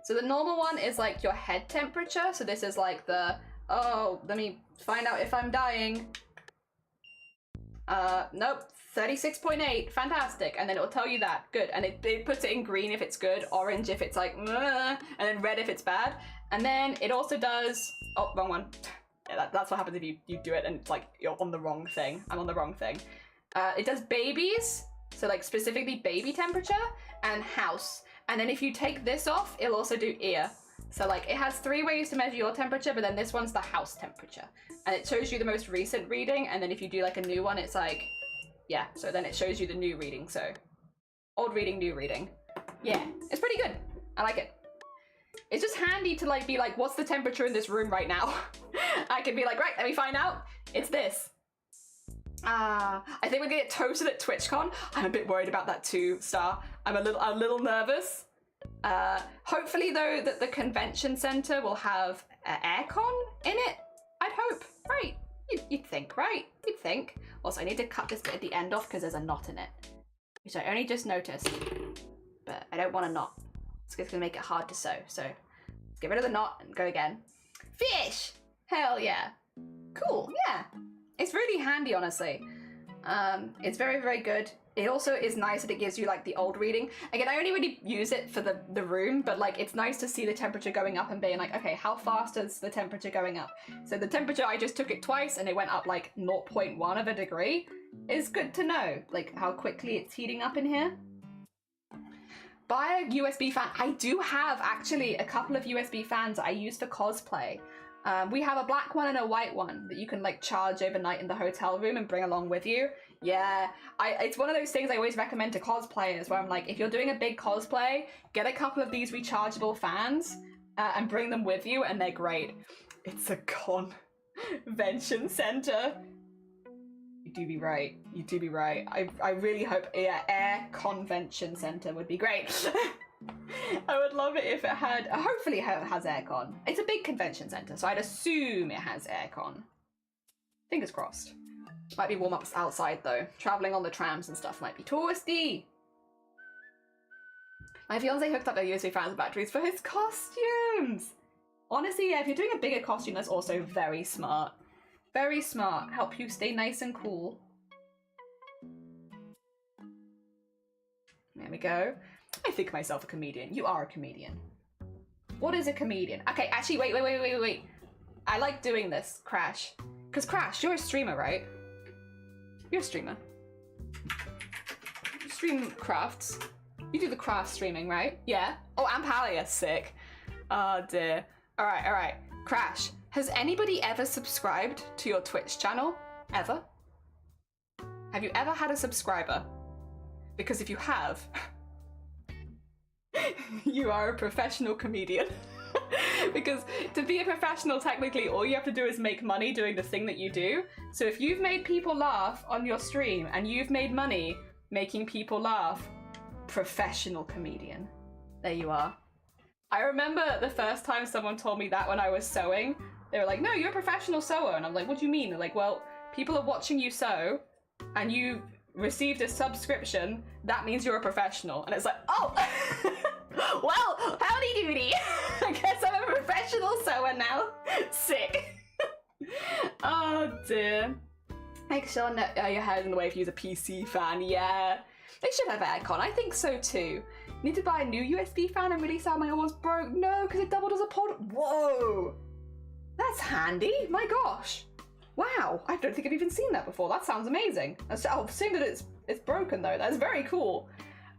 [SPEAKER 1] So the normal one is like your head temperature. So this is like the, oh, let me find out if I'm dying. Nope, 36.8, fantastic. And then it'll tell you that, good. And it puts it in green if it's good, orange if it's like, and then red if it's bad. And then it also does, oh, wrong one. Yeah, that's what happens if you do it and it's like you're on the wrong thing. I'm on the wrong thing. It does babies, so like specifically baby temperature, and house. And then if you take this off, it'll also do ear. So like it has 3 ways to measure your temperature, but then this one's the house temperature. And it shows you the most recent reading, and then if you do like a new one, it's like, yeah, so then it shows you the new reading, so old reading, new reading. Yeah, it's pretty good. I like it. It's just handy to like be like, what's the temperature in this room right now? I can be like, right, let me find out. It's this. I think we're gonna get toasted at TwitchCon. I'm a bit worried about that too, Star. I'm a little nervous. Hopefully though that the convention center will have aircon in it. I'd hope, right? You'd think, right? You'd think. Also, I need to cut this bit at the end off because there's a knot in it, which I only just noticed, but I don't want a knot. It's gonna make it hard to sew. So let's get rid of the knot and go again. Fish! Hell yeah. Cool, yeah. It's really handy, honestly. It's very, very good. It also is nice that it gives you like the old reading. Again, I only really use it for the room, but like it's nice to see the temperature going up and being like, okay, how fast is the temperature going up? So the temperature, I just took it twice and it went up like 0.1 of a degree. It's good to know like how quickly it's heating up in here. Buy a USB fan. I do have actually a couple of USB fans that I use for cosplay. We have a black one and a white one that you can like charge overnight in the hotel room and bring along with you. Yeah, it's one of those things I always recommend to cosplayers where I'm like, if you're doing a big cosplay, get a couple of these rechargeable fans and bring them with you, and they're great. It's a convention center. You do be right. You do be right. I really hope, yeah, Air Convention Center would be great. I would love it if it had, hopefully it has aircon. It's a big convention center, so I'd assume it has aircon. Fingers crossed. Might be warm-ups outside though. Traveling on the trams and stuff might be toasty. My fiance hooked up their USB fans and batteries for his costumes. Honestly, yeah, if you're doing a bigger costume, that's also very smart. Very smart. Help you stay nice and cool. There we go. I think myself a comedian. You are a comedian. What is a comedian? Okay, actually, wait. I like doing this, Crash. Because Crash, you're a streamer, right? You're a streamer. You stream crafts. You do the craft streaming, right? Yeah? Oh, and Palia, sick. Oh dear. Alright. Crash, has anybody ever subscribed to your Twitch channel? Ever? Have you ever had a subscriber? Because if you have, you are a professional comedian. Because to be a professional, technically, all you have to do is make money doing the thing that you do. So if you've made people laugh on your stream and you've made money making people laugh, professional comedian. There you are. I remember the first time someone told me that when I was sewing. They were like, no, you're a professional sewer. And I'm like, what do you mean? They're like, well, people are watching you sew and you received a subscription. That means you're a professional. And it's like, oh, well, howdy doody. I guess I'm a professional sewer now. Sick. Oh dear. Make sure your head in the way if you use a PC fan. Yeah. They should have aircon. I think so too. Need to buy a new USB fan. I'm really sad my almost broke. No, because it doubled as a pod. Whoa. That's handy. My gosh. Wow. I don't think I've even seen that before. That sounds amazing. I'll assume that it's broken though. That's very cool.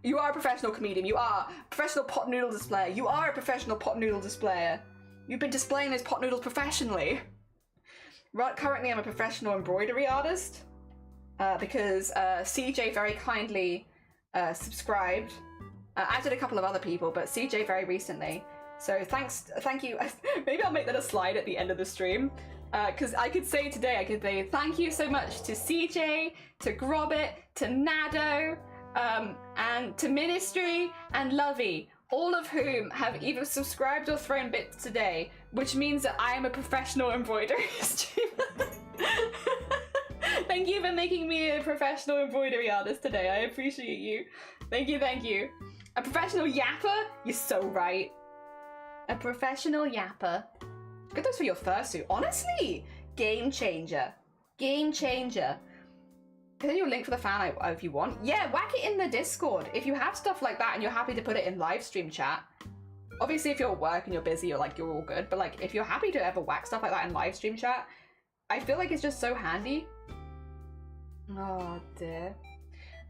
[SPEAKER 1] You are a professional comedian. You are a professional pot noodle displayer. You are a professional pot noodle displayer. You've been displaying those pot noodles professionally. Right, currently I'm a professional embroidery artist because CJ very kindly subscribed. I did a couple of other people, but CJ very recently. So thank you. Maybe I'll make that a slide at the end of the stream. Because I could say thank you so much to CJ, to Grobbit, to Nado, and to Ministry and Lovey, all of whom have either subscribed or thrown bits today, which means that I am a professional embroidery streamer. Thank you for making me a professional embroidery artist today. I appreciate you. Thank you. A professional yapper? You're so right. A professional yapper. Get those for your fursuit. Honestly, game changer. Game changer. Can you link for the fan if you want? Yeah, whack it in the Discord. If you have stuff like that and you're happy to put it in live stream chat. Obviously, if you're at work and you're busy, you're all good. But like, if you're happy to ever whack stuff like that in live stream chat, I feel like it's just so handy. Oh dear.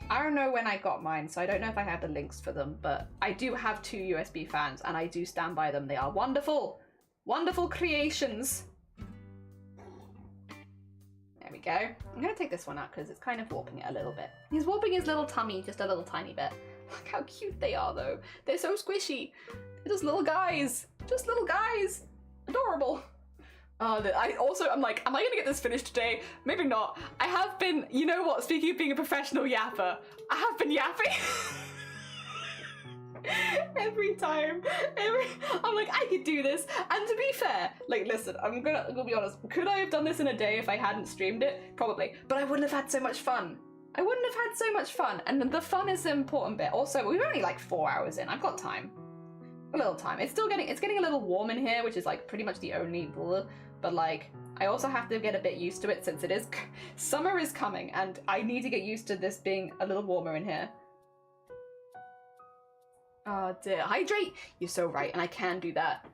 [SPEAKER 1] I don't know when I got mine, so I don't know if I have the links for them, but I do have 2 USB fans and I do stand by them. They are wonderful. Wonderful creations. There we go. I'm gonna take this one out because it's kind of warping it a little bit. He's warping his little tummy just a little tiny bit. Look how cute they are though. They're so squishy. They're just little guys. Just little guys. Adorable. I'm like, am I gonna get this finished today? Maybe not. I have been, you know what, speaking of being a professional yapper, I have been yapping. Every time. I'm like, I could do this. And to be fair, like, listen, I'm gonna be honest. Could I have done this in a day if I hadn't streamed it? Probably. But I wouldn't have had so much fun. And the fun is the important bit. Also, we're only like 4 hours in. I've got time. A little time. It's getting a little warm in here, which is like pretty much the only rule, but like I also have to get a bit used to it since it is summer is coming and I need to get used to this being a little warmer in here. Oh dear. Hydrate! You're so right, and I can do that.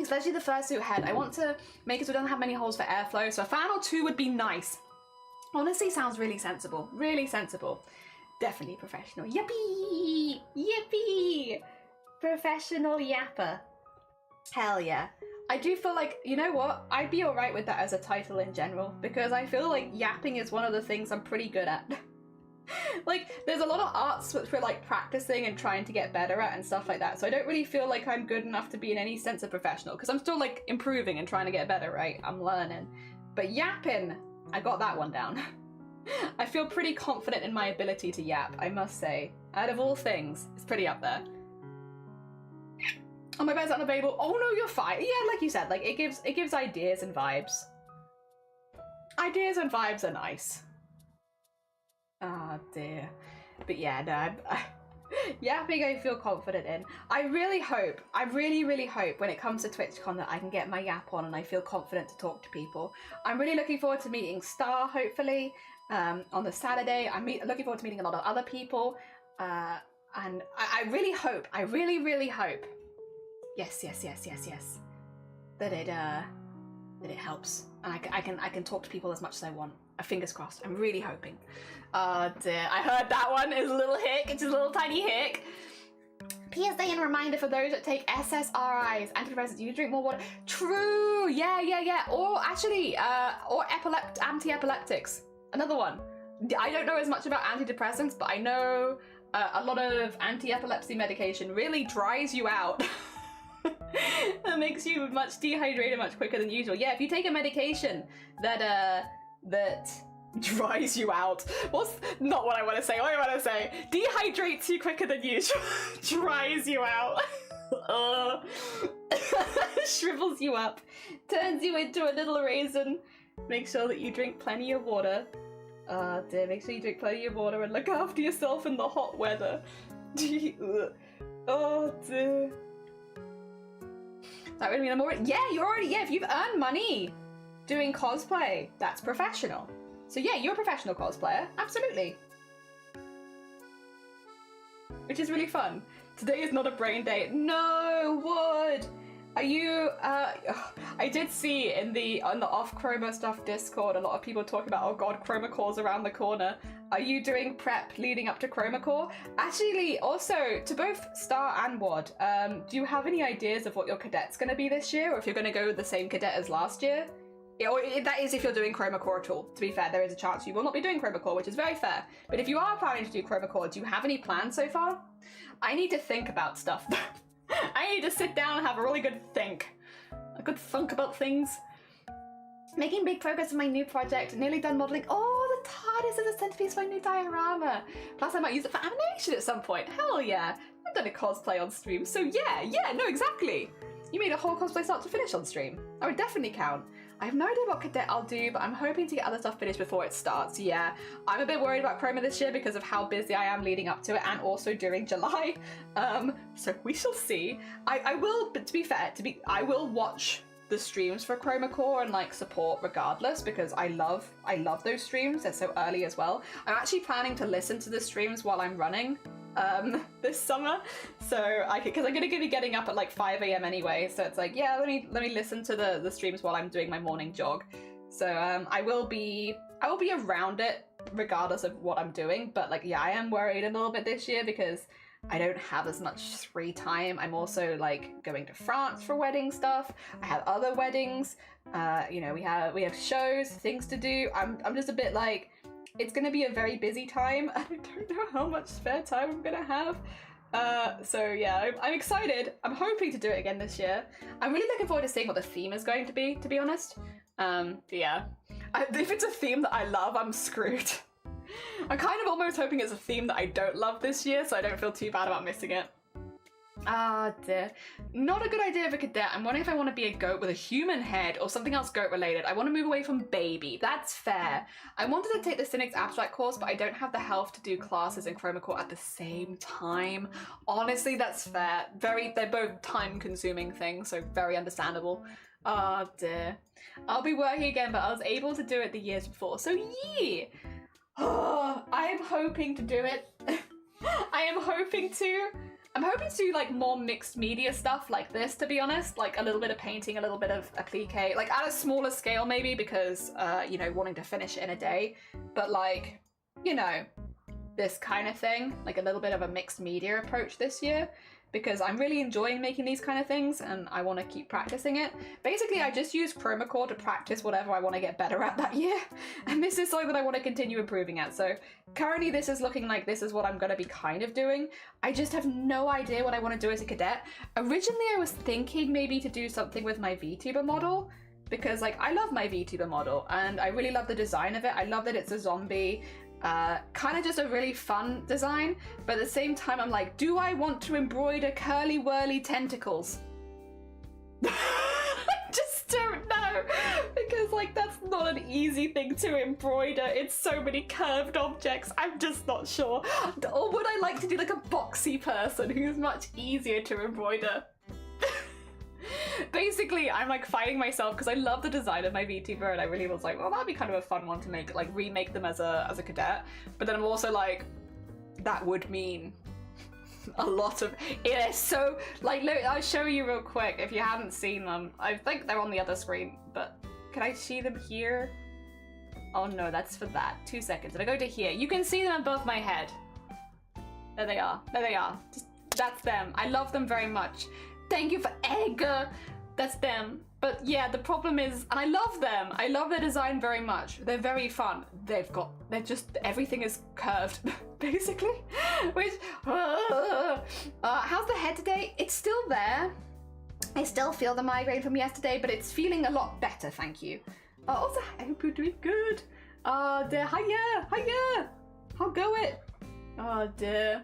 [SPEAKER 1] Especially the fursuit head. I want to make it so it doesn't have many holes for airflow, so a fan or two would be nice. Honestly, sounds really sensible. Really sensible. Definitely professional. Yippee! Yippee! Professional yapper. Hell yeah. I do feel like, you know what? I'd be alright with that as a title in general, because I feel like yapping is one of the things I'm pretty good at. Like, there's a lot of arts which we're like practicing and trying to get better at and stuff like that, so I don't really feel like I'm good enough to be in any sense a professional, because I'm still like improving and trying to get better, right? I'm learning. But yapping, I got that one down. I feel pretty confident in my ability to yap, I must say. Out of all things, it's pretty up there. Oh, my bed's unavailable. Oh no, you're fine. Yeah, like you said, like it gives ideas and vibes. Ideas and vibes are nice. Ah, dear. But yeah, no, yapping I feel confident in. I really hope, I really hope when it comes to TwitchCon that I can get my yap on and I feel confident to talk to people. I'm really looking forward to meeting Star, hopefully, on the Saturday. I'm looking forward to meeting a lot of other people. And I really hope, I really hope, yes, that it helps. And I can talk to people as much as I want. Fingers crossed. I'm really hoping. Oh dear. I heard that one is a little hic. It's just a little tiny hic. PSA and reminder for those that take SSRIs, antidepressants, you drink more water. True. Yeah. Or actually, or anti-epileptics. Another one. I don't know as much about antidepressants, but I know a lot of anti-epilepsy medication really dries you out. That makes you much dehydrated much quicker than usual. Yeah, if you take a medication that dries you out. What's not what I want to say? What do I want to say? Dehydrates you quicker than usual. Dries you out. Shrivels you up. Turns you into a little raisin. Make sure that you drink plenty of water. Dear, make sure you drink plenty of water and look after yourself in the hot weather. Oh dear. That would mean I'm already. Yeah, you're already. Yeah, if you've earned money doing cosplay, that's professional. So yeah, you're a professional cosplayer, absolutely. Which is really fun. Today is not a brain day. No, Wood! Are you, I did see on the off Chroma stuff Discord, a lot of people talking about, oh god, ChromaCore's around the corner. Are you doing prep leading up to ChromaCore? Actually, also, to both Star and Wad, do you have any ideas of what your cadet's gonna be this year, or if you're gonna go with the same cadet as last year? Or that is if you're doing ChromaCore at all. To be fair, there is a chance you will not be doing ChromaCore, which is very fair. But if you are planning to do ChromaCore, do you have any plans so far? I need to think about stuff. I need to sit down and have a really good think. A good thunk about things. Making big progress in my new project. Nearly done modelling. Oh, the TARDIS is a centerpiece for my new diorama. Plus I might use it for animation at some point. Hell yeah. I've done a cosplay on stream, so yeah, no, exactly. You made a whole cosplay start to finish on stream. I would definitely count. I have no idea what cadet I'll do, but I'm hoping to get other stuff finished before it starts. Yeah, I'm a bit worried about Chroma this year because of how busy I am leading up to it and also during July. So we shall see. I will, but to be fair, I will watch the streams for ChromaCore and like support regardless because I love those streams. They're so early as well. I'm actually planning to listen to the streams while I'm running this summer, so because I'm gonna be getting up at like 5 AM anyway, so it's like, yeah, let me listen to the streams while I'm doing my morning jog. So I will be around it regardless of what I'm doing, but like, yeah, I am worried a little bit this year because I don't have as much free time. I'm also like going to France for wedding stuff. I have other weddings. You know, we have shows, things to do. I'm just a bit like, it's gonna be a very busy time. I don't know how much spare time I'm gonna have. So yeah, I'm excited. I'm hoping to do it again this year. I'm really looking forward to seeing what the theme is going to be honest. Yeah. If it's a theme that I love, I'm screwed. I'm kind of almost hoping it's a theme that I don't love this year, so I don't feel too bad about missing it. Ah, dear. Not a good idea of a cadet. I'm wondering if I want to be a goat with a human head or something else goat related. I want to move away from baby. That's fair. I wanted to take the Cynics abstract course, but I don't have the health to do classes in Chroma Core at the same time. Honestly, that's fair. They're both time consuming things, so very understandable. Ah, dear. I'll be working again, but I was able to do it the years before, so yeah. Oh, I am hoping to do it. I'm hoping to do like more mixed media stuff like this, to be honest, like a little bit of painting, a little bit of applique, like at a smaller scale maybe, because you know, wanting to finish it in a day, but like, you know, this kind of thing, like a little bit of a mixed media approach this year, because I'm really enjoying making these kind of things and I want to keep practicing it. Basically, I just use Chroma Core to practice whatever I want to get better at that year, and this is something that I want to continue improving at. So currently this is looking like this is what I'm going to be kind of doing. I just have no idea what I want to do as a cadet. Originally I was thinking maybe to do something with my VTuber model, because like I love my VTuber model and I really love the design of it. I love that it's a zombie. Kind of just a really fun design, but at the same time I'm like, do I want to embroider curly whirly tentacles? I just don't know, because like that's not an easy thing to embroider. It's so many curved objects. I'm just not sure. Or would I like to do like a boxy person who's much easier to embroider? Basically, I'm like fighting myself because I love the design of my VTuber and I really was like, well, that'd be kind of a fun one to make, like remake them as a cadet. But then I'm also like, that would mean a lot of, it is so, like, look, I'll show you real quick if you haven't seen them. I think they're on the other screen, but can I see them here? Oh no, that's for that. 2 seconds. If I go to here, you can see them above my head. There they are. There they are. Just, that's them. I love them very much. Thank you for egg. That's them. But yeah, the problem is, and I love them. I love their design very much. They're very fun. They're just, everything is curved, basically. Which, how's the head today? It's still there. I still feel the migraine from yesterday, but it's feeling a lot better, thank you. Also, I hope you're doing good. Oh dear, hiya. How go it? Oh dear.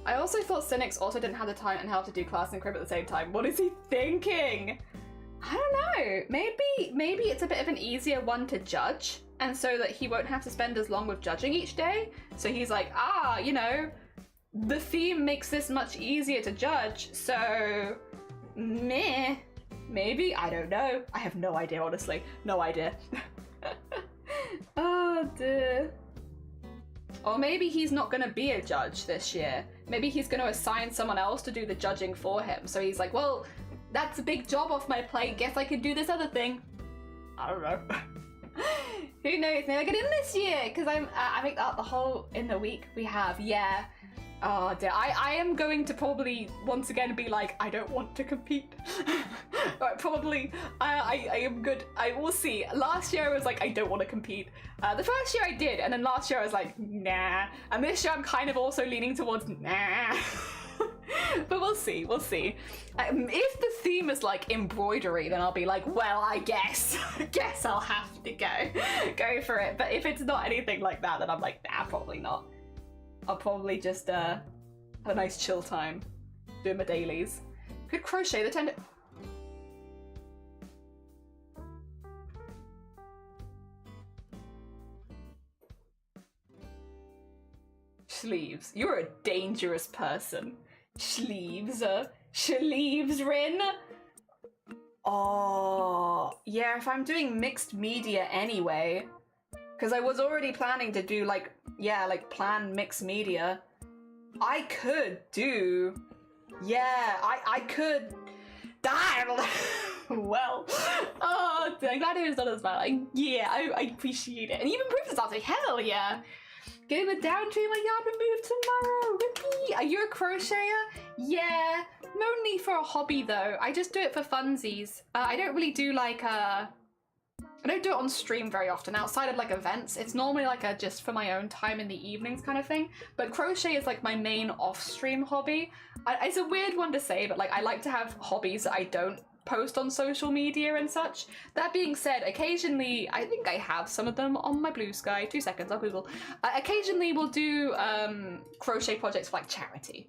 [SPEAKER 1] I also thought Cynics also didn't have the time and health to do class and crib at the same time. What is he thinking? I don't know. Maybe it's a bit of an easier one to judge, and so that he won't have to spend as long with judging each day. So he's like, you know, the theme makes this much easier to judge, so meh. Maybe, I don't know. I have no idea, honestly. No idea. Oh dear. Or maybe he's not gonna be a judge this year. Maybe he's gonna assign someone else to do the judging for him. So he's like, well, that's a big job off my plate. Guess I could do this other thing. I don't know. Who knows? Maybe I get in this year because I think the whole in the week we have, yeah. Oh dear, I am going to probably once again be like, I don't want to compete. Probably, I am good. I will see. Last year I was like, I don't want to compete. The first year I did, and then last year I was like, nah. And this year I'm kind of also leaning towards nah. But we'll see, we'll see. If the theme is like embroidery, then I'll be like, well, I guess I'll have to go for it. But if it's not anything like that, then I'm like, nah, probably not. I'll probably just have a nice chill time doing my dailies. Could crochet the tender. Sleeves. You're a dangerous person. Sleeves. Sleeves, Rin. Oh, yeah, if I'm doing mixed media anyway, because I was already planning to do like, yeah, like plan mixed media. I could do, yeah, I could, damn. Well, oh, I'm glad it was not as bad. Like, yeah, I appreciate it. And even improved this like, hell yeah. Getting the down tree in my yard removed tomorrow. Rippy. Are you a crocheter? Yeah, only for a hobby though. I just do it for funsies. I don't really do like I don't do it on stream very often outside of like events. It's normally like a just for my own time in the evenings kind of thing. But crochet is like my main off-stream hobby. It's a weird one to say, but like I like to have hobbies that I don't post on social media and such. That being said, occasionally, I think I have some of them on my Blue Sky. 2 seconds, I'll Google. Occasionally we'll do crochet projects for like charity.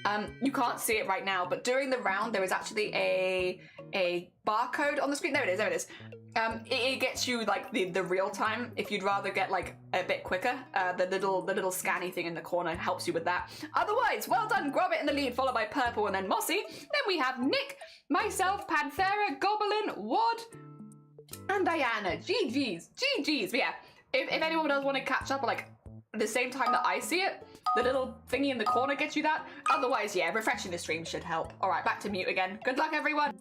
[SPEAKER 1] You can't see it right now, but during the round there is actually a barcode on the screen. There it is. It gets you like the real time. If you'd rather get like a bit quicker, the little scanny thing in the corner helps you with that. Otherwise, well done, Gromit in the lead, followed by Purple and then Mossy. Then we have Nick, myself, Panthera, Goblin, Wad, and Diana. GG's. But yeah, if anyone does want to catch up like the same time that I see it, the little thingy in the corner gets you that. Otherwise, yeah, refreshing the stream should help. All right, back to mute again. Good luck, everyone.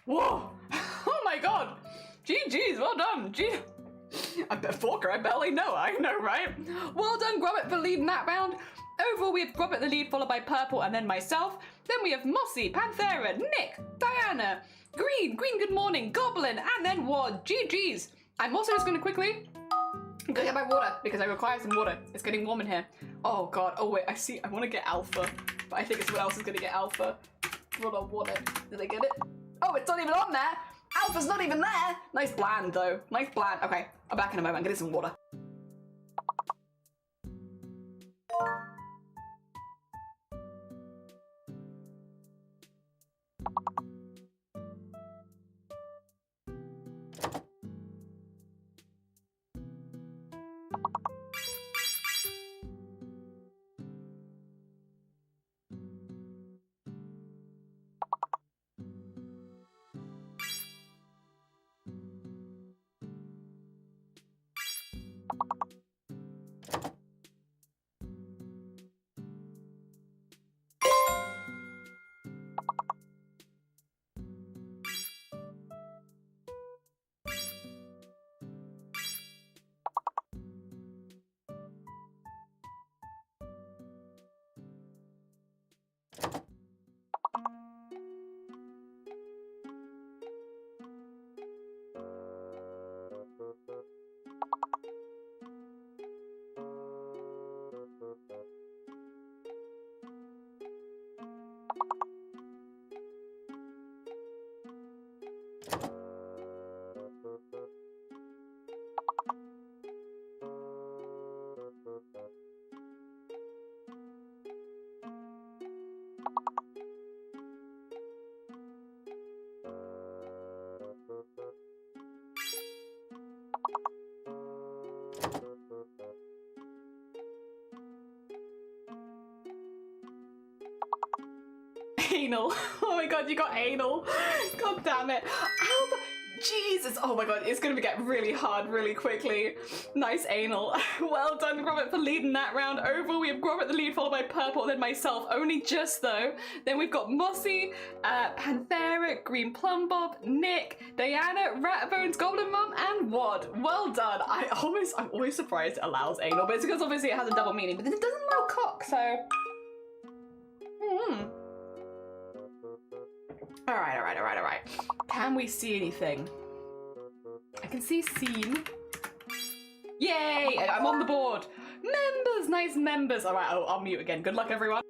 [SPEAKER 1] Whoa! Oh my god! GG's, well done! I bet Forker, I barely know, I know, right? Well done, Gromit, for leading that round. Overall, we have Gromit the lead, followed by Purple, and then myself. Then we have Mossy, Panthera, Nick, Diana, Green, good morning, Goblin, and then Wad. GG's. I'm also just gonna quickly go get my water, because I require some water. It's getting warm in here. Oh god, oh wait, I want to get Alpha, but I think it's someone else is gonna get Alpha. Hold on, water. Did I get it? Oh, it's not even on there! Alpha's not even there! Nice bland, though. Nice bland. Okay, I'm back in a moment. I'm getting some water. Anal. Oh my god, you got anal. God damn it. Alpha. Jesus. Oh my god, it's gonna get really hard really quickly. Nice anal. Well done, Gromit, for leading that round. Overall, we have Gromit the lead, followed by Purple, then myself. Only just though. Then we've got Mossy, Panthera, Green Plum Bob, Nick, Diana, Ratbones, Goblin Mum, and Wad. Well done. I'm always surprised it allows anal, but it's because obviously it has a double meaning, but then it doesn't allow cock, so. Alright. Can we see anything? I can see scene. Yay! I'm on the board. Members! Nice members. Alright, I'll mute again. Good luck, everyone.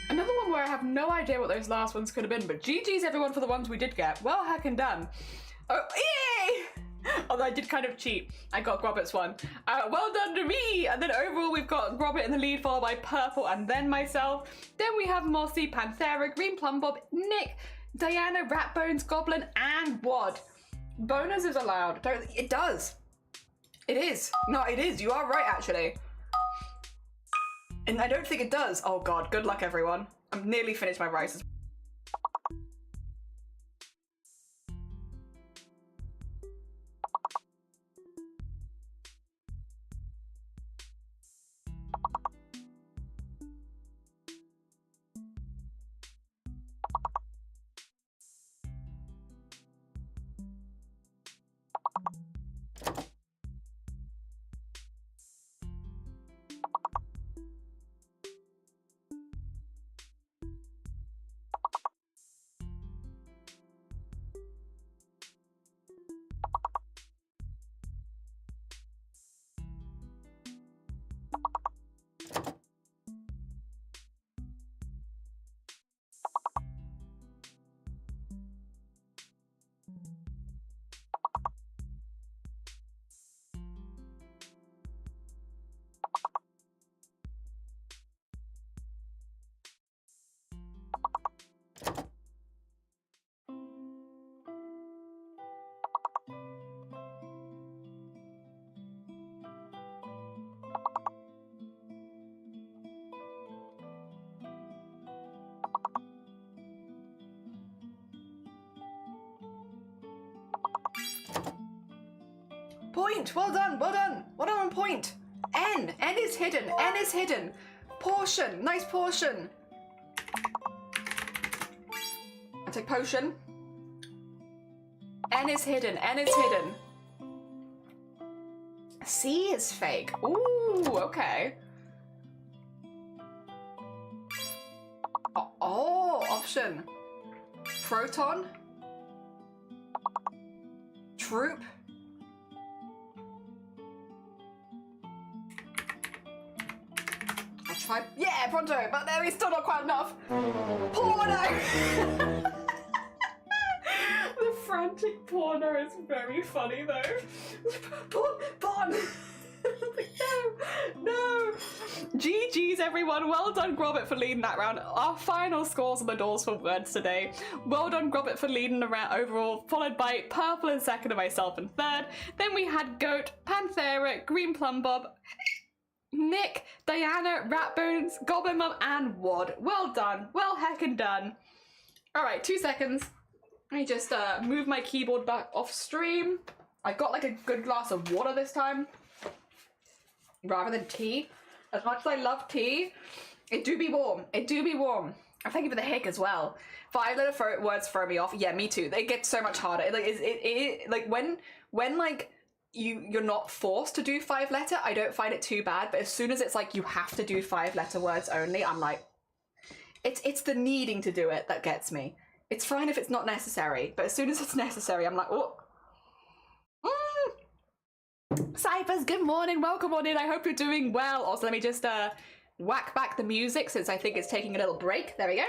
[SPEAKER 1] Another one where I have no idea what those last ones could have been, but GG's everyone for the ones we did get. Well heckin' done. Oh, yay! Although I did kind of cheat. I got Robert's one. Well done to me! And then overall we've got Robert in the lead, followed by Purple and then myself. Then we have Mossy, Panthera, Green Plum Bob, Nick, Diana, Ratbones, Goblin, and Wad. Bonus is allowed. It does. It is. No, it is. You are right, actually. And I don't think it does. Oh god, good luck everyone. I'm nearly finished my rice. Point! Well done, well done! Well done on point! N! N is hidden, N is hidden! Portion! Nice portion! I take potion. N is hidden, N is hidden. C is fake. Ooh, okay. Oh, option. Proton. Troop. I'll try. Yeah, pronto, but there is still not quite enough. Porno! The frantic porno is very funny though. Porn! No! GG's everyone, well done Grobit for leading that round. Our final scores on the doors for words today. Well done Grobit for leading the round overall, followed by Purple in second and myself in third. Then we had Goat, Panthera, Green Plum Bob, Nick, Diana, Ratbones, Goblin Mum, and Wad. Well done, well heckin' done. Alright, 2 seconds. Let me just move my keyboard back off stream. I got like a good glass of water this time, rather than tea. As much as I love tea, it do be warm. It do be warm. I thank you for the hick as well. 5-letter words throw me off. Yeah, me too. They get so much harder. Like when like you're not forced to do 5-letter, I don't find it too bad. But as soon as it's like you have to do 5-letter words only, I'm like, It's the needing to do it that gets me. It's fine if it's not necessary, but as soon as it's necessary, I'm like, oh. Cyphers, good morning, welcome on in. I hope you're doing well. Also, let me just whack back the music since I think it's taking a little break. There we go.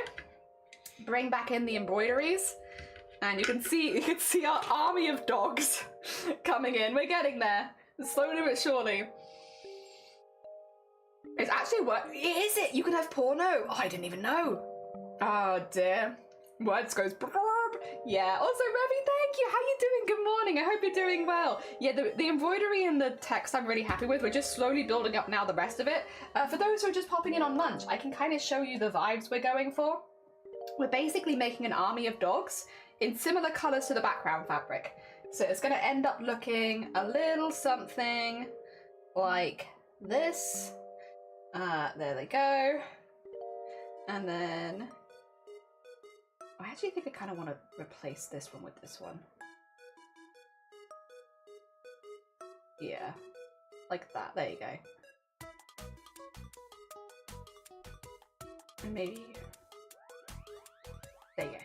[SPEAKER 1] Bring back in the embroideries. And you can see our army of dogs coming in. We're getting there. Slowly but surely. It's actually what is it? You can have porno. Oh, I didn't even know. Oh dear. Words goes brrr. Yeah. Also, Revi, thank you. How you doing? Good morning. I hope you're doing well. Yeah, the embroidery and the text I'm really happy with. We're just slowly building up now the rest of it. For those who are just popping in on lunch, I can kind of show you the vibes we're going for. We're basically making an army of dogs in similar colors to the background fabric. So it's going to end up looking a little something like this. There they go. And then I actually think I kind of want to replace this one with this one. Yeah, like that. There you go. And maybe there you go.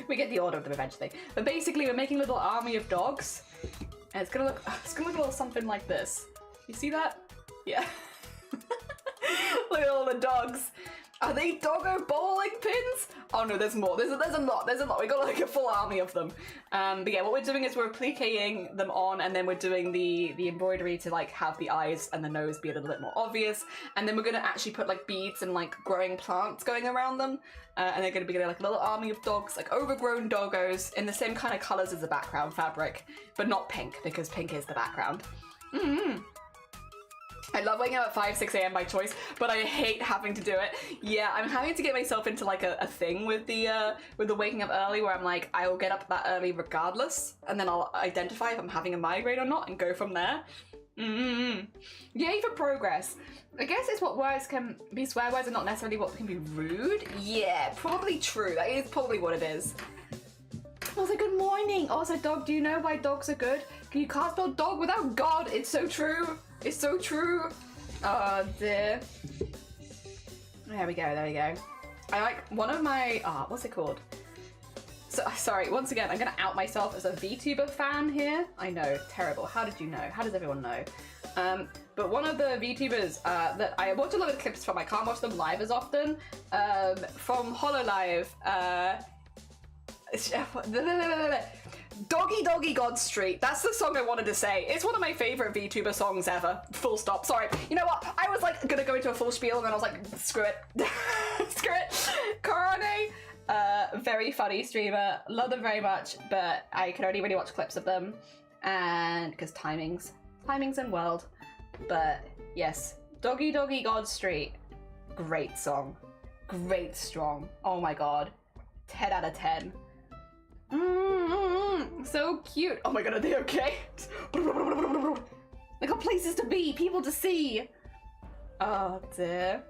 [SPEAKER 1] We get the order of them eventually. But basically, we're making a little army of dogs, and it's gonna look a little something like this. You see that? Yeah. Look at all the dogs. Are they doggo bowling pins? Oh no, there's more. There's a lot. There's a lot. We got like a full army of them. But yeah, what we're doing is we're appliquing them on, and then we're doing the embroidery to like have the eyes and the nose be a little bit more obvious. And then we're gonna actually put like beads and like growing plants going around them. And they're gonna be like a little army of dogs, like overgrown doggos in the same kind of colors as the background fabric, but not pink because pink is the background. I love waking up at 5, 6 a.m. by choice, but I hate having to do it. Yeah, I'm having to get myself into like a thing with the waking up early where I'm like, I'll get up that early regardless, and then I'll identify if I'm having a migraine or not and go from there. Yay for progress. I guess it's what words can be swear words and not necessarily what can be rude. Yeah, probably true. That is probably what it is. Also, good morning. Also, dog, do you know why dogs are good? Can you can't spell dog without God? It's so true. It's so true. Oh dear. There we go, there we go. I like one of my, what's it called? So, sorry, once again, I'm gonna out myself as a VTuber fan here. I know, terrible. How did you know? How does everyone know? But one of the VTubers that I watch a lot of clips from, I can't watch them live as often, from HoloLive, Doggy Doggy God Street. That's the song I wanted to say. It's one of my favorite VTuber songs ever. Full stop. Sorry. You know what? I was like gonna go into a full spiel and then I was like, screw it. Screw it. Korone, very funny streamer. Love them very much, but I can only really watch clips of them. And because timings and world. But yes, Doggy Doggy God Street. Great song. Great strong. Oh my god. 10 out of 10. So cute. Oh my god, are they okay? They got places to be, people to see. Oh dear.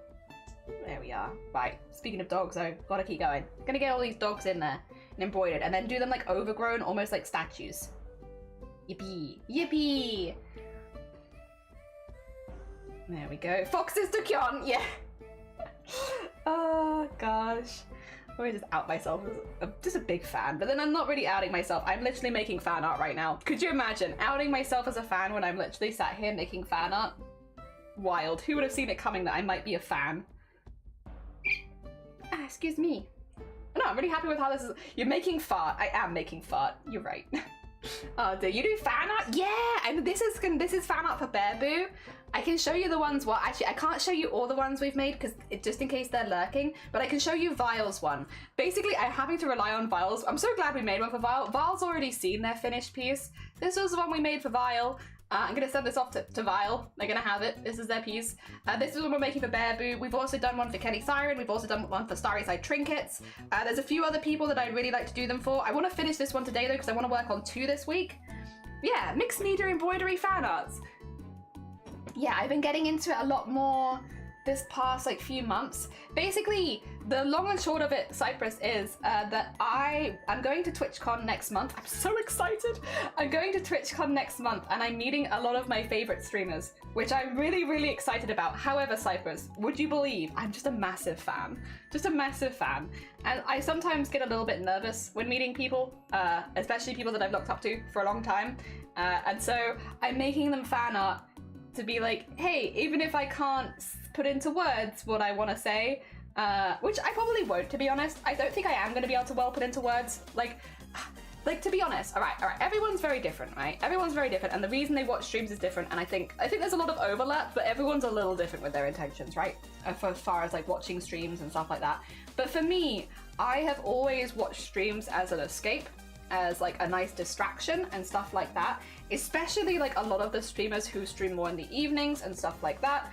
[SPEAKER 1] There we are. Right, speaking of dogs though, gotta keep going. Gonna get all these dogs in there and embroidered and then do them like overgrown, almost like statues. Yippee. Yippee! There we go. Foxes to Kyon, yeah. Oh gosh. I just out myself as just a big fan, but then I'm not really outing myself. I'm literally making fan art right now. Could you imagine outing myself as a fan when I'm literally sat here making fan art? Wild. Who would have seen it coming that I might be a fan? Excuse me. No, I'm really happy with how this is. You're making fart. I am making fart. You're right. Oh, do you do fan art? Yeah, and this is fan art for Bear Boo. I can show you the ones. Well, actually, I can't show you all the ones we've made because just in case they're lurking. But I can show you Vile's one. Basically, I'm having to rely on Vile's. I'm so glad we made one for Vile. Vile's already seen their finished piece. This was the one we made for Vile. I'm gonna send this off to Vile. They're gonna have it. This is their piece. This is what we're making for Bear Boo. We've also done one for Kenny Siren. We've also done one for Starry Side Trinkets. There's a few other people that I'd really like to do them for. I want to finish this one today though because I want to work on 2 this week. Yeah, mixed media embroidery fan arts. Yeah, I've been getting into it a lot more this past like few months. Basically, the long and short of it, Cyprus, is that I'm going to TwitchCon next month. I'm so excited. I'm going to TwitchCon next month, and I'm meeting a lot of my favorite streamers, which I'm really, really excited about. However, Cyprus, would you believe I'm just a massive fan? Just a massive fan. And I sometimes get a little bit nervous when meeting people, especially people that I've looked up to for a long time. And so I'm making them fan art to be like, hey, even if I can't put into words what I want to say, which I probably won't, to be honest. I don't think I am going to be able to well put into words. Like to be honest, all right, everyone's very different, right? Everyone's very different, and the reason they watch streams is different, and I think there's a lot of overlap, but everyone's a little different with their intentions, right? As far as like watching streams and stuff like that. But for me, I have always watched streams as an escape, as like a nice distraction and stuff like that, especially like a lot of the streamers who stream more in the evenings and stuff like that,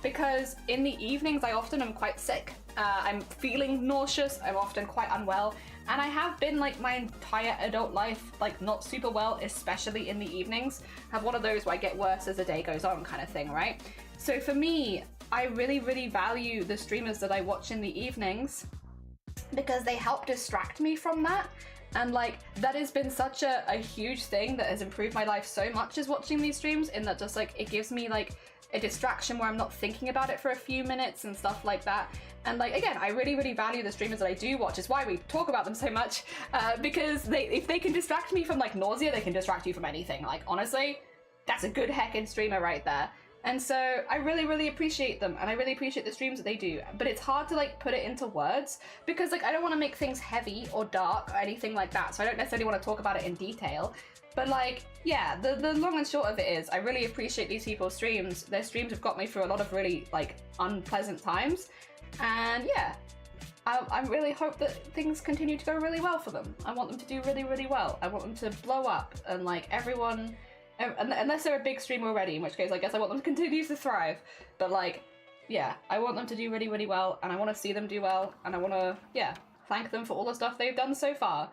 [SPEAKER 1] because in the evenings I often am quite sick. I'm feeling nauseous, I'm often quite unwell, and I have been like my entire adult life like not super well, especially in the evenings. I have one of those where I get worse as the day goes on kind of thing, right? So for me, I really, really value the streamers that I watch in the evenings because they help distract me from that. And like that has been such a huge thing that has improved my life so much, is watching these streams, in that just like it gives me like a distraction where I'm not thinking about it for a few minutes and stuff like that. And like again, I really, really value the streamers that I do watch, is why we talk about them so much, because if they can distract me from like nausea, they can distract you from anything. Like honestly, that's a good heckin' streamer right there. And so I really, really appreciate them, and I really appreciate the streams that they do. But it's hard to like put it into words because like I don't want to make things heavy or dark or anything like that. So I don't necessarily want to talk about it in detail. But like, yeah, the long and short of it is I really appreciate these people's streams. Their streams have got me through a lot of really like unpleasant times. And yeah, I really hope that things continue to go really well for them. I want them to do really, really well. I want them to blow up, and like everyone, unless they're a big streamer already, in which case I guess I want them to continue to thrive. But like, yeah, I want them to do really, really well, and I want to see them do well, and I want to, yeah, thank them for all the stuff they've done so far.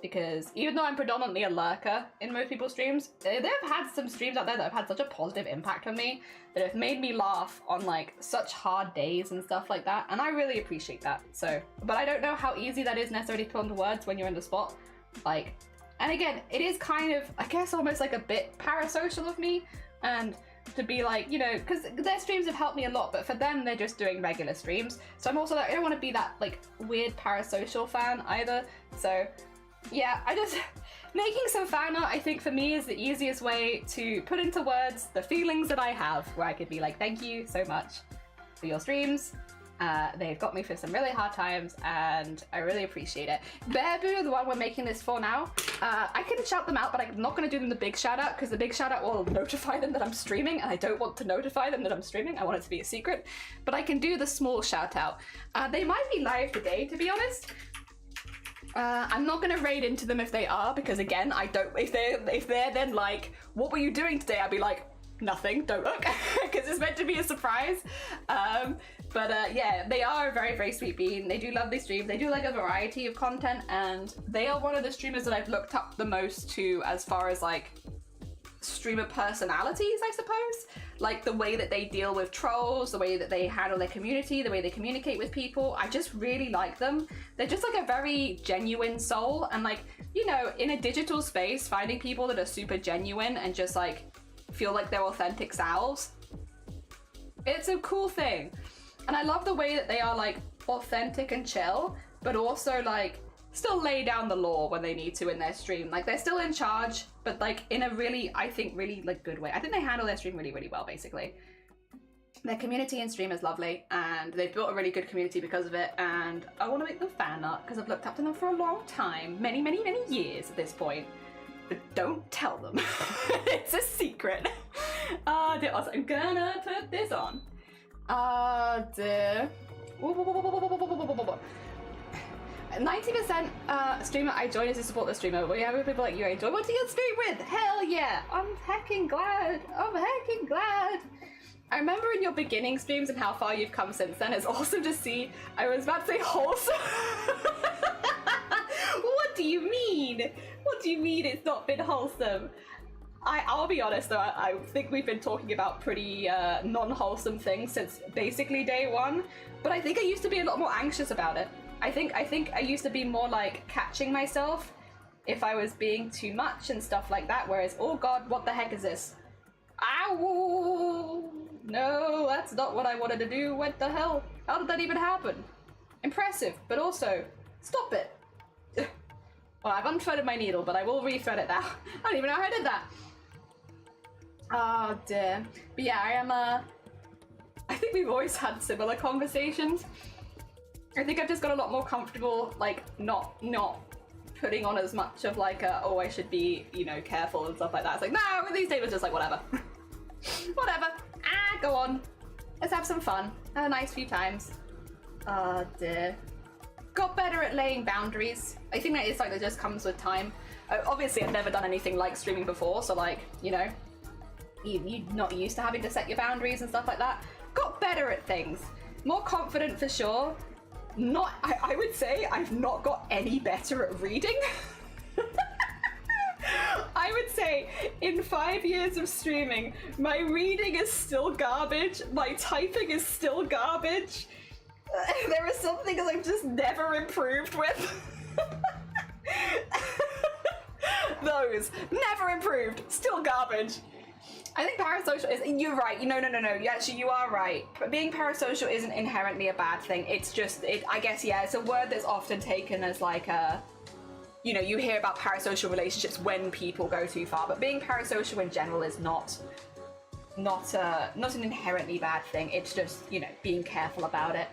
[SPEAKER 1] Because even though I'm predominantly a lurker in most people's streams, they've had some streams out there that have had such a positive impact on me, that have made me laugh on like such hard days and stuff like that, and I really appreciate that. So, but I don't know how easy that is necessarily to put into words when you're in the spot. Like, and again, it is kind of, I guess, almost like a bit parasocial of me, and to be like, you know, because their streams have helped me a lot, but for them, they're just doing regular streams. So I'm also like, I don't want to be that like weird parasocial fan either. So yeah, I just, making some fan art, I think for me is the easiest way to put into words the feelings that I have, where I could be like, thank you so much for your streams. They've got me through some really hard times, and I really appreciate it. Bearboo, the one we're making this for now, I can shout them out, but I'm not going to do them the big shout out, because the big shout out will notify them that I'm streaming, and I don't want to notify them that I'm streaming. I want it to be a secret, but I can do the small shout out. They might be live today, to be honest. I'm not gonna raid into them if they are, because again, I don't, if they're then like, what were you doing today? I'd be like, nothing, don't look, because it's meant to be a surprise. Yeah, they are a very, very sweet bean. They do lovely streams. They do like a variety of content, and they are one of the streamers that I've looked up the most to as far as like streamer personalities, I suppose. Like the way that they deal with trolls, the way that they handle their community, the way they communicate with people. I just really like them. They're just like a very genuine soul, and like, you know, in a digital space, finding people that are super genuine and just like feel like they're authentic selves, it's a cool thing. And I love the way that they are like authentic and chill, but also like still lay down the law when they need to in their stream. Like they're still in charge, but like in a really, I think, really like good way. I think they handle their stream really, really well, basically. Their community in stream is lovely, and they've built a really good community because of it, and I want to make them fan art because I've looked up to them for a long time, many, many, many years at this point. But don't tell them. It's a secret. I'm gonna put this on. 90% streamer I join is to support the streamer. We have people like you I enjoy watching your stream with. Hell yeah! I'm heckin' glad. I'm heckin' glad. I remember in your beginning streams and how far you've come since then. It's awesome to see. I was about to say wholesome. What do you mean? What do you mean it's not been wholesome? I'll be honest though, I think we've been talking about pretty non-wholesome things since basically day one, but I think I used to be a lot more anxious about it. I think I used to be more like catching myself if I was being too much and stuff like that, whereas, oh god, what the heck is this? Ow! No, that's not what I wanted to do. What the hell? How did that even happen? Impressive, but also, stop it. Well, I've unthreaded my needle, but I will rethread it now. I don't even know how I did that. Oh dear. But yeah, I think we've always had similar conversations. I think I've just got a lot more comfortable, like, not putting on as much of like oh, I should be, you know, careful and stuff like that. It's like, no, these days it's just like, whatever. Whatever. Go on. Let's have some fun. Have a nice few times. Oh dear. Got better at laying boundaries. I think that is like that just comes with time. Obviously, I've never done anything like streaming before, so like, you know, you're not used to having to set your boundaries and stuff like that. Got better at things. More confident for sure. I would say I've not got any better at reading. I would say in 5 years of streaming, my reading is still garbage, my typing is still garbage. There are some things I've just never improved with. Those, never improved, still garbage. I think parasocial is, you're right, no, actually you are right. But being parasocial isn't inherently a bad thing, it's just, I guess, yeah, it's a word that's often taken as like a, you know, you hear about parasocial relationships when people go too far, but being parasocial in general is not an inherently bad thing, it's just, you know, being careful about it.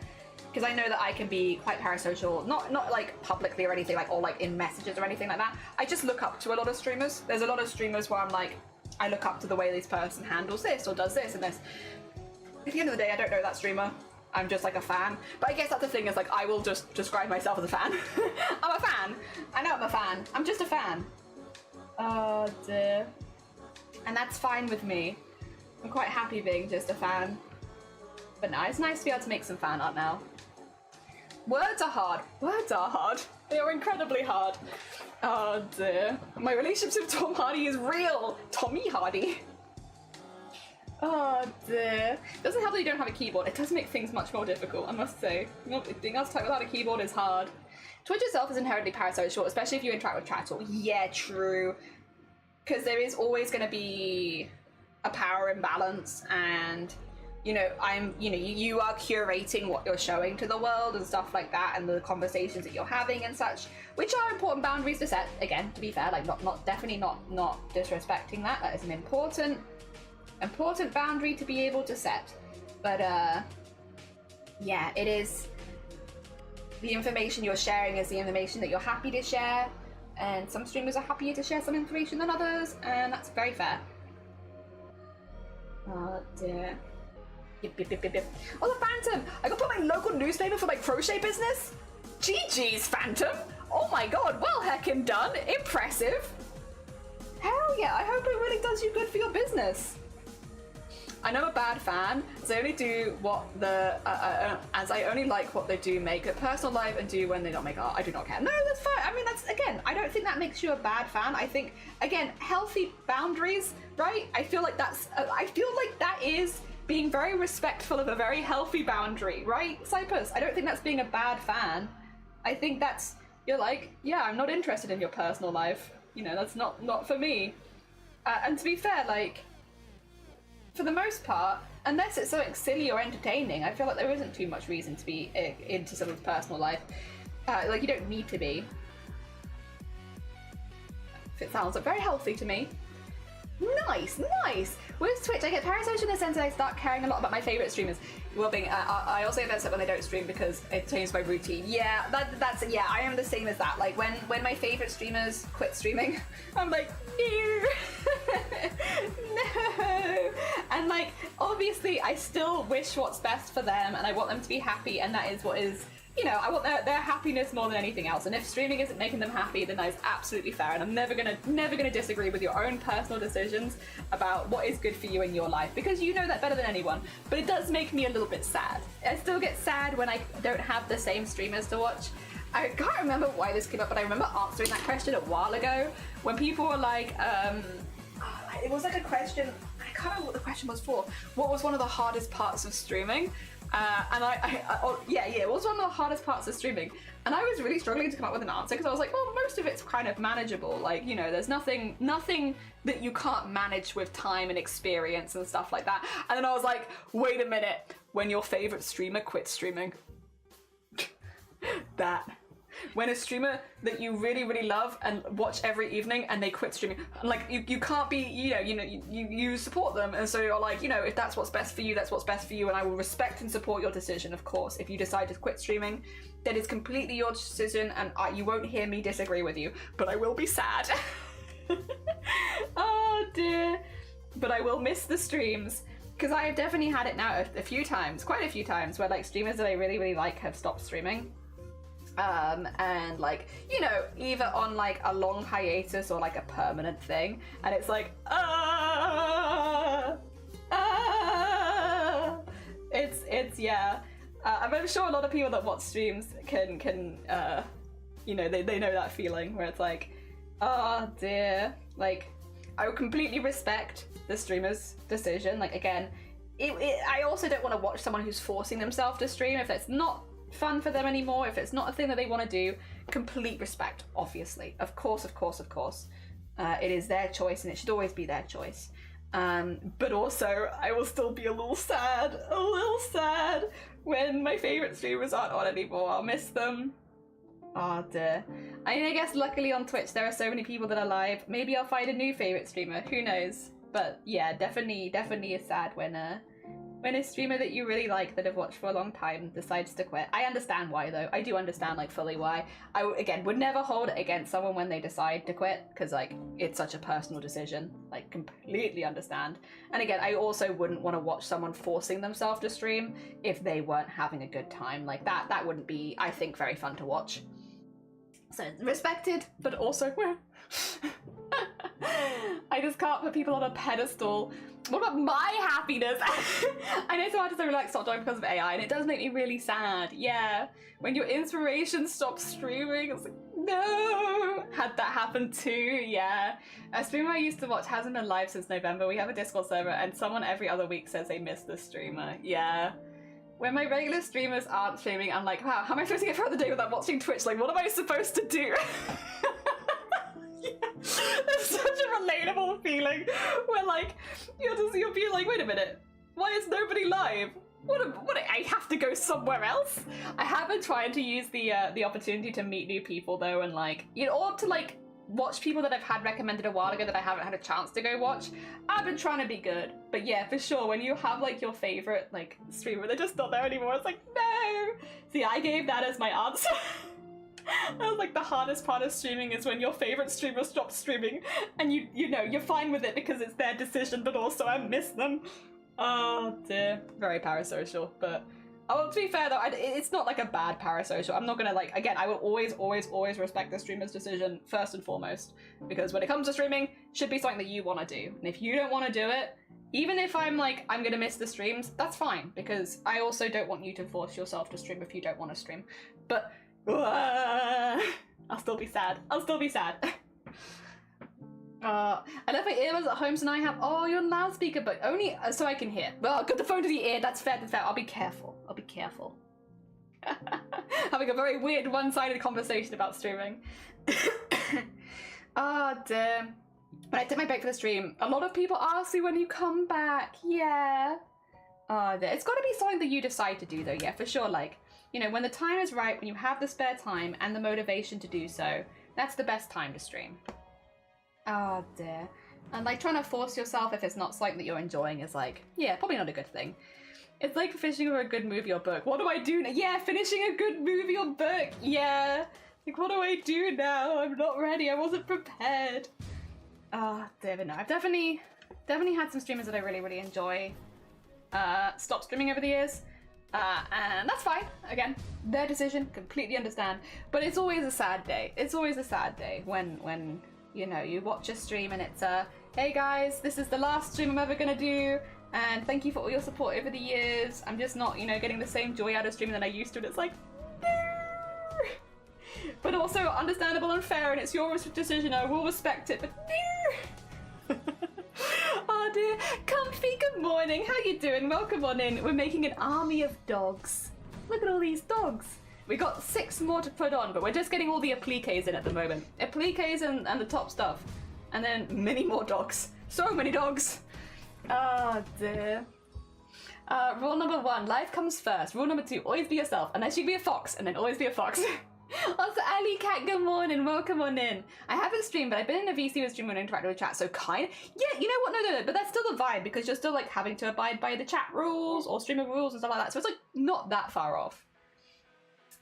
[SPEAKER 1] Because I know that I can be quite parasocial, not like publicly or anything, like, or like in messages or anything like that. I just look up to a lot of streamers. There's a lot of streamers where I'm like, I look up to the way this person handles this or does this and this. At the end of the day, I don't know that streamer. I'm just like a fan. But I guess that's the thing, is like, I will just describe myself as a fan. I'm a fan. I know I'm a fan. I'm just a fan. Oh dear. And that's fine with me. I'm quite happy being just a fan. But no, it's nice to be able to make some fan art now. Words are hard. Words are hard. They are incredibly hard. Oh dear. My relationship with Tom Hardy is real. Tommy Hardy. Oh dear. It doesn't help that you don't have a keyboard. It does make things much more difficult, I must say. Being able to type without a keyboard is hard. Twitch itself is inherently parasocial, especially if you interact with chat. Yeah, true. Because there is always going to be a power imbalance, and you know, you are curating what you're showing to the world and stuff like that, and the conversations that you're having and such, which are important boundaries to set. Again, to be fair, like definitely not disrespecting that. That is an important boundary to be able to set. But yeah, it is. The information you're sharing is the information that you're happy to share, and some streamers are happier to share some information than others, and that's very fair. Oh dear. Yep. Oh, the Phantom! I got put my local newspaper for my crochet business? GG's, Phantom! Oh my god, well heckin' done! Impressive! Hell yeah, I hope it really does you good for your business. I know I'm a bad fan, so I only do what as I only like what they do make at personal life and do when they don't make art. I do not care. No, that's fine. I mean, that's, again, I don't think that makes you a bad fan. I think, again, healthy boundaries, right? I feel like that is being very respectful of a very healthy boundary, right, Cypress? I don't think that's being a bad fan. I think that's, you're like, yeah, I'm not interested in your personal life. You know, that's not for me. And to be fair, like, for the most part, unless it's something silly or entertaining, I feel like there isn't too much reason to be into someone's personal life. Like, you don't need to be. It sounds like very healthy to me. Nice. With Twitch, I get parasocial in the sense that I start caring a lot about my favourite streamers. Well, I also get upset when they don't stream because it changes my routine. Yeah, that's yeah. I am the same as that. Like when my favourite streamers quit streaming, I'm like, no. And like, obviously, I still wish what's best for them, and I want them to be happy, and that is what is. You know, I want their happiness more than anything else, and if streaming isn't making them happy, then that is absolutely fair, and I'm never gonna disagree with your own personal decisions about what is good for you in your life, because you know that better than anyone. But it does make me a little bit sad. I still get sad when I don't have the same streamers to watch. I can't remember why this came up, but I remember answering that question a while ago when people were like, it was like a question, I can't remember what the question was for. What was one of the hardest parts of streaming? It was one of the hardest parts of streaming. And I was really struggling to come up with an answer because I was like, well, most of it's kind of manageable. Like, you know, there's nothing that you can't manage with time and experience and stuff like that. And then I was like, wait a minute, when your favorite streamer quits streaming. When a streamer that you really, really love and watch every evening and they quit streaming, like you can't be, you support them, and so you're like, if that's what's best for you, that's what's best for you, and I will respect and support your decision, of course. If you decide to quit streaming, that is completely your decision, and you won't hear me disagree with you, but I will be sad. Oh dear. But I will miss the streams, because I have definitely had it now a few times, quite a few times, where like streamers that I really, really like have stopped streaming. And like, either on like a long hiatus or like a permanent thing, and it's like, I'm sure a lot of people that watch streams can they know that feeling where it's like, oh dear. Like, I would completely respect the streamer's decision. Like, again, I also don't want to watch someone who's forcing themselves to stream if it's not fun for them anymore, if it's not a thing that they want to do. Complete respect, obviously. Of course. It is their choice, and it should always be their choice. But also, I will still be a little sad when my favourite streamers aren't on anymore. I'll miss them. Oh dear. I mean, I guess luckily on Twitch there are so many people that are live. Maybe I'll find a new favourite streamer, who knows? But yeah, definitely is sad when a streamer that you really like, that have watched for a long time, decides to quit. I understand why, though. I do understand, like, fully why. I, again, would never hold it against someone when they decide to quit, because, like, it's such a personal decision. Like, completely understand. And again, I also wouldn't want to watch someone forcing themselves to stream if they weren't having a good time. Like, that wouldn't be, I think, very fun to watch. So, respected, but also, I just can't put people on a pedestal. What about my happiness? I know so hard to say, like, stop doing because of AI, and it does make me really sad. Yeah, when your inspiration stops streaming, it's like, no. Had that happen too, yeah. A streamer I used to watch hasn't been live since November. We have a Discord server, and someone every other week says they miss the streamer. Yeah. When my regular streamers aren't streaming, I'm like, wow, how am I supposed to get throughout the day without watching Twitch? Like, what am I supposed to do? Yeah. There's such a relatable feeling where, like, you'll be like, wait a minute, why is nobody live? What I have to go somewhere else? I have been trying to use the opportunity to meet new people, though, and like, or to like watch people that I've had recommended a while ago that I haven't had a chance to go watch. I've been trying to be good, but yeah, for sure, when you have like your favorite like streamer, they're just not there anymore, it's like, no. See, I gave that as my answer. That was like the hardest part of streaming, is when your favorite streamer stops streaming and you're fine with it because it's their decision, but also I miss them. Oh dear. Very parasocial, but to be fair though, it's not like a bad parasocial. I'm not gonna, like, again, I will always respect the streamer's decision first and foremost, because when it comes to streaming, it should be something that you want to do. And if you don't want to do it, even if I'm like, I'm gonna miss the streams, that's fine, because I also don't want you to force yourself to stream if you don't want to stream. But I'll still be sad. I left my earbuds at home, so now I have, you're on loudspeaker, but only so I can hear. Well, got the phone to the ear, that's fair. I'll be careful. Having a very weird one-sided conversation about streaming. Oh, dear. When I did my break for the stream, a lot of people ask me when you come back. Yeah. Oh, dear. It's got to be something that you decide to do, though, yeah, for sure. Like, when the time is right, when you have the spare time and the motivation to do so, that's the best time to stream. Oh dear. And like, trying to force yourself if it's not something that you're enjoying is like, yeah, probably not a good thing. It's like finishing a good movie or book. What do I do now? Yeah, finishing a good movie or book. Yeah. Like, what do I do now? I'm not ready. I wasn't prepared. Oh, David, no. I've definitely had some streamers that I really, really enjoy stop streaming over the years. And that's fine. Again, their decision, completely understand. But it's always a sad day. It's always a sad day when you watch a stream and it's hey guys, this is the last stream I'm ever gonna do, and thank you for all your support over the years. I'm just not, getting the same joy out of streaming that I used to, and it's like, no. But also understandable and fair, and it's your decision, I will respect it, but no. Oh dear. Comfy, good morning. How you doing? Welcome on in. We're making an army of dogs. Look at all these dogs. We got 6 more to put on, but we're just getting all the appliques in at the moment. Appliques and the top stuff. And then many more dogs. So many dogs. Oh dear. Rule number 1, life comes first. Rule number 2, always be yourself. Unless you be a fox, and then always be a fox. Also, Ali Cat, good morning. Welcome on in. I haven't streamed, but I've been in a VC with stream and interacted with chat, so kind of... Yeah, you know what? No. But that's still the vibe, because you're still, like, having to abide by the chat rules or streamer rules and stuff like that. So it's, like, not that far off.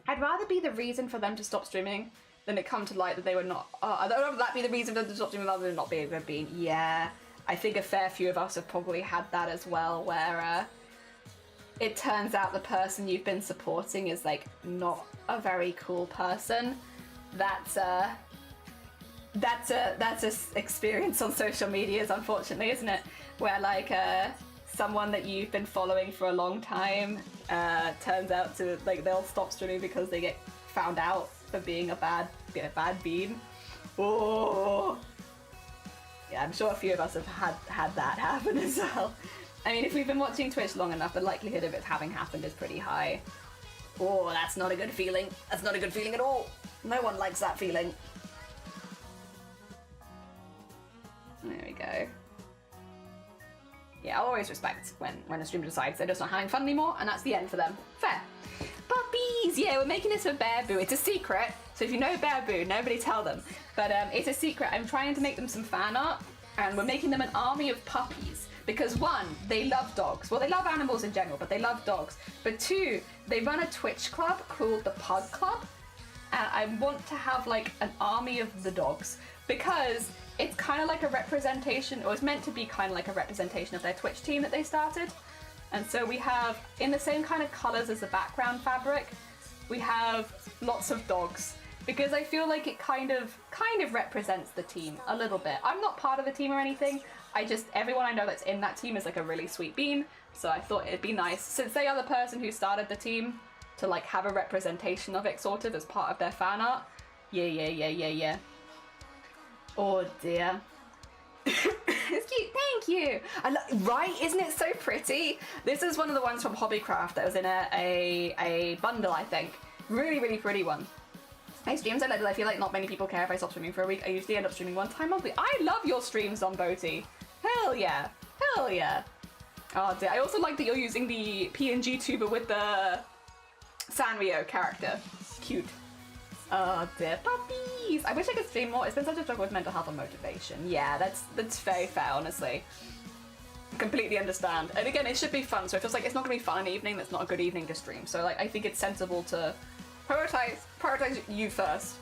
[SPEAKER 1] I'd rather be the reason for them to stop streaming than it come to light that they were not... I'd rather that be the reason for them to stop streaming rather than not being a being. Yeah, I think a fair few of us have probably had that as well, where... it turns out the person you've been supporting is like not a very cool person. That's a experience on social medias, unfortunately, isn't it? Where like someone that you've been following for a long time turns out to like they'll stop streaming because they get found out for being a bad bean. Oh, yeah, I'm sure a few of us have had that happen as well. I mean, if we've been watching Twitch long enough, the likelihood of it having happened is pretty high. Oh, that's not a good feeling. That's not a good feeling at all. No one likes that feeling. There we go. Yeah, I'll always respect when a streamer decides they're just not having fun anymore, and that's the end for them. Fair. Puppies! Yeah, we're making this for Bear Boo. It's a secret, so if you know Bear Boo, nobody tell them. But it's a secret. I'm trying to make them some fan art, and we're making them an army of puppies. Because 1, they love dogs. Well, they love animals in general, but they love dogs. But 2, they run a Twitch club called the Pug Club. And I want to have like an army of the dogs because it's kind of like a representation, or it's meant to be kind of like a representation of their Twitch team that they started. And so we have, in the same kind of colors as the background fabric, we have lots of dogs. Because I feel like it kind of represents the team a little bit. I'm not part of the team or anything. Everyone I know that's in that team is like a really sweet bean. So I thought it'd be nice, since they are the person who started the team, to like have a representation of it sort of as part of their fan art. Yeah. Oh dear. It's cute, thank you. Right, isn't it so pretty? This is one of the ones from Hobbycraft that was in a bundle, I think. Really, really pretty one. My streams are little. I feel like not many people care if I stop streaming for a week. I usually end up streaming 1 time monthly. I love your streams, Zomboti. Hell yeah. Hell yeah. Oh dear. I also like that you're using the PNG tuber with the Sanrio character. Cute. Oh dear. Puppies! I wish I could stream more. It's been such a struggle with mental health and motivation. Yeah, that's very fair, honestly. Completely understand. And again, it should be fun, so it feels like it's not going to be fun in the evening. That's not a good evening to stream. So like, I think it's sensible to prioritize you first.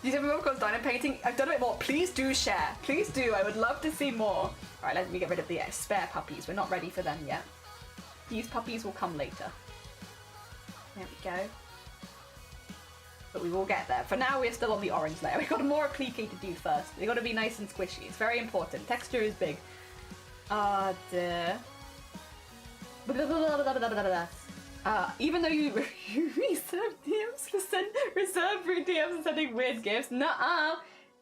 [SPEAKER 1] You said we work on dino painting. I've done a bit more. Please do share. Please do. I would love to see more. Alright, let me get rid of the spare puppies. We're not ready for them yet. These puppies will come later. There we go. But we will get there. For now, we're still on the orange layer. We've got more applique to do first. They've got to be nice and squishy. It's very important. Texture is big. Ah, dear. Even though you reserve DMs for reserve free DMs and sending weird gifts, nuh-uh.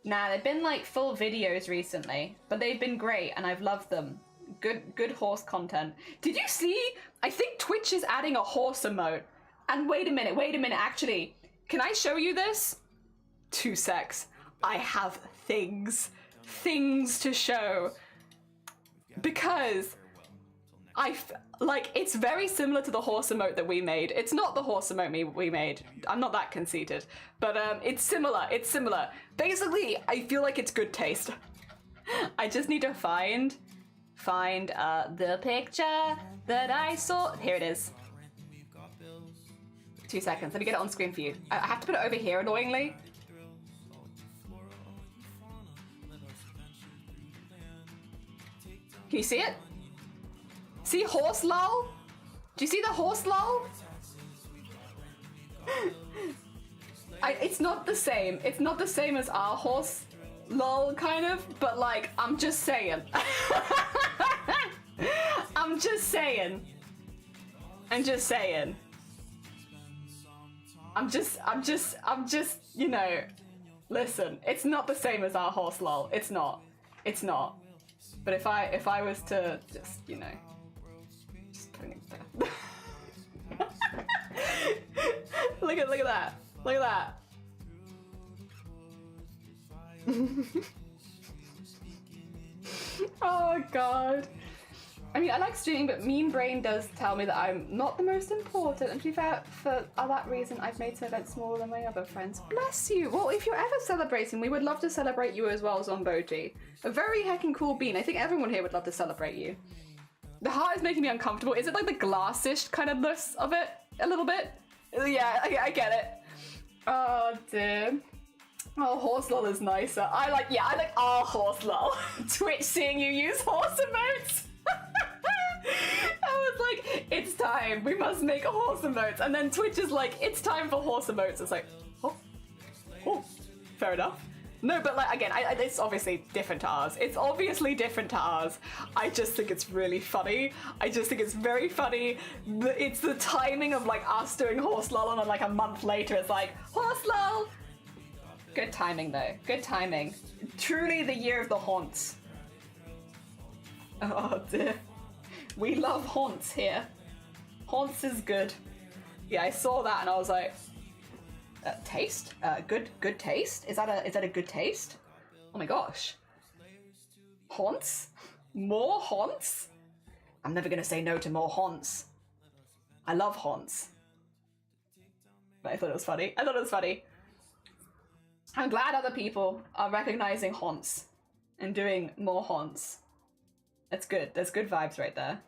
[SPEAKER 1] Nah, they've been like full videos recently, but they've been great and I've loved them. Good horse content. Did you see? I think Twitch is adding a horse emote. And wait a minute, actually. Can I show you this? 2 secs. I have things to show. Because it's very similar to the horse emote that we made. It's not the horse emote we made. I'm not that conceited. But it's similar. Basically, I feel like it's good taste. I just need to find the picture that I saw. Here it is. 2 seconds. Let me get it on screen for you. I have to put it over here, annoyingly. Can you see it? See horse lol? Do you see the horse lol? It's not the same. It's not the same as our horse lol, kind of, but like, I'm just saying. I'm just saying, you know, listen, it's not the same as our horse lol. It's not. But if I was to just, you know, just putting it there. look at that. Look at that. Oh god. I mean, I like streaming, but Mean Brain does tell me that I'm not the most important. And to be fair, for that reason, I've made some events smaller than my other friends. Bless you. Well, if you're ever celebrating, we would love to celebrate you as well, Zomboji. A very heckin' cool bean. I think everyone here would love to celebrate you. The heart is making me uncomfortable. Is it like the glassish kind of ness of it? A little bit? Yeah, I get it. Oh, dear. Oh, horse lol is nicer. I like our horse lol. Twitch seeing you use horse emotes. I was like, it's time. We must make a horse emotes. And then Twitch is like, it's time for horse emotes. It's like, oh, fair enough. No, but like, again, it's obviously different to ours. It's obviously different to ours. I just think it's really funny. I just think it's very funny. It's the timing of like us doing horse lol and then like a month later it's like, horse lol. Good timing though, good timing. Truly the year of the haunts. Oh dear. We love haunts here. Haunts is good. Yeah, I saw that and I was like, taste? Good taste? Is that a good taste? Oh my gosh. Haunts? More haunts? I'm never gonna say no to more haunts. I love haunts. But I thought it was funny. I'm glad other people are recognizing haunts and doing more haunts. That's good. There's good vibes right there.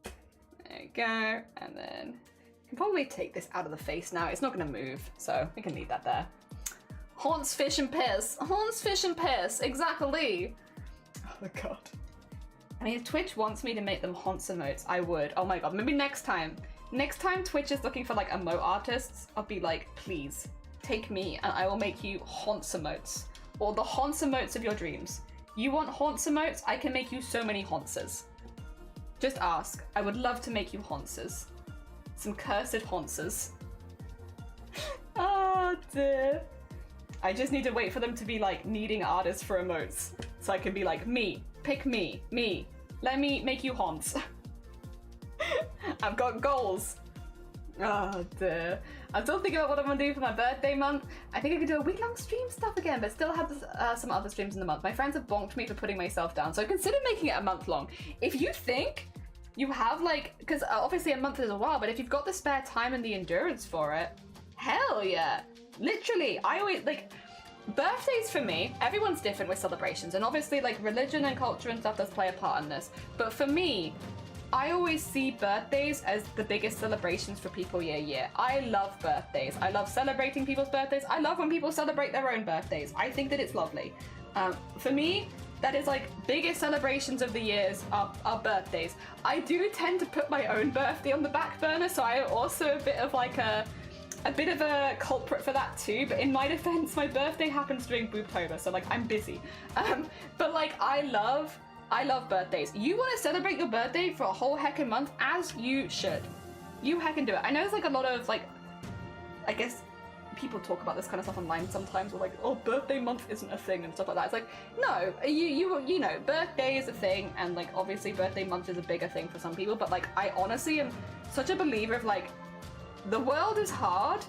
[SPEAKER 1] There you go. And then I can probably take this out of the face now. It's not going to move, so we can leave that there. Haunts, fish, and piss. Haunts, fish, and piss. Exactly. Oh my god. I mean, if Twitch wants me to make them haunts emotes, I would. Oh my god. Maybe next time. Next time Twitch is looking for like emote artists, I'll be like, please, take me and I will make you haunts emotes. Or the haunts emotes of your dreams. You want haunts emotes? I can make you so many haunces. Just ask. I would love to make you haunces. Some cursed haunces. Oh dear. I just need to wait for them to be like needing artists for emotes. So I can be like, me. Pick me. Me. Let me make you haunts. I've got goals. Oh dear. I'm still thinking about what I'm gonna do for my birthday month. I think I could do a week-long stream stuff again, but still have some other streams in the month. My friends have bonked me for putting myself down, so consider making it a month long. If you think you have like, because obviously a month is a while, but if you've got the spare time and the endurance for it, hell yeah. Literally, I always, like, birthdays for me, everyone's different with celebrations, and obviously like religion and culture and stuff does play a part in this, but for me, I always see birthdays as the biggest celebrations for people year. I love birthdays. I love celebrating people's birthdays. I love when people celebrate their own birthdays. I think that it's lovely. For me, that is like biggest celebrations of the years are birthdays. I do tend to put my own birthday on the back burner, so I'm also a bit of like a bit of a culprit for that too, but in my defense, my birthday happens during Boobtober, so like I'm busy. But like I love birthdays. You want to celebrate your birthday for a whole heckin' month, as you should. You heckin' do it. I know there's like a lot of like, I guess people talk about this kind of stuff online sometimes, or like, oh, birthday month isn't a thing and stuff like that. It's like, no, you know, birthday is a thing, and like obviously birthday month is a bigger thing for some people, but like I honestly am such a believer of like, the world is hard,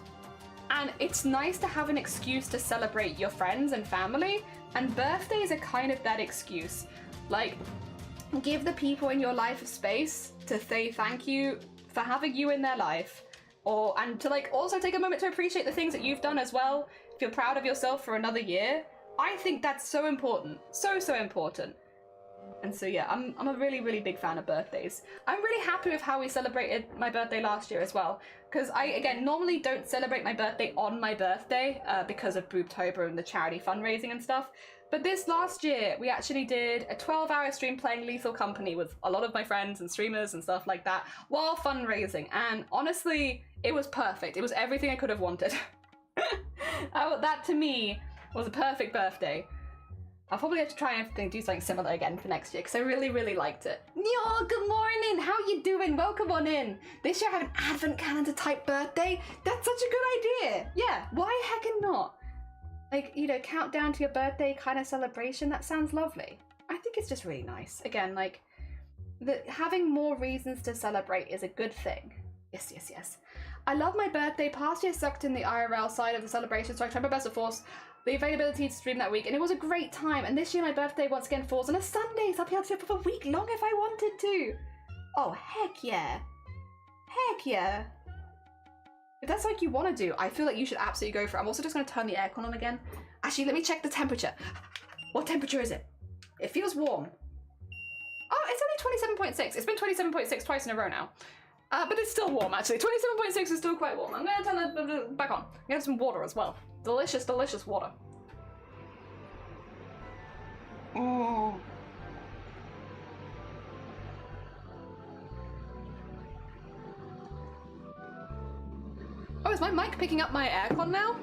[SPEAKER 1] and it's nice to have an excuse to celebrate your friends and family, and birthdays are kind of that excuse. Like, give the people in your life a space to say thank you for having you in their life, and to like also take a moment to appreciate the things that you've done as well. Feel proud of yourself for another year. I think that's so important, so important. And so yeah, I'm a really, really big fan of birthdays. I'm really happy with how we celebrated my birthday last year as well, because I, again, normally don't celebrate my birthday on my birthday because of Boobtober and the charity fundraising and stuff. But this last year, we actually did a 12-hour stream playing Lethal Company with a lot of my friends and streamers and stuff like that while fundraising. And honestly, it was perfect. It was everything I could have wanted. That to me was a perfect birthday. I'll probably have to try and do something similar again for next year because I really, really liked it. Yo, good morning. How you doing? Welcome on in. This year I have an advent calendar type birthday. That's such a good idea. Yeah, why heckin' not? like, you know, countdown to your birthday kind of celebration. That sounds lovely. I think it's just really nice. Again, like, having more reasons to celebrate is a good thing. Yes, yes, yes. I love my birthday. Past year sucked in the IRL side of the celebration, so I tried my best to force the availability to stream that week, and it was a great time. And this year my birthday once again falls on a Sunday, so I'll be able to do it for a week long if I wanted to. Oh, heck yeah. Heck yeah. If that's like you want to do, I feel like you should absolutely go for it. I'm also just going to turn the aircon on again. Actually, let me check the temperature. What temperature is it? It feels warm. Oh, it's only 27.6. It's been 27.6 twice in a row now. But it's still warm, actually. 27.6 is still quite warm. I'm going to turn that back on. I'm going to have some water as well. Delicious, delicious water. Oh. Oh, is my mic picking up my aircon now?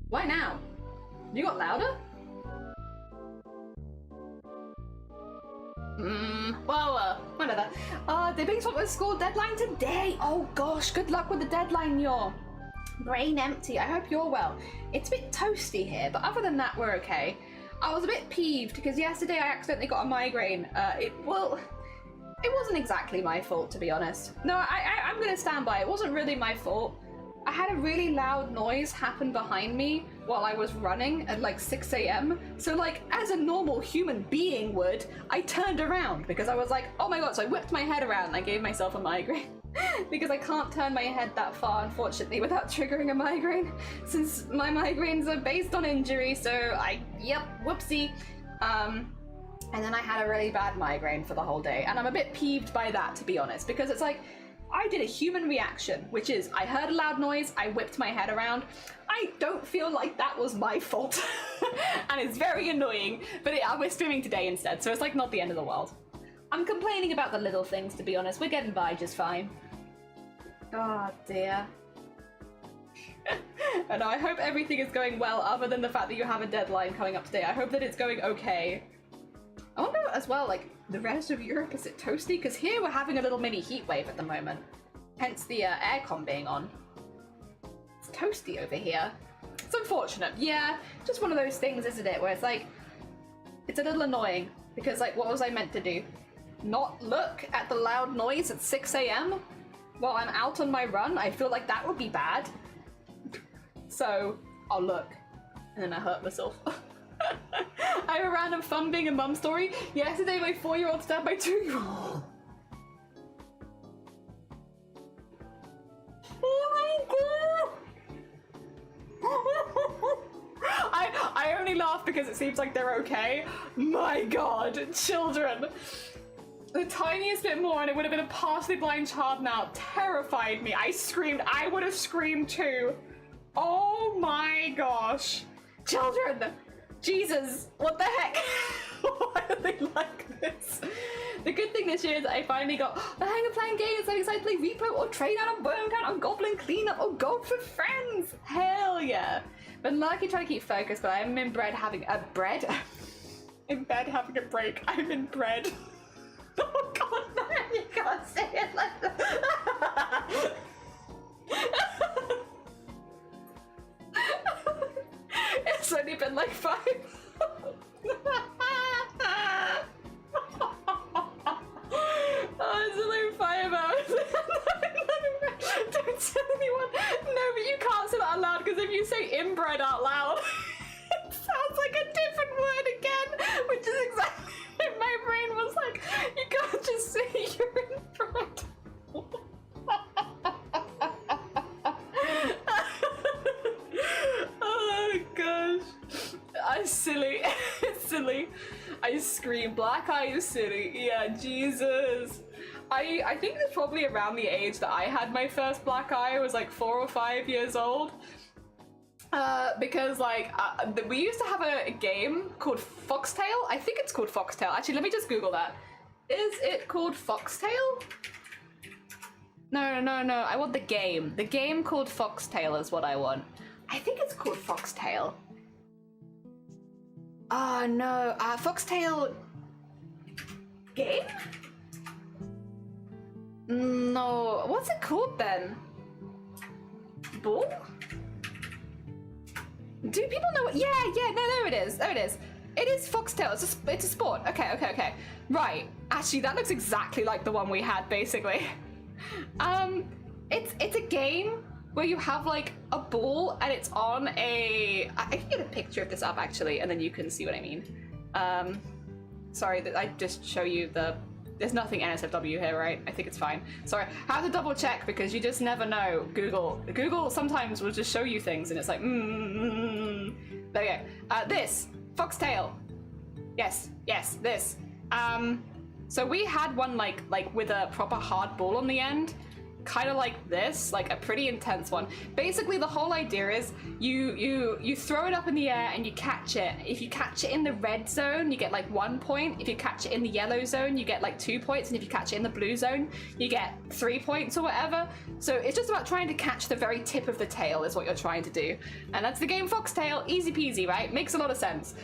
[SPEAKER 1] Why now? You got louder? Well, whatever. The big swap with school deadline today. Oh gosh, good luck with the deadline, your brain empty. I hope you're well. It's a bit toasty here, but other than that, we're okay. I was a bit peeved because yesterday I accidentally got a migraine. It wasn't exactly my fault, to be honest. No, I'm gonna stand by it. It wasn't really my fault. I had a really loud noise happen behind me while I was running at like 6 a.m. So like, as a normal human being would, I turned around because I was like, oh my god, so I whipped my head around and I gave myself a migraine. Because I can't turn my head that far, unfortunately, without triggering a migraine, since my migraines are based on injury, so whoopsie. And then I had a really bad migraine for the whole day, and I'm a bit peeved by that, to be honest, because it's like, I did a human reaction, which is I heard a loud noise, I whipped my head around. I don't feel like that was my fault. And it's very annoying, but we're streaming today instead, so it's like not the end of the world. I'm complaining about the little things, to be honest. We're getting by just fine. Oh dear. And I hope everything is going well, other than the fact that you have a deadline coming up today. I hope that it's going okay. I wonder as well, like, the rest of Europe, is it toasty? Because here we're having a little mini heat wave at the moment. Hence the aircon being on. It's toasty over here. It's unfortunate. Yeah, just one of those things, isn't it? Where it's like, it's a little annoying. Because, like, what was I meant to do? Not look at the loud noise at 6 a.m. while I'm out on my run? I feel like that would be bad. So, I'll look. And then I hurt myself. I have a random fun being a mum story. Yesterday, my 4-year-old stabbed my 2-year-old. Oh my god! I only laugh because it seems like they're okay. My god, children. The tiniest bit more and it would have been a partially blind child now. Terrified me. I screamed. I would have screamed too. Oh my gosh. Children. Jesus, what the heck? Why are they like this? The good thing this year is I finally got the hang of playing games. I'm excited to play Repo or trade out on Worm Count on Goblin Cleanup or Gold for Friends. Hell yeah. Been lucky trying to keep focused, but I'm in bed having a break. I'm in bread. Oh god, no, you can't say it like that. It's only been like 5. Oh, it's only 5 hours. Don't tell anyone. No, but you can't say that out loud because if you say inbred out loud, it sounds like a different word again, which is exactly what my brain was like. You can't just say you're inbred. Oh gosh. I'm silly. It's silly. I scream, black eye is silly. Yeah, Jesus. I think it's probably around the age that I had my first black eye. I was like 4 or 5 years old. Because like, we used to have a game called Foxtail. I think it's called Foxtail. Actually, let me just Google that. Is it called Foxtail? No. I want the game. The game called Foxtail is what I want. I think it's called Foxtail. Oh no, Foxtail game? No, what's it called then? Bull? Do people know? Yeah, no, there it is. There it is. It is foxtail. It's a sport. Okay. Right. Actually, that looks exactly like the one we had, basically. It's a game where you have like a ball and it's on a. I can get a picture of this up actually, and then you can see what I mean. Sorry that I just show you the. There's nothing NSFW here, right? I think it's fine. Sorry, I have to double check because you just never know. Google sometimes will just show you things and it's like, There we go. This, foxtail. Yes, this. So we had one like with a proper hard ball on the end. Kind of like this, like a pretty intense one. Basically, the whole idea is you throw it up in the air and you catch it. If you catch it in the red zone, you get like 1 point. If you catch it in the yellow zone, you get like 2 points. And if you catch it in the blue zone, you get 3 points or whatever. So it's just about trying to catch the very tip of the tail is what you're trying to do. And that's the game Foxtail, easy peasy, right? Makes a lot of sense.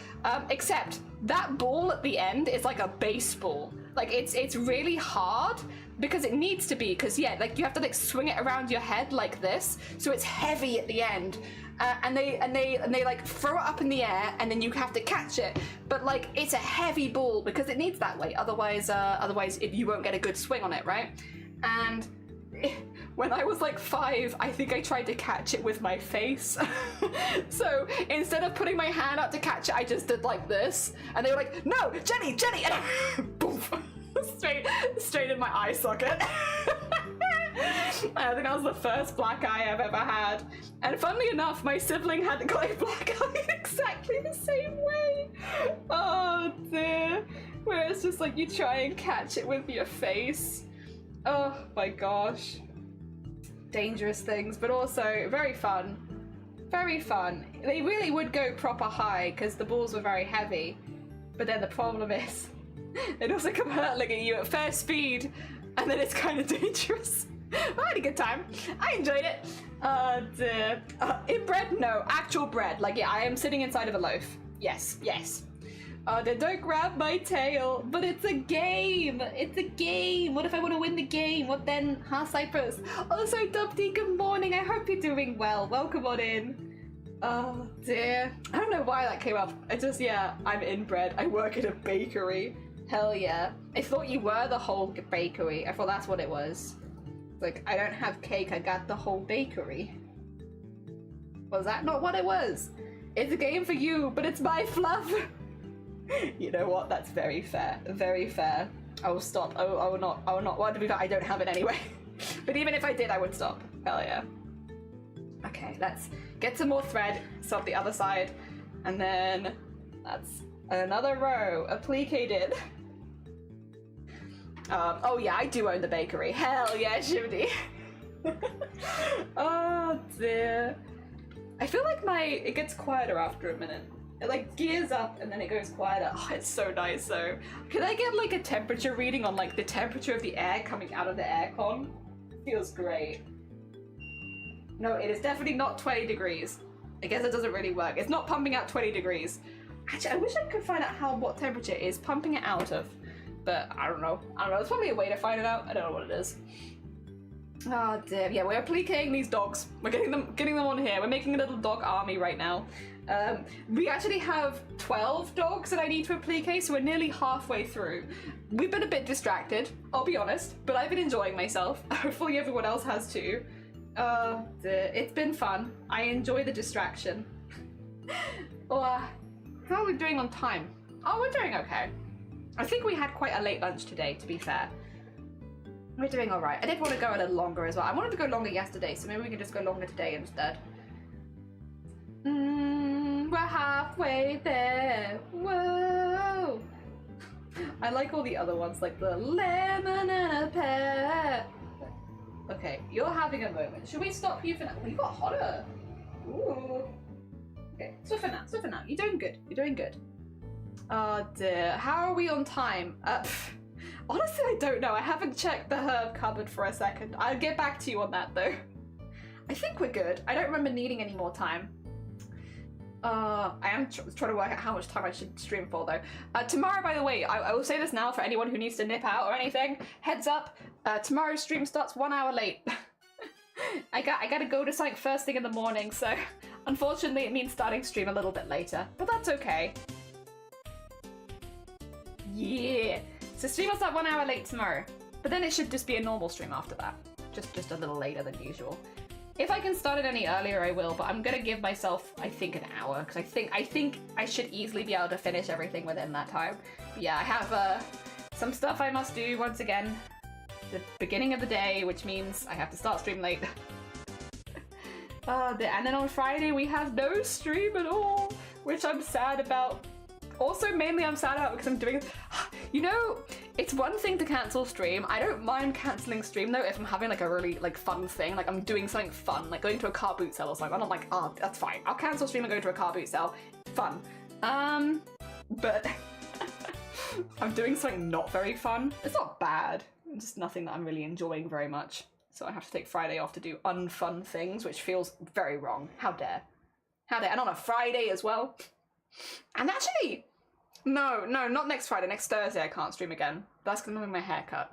[SPEAKER 1] Except that ball at the end is like a baseball. Like it's really hard because it needs to be, because yeah, like you have to like swing it around your head like this, so it's heavy at the end, and they like throw it up in the air and then you have to catch it, but like it's a heavy ball because it needs that way, otherwise you won't get a good swing on it, right? And when I was like 5, I think I tried to catch it with my face. So instead of putting my hand out to catch it, I just did like this. And they were like, no, Jenny! And boof, straight in my eye socket. I think that was the first black eye I've ever had. And funnily enough, my sibling had got a black eye exactly the same way. Oh dear. Where it's just like you try and catch it with your face. Oh my gosh. Dangerous things, but also very fun. Very fun. They really would go proper high because the balls were very heavy. But then the problem is, they'd also come hurtling at you at fair speed, and then it's kind of dangerous. I had a good time. I enjoyed it. Dear. Inbred? No, actual bread. Like, yeah, I am sitting inside of a loaf. Yes. Then don't grab my tail. But it's a game. It's a game. What if I want to win the game? What then? Huh, Cypress? Also, Dubty, good morning. I hope you're doing well. Welcome on in. Oh, dear. I don't know why that came up. I just, yeah, I'm inbred. I work at a bakery. Hell yeah. I thought you were the whole bakery. I thought that's what it was. It's like, I don't have cake. I got the whole bakery. Was that not what it was? It's a game for you, but it's my fluff. You know what? That's very fair. Very fair. I will stop. I will not. Well, to be fair, I don't have it anyway. But even if I did, I would stop. Hell yeah. Okay, let's get some more thread. Stop the other side. And then that's another row. Applicated. Oh yeah, I do own the bakery. Hell yeah, Shivdy. Oh dear. I feel like it gets quieter after a minute. It like gears up and then it goes quieter. Oh, it's so nice though. Can I get like a temperature reading on like the temperature of the air coming out of the aircon? Feels great. No, it is definitely not 20 degrees. I guess it doesn't really work. It's not pumping out 20 degrees. Actually, I wish I could find out what temperature it is pumping it out of. But I don't know. There's probably a way to find it out. I don't know what it is. Oh dear. Yeah, we're appliquing these dogs. We're getting them on here. We're making a little dog army right now. We actually have 12 dogs that I need to applique, so we're nearly halfway through. We've been a bit distracted, I'll be honest, but I've been enjoying myself. Hopefully everyone else has too. Dear. It's been fun. I enjoy the distraction. How are we doing on time? Oh, we're doing okay. I think we had quite a late lunch today, to be fair. We're doing alright. I did want to go a little longer as well. I wanted to go longer yesterday, so maybe we can just go longer today instead. We're halfway there. Whoa. I like all the other ones, like the lemon and a pear. Okay, you're having a moment. Should we stop you for now? Oh, you got hotter. Ooh. Okay, so for now. You're doing good. Oh dear. How are we on time? Honestly, I don't know. I haven't checked the herb cupboard for a second. I'll get back to you on that though. I think we're good. I don't remember needing any more time. I am trying to work out how much time I should stream for though. Tomorrow, by the way, I will say this now for anyone who needs to nip out or anything. Heads up, tomorrow's stream starts 1 hour late. I gotta go to something first thing in the morning, so Unfortunately, it means starting stream a little bit later, but that's okay. Yeah. So stream will start 1 hour late tomorrow, but then it should just be a normal stream after that. Just a little later than usual. If I can start it any earlier, I will, but I'm gonna give myself, I think, an hour, because I think I should easily be able to finish everything within that time. But yeah, I have some stuff I must do once again. The beginning of the day, which means I have to start stream late. And then on Friday we have no stream at all, which I'm sad about. Also, mainly I'm sad about because I'm doing, you know, it's one thing to cancel stream. I don't mind cancelling stream though if I'm having like a really like fun thing, like I'm doing something fun, like going to a car boot sale or something. I'm like, oh, that's fine. I'll cancel stream and go to a car boot sale. Fun. But I'm doing something not very fun. It's not bad. It's just nothing that I'm really enjoying very much. So I have to take Friday off to do unfun things, which feels very wrong. How dare. How dare. And on a Friday as well. And actually, no, not next Friday. Next Thursday I can't stream again. That's because I'm having my hair cut.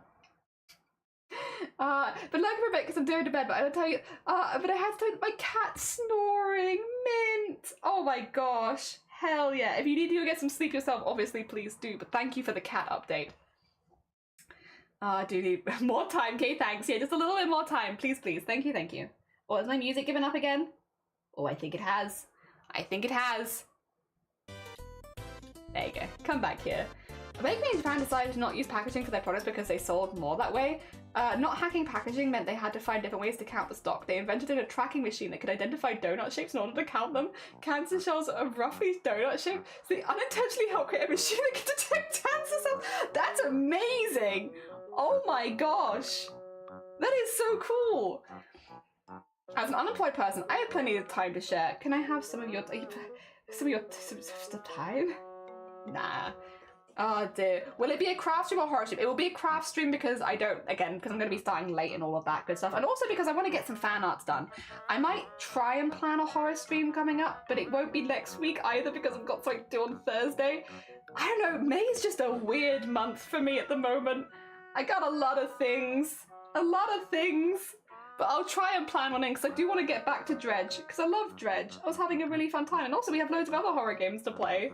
[SPEAKER 1] But like for a bit because I'm going to bed, but I will tell you, but I had to tell you that my cat's snoring. Mint. Oh my gosh. Hell yeah. If you need to go get some sleep yourself, obviously please do, but thank you for the cat update. I do need more time. Okay, thanks. Yeah, just a little bit more time. Please, please. Thank you, thank you. Oh, has my music given up again? Oh, I think it has. I think it has. There you go. Come back here. A bakery in Japan decided to not use packaging for their products because they sold more that way. Not hacking packaging meant they had to find different ways to count the stock. They invented a tracking machine that could identify donut shapes in order to count them. Cancer shells are roughly donut shaped, so they unintentionally help create a machine that can detect cancer cells. That's amazing! Oh my gosh! That is so cool! As an unemployed person, I have plenty of time to share. Can I have some of your time? Nah. Oh dear. Will it be a craft stream or horror stream? It will be a craft stream because I don't, again, because I'm going to be starting late and all of that good stuff. And also because I want to get some fan arts done. I might try and plan a horror stream coming up, but it won't be next week either because I've got something to do on Thursday. I don't know, May is just a weird month for me at the moment. I got a lot of things. But I'll try and plan one in because I do want to get back to Dredge because I love Dredge. I was having a really fun time, and also we have loads of other horror games to play.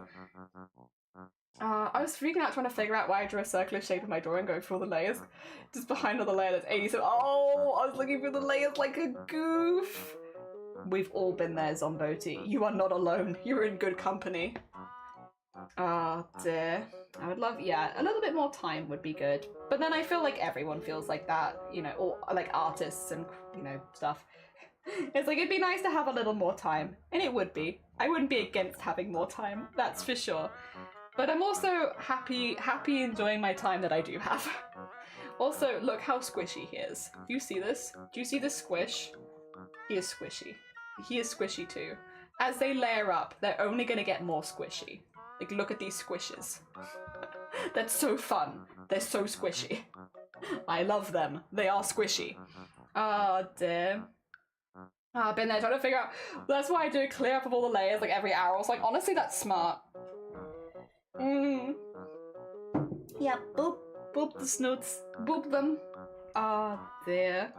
[SPEAKER 1] I was freaking out trying to figure out why I drew a circular shape in my drawing, going through all the layers. Just behind all the layer that's 87. Oh, I was looking through the layers like a goof. We've all been there, Zomboti. You are not alone. You're in good company. Oh dear. I would love, yeah, a little bit more time would be good. But then I feel like everyone feels like that, you know, or like artists and, you know, stuff. It's like, it'd be nice to have a little more time. And it would be. I wouldn't be against having more time, that's for sure. But I'm also happy enjoying my time that I do have. Also, look how squishy he is. Do you see this? Do you see the squish? He is squishy. He is squishy too. As they layer up, they're only gonna get more squishy. Like, look at these squishes. That's so fun. They're so squishy. I love them. They are squishy. Oh dear. I've been there trying to figure out. That's why I do clear up of all the layers like every hour. I was like, honestly, that's smart. Yeah, boop, boop the snoots, boop them. Oh dear.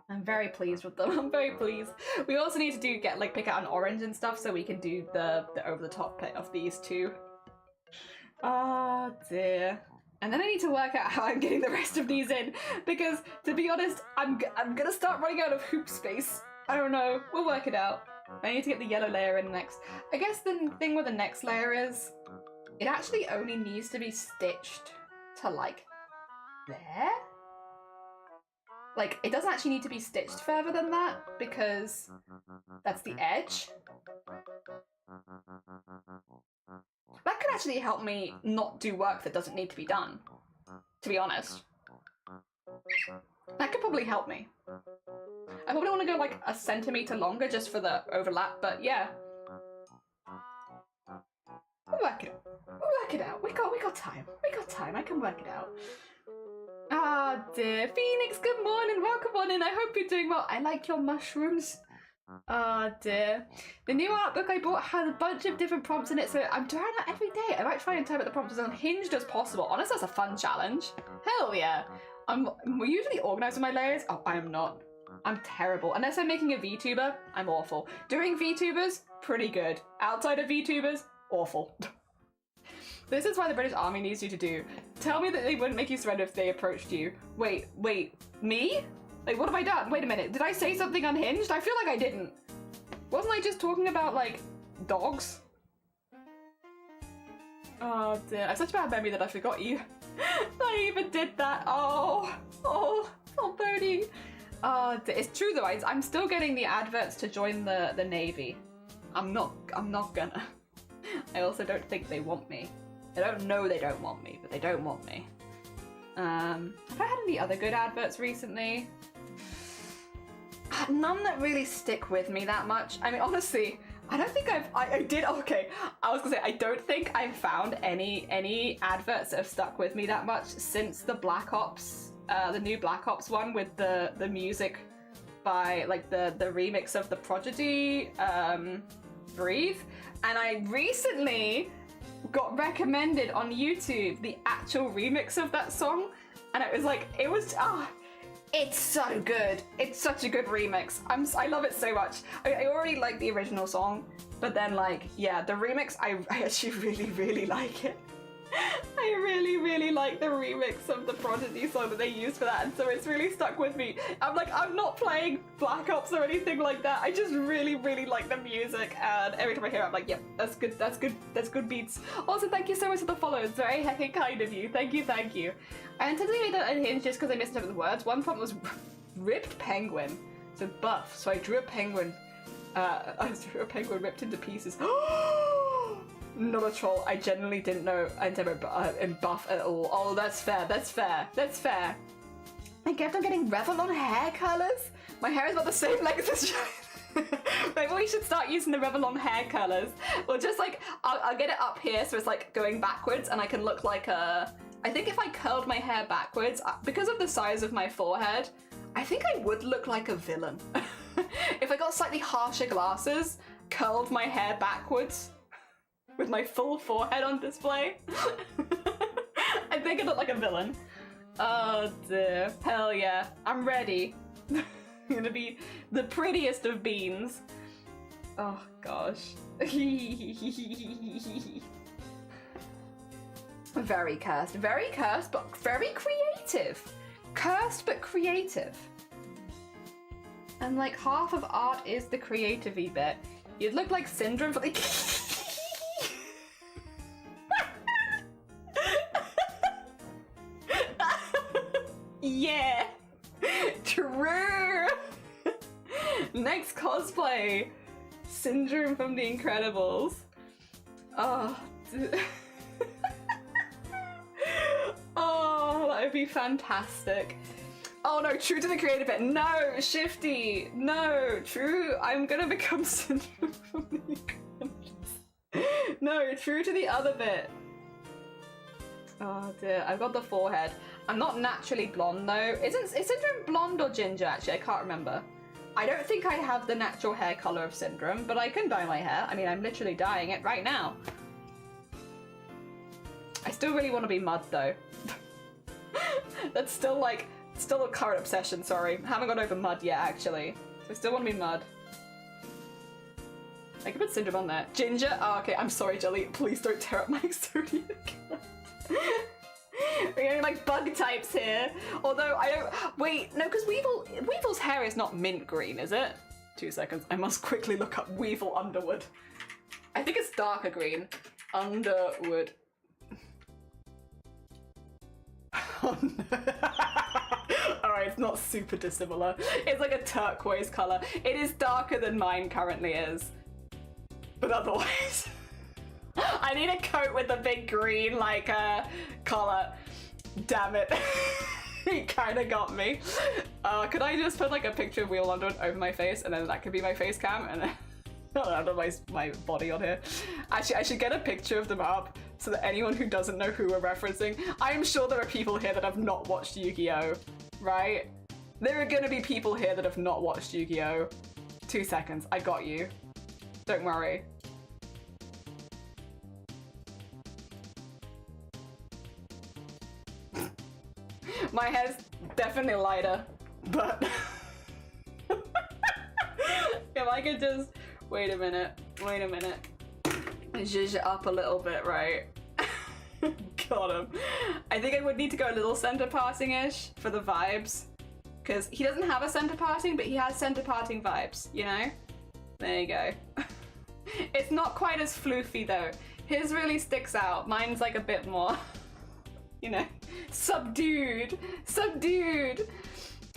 [SPEAKER 1] I'm very pleased with them. I'm very pleased. We also need to pick out an orange and stuff so we can do the over the top bit of these too. Oh dear. And then I need to work out how I'm getting the rest of these in because, to be honest, I'm gonna start running out of hoop space. I don't know. We'll work it out. I need to get the yellow layer in next. I guess the thing with the next layer is it actually only needs to be stitched to like there. Like, it doesn't actually need to be stitched further than that because that's the edge. That could actually help me not do work that doesn't need to be done, to be honest. That could probably help me. I probably want to go like a centimetre longer just for the overlap, but yeah. We'll work it out. We'll work it out. We got time. We got time. I can work it out. Ah dear. Phoenix, good morning. Welcome on in. I hope you're doing well. I like your mushrooms. Ah dear. The new art book I bought has a bunch of different prompts in it, so I'm trying that every day. I might try and type out the prompts as unhinged as possible. Honestly, that's a fun challenge. Hell yeah. We're usually organised with my layers. Oh, I am not. I'm terrible. Unless I'm making a VTuber, I'm awful. Doing VTubers, pretty good. Outside of VTubers, awful. This is why the British Army needs you to do. Tell me that they wouldn't make you surrender if they approached you. Wait, me? Like, what have I done? Wait a minute, did I say something unhinged? I feel like I didn't. Wasn't I just talking about, like, dogs? Oh dear, I have such a bad memory that I forgot you. I even did that. Oh, Birdie. It's true though, I'm still getting the adverts to join the Navy. I'm not gonna. I also don't think they want me. I don't know they don't want me, but they don't want me. Have I had any other good adverts recently? None that really stick with me that much. I mean, honestly, I don't think I did, okay. I was gonna say, I don't think I've found any adverts that have stuck with me that much since the Black Ops, the new Black Ops one with the music by, like, the remix of the Prodigy, Breathe. And I recently got recommended on YouTube the actual remix of that song. And it was like, it's so good. It's such a good remix. I love it so much. I already like the original song, but then, like, yeah, the remix, I actually really, really like it. I really, really like the remix of the Prodigy song that they used for that, and so it's really stuck with me. I'm not playing Black Ops or anything like that. I just really, really like the music, and every time I hear it, I'm like, yep, that's good beats. Also, thank you so much for the follow. It's very heckin' kind of you. Thank you. I intentionally made that unhinged just because I missed some of the words. One prompt was ripped penguin, so buff. So I drew a penguin. I drew a penguin ripped into pieces. Not a troll. I genuinely didn't know I never in buff at all. Oh, that's fair. I kept on getting Revlon hair colors. My hair is about the same length as Shine. Maybe we should start using the Revlon hair colors. Or just like, I'll get it up here so it's like going backwards and I can look like a... I think if I curled my hair backwards, because of the size of my forehead, I think I would look like a villain. If I got slightly harsher glasses, curled my hair backwards, with my full forehead on display, I think I look like a villain. Oh dear. Hell yeah. I'm ready. I'm gonna be the prettiest of beans. Oh gosh. Very cursed, but very creative. Cursed but creative. And like half of art is the creative-y bit. You'd look like Syndrome for like... Yeah! True! Next cosplay! Syndrome from The Incredibles. Oh, oh, that would be fantastic. Oh no, true to the creative bit. No, Shifty. No, true. I'm gonna become Syndrome from The Incredibles. No, true to the other bit. Oh dear, I've got the forehead. I'm not naturally blonde though. Is Syndrome blonde or ginger actually? I can't remember. I don't think I have the natural hair color of Syndrome, but I can dye my hair. I mean, I'm literally dyeing it right now. I still really want to be Mud though. That's still a current obsession, sorry. I haven't got over Mud yet actually. So I still want to be Mud. I can put Syndrome on there. Ginger? Oh, okay, I'm sorry, Jelly. Please don't tear up my zodiac. We're getting like bug types here. Although I don't... Wait, no, because Weevil's hair is not mint green, is it? 2 seconds. I must quickly look up Weevil Underwood. I think it's darker green. Underwood. Oh, no. Alright, it's not super dissimilar. It's like a turquoise color. It is darker than mine currently is. But otherwise... I need a coat with a big green, like, collar. Damn it. He kinda got me. Could I just put, like, a picture of Wheel Underwood over my face, and then that could be my face cam, and then under my body on here? Actually, I should get a picture of them up, so that anyone who doesn't know who we're referencing... I am sure there are people here that have not watched Yu-Gi-Oh! Right? There are gonna be people here that have not watched Yu-Gi-Oh! 2 seconds, I got you. Don't worry. My hair's definitely lighter, but I could just, wait a minute. Zhuzh it up a little bit, right? Got him. I think I would need to go a little center parting-ish for the vibes. Because he doesn't have a center parting, but he has center parting vibes, you know? There you go. It's not quite as floofy though. His really sticks out. Mine's like a bit more, you know, subdued.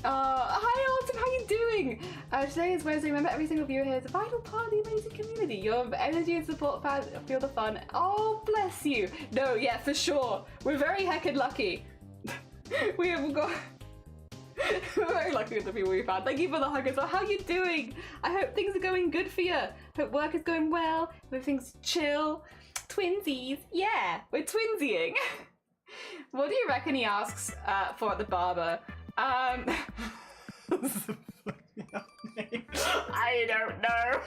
[SPEAKER 1] Hi Autumn, how you doing? Today is Wednesday. Remember, every single viewer here is a vital part of the amazing community. Your energy and support feel the fun. Oh, bless you. No, yeah, for sure. We're very heckin' lucky. We've got... We're very lucky with the people we've had. Thank you for the hug as well. How you doing? I hope things are going good for you. Hope work is going well. Everything's chill. Twinsies. Yeah, we're twinsying. What do you reckon he asks for at the barber? I don't know.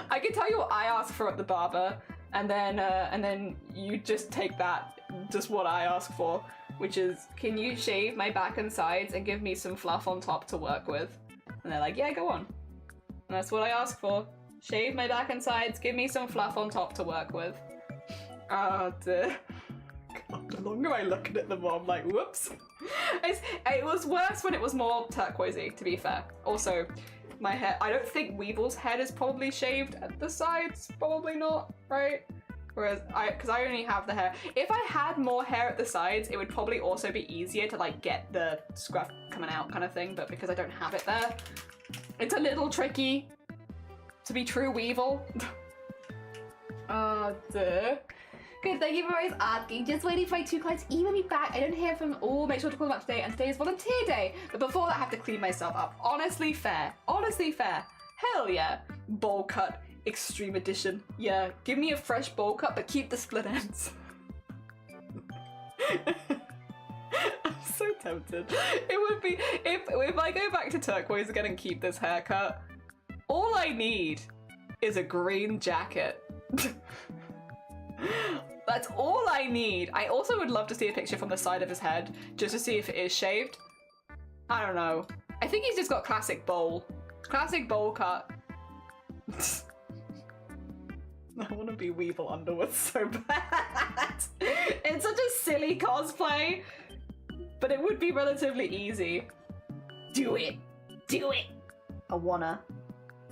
[SPEAKER 1] I can tell you what I ask for at the barber, and then you just take that, just what I ask for, which is, can you shave my back and sides and give me some fluff on top to work with? And they're like, yeah, go on. And that's what I ask for. Shave my back and sides, give me some fluff on top to work with. Oh dear. God, the longer I look at it, the more I'm like, whoops. It was worse when it was more turquoisey, to be fair. Also, my hair, I don't think Weevil's head is probably shaved at the sides, probably not, right? Whereas because I only have the hair. If I had more hair at the sides, it would probably also be easier to like get the scruff coming out kind of thing, but because I don't have it there, it's a little tricky to be true Weevil. Oh dear. Good, thank you for always asking. Just waiting for my 2 clients to email me back. I don't hear from them all. Make sure to call them up today, and today is volunteer day. But before that, I have to clean myself up. Honestly fair. Honestly fair. Hell yeah. Bowl cut. Extreme edition. Yeah, give me a fresh bowl cut, but keep the split ends. I'm so tempted. It would be, if I go back to turquoise again and keep this haircut, all I need is a green jacket. That's all I need. I also would love to see a picture from the side of his head, just to see if it is shaved. I don't know. I think he's just got classic bowl. Classic bowl cut. I want to be Weevil Underwood so bad. It's such a silly cosplay, but it would be relatively easy. Do it. Do it. I wanna.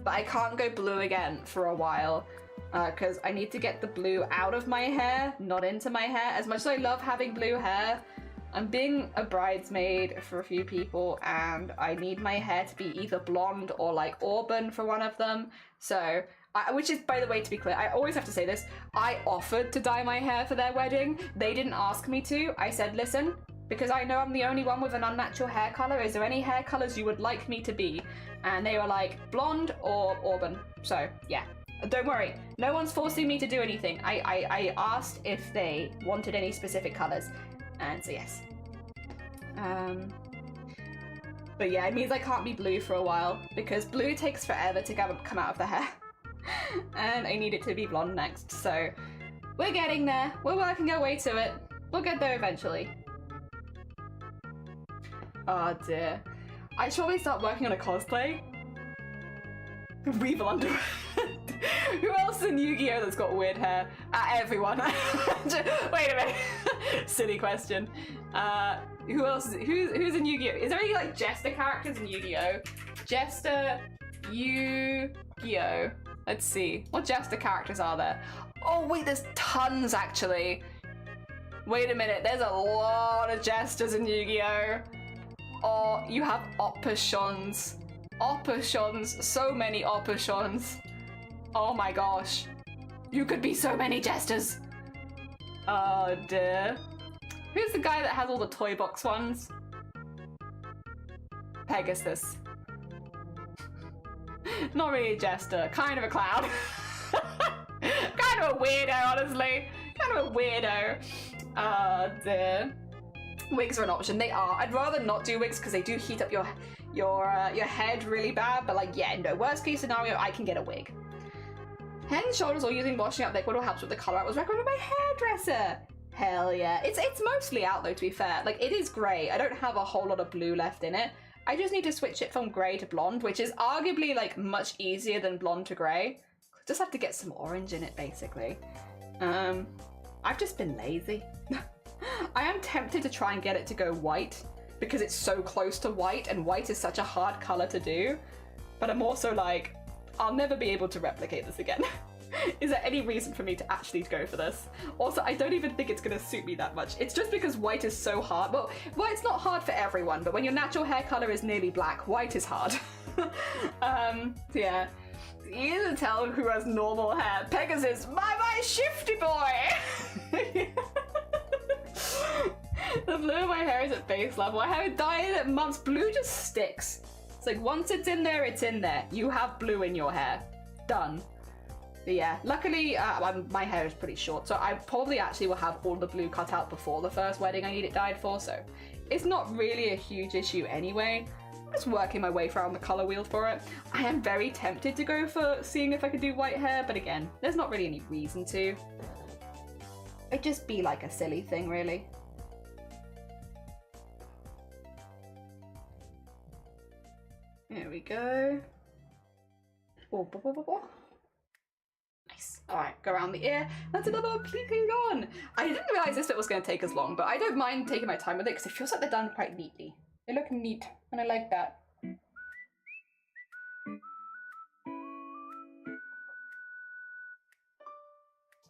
[SPEAKER 1] But I can't go blue again for a while. Because I need to get the blue out of my hair, not into my hair. As much as I love having blue hair, I'm being a bridesmaid for a few people, and I need my hair to be either blonde or like auburn for one of them. So, which is, by the way, to be clear, I always have to say this, I offered to dye my hair for their wedding. They didn't ask me to. I said, listen, because I know I'm the only one with an unnatural hair color, is there any hair colors you would like me to be? And they were like, blonde or auburn. So, yeah. Don't worry, no one's forcing me to do anything. I asked if they wanted any specific colours, and so yes. But yeah, it means I can't be blue for a while, because blue takes forever to come out of the hair. And I need it to be blonde next, so we're getting there. We're working our way to it. We'll get there eventually. Oh dear. I should probably start working on a cosplay. Weevil underwear. Who else in Yu-Gi-Oh that's got weird hair? Everyone. Wait a minute. Silly question. Who else? Who's in Yu-Gi-Oh? Is there any like Jester characters in Yu-Gi-Oh? Jester, Yu-Gi-Oh. Let's see. What Jester characters are there? Oh wait, there's tons actually. Wait a minute. There's a lot of Jesters in Yu-Gi-Oh. Oh, you have Oppositions. Oppositions. So many Oppositions. Oh my gosh. You could be so many Jesters. Oh dear. Who's the guy that has all the toy box ones? Pegasus. Not really a Jester. Kind of a clown. Kind of a weirdo, honestly. Kind of a weirdo. Oh dear. Wigs are an option. They are. I'd rather not do wigs because they do heat up your head really bad. But like, yeah, no. Worst case scenario, I can get a wig. Head and shoulders or using washing out liquid will help with the colour. It was recommended by hairdresser. Hell yeah. It's mostly out though, to be fair. Like, it is grey. I don't have a whole lot of blue left in it. I just need to switch it from grey to blonde, which is arguably like much easier than blonde to grey. Just have to get some orange in it, basically. I've just been lazy. I am tempted to try and get it to go white because it's so close to white, and white is such a hard colour to do. But I'm also like, I'll never be able to replicate this again. Is there any reason for me to actually go for this? Also, I don't even think it's going to suit me that much. It's just because white is so hard. Well, it's not hard for everyone, but when your natural hair colour is nearly black, white is hard. Yeah. You can tell who has normal hair. Pegasus, my shifty boy! The blue of my hair is at base level. I haven't dyed it in months. Blue just sticks. It's like, once it's in there, it's in there. You have blue in your hair. Done. But yeah, luckily my hair is pretty short, so I probably actually will have all the blue cut out before the first wedding I need it dyed for, so it's not really a huge issue anyway. I'm just working my way around the colour wheel for it. I am very tempted to go for seeing if I could do white hair, but again, there's not really any reason to. It'd just be like a silly thing, really. There we go. Oh, nice. Alright, go around the ear. That's another one completely gone. I didn't realise this bit was going to take as long, but I don't mind taking my time with it because it feels like they're done quite neatly. They look neat, and I like that.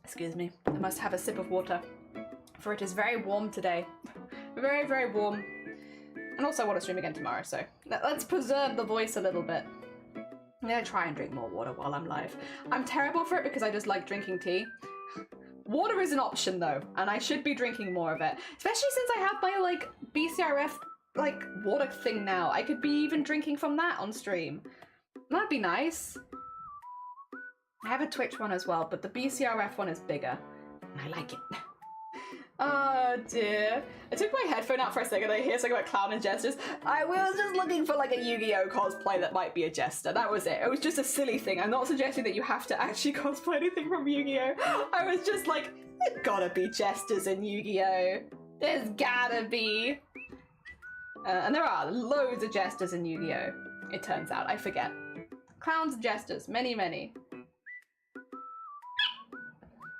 [SPEAKER 1] Excuse me, I must have a sip of water, for it is very warm today. Very, very warm. And also I want to stream again tomorrow, so let's preserve the voice a little bit. I'm gonna try and drink more water while I'm live. I'm terrible for it because I just like drinking tea. Water is an option though, and I should be drinking more of it. Especially since I have my like BCRF like water thing now. I could be even drinking from that on stream. That'd be nice. I have a Twitch one as well, but the BCRF one is bigger. And I like it. Oh dear. I took my headphone out for a second. I hear something about clown and jesters. I was just looking for like a Yu-Gi-Oh cosplay that might be a jester. That was it. It was just a silly thing. I'm not suggesting that you have to actually cosplay anything from Yu-Gi-Oh. I was just like, there's gotta be jesters in Yu-Gi-Oh. There's gotta be. And there are loads of jesters in Yu-Gi-Oh. It turns out. I forget. Clowns and jesters. Many, many.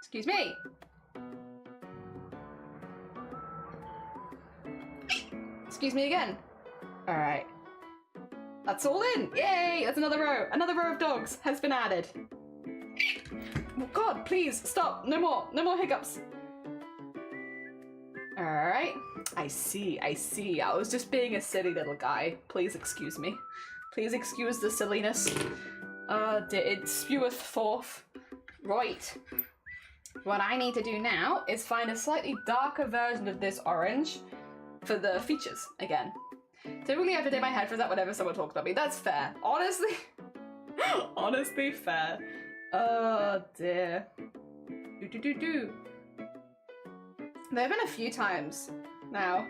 [SPEAKER 1] Excuse me. Excuse me again. All right. That's all in. Yay! That's another row. Another row of dogs has been added. Oh God, please stop. No more. No more hiccups. All right. I see. I see. I was just being a silly little guy. Please excuse me. Please excuse the silliness. It speweth forth. Right. What I need to do now is find a slightly darker version of this orange for the features again. Typically I have to take my headphones out whenever someone talks about me. That's fair. Honestly. Honestly fair. Oh dear. There have been a few times now.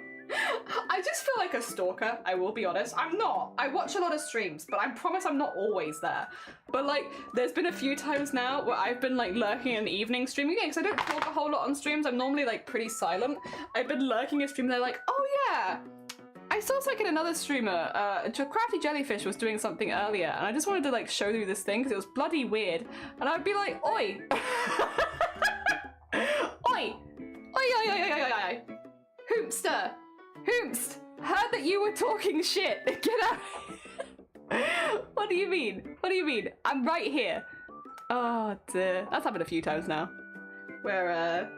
[SPEAKER 1] I just feel like a stalker, I will be honest. I'm not. I watch a lot of streams, but I promise I'm not always there. But like, there's been a few times now where I've been like lurking in the evening streaming again, because I don't talk a whole lot on streams. I'm normally like pretty silent. I've been lurking a stream and they're like, oh yeah, I saw like another streamer, Crafty Jellyfish was doing something earlier, and I just wanted to like show you this thing because it was bloody weird. And I'd be like, oi. Oi. Oi, oi, oi, oi, oi, oi. Hoopster. Hoomst, heard that you were talking shit. Get out. What do you mean? What do you mean? I'm right here. Oh dear. That's happened a few times now. Where,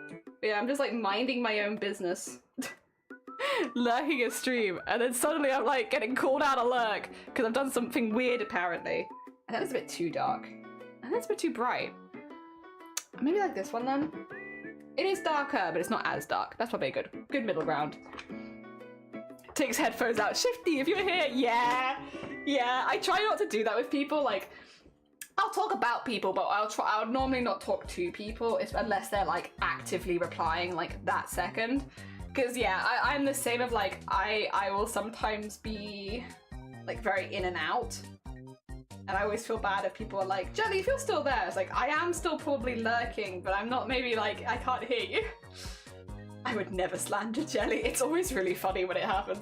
[SPEAKER 1] yeah, I'm just like minding my own business. Lurking a stream, and then suddenly I'm like getting called out a lurk because I've done something weird apparently. And that's a bit too dark. And that's a bit too bright. Maybe like this one then? It is darker, but it's not as dark. That's probably a good middle ground. Takes headphones out. Shifty, if you're here, yeah. Yeah, I try not to do that with people. Like, I'll talk about people, but I'll normally not talk to people unless they're like actively replying like that second. Because yeah, I'm the same of like, I will sometimes be like very in and out. And I always feel bad if people are like, Jelly, if you're still there. It's like, I am still probably lurking, but I'm not maybe like, I can't hear you. I would never slander Jelly. It's always really funny when it happens.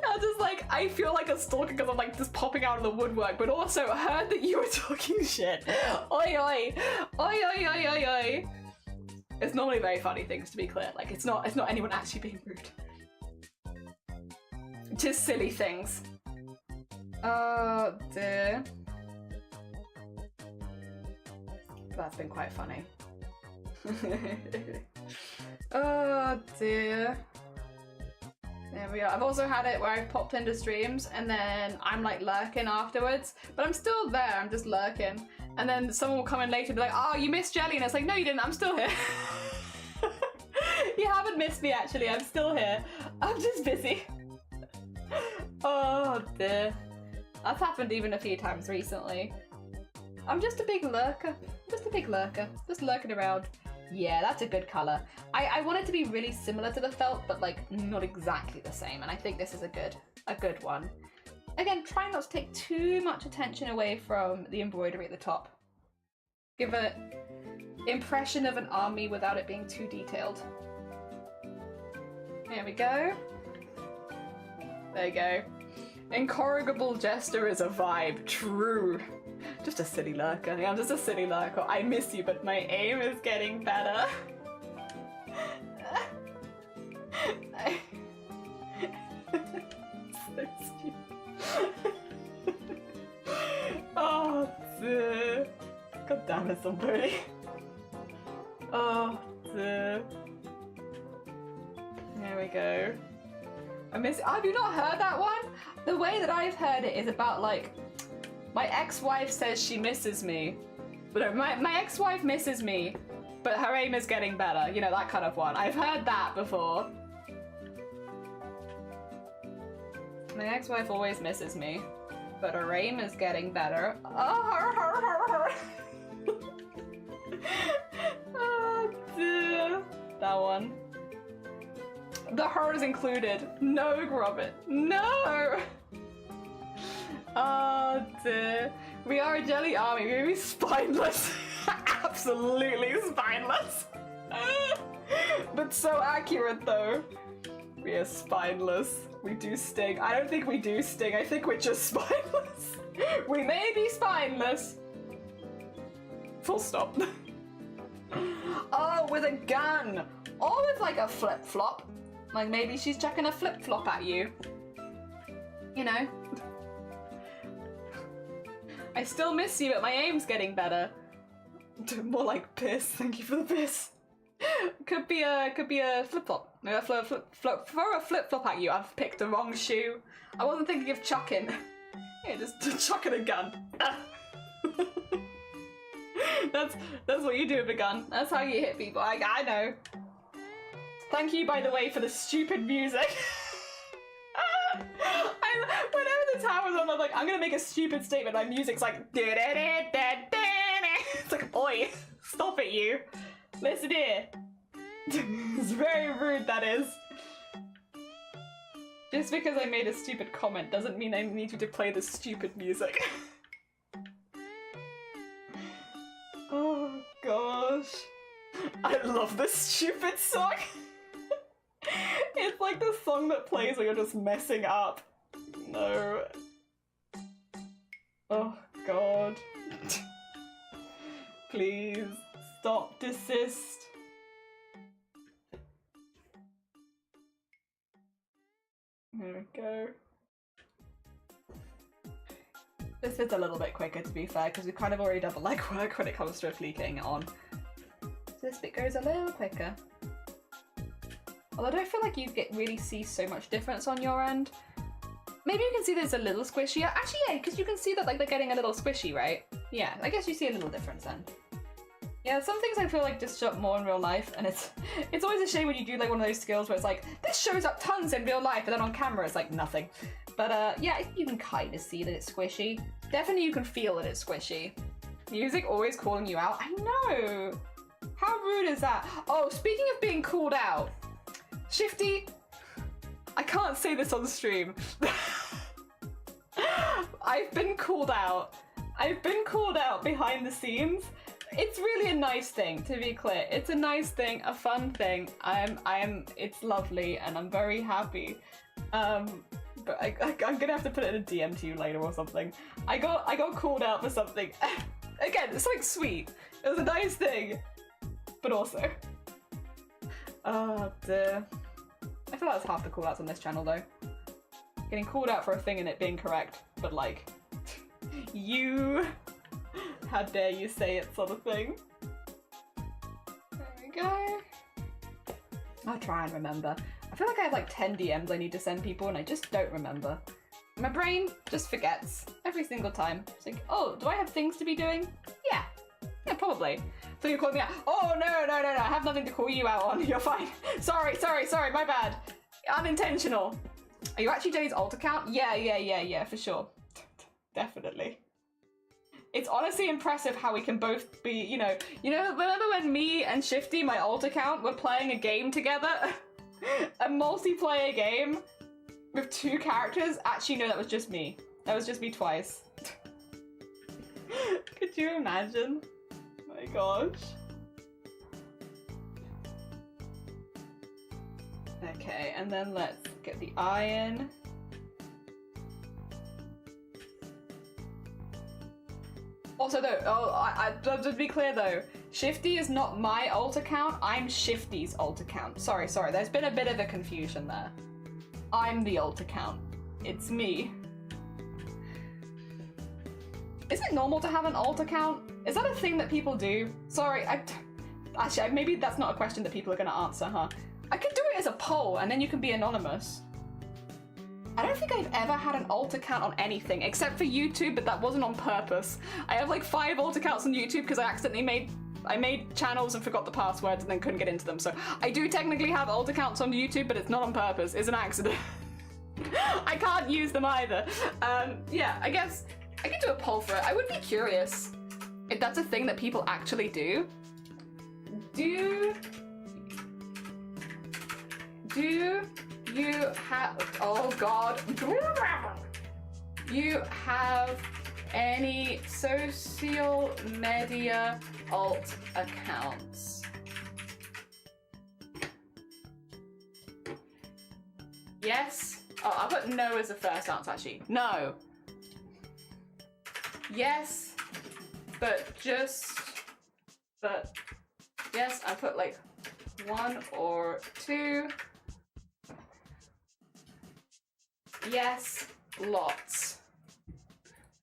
[SPEAKER 1] I'm just like, I feel like a stalker because I'm like just popping out of the woodwork, but also heard that you were talking shit. Oi oi. Oi oi oi oi oi. It's normally very funny things, to be clear. Like it's not anyone actually being rude. Just silly things. Oh dear. That's been quite funny. Oh dear. There we are. I've also had it where I've popped into streams and then I'm like lurking afterwards, but I'm still there, I'm just lurking. And then someone will come in later and be like, oh, you missed Jelly, and it's like, no you didn't, I'm still here. You haven't missed me actually, I'm still here. I'm just busy. Oh dear. That's happened even a few times recently. I'm just a big lurker. Just a big lurker. Just lurking around. Yeah, that's a good colour. I want it to be really similar to the felt, but like not exactly the same, and I think this is a good one. Again, try not to take too much attention away from the embroidery at the top. Give an impression of an army without it being too detailed. There we go. There you go. Incorrigible jester is a vibe. True. Just a silly lurker. Yeah, I'm just a silly lurker. I miss you, but my aim is getting better. So stupid. Oh, dear. God damn it, somebody. Oh, dear. There we go. I miss. Have you not heard that one? The way that I've heard it is about like, my ex-wife says she misses me, but my ex-wife misses me, but her aim is getting better. You know, that kind of one. I've heard that before. My ex-wife always misses me, but her aim is getting better. Oh, oh dear. That one. The her is included. No, Grobit. No! Oh dear. We are a jelly army. We're gonna be spineless. Absolutely spineless. But so accurate though. We are spineless. We do sting. I don't think we do sting. I think we're just spineless. We may be spineless. Full stop. Oh, with a gun. Or with like a flip-flop. Like maybe she's chucking a flip-flop at you. You know. I still miss you, but my aim's getting better. More like piss. Thank you for the piss. Could be a flip flop. No, throw a flip flop at you. I've picked the wrong shoe. I wasn't thinking of chucking. Yeah, just chucking a gun. That's what you do with a gun. That's how you hit people. I know. Thank you, by the way, for the stupid music. Whenever the tower's on, I'm like, I'm gonna make a stupid statement. My music's like, it's like, oi, stop it, you. Listen here. It's very rude, that is. Just because I made a stupid comment doesn't mean I need you to play the stupid music. Oh gosh. I love this stupid song. It's like the song that plays when you're just messing up. No. Oh god. Please stop, desist. There we go. This is a little bit quicker, to be fair, because we've kind of already done the legwork when it comes to actually getting it on. So this bit goes a little quicker. Although I don't feel like you really see so much difference on your end. Maybe you can see there's a little squishy. Actually, yeah, because you can see that like they're getting a little squishy, right? Yeah, I guess you see a little difference then. Yeah, some things I feel like just show up more in real life, and it's always a shame when you do like one of those skills where it's like, this shows up tons in real life, and then on camera it's like nothing. But yeah, you can kind of see that it's squishy. Definitely you can feel that it's squishy. Music always calling you out. I know! How rude is that? Oh, speaking of being called out, Shifty, I can't say this on stream. I've been called out. I've been called out behind the scenes. it's really a nice thing, to be clear. It's a nice thing, a fun thing. It's lovely, and I'm very happy. But I'm gonna have to put it in a DM to you later or something. I got called out for something. Again, it's like sweet. It was a nice thing, but also, oh dear. I feel like that's half the call outs on this channel though. Getting called out for a thing and it being correct, but like, you, how dare you say it, sort of thing. There we go. I'll try and remember. I feel like I have like 10 DMs I need to send people and I just don't remember. My brain just forgets every single time. It's like, oh, do I have things to be doing? Yeah, probably. So you're calling me out. Oh, no, I have nothing to call you out on. You're fine. Sorry, my bad. Unintentional. Are you actually Jay's alt account? Yeah, for sure. Definitely. It's honestly impressive how we can both be, you know, remember when me and Shifty, my alt account, were playing a game together? A multiplayer game with 2 characters? Actually, no, that was just me. That was just me twice. Could you imagine? Oh my gosh. Okay, and then let's get the iron. Also though, to be clear though, Shifty is not my alt account, I'm Shifty's alt account. Sorry, there's been a bit of a confusion there. I'm the alt account. It's me. Is it normal to have an alt account? Is that a thing that people do? Sorry, actually, maybe that's not a question that people are gonna answer, huh? I could do it as a poll and then you can be anonymous. I don't think I've ever had an alt account on anything except for YouTube, but that wasn't on purpose. I have like 5 alt accounts on YouTube because I accidentally made channels and forgot the passwords and then couldn't get into them. So I do technically have alt accounts on YouTube, but it's not on purpose. It's an accident. I can't use them either. Yeah, I guess I could do a poll for it. I would be curious if that's a thing that people actually do. Do you have, oh god, you have any social media alt accounts? Yes? Oh, I'll put no as the first answer actually. No. Yes, but yes, I put like 1 or 2. Yes, lots.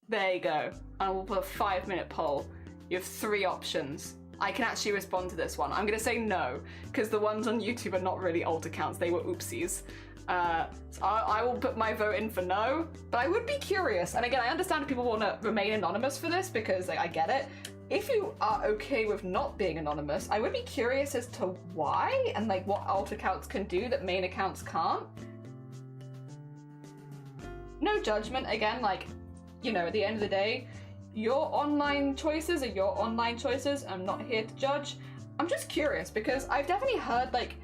[SPEAKER 1] There you go. I will put a 5-minute poll. You have 3 options. I can actually respond to this one. I'm gonna say no, because the ones on YouTube are not really alt accounts, they were oopsies. So I will put my vote in for no, but I would be curious. And again, I understand people want to remain anonymous for this because like, I get it. If you are okay with not being anonymous, I would be curious as to why and like what alt accounts can do that main accounts can't. No judgment, again, like, you know, at the end of the day, your online choices are your online choices. I'm not here to judge. I'm just curious because I've definitely heard like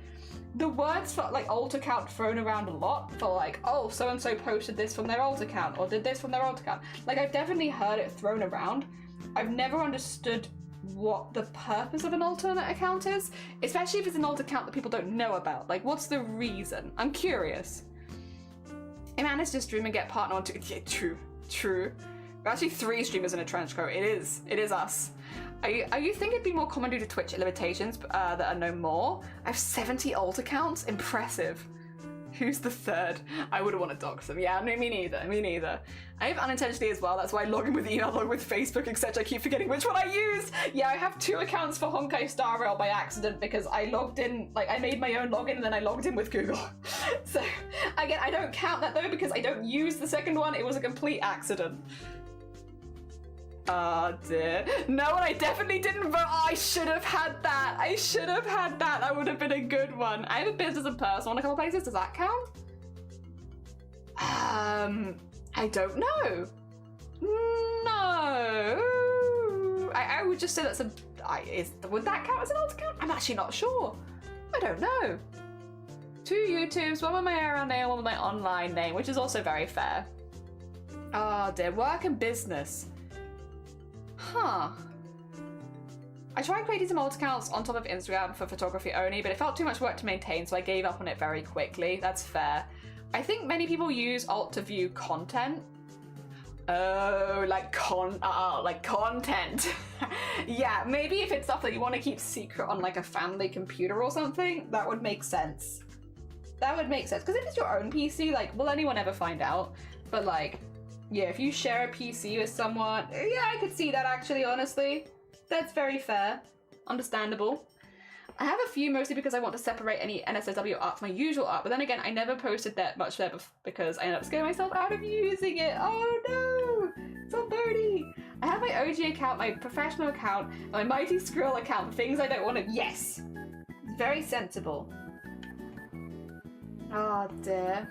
[SPEAKER 1] the words for like alt account thrown around a lot for like, oh, so-and-so posted this from their alt account or did this from their alt account. Like I've definitely heard it thrown around. I've never understood what the purpose of an alternate account is, especially if it's an alt account that people don't know about. Like what's the reason? I'm curious. I managed to stream and get partner on 2. Yeah, true. We're actually 3 streamers in a trench coat. It is us. Are you think it'd be more common due to Twitch limitations that are no more? I have 70 alt accounts. Impressive. Who's the 3rd? I wouldn't want to dox them. Yeah, no, me neither. I have unintentionally as well. That's why I log in with email, log in with Facebook, etc. I keep forgetting which one I used. Yeah, I have 2 accounts for Honkai Star Rail by accident because I logged in, like I made my own login and then I logged in with Google. So again, I don't count that though because I don't use the second one. It was a complete accident. Oh dear. No, and I definitely didn't vote. Oh, I should have had that. That would have been a good one. I have a business and personal in a couple places. Does that count? I don't know. No. I would just say that's a... would that count as an alt account? I'm actually not sure. I don't know. 2 YouTubes, one with my ARL name, one with my online name, which is also very fair. Oh dear. Work and business. Huh. I tried creating some alt accounts on top of Instagram for photography only, but it felt too much work to maintain, so I gave up on it very quickly. That's fair. I think many people use alt to view content. Oh, like content. Yeah, maybe if it's stuff that you want to keep secret on like a family computer or something, that would make sense. That would make sense, because if it's your own PC, like, will anyone ever find out? But like, yeah, if you share a PC with someone, yeah, I could see that actually, honestly. That's very fair. Understandable. I have a few mostly because I want to separate any NSFW art from my usual art, but then again, I never posted that much there because I ended up scaring myself out of using it. Oh no! So dirty! I have my OG account, my professional account, and my Mighty Skrill account for things I don't want to. Yes! Very sensible. Oh dear.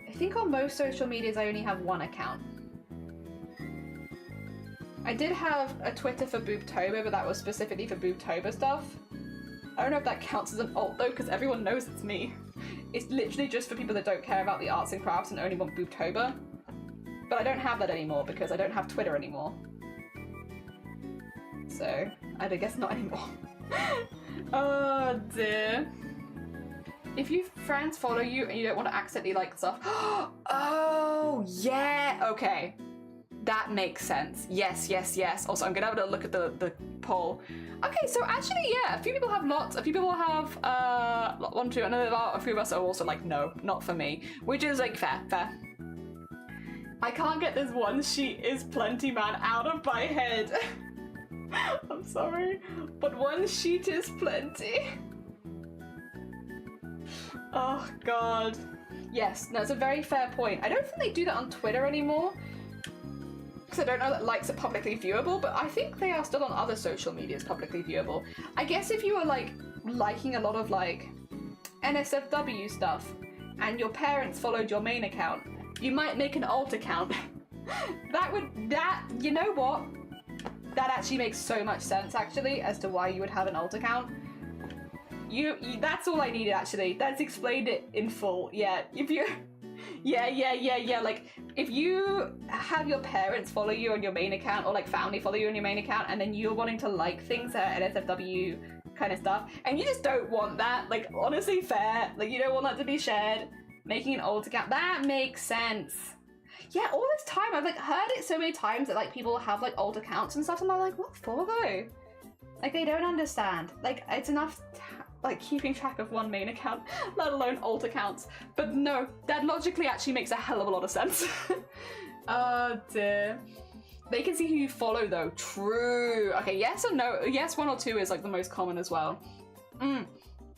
[SPEAKER 1] I think on most social medias I only have one account. I did have a Twitter for Boobtober, but that was specifically for Boobtober stuff. I don't know if that counts as an alt though, because everyone knows it's me. It's literally just for people that don't care about the arts and crafts and only want Boobtober. But I don't have that anymore because I don't have Twitter anymore. So, I guess not anymore. Oh dear. If your friends follow you and you don't want to accidentally like stuff. Oh, yeah, okay. That makes sense. Yes, yes, yes. Also, I'm gonna have a look at the poll. Okay, so actually, yeah, a few people have lots. A few people have one, two, and a few of us are also like, no, not for me. Which is like fair. I can't get this one sheet is plenty man out of my head. I'm sorry, but one sheet is plenty. Oh god. Yes, no, it's a very fair point. I don't think they do that on Twitter anymore. Because I don't know that likes are publicly viewable, but I think they are still on other social medias publicly viewable. I guess if you were like liking a lot of like NSFW stuff and your parents followed your main account, you might make an alt account. You know what? That actually makes so much sense actually as to why you would have an alt account. That's all I needed actually. That's explained it in full. Yeah, if you Yeah, like if you have your parents follow you on your main account or like family follow you on your main account and then you're wanting to like things that are NSFW kind of stuff and you just don't want that, like honestly fair, like you don't want that to be shared, making an alt account, that makes sense. Yeah, all this time I've like heard it so many times that like people have like alt accounts and stuff and I'm like, what for though? Like they don't understand. Like it's enough like keeping track of one main account, let alone alt accounts. But no, that logically actually makes a hell of a lot of sense. Oh dear. They can see who you follow though. True. Okay, yes or no? Yes, 1 or 2 is like the most common as well.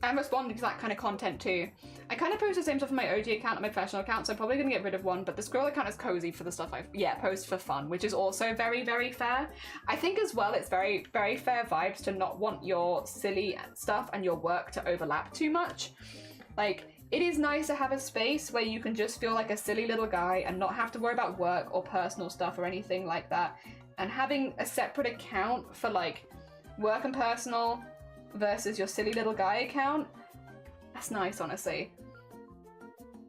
[SPEAKER 1] I'm responding to that kind of content too. I kind of post the same stuff on my OG account and my professional account, so I'm probably gonna get rid of one, but the scroll account is cozy for the stuff I post for fun, which is also very, very fair. I think as well it's very, very fair vibes to not want your silly stuff and your work to overlap too much. Like, it is nice to have a space where you can just feel like a silly little guy and not have to worry about work or personal stuff or anything like that. And having a separate account for like work and personal versus your silly little guy account, that's nice, honestly.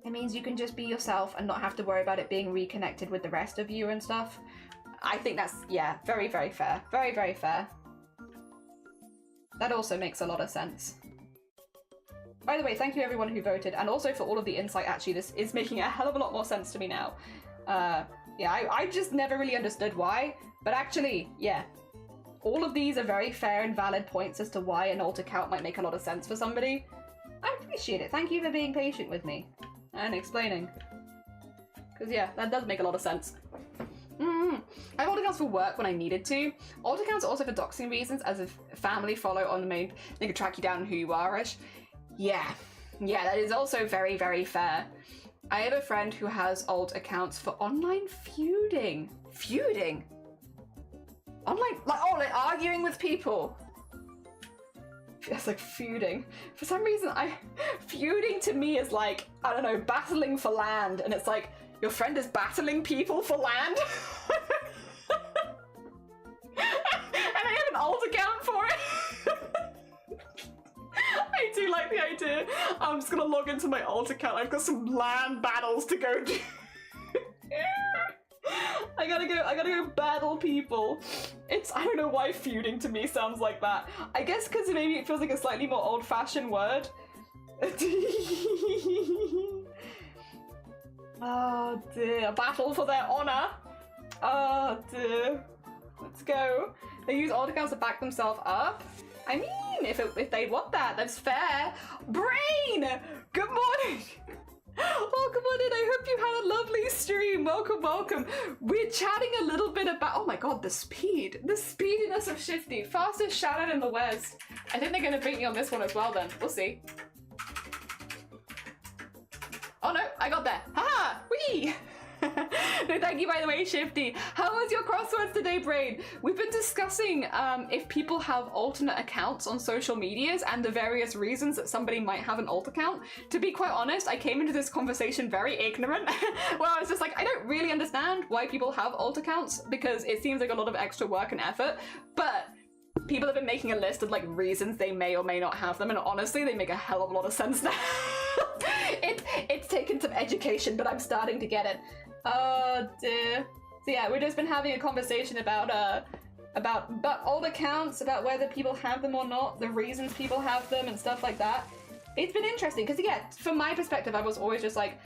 [SPEAKER 1] It means you can just be yourself and not have to worry about it being reconnected with the rest of you and stuff. I think that's, yeah, very, very fair. Very, very fair. That also makes a lot of sense. By the way, thank you everyone who voted, and also for all of the insight. Actually, this is making a hell of a lot more sense to me now. Yeah, I just never really understood why, but actually, yeah. All of these are very fair and valid points as to why an alt account might make a lot of sense for somebody. I appreciate it. Thank you for being patient with me and explaining. Because yeah, that does make a lot of sense. I have alt accounts for work when I needed to. Alt accounts are also for doxing reasons, as if family follow on the main, they can track you down who you are-ish. Yeah, that is also very, very fair. I have a friend who has alt accounts for online feuding. Feuding? Online, like arguing with people. It's like feuding. For some reason, feuding to me is like, I don't know, battling for land, and it's like, your friend is battling people for land? And I have an alt account for it? I do like the idea. I'm just gonna log into my alt account. I've got some land battles to go do. I gotta go battle people. I don't know why feuding to me sounds like that. I guess because maybe it feels like a slightly more old-fashioned word. Oh dear, a battle for their honor. Oh dear. Let's go. They use alt accounts to back themselves up. I mean, if they want that, that's fair. Brain! Good morning! Welcome on in, I hope you had a lovely stream. Welcome, welcome. We're chatting a little bit about, oh my god, the speediness of Shifty. Fastest shoutout in the West. I think they're gonna beat me on this one as well then. We'll see. Oh no, I got there. Haha, whee! No, thank you by the way, Shifty. How was your crosswords today, Brain? We've been discussing if people have alternate accounts on social medias and the various reasons that somebody might have an alt account. To be quite honest, I came into this conversation very ignorant, where I was just like, I don't really understand why people have alt accounts because it seems like a lot of extra work and effort, but people have been making a list of like reasons they may or may not have them, and honestly, they make a hell of a lot of sense now. It's taken some education, but I'm starting to get it. Oh dear. So yeah, we've just been having a conversation about old accounts, about whether people have them or not, the reasons people have them and stuff like that. It's been interesting because yeah, from my perspective, I was always just like,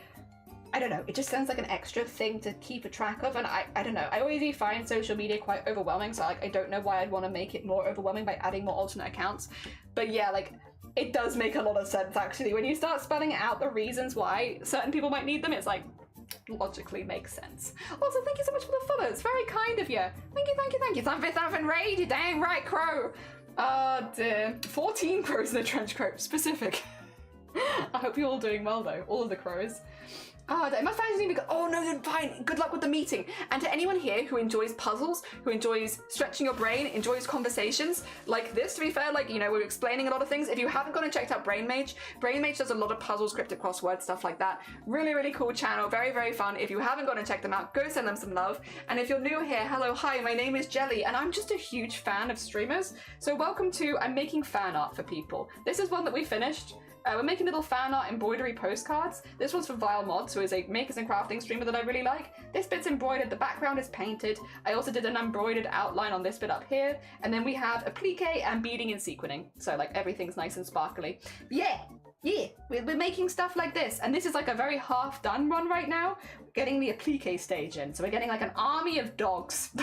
[SPEAKER 1] I don't know, it just sounds like an extra thing to keep a track of, and I don't know, I always find social media quite overwhelming, so like I don't know why I'd want to make it more overwhelming by adding more alternate accounts. But yeah, like it does make a lot of sense actually. When you start spelling out the reasons why certain people might need them, it's like logically makes sense. Also, thank you so much for the follow. It's very kind of you. Thank you, thank you, thank you. Something rage, you dang right, crow. Oh dear. 14 crows in a trench coat. Specific. I hope you're all doing well though, all of the crows. Oh, my fans need me go, oh no, you're fine, good luck with the meeting. And to anyone here who enjoys puzzles, who enjoys stretching your brain, enjoys conversations like this, to be fair, like, you know, we're explaining a lot of things. If you haven't gone and checked out Brain Mage does a lot of puzzle scripted crossword stuff like that. Really, really cool channel, very, very fun. If you haven't gone and checked them out, go send them some love. And if you're new here, hello, hi, my name is Jelly, and I'm just a huge fan of streamers. So welcome to, I'm making fan art for people. This is one that we finished. We're making little fan art embroidery postcards. This one's for Vile Mods, who is a makers and crafting streamer that I really like. This bit's embroidered, the background is painted. I also did an embroidered outline on this bit up here. And then we have applique and beading and sequinning. So like everything's nice and sparkly. Yeah, we're making stuff like this. And this is like a very half done one right now. We're getting the applique stage in. So we're getting like an army of dogs.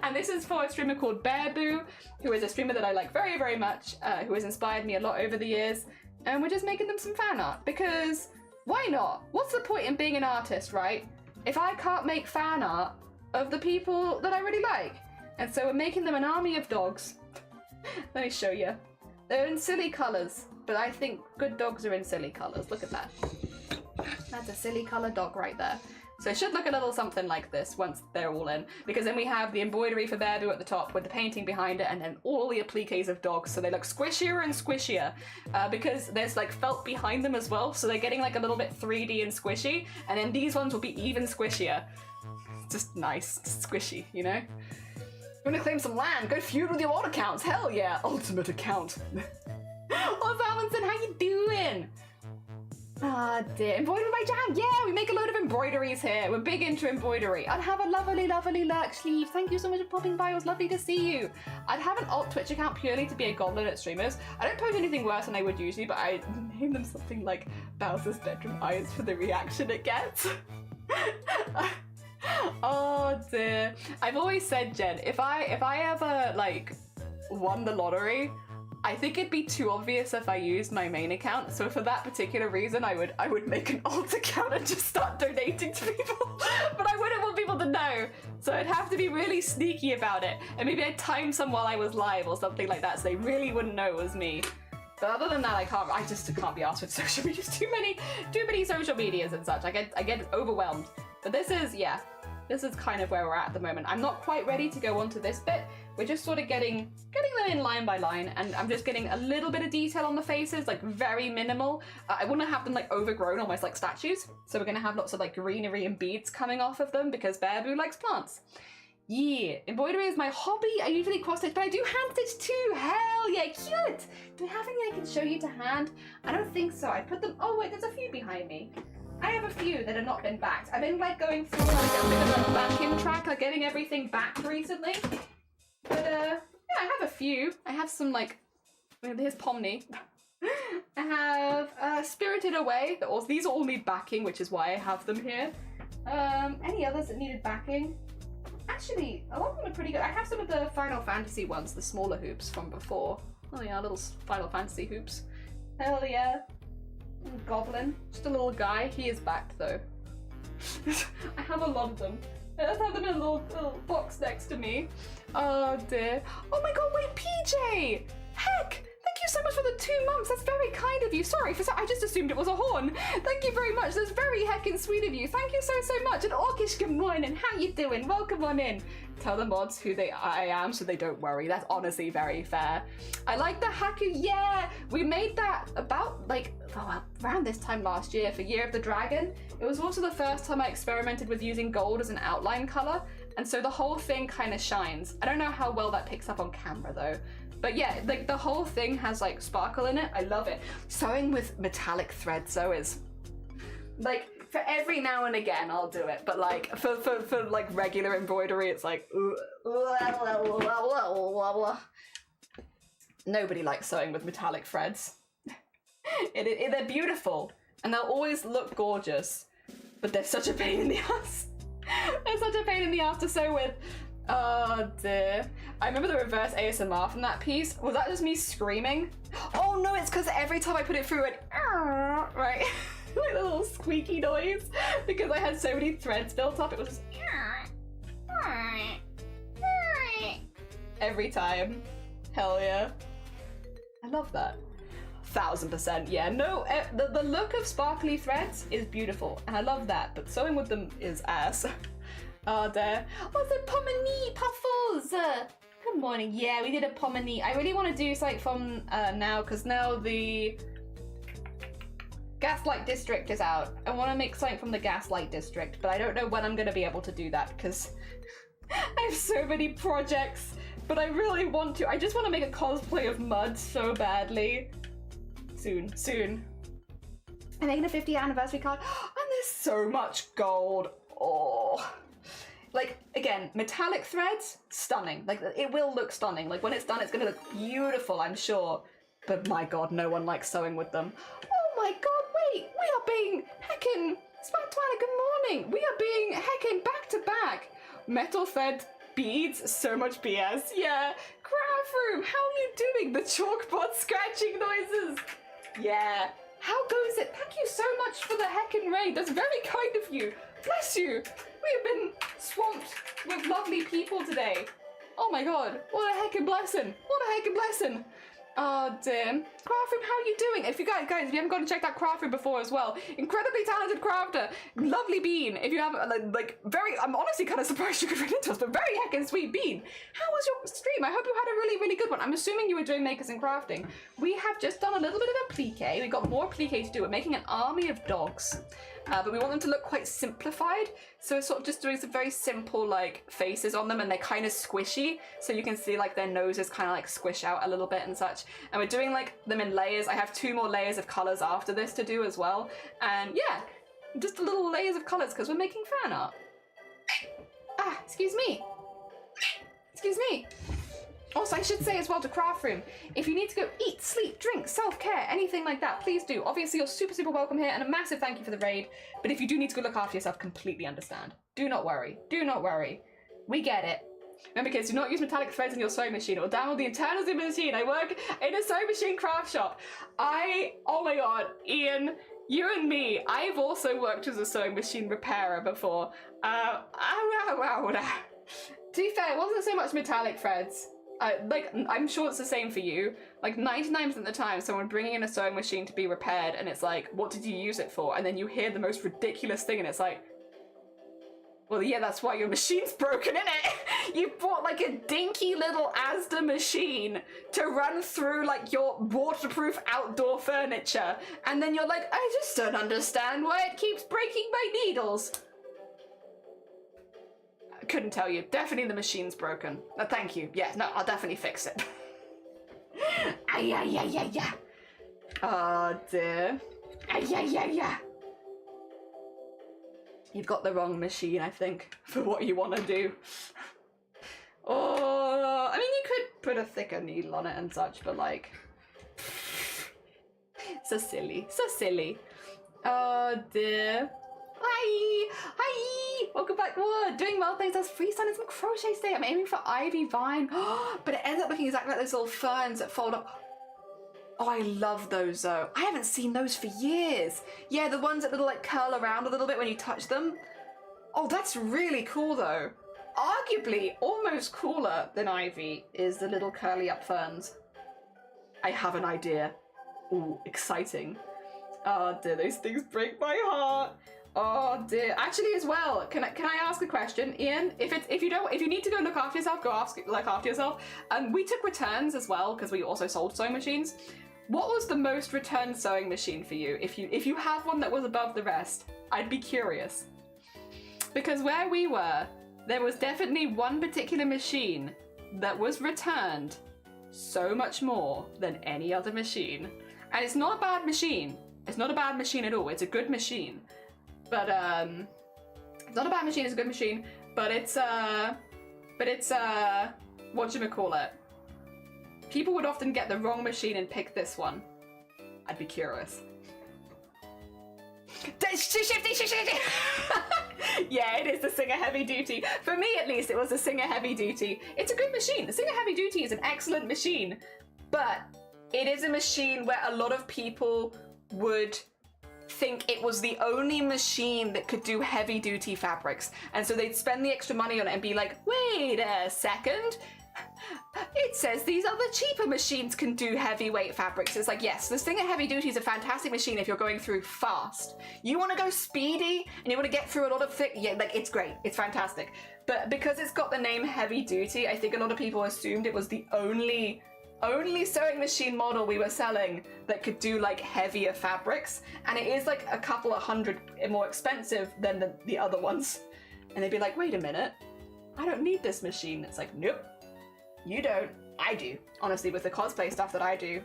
[SPEAKER 1] And this is for a streamer called Bearboo, who is a streamer that I like very, very much, who has inspired me a lot over the years. And we're just making them some fan art because why not? What's the point in being an artist, right? If I can't make fan art of the people that I really like. And so we're making them an army of dogs. Let me show you. They're in silly colors, but I think good dogs are in silly colors. Look at that. That's a silly color dog right there. So it should look a little something like this once they're all in, because then we have the embroidery for Bearboo at the top with the painting behind it, and then all the appliques of dogs, so they look squishier and squishier, because there's like felt behind them as well, so they're getting like a little bit 3D and squishy, and then these ones will be even squishier. Just nice, squishy, you know? You wanna claim some land? Go feud with your old accounts, hell yeah, ultimate account. What's Amundsen, how you doing? Ah, dear. Embroidery my jam. Yeah, we make a load of embroideries here. We're big into embroidery. I'd have a lovely, lovely lurk sleeve. Thank you so much for popping by. It was lovely to see you. I'd have an alt Twitch account purely to be a goblin at streamers. I don't post anything worse than I would usually, but I name them something like Bowser's bedroom eyes for the reaction it gets. Oh dear. I've always said, Jen, if I ever like won the lottery, I think it'd be too obvious if I used my main account, so for that particular reason I would make an alt account and just start donating to people. But I wouldn't want people to know, so I'd have to be really sneaky about it, and maybe I'd time some while I was live or something like that so they really wouldn't know it was me. But other than that, I just can't be arsed with social media. Too many social medias and such. I get overwhelmed. But this is kind of where we're at the moment. I'm not quite ready to go on to this bit. We're just sort of getting them in line by line, and I'm just getting a little bit of detail on the faces, like very minimal. I want to have them like overgrown, almost like statues. So we're gonna have lots of like greenery and beads coming off of them because Bearboo likes plants. Yeah, embroidery is my hobby. I usually cross stitch, but I do hand stitch too. Hell yeah, cute. Do I have any I can show you to hand? I don't think so. I put them, oh wait, there's a few behind me. I have a few that have not been backed. I've been like going through like a bit of a back-in track, like getting everything back recently. But yeah, I have a few. I have some like, here's Pomni. I have Spirited Away. These all need backing, which is why I have them here. Any others that needed backing? Actually, a lot of them are pretty good. I have some of the Final Fantasy ones, the smaller hoops from before. Oh yeah, little Final Fantasy hoops. Hell yeah. Goblin, just a little guy. He is backed though. I have a lot of them. I just have them in a little box next to me. Oh dear. Oh my god, wait, PJ! Heck! Thank you so much for the 2 months. That's very kind of you. Sorry, I just assumed it was a horn. Thank you very much. That's very heckin' sweet of you. Thank you so much. And Orkish, good morning. How you doing? Welcome on in. Tell the mods who I am so they don't worry. That's honestly very fair. I like the Haku. Yeah, we made that about like around this time last year for Year of the Dragon. It was also the first time I experimented with using gold as an outline color, and so the whole thing kind of shines. I don't know how well that picks up on camera though. But yeah, like the whole thing has like sparkle in it. I love it. Sewing with metallic thread though is like, for every now and again I'll do it, but like for like regular embroidery it's like nobody likes sewing with metallic threads. They're beautiful and they'll always look gorgeous, but they're such a pain in the ass. They're such a pain in the ass to sew with. Oh dear. I remember the reverse ASMR from that piece. Was that just me screaming? Oh no, it's because every time I put it through it, right? Like the little squeaky noise. Because I had so many threads built up, it was just every time. Hell yeah. I love that. 1000%, yeah. No, the look of sparkly threads is beautiful, and I love that, but sewing with them is ass. Oh, there. Oh, the Pomini Puffles! Good morning. Yeah, we did a Pomini. I really want to do something from now, because now the Gaslight District is out. I want to make something from the Gaslight District, but I don't know when I'm going to be able to do that, because I have so many projects, but I really want to. I just want to make a cosplay of Mud so badly. Soon. I'm making a 50th anniversary card, and there's so much gold. Oh. Like, again, metallic threads, stunning. Like, it will look stunning. Like, when it's done, it's gonna look beautiful, I'm sure. But my god, no one likes sewing with them. Oh my god, wait! We are being heckin' Spatwana, good morning! We are being heckin' back to back! Metal thread beads, so much BS. Yeah. Craft room, how are you doing? The chalkboard scratching noises! Yeah. How goes it? Thank you so much for the heckin' raid. That's very kind of you. Bless you. We have been swamped with lovely people today. Oh my god. What a heckin' blessing. What a heckin' blessing. Oh dear. Craft room, how are you doing? If you guys, if you haven't gone to check that craft room before as well, incredibly talented crafter, lovely Bean. If you have I'm honestly kind of surprised you could read into us, but very heckin' sweet Bean. How was your stream? I hope you had a really, really good one. I'm assuming you were doing makers and crafting. We have just done a little bit of a plique. We've got more plique to do. We're making an army of dogs. But we want them to look quite simplified, so we're sort of just doing some very simple like faces on them, and they're kind of squishy, so you can see like their noses kind of like squish out a little bit and such. And we're doing like them in layers. I have 2 more layers of colors after this to do as well, and yeah, just little layers of colors because we're making fan art. Excuse me. Also, I should say as well to Craft Room, if you need to go eat, sleep, drink, self-care, anything like that, please do. Obviously, you're super, super welcome here, and a massive thank you for the raid. But if you do need to go look after yourself, completely understand. Do not worry. Do not worry. We get it. Remember, kids, do not use metallic threads in your sewing machine. It will download the internals of the machine. I work in a sewing machine craft shop. Oh my god, Ian, you and me, I've also worked as a sewing machine repairer before. To be fair, it wasn't so much metallic threads. I'm sure it's the same for you. Like 99% of the time, someone bringing in a sewing machine to be repaired, and it's like, what did you use it for? And then you hear the most ridiculous thing, and it's like, well, yeah, that's why your machine's broken, innit? You bought like a dinky little Asda machine to run through like your waterproof outdoor furniture, and then you're like, I just don't understand why it keeps breaking my needles. Couldn't tell you. Definitely the machine's broken. Thank you. Yeah, no, I'll definitely fix it. Oh dear. You've got the wrong machine, I think, for what you want to do. Oh, I mean, you could put a thicker needle on it and such, but like, so silly, so silly. Oh dear. Hi, welcome back. What? Doing well, thanks. That's freestyling some crochet today. I'm aiming for ivy vine, but it ends up looking exactly like those little ferns that fold up. Oh, I love those though. I haven't seen those for years. Yeah, the ones that little like curl around a little bit when you touch them. Oh, that's really cool though. Arguably, almost cooler than ivy is the little curly up ferns. I have an idea. Ooh, exciting. Oh dear, those things break my heart. Oh dear. Actually, as well, can I ask a question, Ian? If you need to go look after yourself, go look after yourself. We took returns as well because we also sold sewing machines. What was the most returned sewing machine for you? If you have one that was above the rest, I'd be curious. Because where we were, there was definitely one particular machine that was returned so much more than any other machine. And it's not a bad machine. It's not a bad machine at all. It's a good machine. But it's not a bad machine, it's a good machine. But it's whatchamacallit. People would often get the wrong machine and pick this one. I'd be curious. Yeah, it is the Singer Heavy Duty. For me, at least, it was the Singer Heavy Duty. It's a good machine. The Singer Heavy Duty is an excellent machine, but it is a machine where a lot of people would think it was the only machine that could do heavy duty fabrics, and so they'd spend the extra money on it and be like, wait a second, it says these other cheaper machines can do heavyweight fabrics. It's like, yes, the Singer Heavy Duty is a fantastic machine if you're going through fast. You want to go speedy and you want to get through a lot of thick, yeah, like it's great, it's fantastic. But because it's got the name Heavy Duty, I think a lot of people assumed it was the only sewing machine model we were selling that could do like heavier fabrics, and it is like a couple of $100 more expensive than the other ones. And they'd be like, wait a minute, I don't need this machine. It's like, nope, you don't, I do. Honestly, with the cosplay stuff that I do,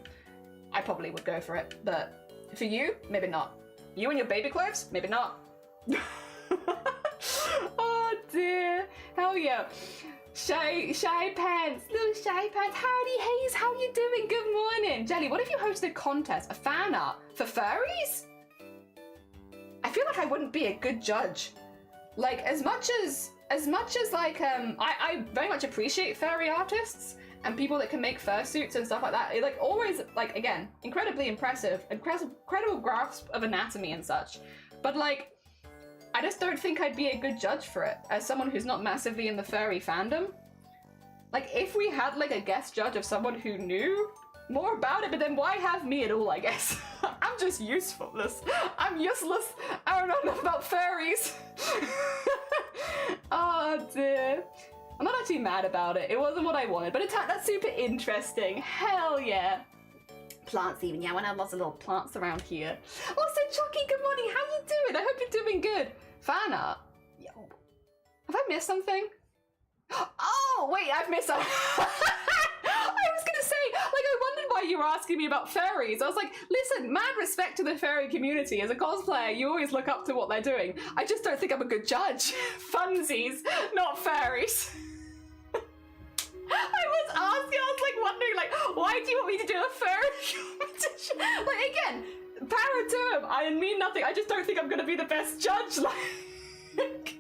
[SPEAKER 1] I probably would go for it, but for you, maybe not. You and your baby clothes, maybe not. Oh dear, hell yeah. Shy Pants, little Shy Pants, howdy Hayes, how you doing? Good morning. Jelly, what if you hosted a contest, a fan art for furries? I feel like I wouldn't be a good judge. Like, as much as like, I very much appreciate furry artists and people that can make fursuits and stuff like that. It, like, always, like, again, incredibly impressive, incredible grasp of anatomy and such. But like, I just don't think I'd be a good judge for it as someone who's not massively in the furry fandom. Like, if we had like a guest judge of someone who knew more about it, but then why have me at all, I guess? I'm just useless. I'm useless. I don't know enough about furries. Oh dear. I'm not actually mad about it. It wasn't what I wanted, but that's super interesting. Hell yeah. Plants even, yeah, when I have lots of little plants around here. Also, Chucky, good morning, how you doing? I hope you're doing good. Fan art. Yo. Have I missed something? Oh, wait, I've missed something. I was gonna say, like, I wondered why you were asking me about fairies. I was like, listen, mad respect to the fairy community. As a cosplayer, you always look up to what they're doing. I just don't think I'm a good judge. Funsies, not fairies. I was asking, I was like wondering, like, why do you want me to do a furry competition? Like, again, power to him. I mean nothing. I just don't think I'm gonna be the best judge. Like,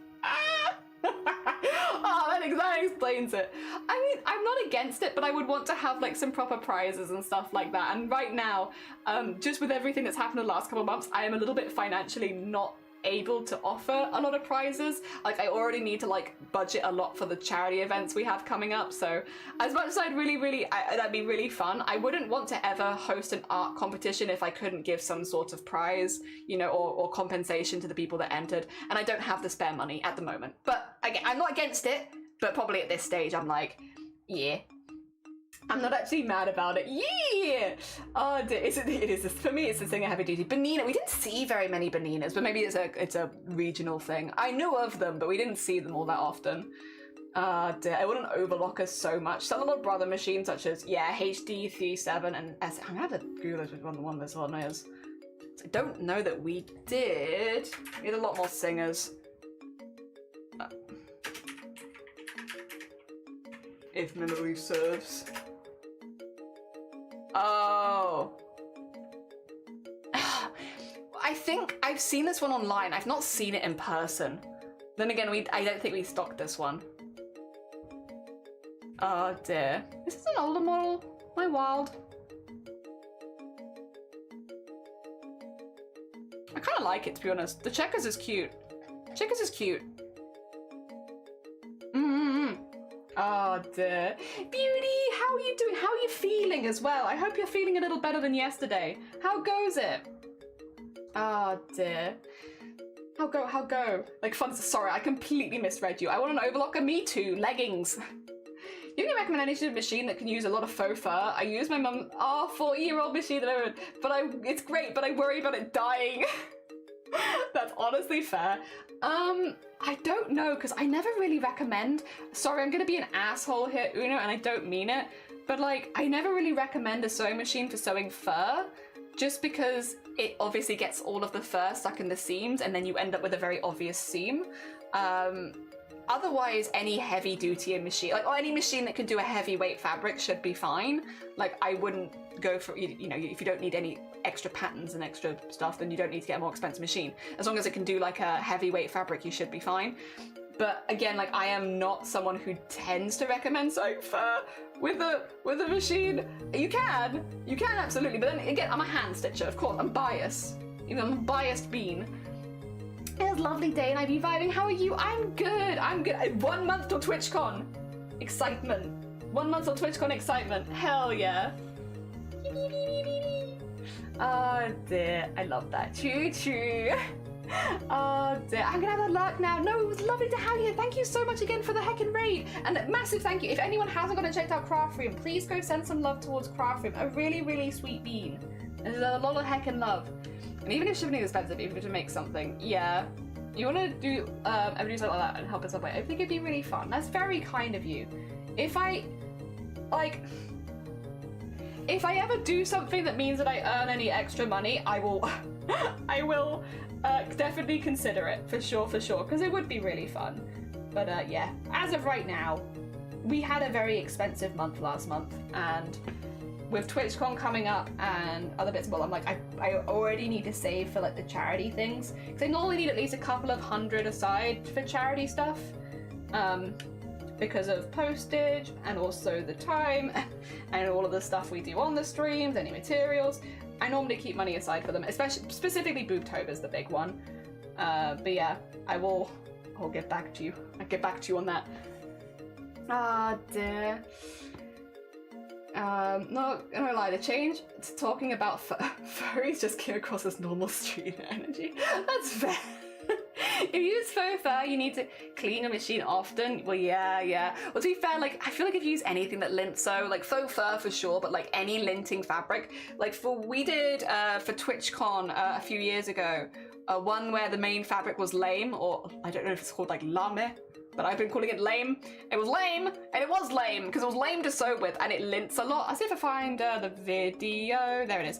[SPEAKER 1] oh, that explains it. I mean, I'm not against it, but I would want to have like some proper prizes and stuff like that. And right now, just with everything that's happened in the last couple of months, I am a little bit financially not able to offer a lot of prizes. Like, I already need to like budget a lot for the charity events we have coming up, so as much as I'd that'd be really fun, I wouldn't want to ever host an art competition if I couldn't give some sort of prize, you know, or compensation to the people that entered, and I don't have the spare money at the moment. But again, I'm not against it, but probably at this stage I'm like, yeah, I'm not actually mad about it. Yeah! Oh, it is. For me, it's the Singer Heavy Duty. Banina, we didn't see very many Baninas, but maybe it's a regional thing. I knew of them, but we didn't see them all that often. I wouldn't overlock us so much. Some little brother machines, such as, yeah, HD 37 and S. I'm gonna have to Google which one this one is. I don't know that we did. We had a lot more singers. If memory serves. Oh. I think I've seen this one online. I've not seen it in person. Then again, I don't think we stocked this one. Oh dear. Is this an older model? Am I wild? I kind of like it, to be honest. The checkers is cute. Checkers is cute. Oh dear. Beauty, how are you doing? How are you feeling as well? I hope you're feeling a little better than yesterday. How goes it? Oh dear. How go? Like fun, sorry, I completely misread you. I want an overlocker, me too, leggings. You can recommend any machine that can use a lot of faux fur. I use my mum's 40-year-old machine at the moment, but it's great, but I worry about it dying. That's honestly fair. I don't know, because I never really recommend, sorry, I'm gonna be an asshole here, Uno, and I don't mean it, but like, I never really recommend a sewing machine for sewing fur, just because it obviously gets all of the fur stuck in the seams, and then you end up with a very obvious seam. Otherwise, any heavy-duty machine, like, or any machine that can do a heavyweight fabric should be fine. Like, I wouldn't go for, you know, if you don't need any extra patterns and extra stuff, then you don't need to get a more expensive machine. As long as it can do like a heavyweight fabric, you should be fine. But again, like, I am not someone who tends to recommend sewing fur with a machine. You can absolutely, but then again, I'm a hand stitcher, of course. I'm biased. You know, I'm a biased bean. It was a lovely day and I've been vibing. How are you? I'm good. 1 month till TwitchCon. Excitement. 1 month till TwitchCon excitement. Hell yeah. Oh dear, I love that. Choo choo. Oh dear, I'm gonna have a luck now. No, it was lovely to have you here. Thank you so much again for the heckin' raid. And a massive thank you. If anyone hasn't gone and checked out Craft Room, please go send some love towards Craft Room. A really, really sweet bean. There's a lot of heckin' love. And even if shipping is expensive, even to make something, yeah. You wanna do ever do something like that and help us up, I think it'd be really fun. That's very kind of you. If I ever do something that means that I earn any extra money, I will definitely consider it, for sure, because it would be really fun. But yeah, as of right now, we had a very expensive month last month, and with TwitchCon coming up and other bits, well, I'm like, I already need to save for like the charity things, because I normally need at least a couple of $100 aside for charity stuff. Because of postage and also the time and all of the stuff we do on the streams, any materials. I normally keep money aside for them, specifically Boobtober is the big one. But yeah, I'll get back to you. I'll get back to you on that. Ah, dear. Not gonna lie, the change to talking about furries just came across as normal stream energy. That's fair. If you use faux fur, you need to clean a machine often. Well, yeah. Well, to be fair, like, I feel like if you use anything that lints, so like faux fur for sure, but like any linting fabric, like we did for TwitchCon a few years ago, one where the main fabric was lame, or I don't know if it's called like lame, but I've been calling it lame. It was lame, and it was lame, because it was lame to sew with, and it lints a lot. I'll see if I find the video. There it is.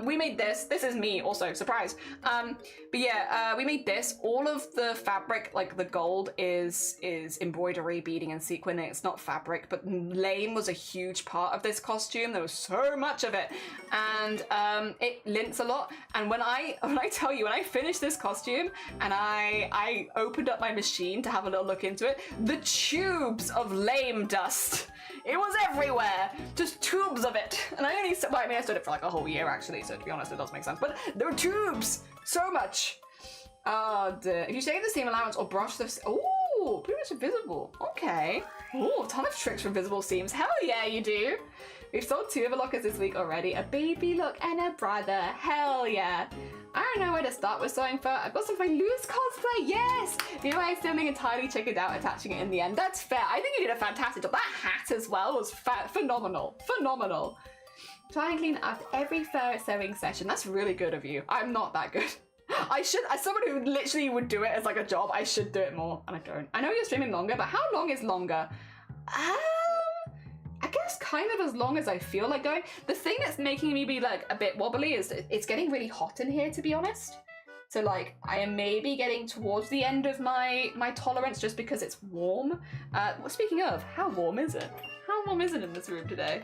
[SPEAKER 1] We made this. This is me also, surprise. But yeah, we made this. All of the fabric, like the gold, is embroidery, beading, and sequinning. It's not fabric, but lame was a huge part of this costume. There was so much of it, and it lints a lot. And when I tell you, when I finished this costume, and I opened up my machine to have a little look into it, the tubes of lame dust. It was everywhere, just tubes of it. And I only, well, I mean, I stood it for like a whole year actually, so to be honest, it does make sense. But there were tubes, so much. Oh dear. If you shave the seam allowance or brush the, ooh, pretty much invisible. Okay. Ooh, a ton of tricks for visible seams. Hell yeah, you do. We've sold 2 overlockers this week already. A baby look and a brother. Hell yeah. I don't know where to start with sewing fur. I've got some of my loose cosplay, yes! VOI something entirely chickened out attaching it in the end. That's fair. I think you did a fantastic job. That hat as well was phenomenal. Phenomenal. Try and clean after every fur sewing session. That's really good of you. I'm not that good. I should, as someone who literally would do it as like a job, I should do it more, and I don't. I know you're streaming longer, but how long is longer? I guess kind of as long as I feel like going. The thing that's making me be like a bit wobbly is it's getting really hot in here, to be honest. So like, I am maybe getting towards the end of my tolerance just because it's warm. Well, speaking of, how warm is it? How warm is it in this room today?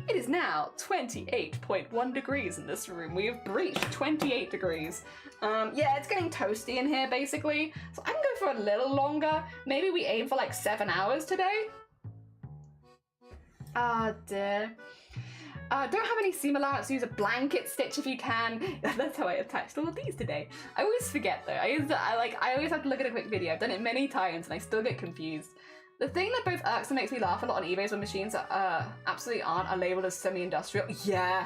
[SPEAKER 1] It is now 28.1 degrees in this room. We have breached 28 degrees. Yeah, it's getting toasty in here basically. So I can go for a little longer. Maybe we aim for like 7 hours today. Ah, dear. Don't have any seam allowance, use a blanket stitch if you can. That's how I attached all of these today. I always forget though. I always have to look at a quick video. I've done it many times and I still get confused. The thing that both irks and makes me laugh a lot on eBay is when machines that absolutely aren't are labeled as semi-industrial. Yeah.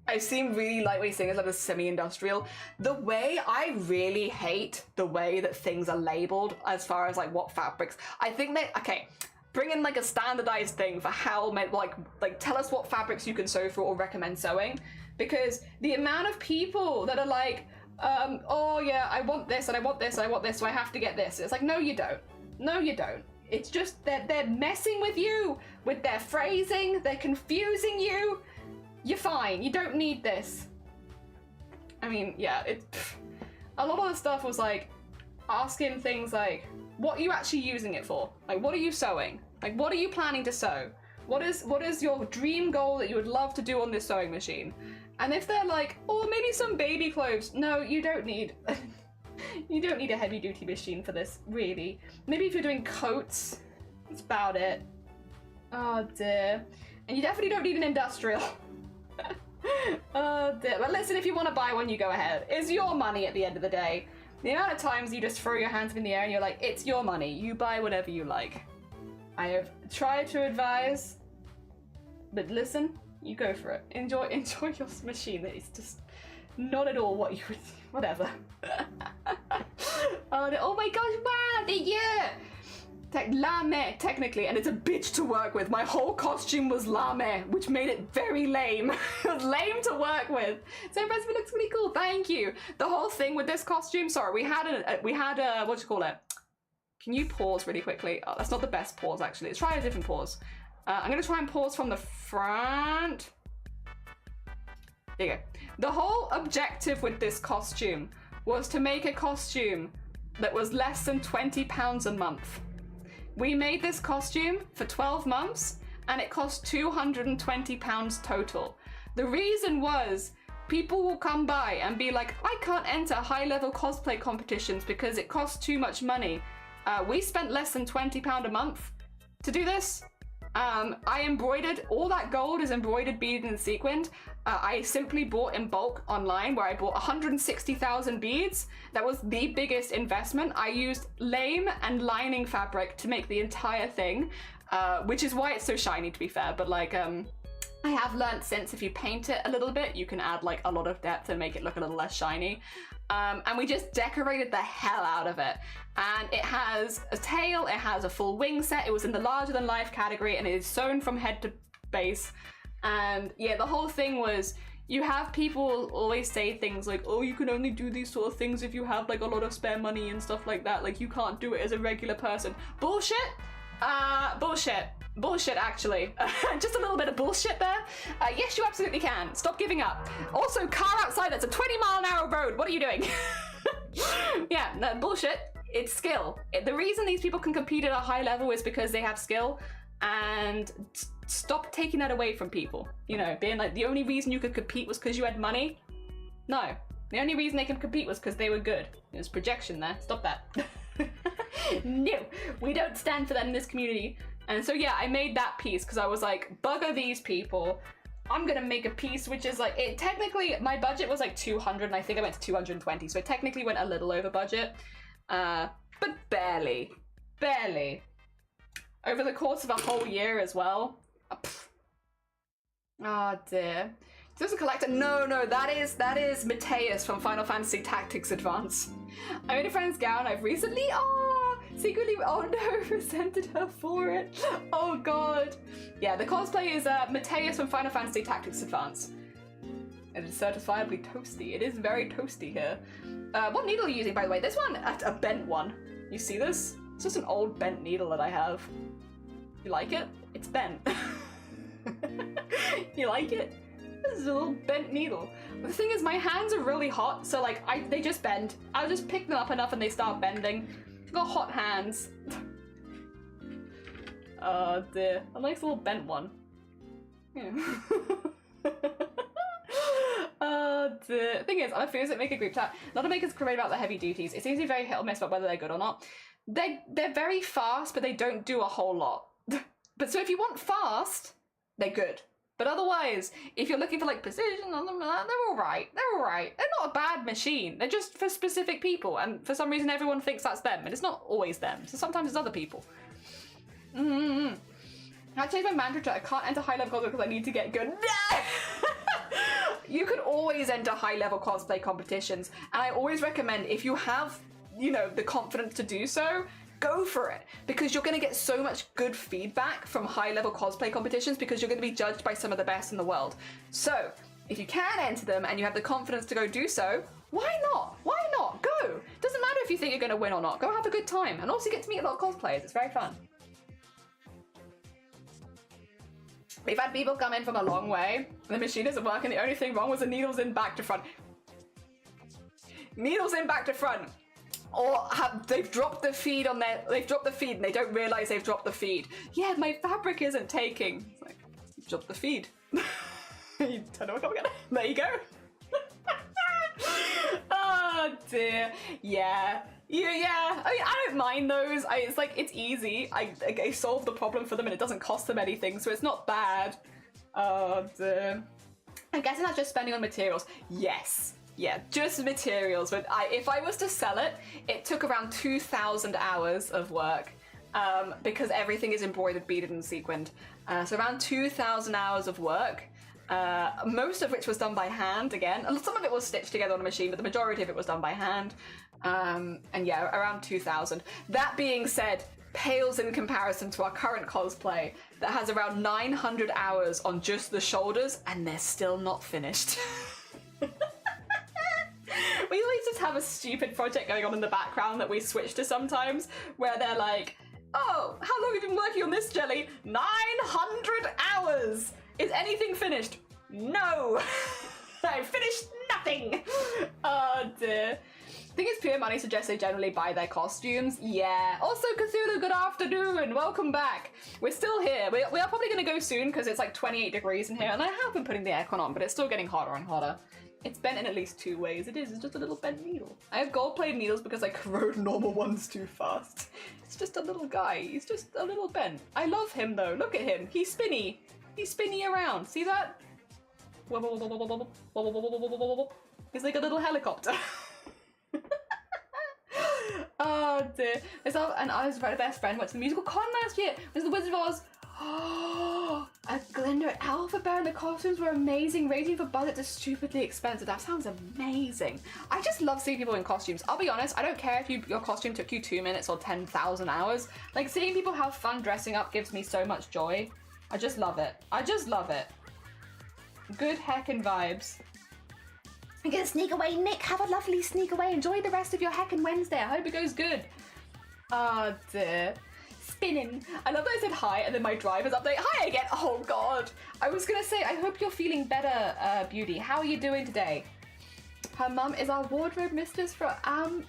[SPEAKER 1] I've seen really lightweight things that are semi-industrial. The way I really hate the way that things are labeled as far as like what fabrics. I think that, okay, bring in like a standardized thing for how, like tell us what fabrics you can sew for or recommend sewing. Because the amount of people that are like, oh yeah, I want this and I want this and I want this, so I have to get this. It's like, no you don't. No, you don't. It's just that they're messing with you, with their phrasing, they're confusing you. You're fine, you don't need this. I mean, yeah, a lot of the stuff was like, asking things like, what are you actually using it for? Like, what are you sewing? Like, what are you planning to sew? What is your dream goal that you would love to do on this sewing machine? And if they're like, oh, maybe some baby clothes. No, you don't need... You don't need a heavy-duty machine for this, really. Maybe if you're doing coats, that's about it. Oh dear. And you definitely don't need an industrial. Oh dear. But listen, if you want to buy one, you go ahead. It's your money at the end of the day. The amount of times you just throw your hands in the air and you're like, it's your money. You buy whatever you like. I have tried to advise, but listen, you go for it. Enjoy your machine. It's just not at all what you would... Whatever. Oh my gosh, wow, the year! Lame, technically, and it's a bitch to work with. My whole costume was lame, which made it very lame. It was lame to work with. So it looks really cool, thank you. The whole thing with this costume, sorry, we had a what do you call it? Can you pause really quickly? Oh, that's not the best pause, actually. Let's try a different pause. I'm gonna try and pause from the front. There you go. The whole objective with this costume was to make a costume that was less than £20 a month. We made this costume for 12 months and it cost £220 total. The reason was people will come by and be like, I can't enter high-level cosplay competitions because it costs too much money. We spent less than £20 a month to do this. I embroidered, all that gold is embroidered, beaded and sequined. I simply bought in bulk online where I bought 160,000 beads. That was the biggest investment. I used lame and lining fabric to make the entire thing, which is why it's so shiny, to be fair. But like, I have learned since if you paint it a little bit, you can add like a lot of depth and make it look a little less shiny. And we just decorated the hell out of it. And it has a tail, it has a full wing set, it was in the larger than life category, and it is sewn from head to base. And yeah, the whole thing was, you have people always say things like, oh, you can only do these sort of things if you have like a lot of spare money and stuff like that. Like you can't do it as a regular person. Bullshit? Bullshit. Bullshit, actually. Just a little bit of bullshit there. Yes, you absolutely can. Stop giving up. Also, car outside, that's a 20-mile-an-hour road. What are you doing? Yeah, no, bullshit. It's skill. The reason these people can compete at a high level is because they have skill, and stop taking that away from people. You know, being like, the only reason you could compete was because you had money. No, the only reason they can compete was because they were good. There's projection there. Stop that. No, we don't stand for that in this community. And so yeah, I made that piece because I was like, bugger these people. I'm gonna make a piece which is like, it technically, my budget was like 200 and I think I went to 220, so it technically went a little over budget, but barely. Over the course of a whole year as well. Oh dear. Is this a collector? No, that is Mateus from Final Fantasy Tactics Advance. I made a friend's gown I've recently, secretly, oh no, resented her for it. Oh god. Yeah, the cosplay is Mateus from Final Fantasy Tactics Advance. It is certifiably toasty. It is very toasty here. What needle are you using, by the way? This one, a bent one. You see this? It's just an old bent needle that I have. You like it? It's bent. You like it? This is a little bent needle. The thing is, my hands are really hot, so like they just bend. I'll just pick them up enough and they start bending. I've got hot hands. Oh dear, a nice little bent one. Yeah. Oh dear. Thing is, I'm a foods that make a group chat. A lot of makers complain about the heavy duties. It seems to be very hit or miss about whether they're good or not. They're very fast, but they don't do a whole lot. But so if you want fast, they're good. But otherwise, if you're looking for like precision, they're all right. They're all right. They're not a bad machine. They're just for specific people, and for some reason everyone thinks that's them, and it's not always them. So sometimes it's other people. I changed my mantra to I can't enter high level cosplay because I need to get good. You could always enter high level cosplay competitions, and I always recommend if you have, you know, the confidence to do so, go for it, because you're going to get so much good feedback from high level cosplay competitions because you're going to be judged by some of the best in the world. So if you can enter them and you have the confidence to go do so, why not? Why not? Go. Doesn't matter if you think you're going to win or not. Go have a good time, and also you get to meet a lot of cosplayers. It's very fun. We've had people come in from a long way, and the machine isn't working. The only thing wrong was the needles in back to front. Needles in back to front. Or they've dropped the feed on they've dropped the feed and they don't realize they've dropped the feed. Yeah, my fabric isn't taking. It's like, you've dropped the feed. You turn it on again. There you go. Oh dear. Yeah. Yeah. I mean, I don't mind those. It's like, it's easy. I solve the problem for them and it doesn't cost them anything, so it's not bad. Oh dear. I'm guessing that's just spending on materials. Yes. Yeah, just materials. But if I was to sell it, it took around 2,000 hours of work because everything is embroidered, beaded, and sequined. So around 2,000 hours of work, most of which was done by hand again. Some of it was stitched together on a machine, but the majority of it was done by hand. And yeah, around 2,000. That being said, pales in comparison to our current cosplay that has around 900 hours on just the shoulders, and they're still not finished. We always just have a stupid project going on in the background that we switch to sometimes, where they're like, oh, how long have you been working on this jelly? 900 hours! Is anything finished? No! I finished nothing! Oh dear. I think it's pure money suggests they generally buy their costumes. Yeah. Also, Cthulhu, good afternoon. Welcome back. We're still here. We are probably going to go soon because it's like 28 degrees in here, and I have been putting the aircon on, but it's still getting hotter and hotter. It's bent in at least 2 ways. It's just a little bent needle. I have gold-plated needles because I corrode normal ones too fast. It's just a little guy. He's just a little bent. I love him though. Look at him. He's spinny. He's spinny around. See that? He's like a little helicopter. Oh dear. And I was my best friend went to the musical con last year. It was the Wizard of Oz. Oh, a Glinda Alpha Bear and the costumes were amazing, ranging for budget to stupidly expensive. That sounds amazing. I just love seeing people in costumes. I'll be honest, I don't care if your costume took you 2 minutes or 10,000 hours. Like, seeing people have fun dressing up gives me so much joy. I just love it. I just love it. Good heckin' vibes. I'm gonna sneak away, Nick. Have a lovely sneak away. Enjoy the rest of your heckin' Wednesday. I hope it goes good. Oh dear. Spinning. I love that I said hi and then my driver's update. Hi again. Oh god. I was gonna say, I hope you're feeling better, Beauty. How are you doing today? Her mum is our wardrobe mistress for Amdram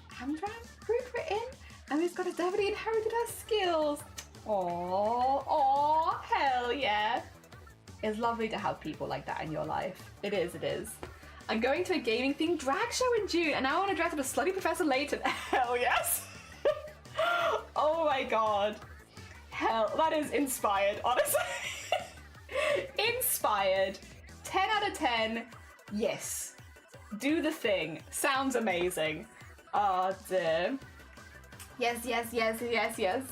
[SPEAKER 1] group we're in, and we've got to definitely inherited her skills. Aww, hell yeah. It's lovely to have people like that in your life. It is, it is. I'm going to a gaming themed drag show in June, and now I want to dress up as Slutty Professor Layton. Hell yes. Oh my god. Hell, that is inspired, honestly. Inspired. 10 out of 10. Yes. Do the thing. Sounds amazing. Oh dear. Yes, yes, yes, yes, yes.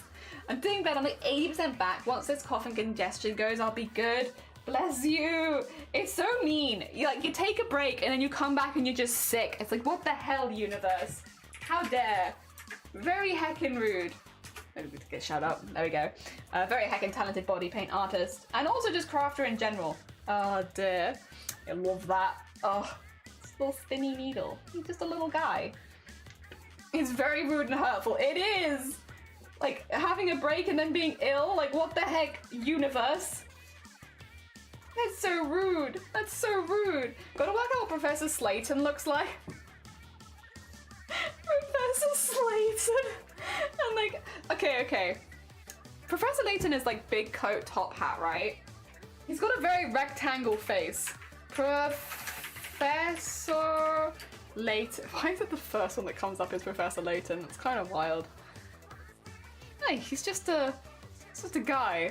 [SPEAKER 1] I'm doing better. I'm like 80% back. Once this cough and congestion goes, I'll be good. Bless you. It's so mean. You take a break and then you come back and you're just sick. It's like, what the hell, universe? How dare. Very heckin' rude. Maybe we could get shout out. There we go. Very heckin' talented body paint artist. And also just crafter in general. Oh dear. I love that. Oh, this little spinny needle. He's just a little guy. It's very rude and hurtful. It is! Like, having a break and then being ill? Like, what the heck, universe? That's so rude. That's so rude. Gotta work out what Professor Slayton looks like. Professor Slayton. And like, okay. Professor Layton is like big coat, top hat, right? He's got a very rectangle face. Professor Layton. Why is it the first one that comes up is Professor Layton? It's kind of wild. Hey, he's just a guy.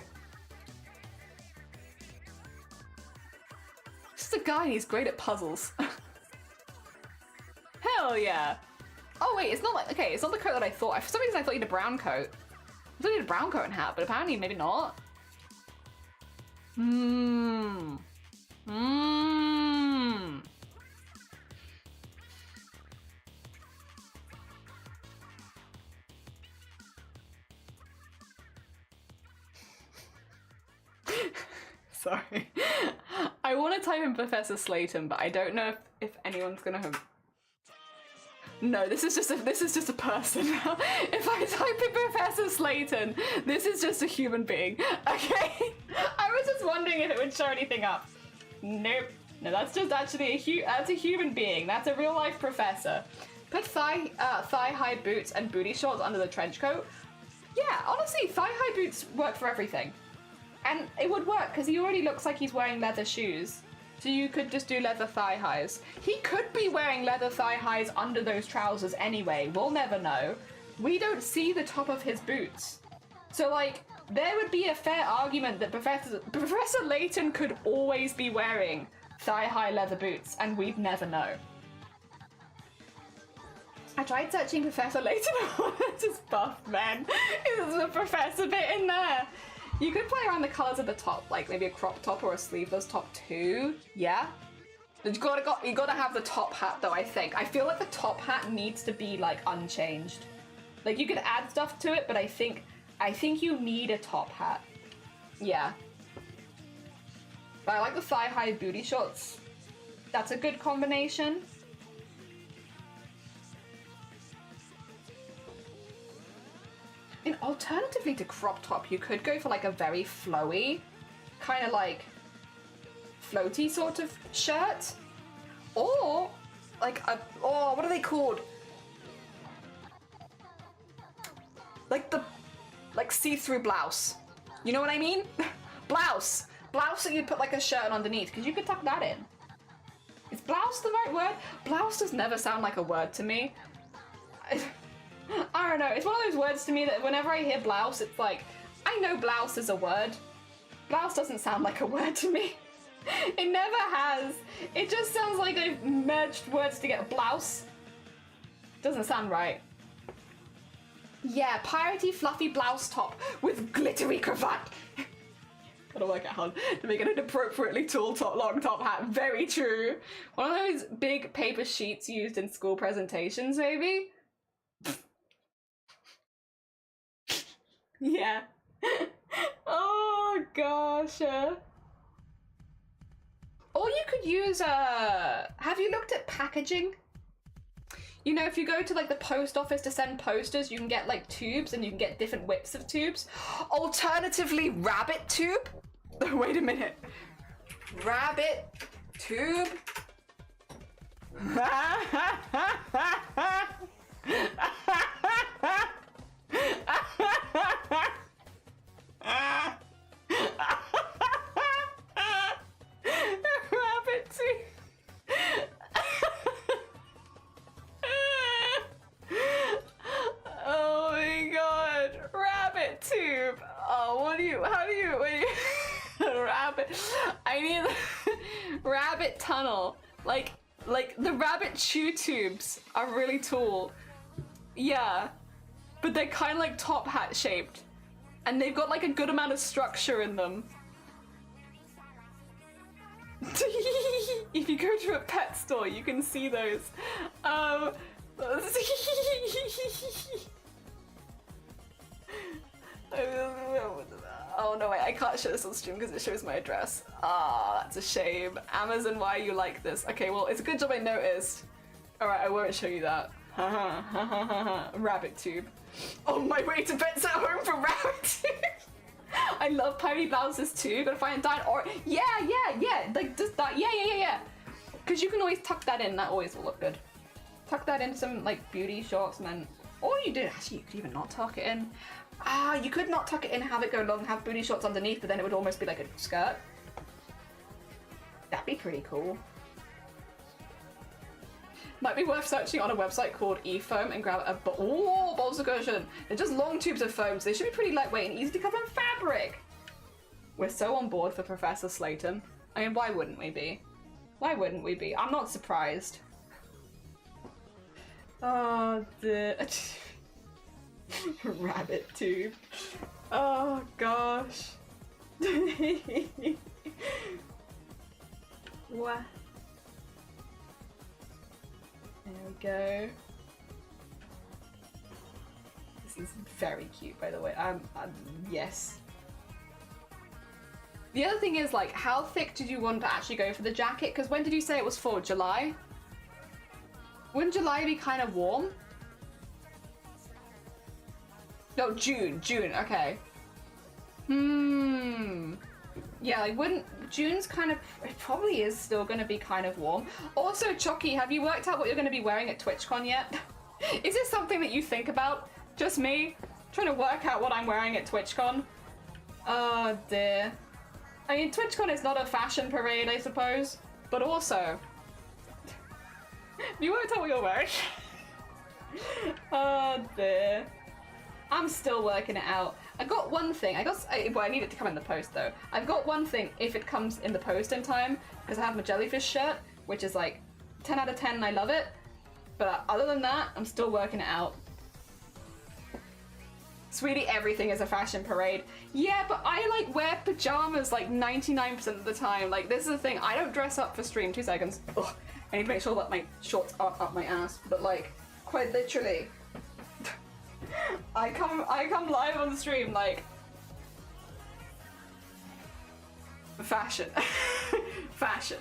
[SPEAKER 1] Just a guy and he's great at puzzles. Hell yeah. Oh wait, it's not like, okay, it's not the coat that I thought. For some reason I thought he had a brown coat. I thought he had a brown coat and hat, but apparently maybe not. Sorry. I want to type in Professor Slayton, but I don't know if anyone's gonna have... No, this is just a person. If I type in Professor Slayton, this is just a human being. Okay? I was just wondering if it would show anything up. Nope. No, that's just actually that's a human being. That's a real life professor. Put thigh-high boots and booty shorts under the trench coat. Yeah, honestly, thigh-high boots work for everything. And it would work because he already looks like he's wearing leather shoes. So you could just do leather thigh highs. He could be wearing leather thigh highs under those trousers anyway. We'll never know. We don't see the top of his boots. So like, there would be a fair argument that Professor Layton could always be wearing thigh high leather boots and we'd never know. I tried searching Professor Layton. Just buff, man. There's a professor bit in there. You could play around the colors of the top, like maybe a crop top or a sleeveless top too. Yeah. You gotta have the top hat though, I think. I feel like the top hat needs to be like unchanged. Like you could add stuff to it, but I think you need a top hat. Yeah. But I like the thigh-high booty shorts. That's a good combination. And alternatively to crop top, you could go for like a very flowy, kind of like floaty sort of shirt. Or like a, oh, what are they called? Like see-through blouse. You know what I mean? Blouse that you'd put like a shirt underneath, because you could tuck that in. Is blouse the right word? Blouse does never sound like a word to me. I don't know, it's one of those words to me that whenever I hear blouse, it's like, I know blouse is a word. Blouse doesn't sound like a word to me. It never has. It just sounds like I've merged words to get blouse. Doesn't sound right. Yeah, piratey fluffy blouse top with glittery cravat. Gotta work out how to make it an appropriately tall top, long top hat. Very true. One of those big paper sheets used in school presentations, maybe? Yeah. Oh gosh. Or you could use have you looked at packaging? You know, if you go to like the post office to send posters, you can get like tubes and you can get different widths of tubes. Alternatively, rabbit tube? Wait a minute. Rabbit tube? Rabbit tube. Oh my god, rabbit tube. Oh, how do you rabbit, I need rabbit tunnel. Like the rabbit chew tubes are really tall. Yeah, but they're kind of like top hat shaped. And they've got like a good amount of structure in them. If you go to a pet store, you can see those. Oh no, wait, I can't show this on stream because it shows my address. Ah, that's a shame. Amazon, why you like this? Okay, well, it's a good job I noticed. Alright, I won't show you that. Rabbit tube. On my way to Bets at Home for rabbit tube. I love pirate blouses too. Gotta find a dye or yeah. Like just that. Yeah. Because you can always tuck that in. That always will look good. Tuck that into some like beauty shorts and then. Or you did actually. You could even not tuck it in. You could not tuck it in, have it go long, have booty shorts underneath, but then it would almost be like a skirt. That'd be pretty cool. Might be worth searching on a website called eFoam and grab a balls of cushion. They're just long tubes of foam, so they should be pretty lightweight and easy to cover in fabric. We're so on board for Professor Slayton. I mean, why wouldn't we be? Why wouldn't we be? I'm not surprised. Oh, the rabbit tube. Oh gosh. What? There we go. This is very cute, by the way. Yes. The other thing is, like, how thick did you want to actually go for the jacket? Because when did you say it was for? July? Wouldn't July be kind of warm? No, June, okay. Yeah, like June's kind of, it probably is still gonna be kind of warm. Also, Chucky, have you worked out what you're gonna be wearing at TwitchCon yet? Is this something that you think about? Just me? Trying to work out what I'm wearing at TwitchCon? Oh dear. I mean, TwitchCon is not a fashion parade, I suppose, but also, have you worked out what you're wearing? Oh dear. I'm still working it out. I got one thing. Well, I need it to come in the post though. I've got one thing if it comes in the post in time, because I have my jellyfish shirt, which is like 10 out of 10 and I love it. But other than that, I'm still working it out. Sweetie, everything is a fashion parade. Yeah, but I like wear pajamas like 99% of the time. Like, this is the thing. I don't dress up for stream. 2 seconds. Ugh. I need to make sure that my shorts aren't up my ass. But like, quite literally, I come live on the stream like fashion. Fashion.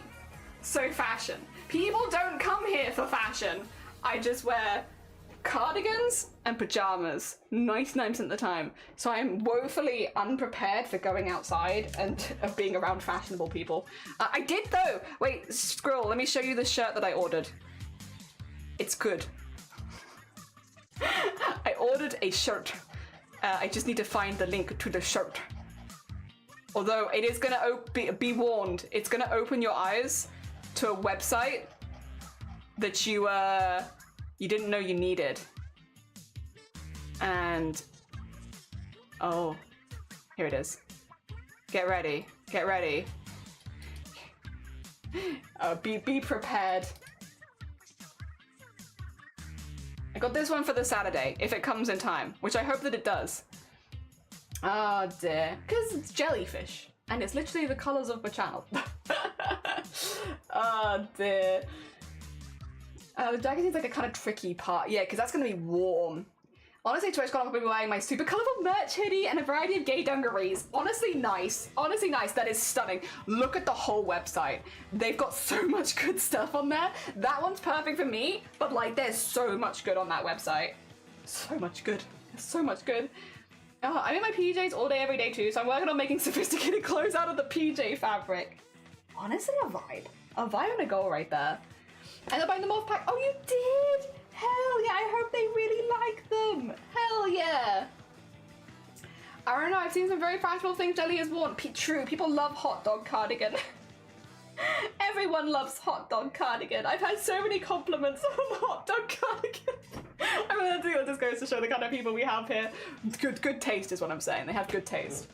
[SPEAKER 1] So fashion. People don't come here for fashion. I just wear cardigans and pajamas 99% of the time. So I'm woefully unprepared for going outside and being around fashionable people. I did though. Wait, Skrill, let me show you the shirt that I ordered. It's good. I ordered a shirt. I just need to find the link to the shirt. Although it is gonna be warned, it's gonna open your eyes to a website that you didn't know you needed. And oh, here it is. Get ready. Get ready. Be prepared. I got this one for the Saturday, if it comes in time, which I hope that it does. Oh dear. Because it's jellyfish, and it's literally the colours of my channel. Oh dear. The jacket seems like a kind of tricky part. Yeah, because that's going to be warm. Honestly, TwitchCon, I'll be wearing my super colourful merch hoodie and a variety of gay dungarees. Honestly nice. Honestly nice. That is stunning. Look at the whole website. They've got so much good stuff on there. That one's perfect for me, but like there's so much good on that website. So much good. So much good. Oh, I'm in my PJs all day, every day too, so I'm working on making sophisticated clothes out of the PJ fabric. Honestly, a vibe. A vibe and a goal right there. And they're buying the morph pack. Oh, you did? Hell yeah, I hope they really like them. Hell yeah. I don't know, I've seen some very fashionable things Jelly has worn. True, people love hot dog cardigan. Everyone loves hot dog cardigan. I've had so many compliments on hot dog cardigan. I mean, I think that just goes to show the kind of people we have here. Good taste is what I'm saying. They have good taste.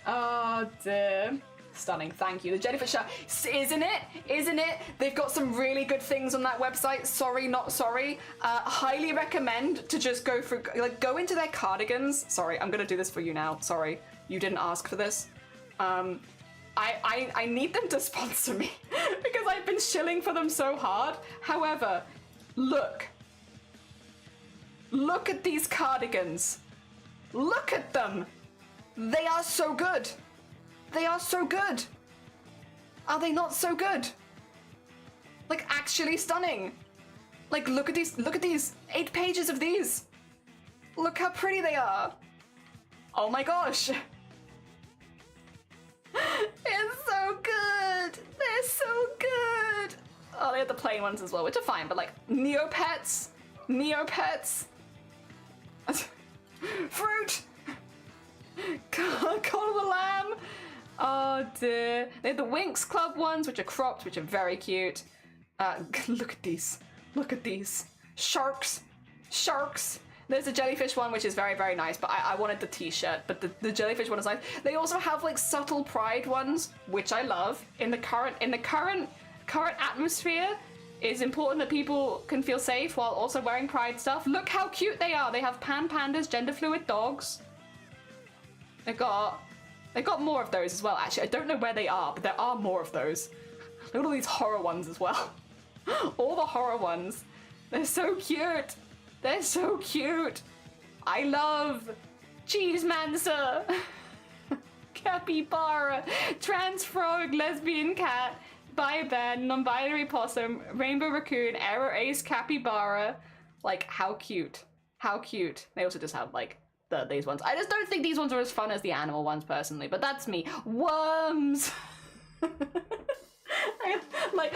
[SPEAKER 1] Oh dear. Stunning, thank you. The jellyfish shirt, isn't it? Isn't it? They've got some really good things on that website. Sorry, not sorry. Highly recommend to just go for, like, go into their cardigans. Sorry, I'm gonna do this for you now. Sorry, you didn't ask for this. I need them to sponsor me because I've been shilling for them so hard. However, look at these cardigans. Look at them. They are so good. They are so good. Are they not so good? Like, actually stunning. Like, look at these 8 pages of these. Look how pretty they are. Oh my gosh. It's so good. They're so good. Oh, they have the plain ones as well, which are fine, but like Neopets. Fruit. Call of the Lamb. Oh dear. They have the Winx Club ones, which are cropped, which are very cute. Look at these. Look at these. Sharks. There's a jellyfish one, which is very, very nice, but I wanted the t-shirt, but the jellyfish one is nice. They also have like subtle pride ones, which I love. In the current atmosphere, it's important that people can feel safe while also wearing pride stuff. Look how cute they are. They have pandas, gender fluid dogs. They got more of those as well, actually. I don't know where they are, but there are more of those. Look at all these horror ones as well. All the horror ones. They're so cute. They're so cute. I love Cheesemancer. Capybara. Trans frog, lesbian cat, bi-bear, non-binary possum, rainbow raccoon, arrow ace, capybara. Like, how cute. How cute. They also just have, like, these ones. I just don't think these ones are as fun as the animal ones, personally, but that's me. Worms!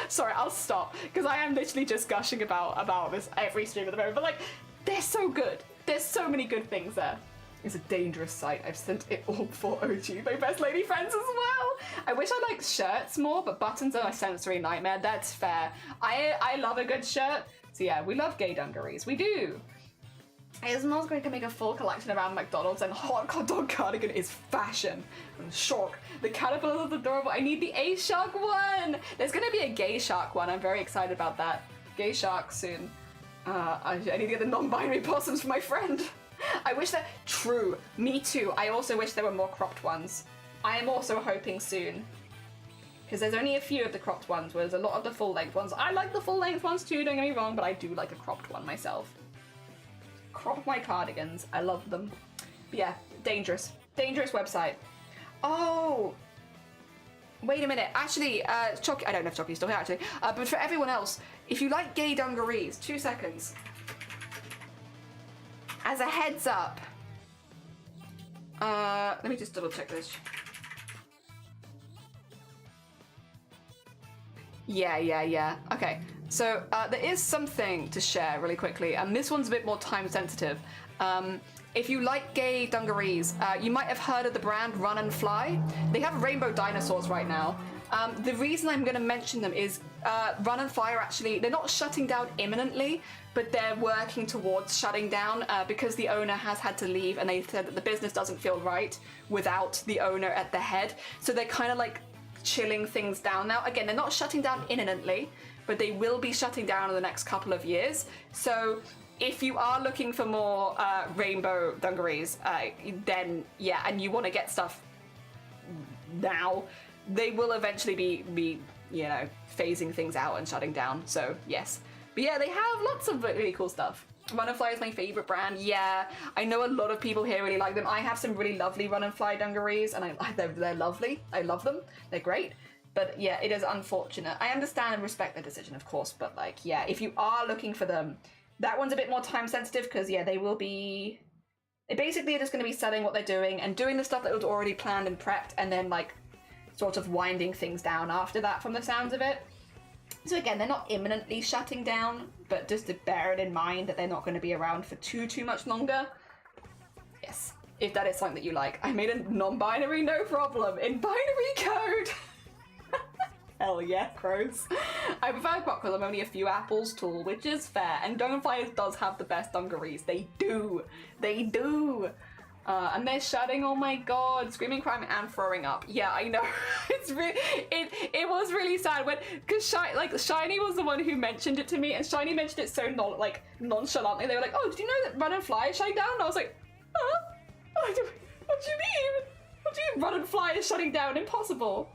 [SPEAKER 1] Sorry, I'll stop, because I am literally just gushing about this every stream at the moment, but like, they're so good. There's so many good things there. It's a dangerous sight. I've sent it all before OG, my best lady friends as well. I wish I liked shirts more, but buttons are my sensory nightmare. That's fair. I love a good shirt. So yeah, we love gay dungarees. We do. ASMR's going to make a full collection around McDonald's, and hot dog cardigan is fashion. And shark. The caterpillar is adorable. I need the A shark one. There's going to be a gay shark one. I'm very excited about that. Gay shark soon. I need to get the non-binary possums for my friend. I wish that. True. Me too. I also wish there were more cropped ones. I am also hoping soon. Because there's only a few of the cropped ones, whereas a lot of the full-length ones. I like the full-length ones too, don't get me wrong, but I do like a cropped one myself. Crop my cardigans. I love them. But yeah, dangerous. Dangerous website. Oh! Wait a minute. Actually, Chocky, I don't know if Chocky's still here actually, but for everyone else, if you like gay dungarees, 2 seconds. As a heads up, let me just double check this. Yeah. Okay, so there is something to share really quickly, and this one's a bit more time sensitive. If you like gay dungarees, you might have heard of the brand Run and Fly. They have rainbow dinosaurs right now. The reason I'm going to mention them is Run and Fly are actually, they're not shutting down imminently, but they're working towards shutting down because the owner has had to leave, and they said that the business doesn't feel right without the owner at the head. So they're kind of like chilling things down now. Again, they're not shutting down imminently, but they will be shutting down in the next couple of years. So if you are looking for more rainbow dungarees, then yeah, and you want to get stuff now, they will eventually be you know, phasing things out and shutting down. So yes, but yeah, they have lots of really cool stuff. Run and Fly is my favorite brand. Yeah, I know a lot of people here really like them. I have some really lovely Run and Fly dungarees, and they're lovely. I love them. They're great. But yeah, it is unfortunate. I understand and respect their decision, of course, but like, yeah, if you are looking for them, that one's a bit more time sensitive, because yeah, they will be, they basically are just going to be selling what they're doing and doing the stuff that was already planned and prepped, and then like sort of winding things down after that, from the sounds of it. So again, they're not imminently shutting down, but just to bear it in mind that they're not going to be around for too much longer. Yes, if that is something that you like. I made a non-binary, no problem, in binary code. Hell yeah, crows. I prefer crop because I'm only a few apples tall, which is fair. And Dragonflies does have the best dungarees. They do. They do. And they're shutting, oh my god, screaming, crying, and throwing up. Yeah, I know. It's really, it was really sad when, because Shiny was the one who mentioned it to me, and Shiny mentioned it so nonchalantly. They were like, oh, did you know that Run and Fly is shutting down? And I was like, huh? What do you mean? What do you mean Run and Fly is shutting down? Impossible.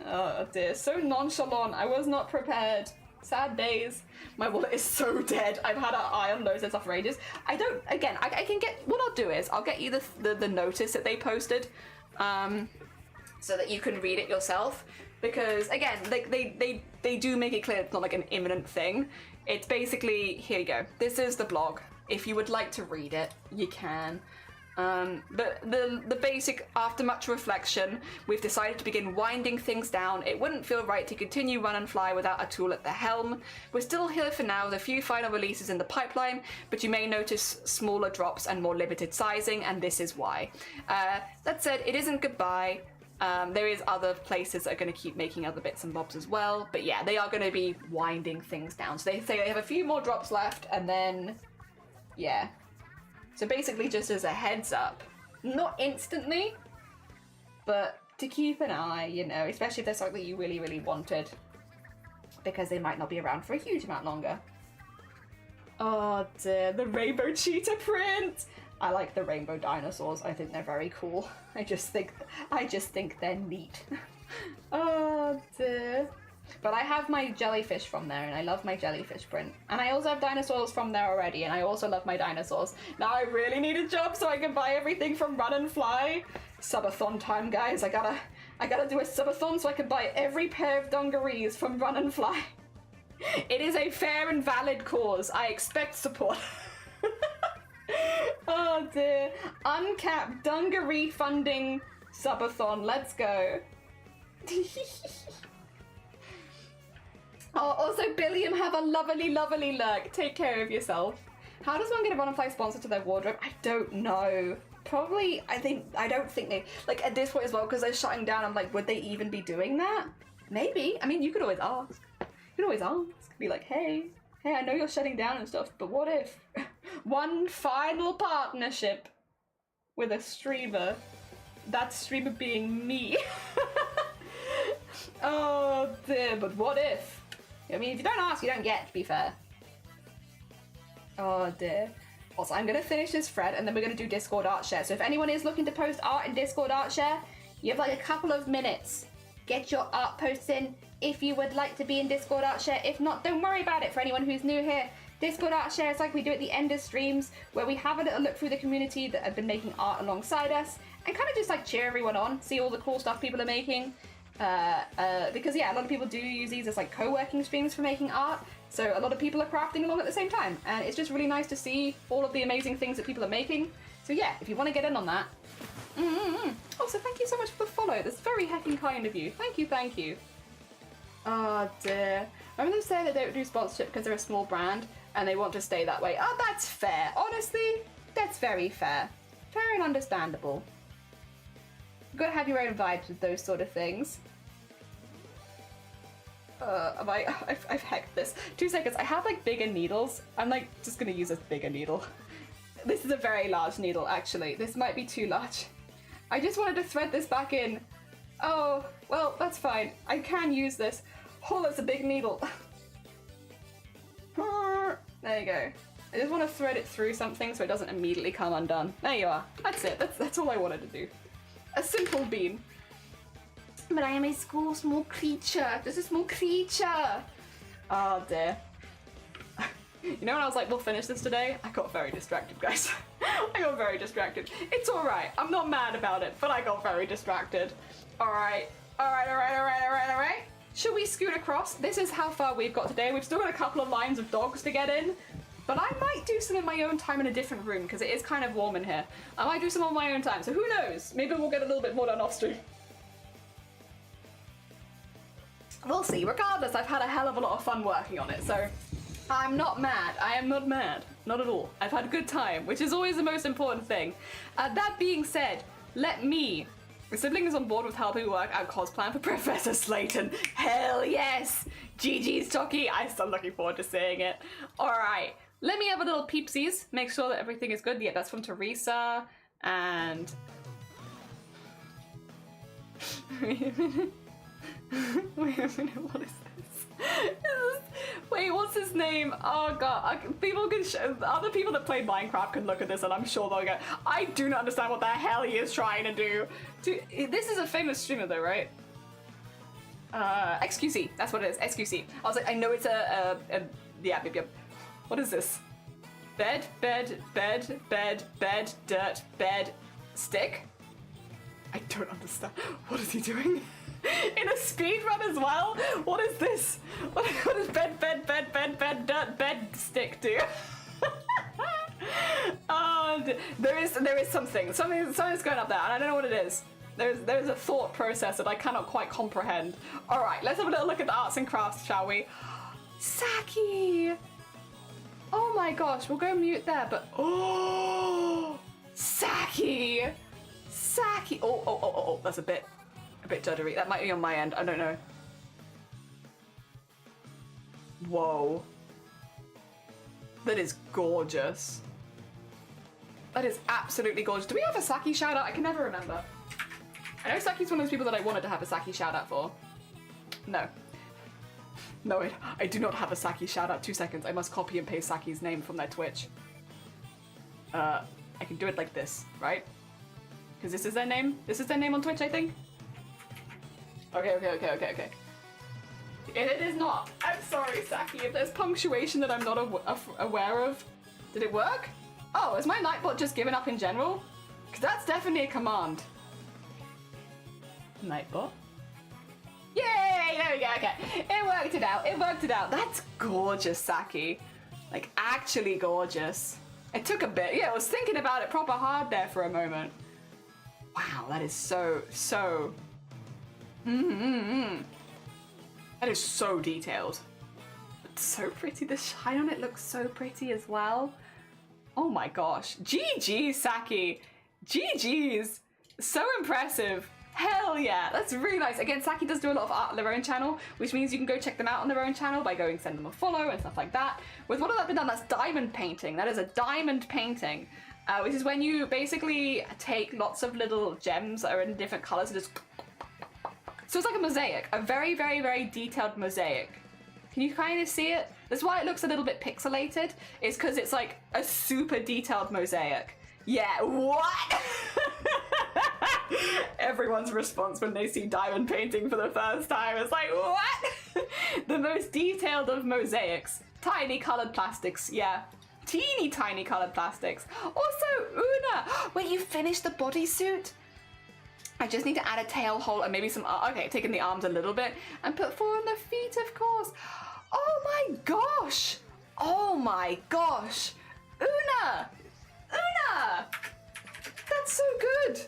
[SPEAKER 1] Oh dear, so nonchalant. I was not prepared. Sad days. My wallet is so dead. I've had an eye on loads of stuff for ages. I can get, what I'll do is I'll get you the notice that they posted, so that you can read it yourself, because again, they do make it clear it's not like an imminent thing. It's basically, here you go, this is the blog. If you would like to read it, you can. The basic, after much reflection, we've decided to begin winding things down. It wouldn't feel right to continue Run and Fly without a tool at the helm. We're still here for now with a few final releases in the pipeline, but you may notice smaller drops and more limited sizing, and this is why. That said, it isn't goodbye. There is other places that are going to keep making other bits and bobs as well, but yeah, they are going to be winding things down. So they say they have a few more drops left, and then, yeah. So basically just as a heads up, not instantly, but to keep an eye, you know, especially if there's something that you really, really wanted, because they might not be around for a huge amount longer. Oh dear, the rainbow cheetah print! I like the rainbow dinosaurs. I think they're very cool. I just think they're neat. Oh dear. But I have my jellyfish from there, and I love my jellyfish print. And I also have dinosaurs from there already, and I also love my dinosaurs. Now I really need a job so I can buy everything from Run and Fly. Subathon time, guys. I gotta do a subathon so I can buy every pair of dungarees from Run and Fly. It is a fair and valid cause. I expect support. Oh dear. Uncapped dungaree funding subathon. Let's go. Oh, also, Billiam, have a lovely, lovely lurk. Take care of yourself. How does one get a Run and Fly sponsor to their wardrobe? I don't know. Probably, I don't think they, like, at this point as well, because they're shutting down, I'm like, would they even be doing that? Maybe. I mean, you could always ask. You could always ask. Be like, hey, I know you're shutting down and stuff, but what if one final partnership with a streamer, that streamer being me? Oh dear, but what if? I mean, if you don't ask, you don't get, to be fair. Oh dear. Also, I'm going to finish this thread and then we're going to do Discord art share. So if anyone is looking to post art in Discord art share, you have like a couple of minutes. Get your art posts in if you would like to be in Discord art share. If not, don't worry about it. For anyone who's new here, Discord art share is like we do at the end of streams, where we have a little look through the community that have been making art alongside us and kind of just like cheer everyone on, see all the cool stuff people are making. Because yeah, a lot of people do use these as like co-working streams for making art, so a lot of people are crafting along at the same time, and it's just really nice to see all of the amazing things that people are making. So yeah, if you want to get in on that. Also, thank you so much for the follow. That's very heckin' kind of you. Thank you. Oh dear. Remember them saying they don't do sponsorship because they're a small brand and they want to stay that way. Oh, that's fair. Honestly, that's very fair. Fair and understandable. You've got to have your own vibes with those sort of things. I've hacked this. 2 seconds. I have like bigger needles. I'm like just gonna use a bigger needle. This is a very large needle, actually. This might be too large. I just wanted to thread this back in. Oh, well, that's fine. I can use this. Oh, that's a big needle. There you go. I just want to thread it through something so it doesn't immediately come undone. There you are. That's it. That's all I wanted to do. A simple beam. But I am a small creature. Just a small creature. Oh dear. You know when I was like, we'll finish this today? I got very distracted, guys. I got very distracted. It's alright. I'm not mad about it, but I got very distracted. Alright. Should we scoot across? This is how far we've got today. We've still got a couple of lines of dogs to get in. But I might do some in my own time in a different room, because it is kind of warm in here. I might do some on my own time, so who knows? Maybe we'll get a little bit more done off stream. We'll see. Regardless, I've had a hell of a lot of fun working on it, so I'm not mad. I am not mad. Not at all. I've had a good time, which is always the most important thing. That being said, let me... The sibling is on board with helping work out cosplay for Professor Slayton. Hell yes! GG's Toki. I'm still looking forward to seeing it. Alright. Let me have a little peepsies, make sure that everything is good. Yeah, that's from Teresa, and... Wait a minute, what is this? Wait, what's his name? Oh god, people can other people that play Minecraft can look at this and I'm sure they'll go, I do not understand what the hell he is trying to do. This is a famous streamer though, right? XQC, that's what it is, XQC. I was like, I know it's yeah. What is this? Bed, dirt, bed, stick? I don't understand. What is he doing? In a speed run as well? What is this? What does bed, dirt, bed, stick do? There is something's going up there, and I don't know what it is. There's a thought process that I cannot quite comprehend. All right, let's have a little look at the arts and crafts, shall we? Saki! Oh my gosh, we'll go mute there, but oh, Saki! Saki! Oh, that's a bit juddery. That might be on my end. I don't know. Whoa. That is gorgeous. That is absolutely gorgeous. Do we have a Saki shout out? I can never remember. I know Saki's one of those people that I wanted to have a Saki shout out for. No. No, I do not have a Saki shout out. 2 seconds. I must copy and paste Saki's name from their Twitch. I can do it like this, right? Because this is their name. This is their name on Twitch, I think. Okay. It is not. I'm sorry, Saki. If there's punctuation that I'm not aware of. Did it work? Oh, is my Nightbot just given up in general? Because that's definitely a command. Nightbot? Yay! There we go, okay. It worked it out. That's gorgeous, Saki. Like, actually gorgeous. It took a bit. Yeah, I was thinking about it proper hard there for a moment. Wow, that is so... That is so detailed. It's so pretty. The shine on it looks so pretty as well. Oh my gosh. GG, Saki. GG's. So impressive. Hell yeah. That's really nice. Again, Saki does do a lot of art on their own channel, which means you can go check them out on their own channel by going send them a follow and stuff like that. With what has been done, that's diamond painting. That is a diamond painting, which is when you basically take lots of little gems that are in different colors and just... So it's like a mosaic, a very, very, very detailed mosaic. Can you kind of see it? That's why it looks a little bit pixelated, is because it's like a super detailed mosaic. Yeah, what? Everyone's response when they see diamond painting for the first time is like, what? The most detailed of mosaics. Tiny colored plastics, yeah. Teeny tiny colored plastics. Also, Una, wait, you finished the bodysuit? I just need to add a tail hole and maybe some, okay, taking the arms a little bit and put 4 on the feet, of course. Oh my gosh. Oh my gosh. Una. That's so good.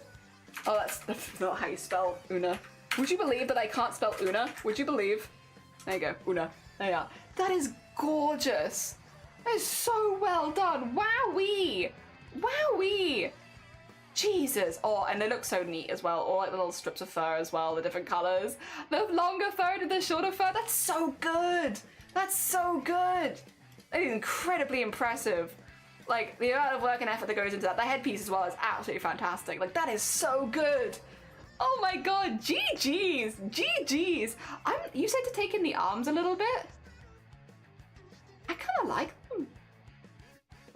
[SPEAKER 1] Oh, that's not how you spell Una. Would you believe that I can't spell Una? Would you believe? There you go, Una. There you are. That is gorgeous. That is so well done. Wowee. Wowee. Jesus. Oh, and they look so neat as well. All like the little strips of fur as well, the different colors. The longer fur to the shorter fur. That's so good. That's so good. That is incredibly impressive. Like, the amount of work and effort that goes into that. The headpiece as well is absolutely fantastic. Like, that is so good. Oh my god, GG's. GG's. You said to take in the arms a little bit? I kind of like them.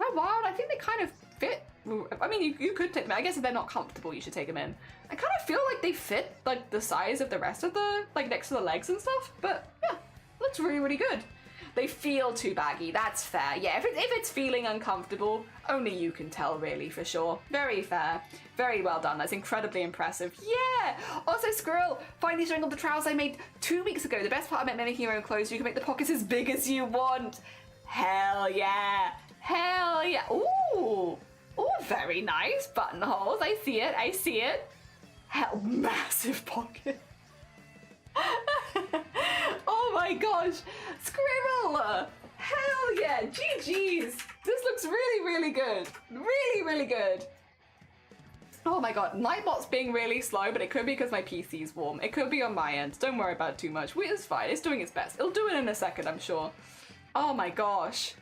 [SPEAKER 1] Am I wild? I think they kind of fit. I mean, you could take them. I guess if they're not comfortable, you should take them in. I kind of feel like they fit, like, the size of the rest of the, like, next to the legs and stuff. But, yeah, looks really, really good. They feel too baggy, that's fair. Yeah, if it's feeling uncomfortable, only you can tell, really, for sure. Very fair. Very well done. That's incredibly impressive. Yeah! Also, Squirrel, finally showing off the trousers I made 2 weeks ago. The best part about making your own clothes, you can make the pockets as big as you want. Hell yeah. Hell yeah. Ooh. Ooh, very nice. Buttonholes. I see it. I see it. Hell, massive pocket. Oh my gosh, Squirrel! Hell yeah, GG's! This looks really, really good. Really, really good. Oh my god, Nightbot's being really slow, but it could be because my PC's warm. It could be on my end. Don't worry about it too much. It's fine. It's doing its best. It'll do it in a second, I'm sure. Oh my gosh.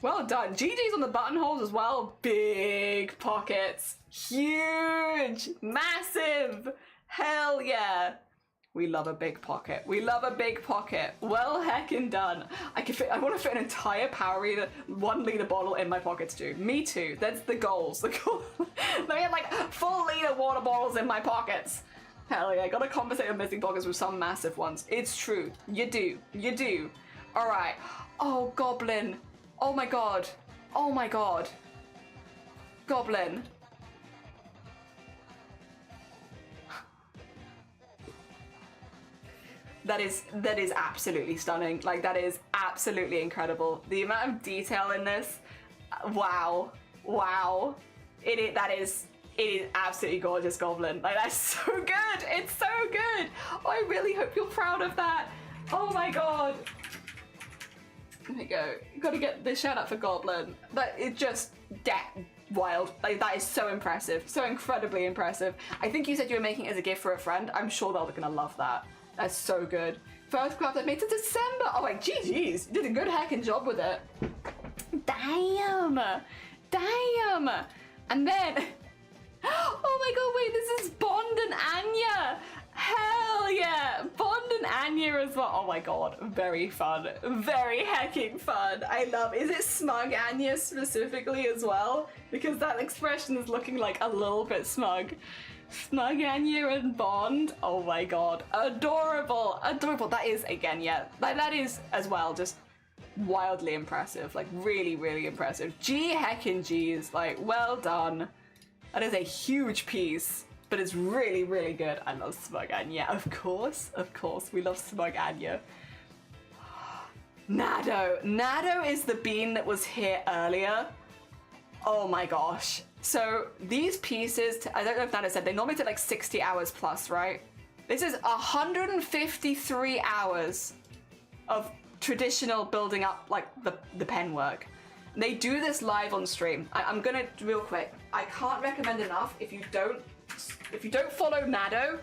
[SPEAKER 1] Well done. GG's on the buttonholes as well. Big pockets. Huge. Massive. Hell yeah. We love a big pocket. We love a big pocket. Well heckin' done. I want to fit an entire Powerade 1 liter bottle in my pockets too. Me too. That's the goals. Let me have like full liter water bottles in my pockets. Hell yeah, gotta compensate on missing pockets with some massive ones. It's true. You do. You do. All right. Oh, Goblin. Oh my god. Oh my god. Goblin. That is absolutely stunning. Like, that is absolutely incredible. The amount of detail in this, Wow. Wow. It is absolutely gorgeous, Goblin. Like, that's so good. It's so good. Oh, I really hope you're proud of that. Oh my god. There we go. Gotta get the shout out for Goblin. That is just wild. Like, that is so impressive. So incredibly impressive. I think you said you were making it as a gift for a friend. I'm sure they're gonna love that. That's so good. First craft that made it to December. Oh, like, GG's. You did a good heckin' job with it. Damn. Damn. And then... Oh my god, wait, this is Bond and Anya! Hell yeah! Bond and Anya as well. Oh my god, very fun. Very hecking fun. I love... Is it smug Anya specifically as well? Because that expression is looking like a little bit smug. Smug Anya and Bond. Oh my god. Adorable. Adorable. That is, again, yeah. That is, as well, just wildly impressive. Like, really, really impressive. G heckin' G's. Like, well done. That is a huge piece, but it's really, really good. I love Smug Anya, of course, we love Smug Anya. Nado. Nado is the bean that was here earlier. Oh my gosh. So these pieces, I don't know if Nado said, they normally take like 60 hours plus, right? This is 153 hours of traditional building up like the pen work. They do this live on stream. I'm gonna, real quick, I can't recommend enough if you don't follow Nado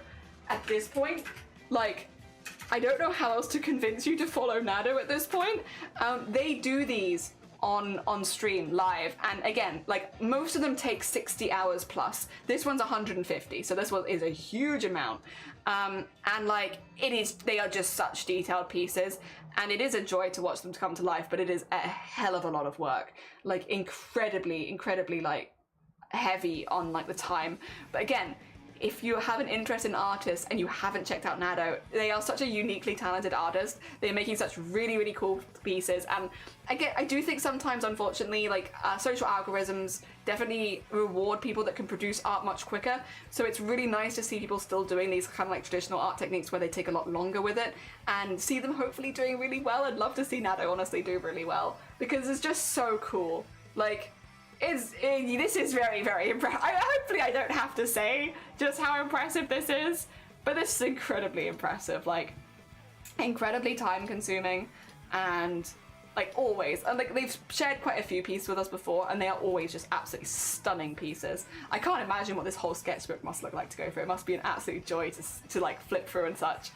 [SPEAKER 1] at this point, like, I don't know how else to convince you to follow Nado at this point. They do these on stream live, and again, like, most of them take 60 hours plus. This one's 150, so this one is a huge amount. And like, they are just such detailed pieces, and it is a joy to watch them come to life, but it is a hell of a lot of work. Like, incredibly, like, heavy on like the time. But again, if you have an interest in artists and you haven't checked out Nado, they are such a uniquely talented artist. They're making such really, really cool pieces. And I do think sometimes, unfortunately, like social algorithms definitely reward people that can produce art much quicker. So it's really nice to see people still doing these kind of like traditional art techniques where they take a lot longer with it, and see them hopefully doing really well. I'd love to see Nado honestly do really well, because it's just so cool. Like, this is very, very impressive. Hopefully I don't have to say just how impressive this is, but this is incredibly impressive. Like, incredibly time consuming, and like always, and like they've shared quite a few pieces with us before, and they are always just absolutely stunning pieces. I can't imagine what this whole sketchbook must look like to go through. It must be an absolute joy to like flip through and such.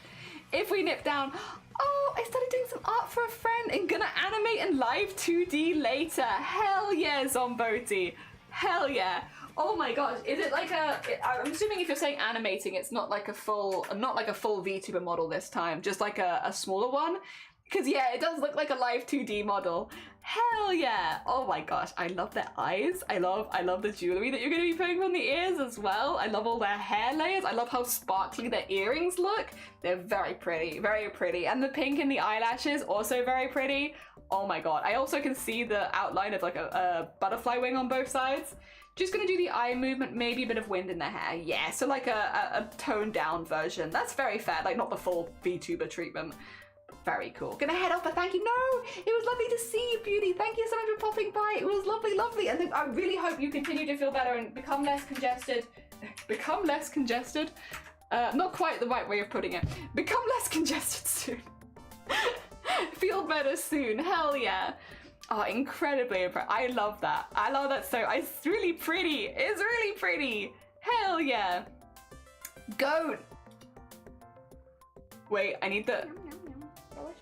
[SPEAKER 1] If we nip down, oh, I started doing some art for a friend and gonna animate in live 2D later. Hell yeah, Zomboti. Hell yeah. Oh my gosh, is it like I'm assuming if you're saying animating, it's not like a full VTuber model this time, just like a smaller one. Because yeah, it does look like a live 2D model. Hell yeah. Oh my gosh, I love their eyes. I love the jewelry that you're going to be putting on the ears as well. I love all their hair layers. I love how sparkly their earrings look. They're very pretty, very pretty. And the pink in the eyelashes, also very pretty. Oh my god. I also can see the outline of like a butterfly wing on both sides. Just gonna do the eye movement, maybe a bit of wind in the hair. Yeah, so like a toned down version. That's very fair, like not the full VTuber treatment. Very cool. Gonna head off, but thank you. No, it was lovely to see you, Beauty. Thank you so much for popping by. It was lovely, lovely. And I really hope you continue to feel better and become less congested. Become less congested? Not quite the right way of putting it. Become less congested soon. Feel better soon. Hell yeah. Oh, incredibly impressive. I love that. I love that so. It's really pretty. It's really pretty. Hell yeah. Goat. Wait, I need the...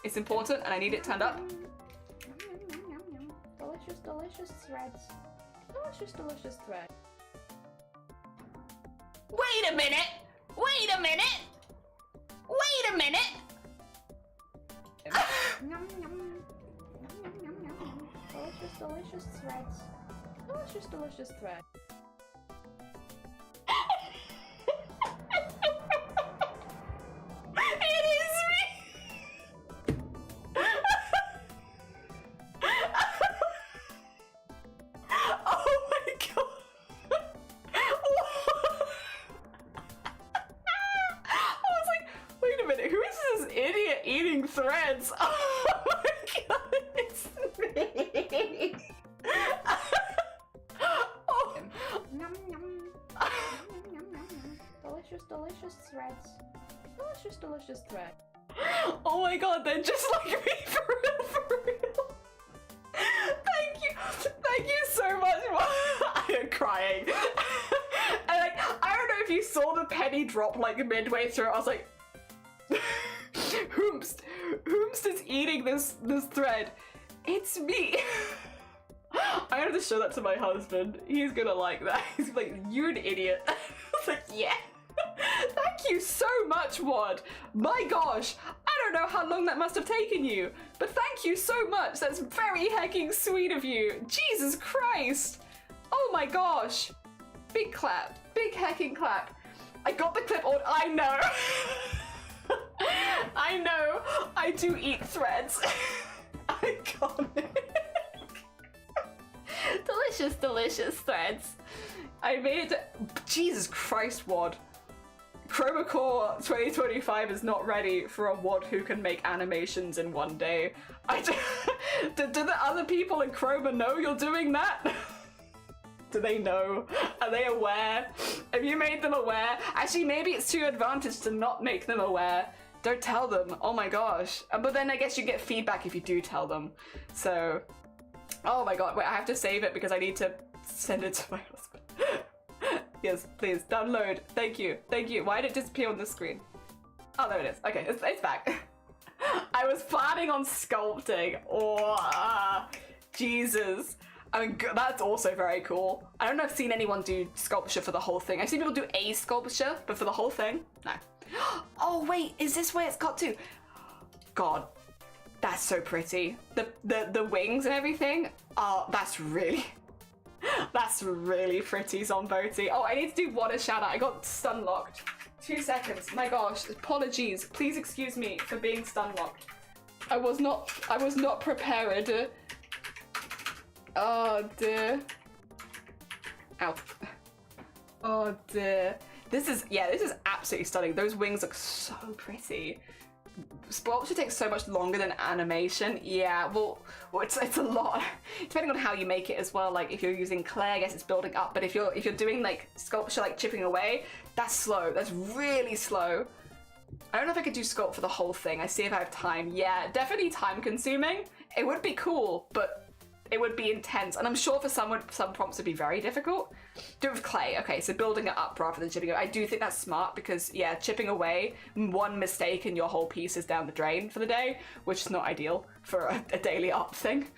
[SPEAKER 1] It's important and I need it turned up.
[SPEAKER 2] Delicious, delicious threads. Delicious, delicious thread.
[SPEAKER 1] Wait a minute! Wait a minute! Wait a minute!
[SPEAKER 2] Delicious, delicious threads. Delicious, delicious thread.
[SPEAKER 1] It is me! Oh my god! I was like, wait a minute, who is this idiot eating threads? Oh my god, it's me!
[SPEAKER 2] Yum, yum. Delicious, delicious threads. Delicious, delicious thread.
[SPEAKER 1] Oh my god, they're just like me, for real, for real. Thank you so much. I am crying. And like, I don't know if you saw the penny drop like midway through. I was like, Hoomst is eating this thread. It's me. I have to show that to my husband. He's gonna like that. He's like, you're an idiot. I was like, yeah. Thank you so much, Wad. My gosh, I don't know how long that must have taken you, but thank you so much. That's very hecking sweet of you. Jesus Christ. Oh my gosh. Big clap. Big hecking clap. I got the clip on. I know. I know. I do eat threads. Iconic. Delicious, delicious threads. I made. Jesus Christ, Wad. Chroma Core 2025 is not ready for a Wad who can make animations in one day. Do the other people in Chroma know you're doing that? Do they know? Are they aware? Have you made them aware? Actually, maybe it's to your advantage to not make them aware. Don't tell them. Oh my gosh. But then I guess you get feedback if you do tell them. So, oh my god. Wait, I have to save it because I need to send it to my husband. Yes, please, download. Thank you. Thank you. Why did it disappear on the screen? Oh, there it is. Okay, it's back. I was planning on sculpting. Oh, Jesus. I mean, that's also very cool. I don't know if I've seen anyone do sculpture for the whole thing. I've seen people do a sculpture, but for the whole thing, no. Oh, wait, is this where it's got to? God, that's so pretty. The wings and everything. Oh, that's really pretty, Zomboti. Oh, I need to do water shout out. I got stun locked. 2 seconds. My gosh. Apologies. Please excuse me for being stun locked. I was not prepared. Oh dear. Ow. Oh dear. This is absolutely stunning. Those wings look so pretty. Sculpture takes so much longer than animation. Yeah, well it's a lot. Depending on how you make it as well. Like if you're using clay, I guess it's building up. But if you're doing like sculpture, like chipping away, that's slow. That's really slow. I don't know if I could do sculpt for the whole thing. I see if I have time. Yeah, definitely time consuming. It would be cool, but it would be intense. And I'm sure for some prompts would be very difficult. Do it with clay. Okay, so building it up rather than chipping it. I do think that's smart because, yeah, chipping away, one mistake and your whole piece is down the drain for the day, which is not ideal for a daily art thing.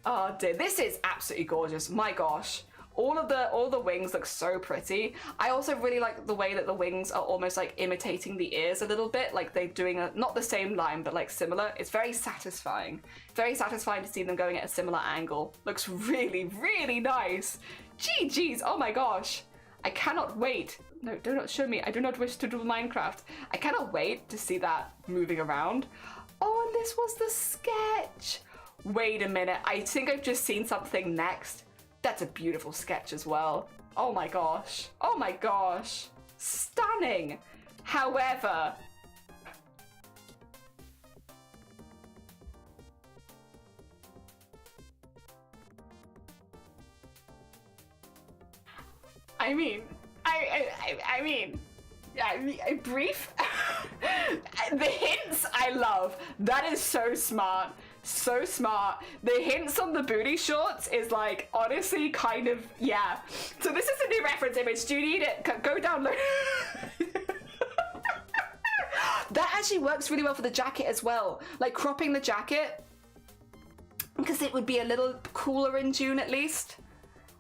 [SPEAKER 1] Oh dear, this is absolutely gorgeous. My gosh. All the wings look so pretty. I also really like the way that the wings are almost like imitating the ears a little bit, like they're doing not the same line, but like similar. It's very satisfying. Very satisfying to see them going at a similar angle. Looks really, really nice. Geez, oh my gosh. I cannot wait. No, do not show me. I do not wish to do Minecraft. I cannot wait to see that moving around. Oh, and this was the sketch. Wait a minute. I think I've just seen something next. That's a beautiful sketch as well. Oh my gosh. Oh my gosh. Stunning. However, I mean, brief. The hints I love. That is so smart. So smart. The hints on the booty shorts is like honestly kind of, yeah. So this is a new reference image. Do you need it? Go download. That actually works really well for the jacket as well. Like cropping the jacket because it would be a little cooler in June at least.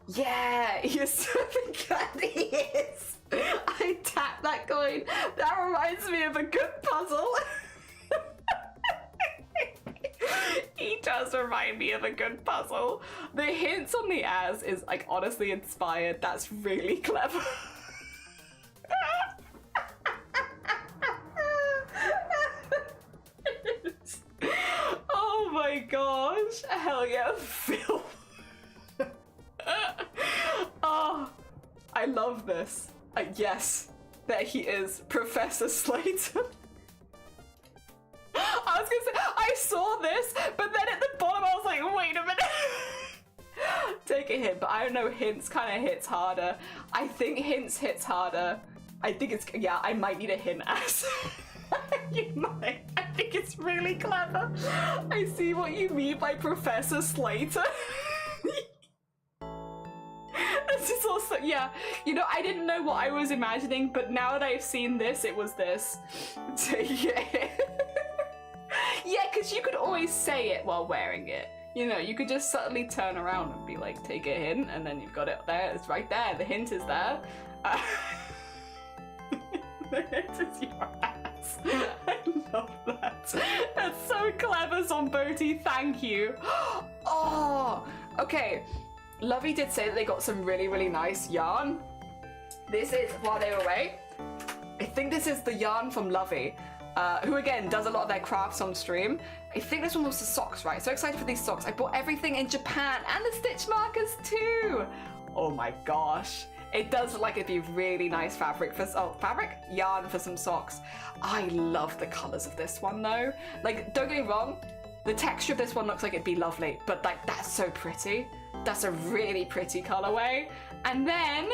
[SPEAKER 1] Yeah, you're so candy is. I tapped that coin. That reminds me of a good puzzle. He does remind me of a good puzzle. The hints on the as is like honestly inspired. That's really clever. Oh my gosh. Hell yeah, Phil. Oh, I love this. Yes, there he is, Professor Slater. I was gonna say, I saw this, but then at the bottom I was like, wait a minute. Take a hint, but I don't know, hints kind of hits harder. I think hints hits harder. I think it's, yeah, I might need a hint as. You might. I think it's really clever. I see what you mean by Professor Slater. This is also, yeah, you know, I didn't know what I was imagining, but now that I've seen this, it was this. Yeah, because you could always say it while wearing it. You know, you could just subtly turn around and be like, take a hint, and then you've got it there. It's right there. The hint is there. The hint is your ass. I love that. That's so clever, Zomboti. Thank you. Oh, okay. Lovey did say that they got some really, really nice yarn. This is, while they were away, I think this is the yarn from Lovey. Who again does a lot of their crafts on stream. I think this one was the socks, right? So excited for these socks. I bought everything in Japan and the stitch markers too. Oh my gosh. It does look like it'd be really nice fabric for, yarn for some socks. I love the colors of this one though. Like, don't get me wrong, the texture of this one looks like it'd be lovely, but like, that's so pretty. That's a really pretty colorway. And then,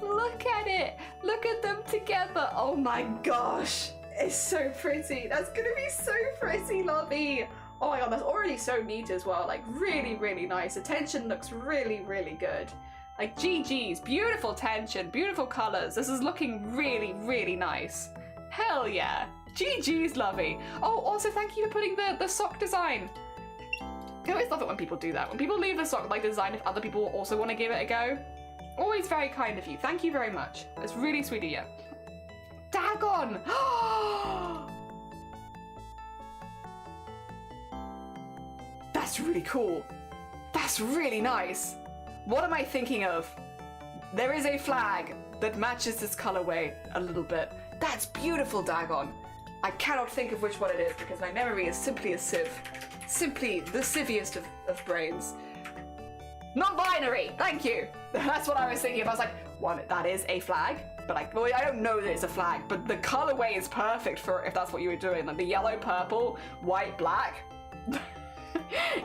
[SPEAKER 1] look at it. Look at them together. Oh my gosh. It's so pretty. That's gonna be so pretty, Lovey. Oh my god, that's already so neat as well. Like really, really nice. The tension looks really, really good. Like GG's, beautiful tension, beautiful colors. This is looking really, really nice. Hell yeah. GG's, Lovey. Oh, also thank you for putting the sock design. I always love it when people do that. When people leave the sock like design if other people also want to give it a go. Always very kind of you. Thank you very much. It's really sweet of you. Dagon! That's really cool. That's really nice. What am I thinking of? There is a flag that matches this colorway a little bit. That's beautiful, Dagon. I cannot think of which one it is because my memory is simply a sieve. Simply the sieviest of brains. Non-binary, thank you. That's what I was thinking of. I was like, one, that is a flag, but like, well, I don't know that it's a flag, but the colorway is perfect for if that's what you were doing. Like the yellow, purple, white, black.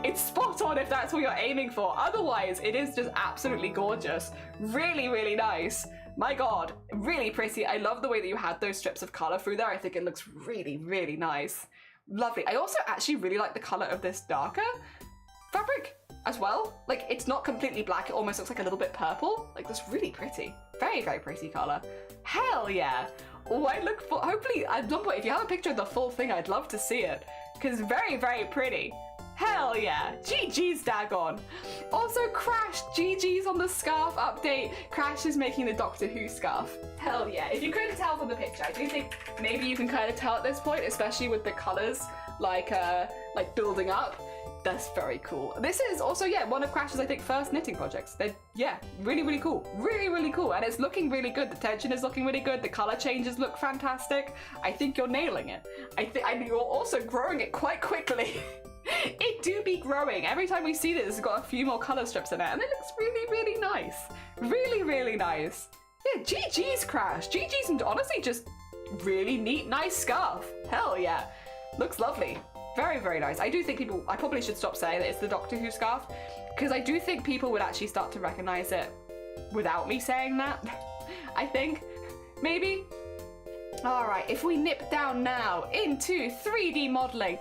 [SPEAKER 1] It's spot on if that's what you're aiming for. Otherwise, it is just absolutely gorgeous. Really, really nice. My god, really pretty. I love the way that you had those strips of color through there. I think it looks really, really nice. Lovely. I also actually really like the color of this darker fabric as well. Like, it's not completely black. It almost looks like a little bit purple. Like, that's really pretty. Very, very pretty color. Hell yeah. Oh, I look for, hopefully, at some point, if you have a picture of the full thing, I'd love to see it. Because very, very pretty. Hell yeah. GG's, Dagon. Also, Crash, GG's on the scarf update. Crash is making the Doctor Who scarf. Hell yeah. If you couldn't tell from the picture, I do think maybe you can kind of tell at this point, especially with the colors like building up. That's very cool. This is also, yeah, one of Crash's, I think, first knitting projects. They're, yeah, really, really cool. Really, really cool. And it's looking really good. The tension is looking really good. The color changes look fantastic. I think you're nailing it. I think you're also growing it quite quickly. It do be growing. Every time we see this, it's got a few more color strips in it, and it looks really, really nice. Really, really nice. Yeah, GG's, Crash. GG's, and honestly, just really neat, nice scarf. Hell yeah. Looks lovely. Very, very nice. I do think people, I probably should stop saying that it's the Doctor Who scarf, because I do think people would actually start to recognize it without me saying that. I think, maybe. All right, if we nip down now into 3D modeling.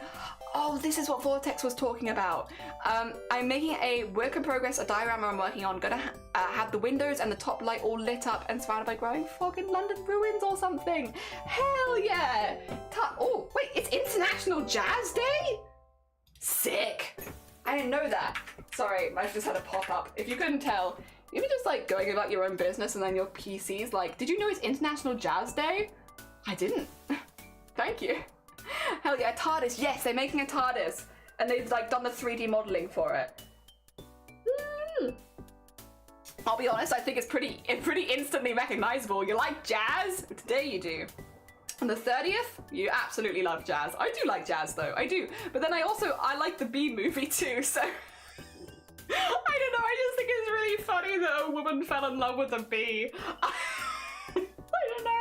[SPEAKER 1] Oh, this is what Vortex was talking about. I'm making a work in progress, a diorama I'm working on. Gonna have the windows and the top light all lit up and surrounded by growing fog in London ruins or something. Hell yeah! Oh, wait, it's International Jazz Day? Sick. I didn't know that. Sorry, I just had a pop up. If you couldn't tell, you're just like going about your own business and then your PC's like, did you know it's International Jazz Day? I didn't. Thank you. Hell yeah, a TARDIS. Yes, they're making a TARDIS. And they've like done the 3D modeling for it. I'll be honest, I think it's pretty instantly recognizable. You like jazz? Today you do. On the 30th, you absolutely love jazz. I do like jazz though, I do. But then I like the Bee movie too, so. I don't know, I just think it's really funny that a woman fell in love with a bee. I don't know.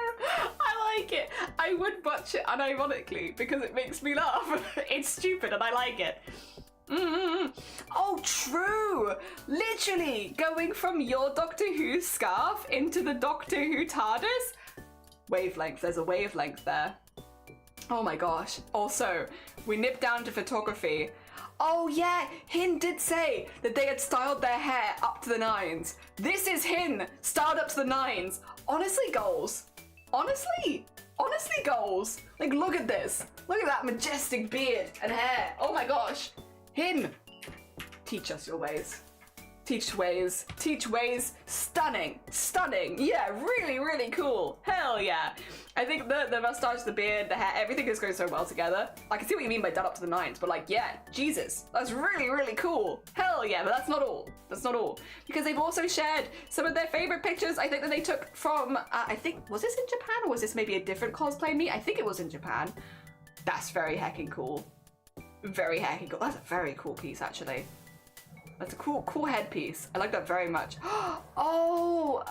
[SPEAKER 1] I like it. I would watch it unironically because it makes me laugh. It's stupid and I like it. Oh, true! Literally, going from your Doctor Who scarf into the Doctor Who TARDIS. Wavelength, there's a wavelength there. Oh my gosh. Also, we nipped down to photography. Oh yeah, Hin did say that they had styled their hair up to the nines. This is Hin, styled up to the nines. Honestly, goals. Honestly goals. Like, look at this. Look at that majestic beard and hair. Oh my gosh. Hin, teach us your ways. Teach ways. Stunning. Yeah, really cool. Hell yeah. I think the mustache, the beard, the hair, everything is going so well together. I can see what you mean by done up to the nines, but like, yeah, Jesus, that's really cool. Hell yeah, but that's not all. Because they've also shared some of their favorite pictures, I think, that they took from, I think, was this in Japan or was this maybe a different cosplay meet? I think it was in Japan. That's very heckin' cool. That's a very cool piece, actually. That's a cool headpiece. I like that very much. Oh,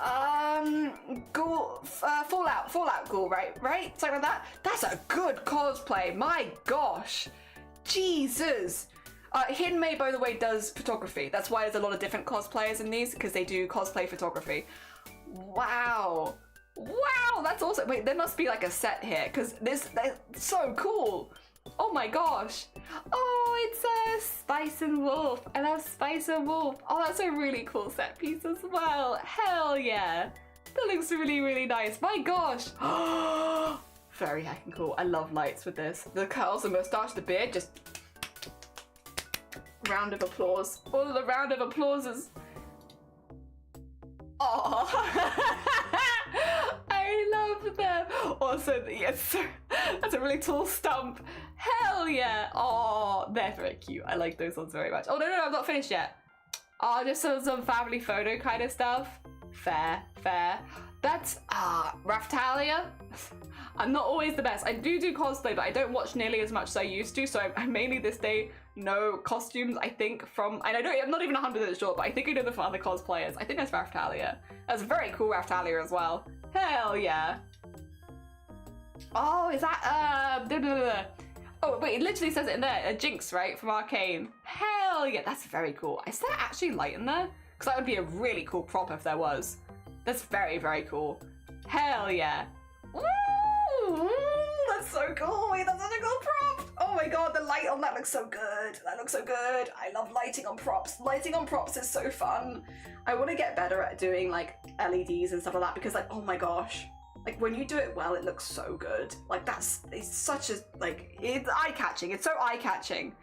[SPEAKER 1] Ghoul, Fallout Ghoul, right? Something like that. That's a good cosplay. My gosh, Jesus. Hin Mei, by the way, does photography. That's why there's a lot of different cosplayers in these, because they do cosplay photography. Wow, that's awesome. Wait, there must be like a set here, because that's so cool. Oh my gosh. Oh, it's Spice and Wolf. I love Spice and Wolf. Oh, that's a really cool set piece as well. Hell yeah. That looks really nice. My gosh. Very heckin' cool. I love lights with this. The curls, the moustache, the beard, just round of applause. All of the round of applauses. Oh. I love them. Also, yes, that's a really tall stump. Hell yeah. Oh, they're very cute. I like those ones very much. Oh, no, I'm not finished yet. Oh, just some family photo kind of stuff. Fair. That's, Raftalia. I'm not always the best. I do cosplay, but I don't watch nearly as much as I used to, so I mainly this day know costumes, I think, from, and I'm not even 100% sure, but I think I know them from other cosplayers. I think that's Raftalia. That's very cool Raftalia as well. Hell yeah. Oh, is that, Oh, wait, it literally says it in there. A Jinx, right? From Arcane. Hell yeah, that's very cool. Is there actually light in there? Because that would be a really cool prop if there was. That's very cool. Hell yeah. Ooh, that's so cool. Wait, that's such a cool prop. Oh my god, the light on that looks so good. I love lighting on props. Lighting on props is so fun. I want to get better at doing like LEDs and stuff like that because like, oh my gosh. Like when you do it well, it looks so good. Like it's such a, like, it's eye-catching. It's so eye-catching.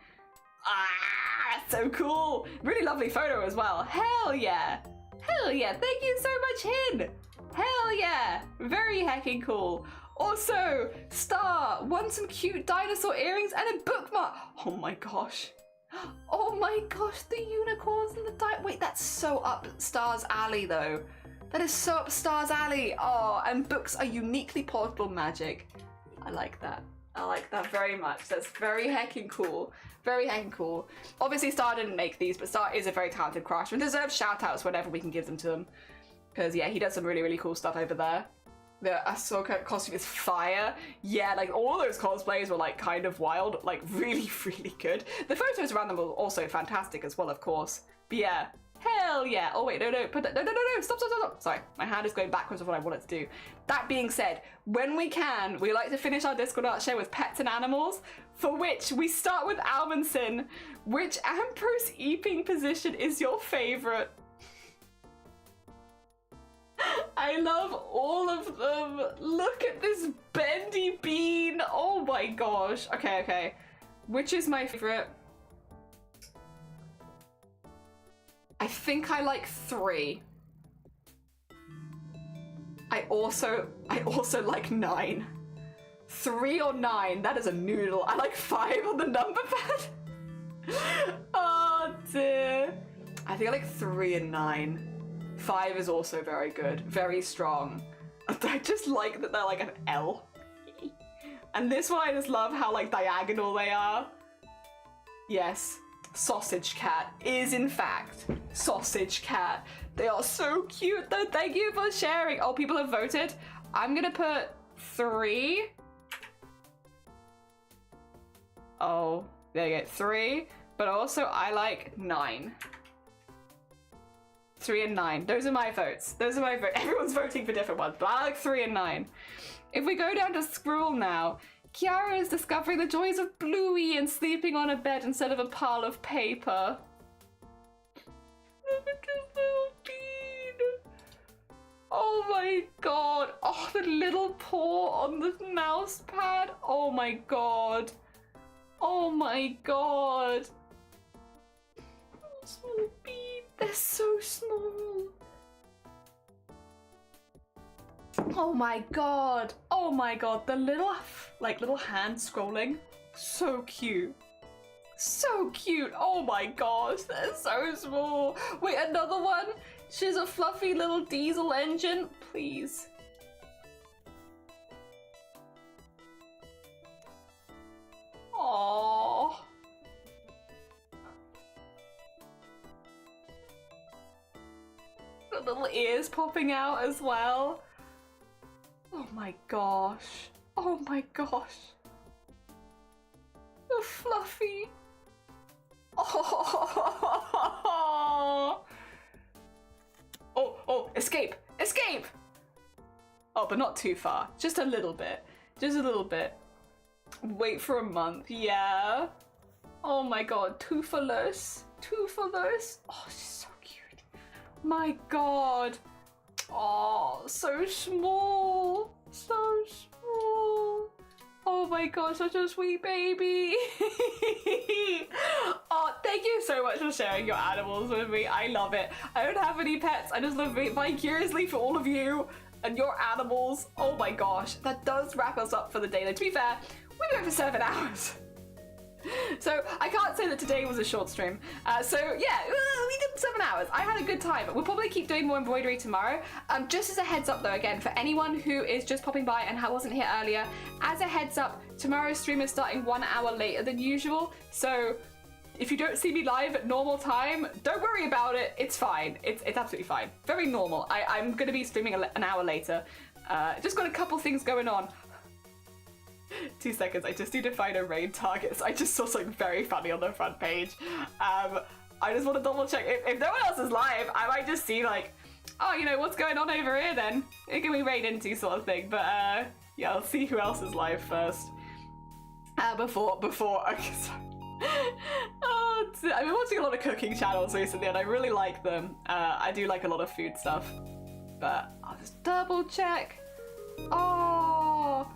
[SPEAKER 1] So cool. Really lovely photo as well. Hell yeah. Thank you so much, Hin. Hell yeah. Very heckin' cool. Also, Star won some cute dinosaur earrings and a bookmark. Oh my gosh. The unicorns and the wait, that's so up Star's alley though. That is so up Star's alley. Oh, and books are uniquely portable magic. I like that very much. That's very heckin' cool. Obviously, Star didn't make these, but Star is a very talented craftsman. Deserves shout-outs whenever we can give them to him. Because, yeah, he does some really cool stuff over there. The Ahsoka costume is fire. Yeah, like, all those cosplays were, like, kind of wild. Like, really good. The photos around them were also fantastic as well, of course. But, yeah. Hell yeah. Oh wait, no, put that, no, stop. Sorry, my hand is going backwards of what I want it to do. That being said, when we can, we like to finish our Discord art share with pets and animals, for which we start with Almanson. Which Ambrose eeping position is your favorite? I love all of them. Look at this bendy bean. Oh my gosh. Okay. Which is my favorite? I think I like 3. I also like 9. 3 or 9, that is a noodle. I like 5 on the number pad. Oh dear. I think I like 3 and 9. 5 is also very good, very strong. I just like that they're like an L. And this one I just love how like diagonal they are. Yes. Sausage Cat is in fact Sausage Cat. They are so cute though. Thank you for sharing. Oh, people have voted. I'm gonna put 3. Oh, there you go. 3, but also I like 9. 3 and 9. Those are my votes. Those are my votes. Everyone's voting for different ones, but I like 3 and 9. If we go down to Squirrel now, Kiara is discovering the joys of Bluey and sleeping on a bed instead of a pile of paper. Look at this little bean. Oh my god. Oh, the little paw on the mouse pad. Oh my god. Oh my god. Small bean. They're so small. Oh my god. Oh my god. The little, little hand scrolling. So cute. So cute. Oh my gosh. They're so small. Wait, another one? She's a fluffy little diesel engine. Please. Aww. The little ears popping out as well. Oh my gosh. Oh my gosh. The fluffy. Oh. Oh, escape. Escape. Oh, but not too far. Just a little bit. Just a little bit. Wait for a month. Yeah. Oh my god. Toothless. Toothless. Oh, she's so cute. My god. Oh, so small. So small. Oh my god, such a sweet baby. Oh, thank you so much for sharing your animals with me. I love it. I don't have any pets. I just live vicariously for all of you and your animals. Oh my gosh, that does wrap us up for the day. Though, to be fair, we went for 7 hours. So I can't say that today was a short stream. So yeah, we did 7 hours. I had a good time. We'll probably keep doing more embroidery tomorrow. Just as a heads up though, again, for anyone who is just popping by and wasn't here earlier, as a heads up, tomorrow's stream is starting 1 hour later than usual. So if you don't see me live at normal time, don't worry about it. It's fine. It's absolutely fine. Very normal. I'm going to be streaming an hour later. Just got a couple things going on. 2 seconds, I just need to find a raid target. So I just saw something very funny on the front page. I just want to double check. If no one else is live, I might just see like, oh, you know, what's going on over here then? It can be raid into sort of thing. But yeah, I'll see who else is live first. Before, okay, sorry. Oh, I've been watching a lot of cooking channels recently and I really like them. I do like a lot of food stuff. But I'll just double check. Oh,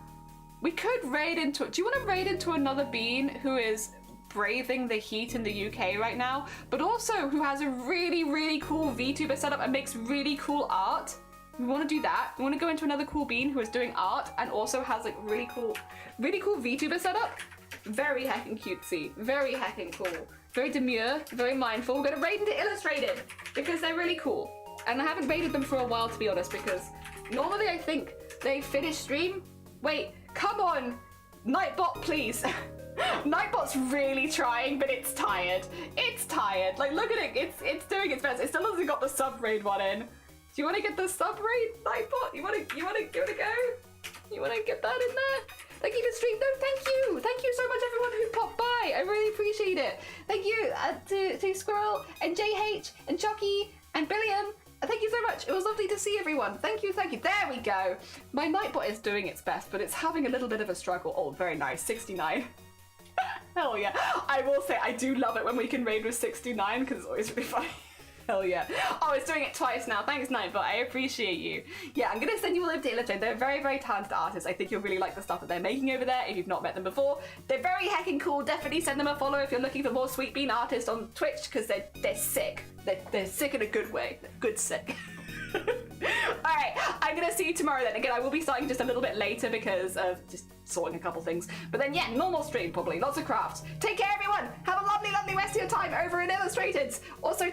[SPEAKER 1] we could raid into it. Do you want to raid into another bean who is braving the heat in the UK right now, but also who has a really, really cool VTuber setup and makes really cool art? We want to do that. We want to go into another cool bean who is doing art and also has like really cool VTuber setup. Very heckin' cutesy, very heckin' cool, very demure, very mindful. We're gonna raid into Illustrated because they're really cool. And I haven't raided them for a while, to be honest, because normally I think they finish stream. Wait, come on, Nightbot, please. Nightbot's really trying, but it's tired. It's tired. Like, look at it. It's doing its best. It still hasn't got the sub raid one in. Do you want to get the sub raid, Nightbot? You want to give it a go? You want to get that in there? Thank you for stream. No, thank you. Thank you so much, everyone who popped by. I really appreciate it. Thank you to Squirrel and JH and Chucky and Billiam. Thank you so much. It was lovely to see everyone. Thank you, thank you. There we go. My Nightbot is doing its best, but it's having a little bit of a struggle. Oh, very nice. 69. Hell yeah. I will say, I do love it when we can raid with 69 because it's always really funny. Hell yeah. Oh, it's doing it twice now. Thanks, Nightbot. I appreciate you. Yeah, I'm going to send you all over to Illustrated. They're very, very talented artists. I think you'll really like the stuff that they're making over there if you've not met them before. They're very heckin' cool. Definitely send them a follow if you're looking for more Sweet Bean artists on Twitch because they're sick. They're sick in a good way. Good sick. Alright, I'm going to see you tomorrow then. Again, I will be starting just a little bit later because of just sorting a couple things. But then, yeah, normal stream probably. Lots of crafts. Take care, everyone. Have a lovely, lovely rest of your time over in Illustrated. Also,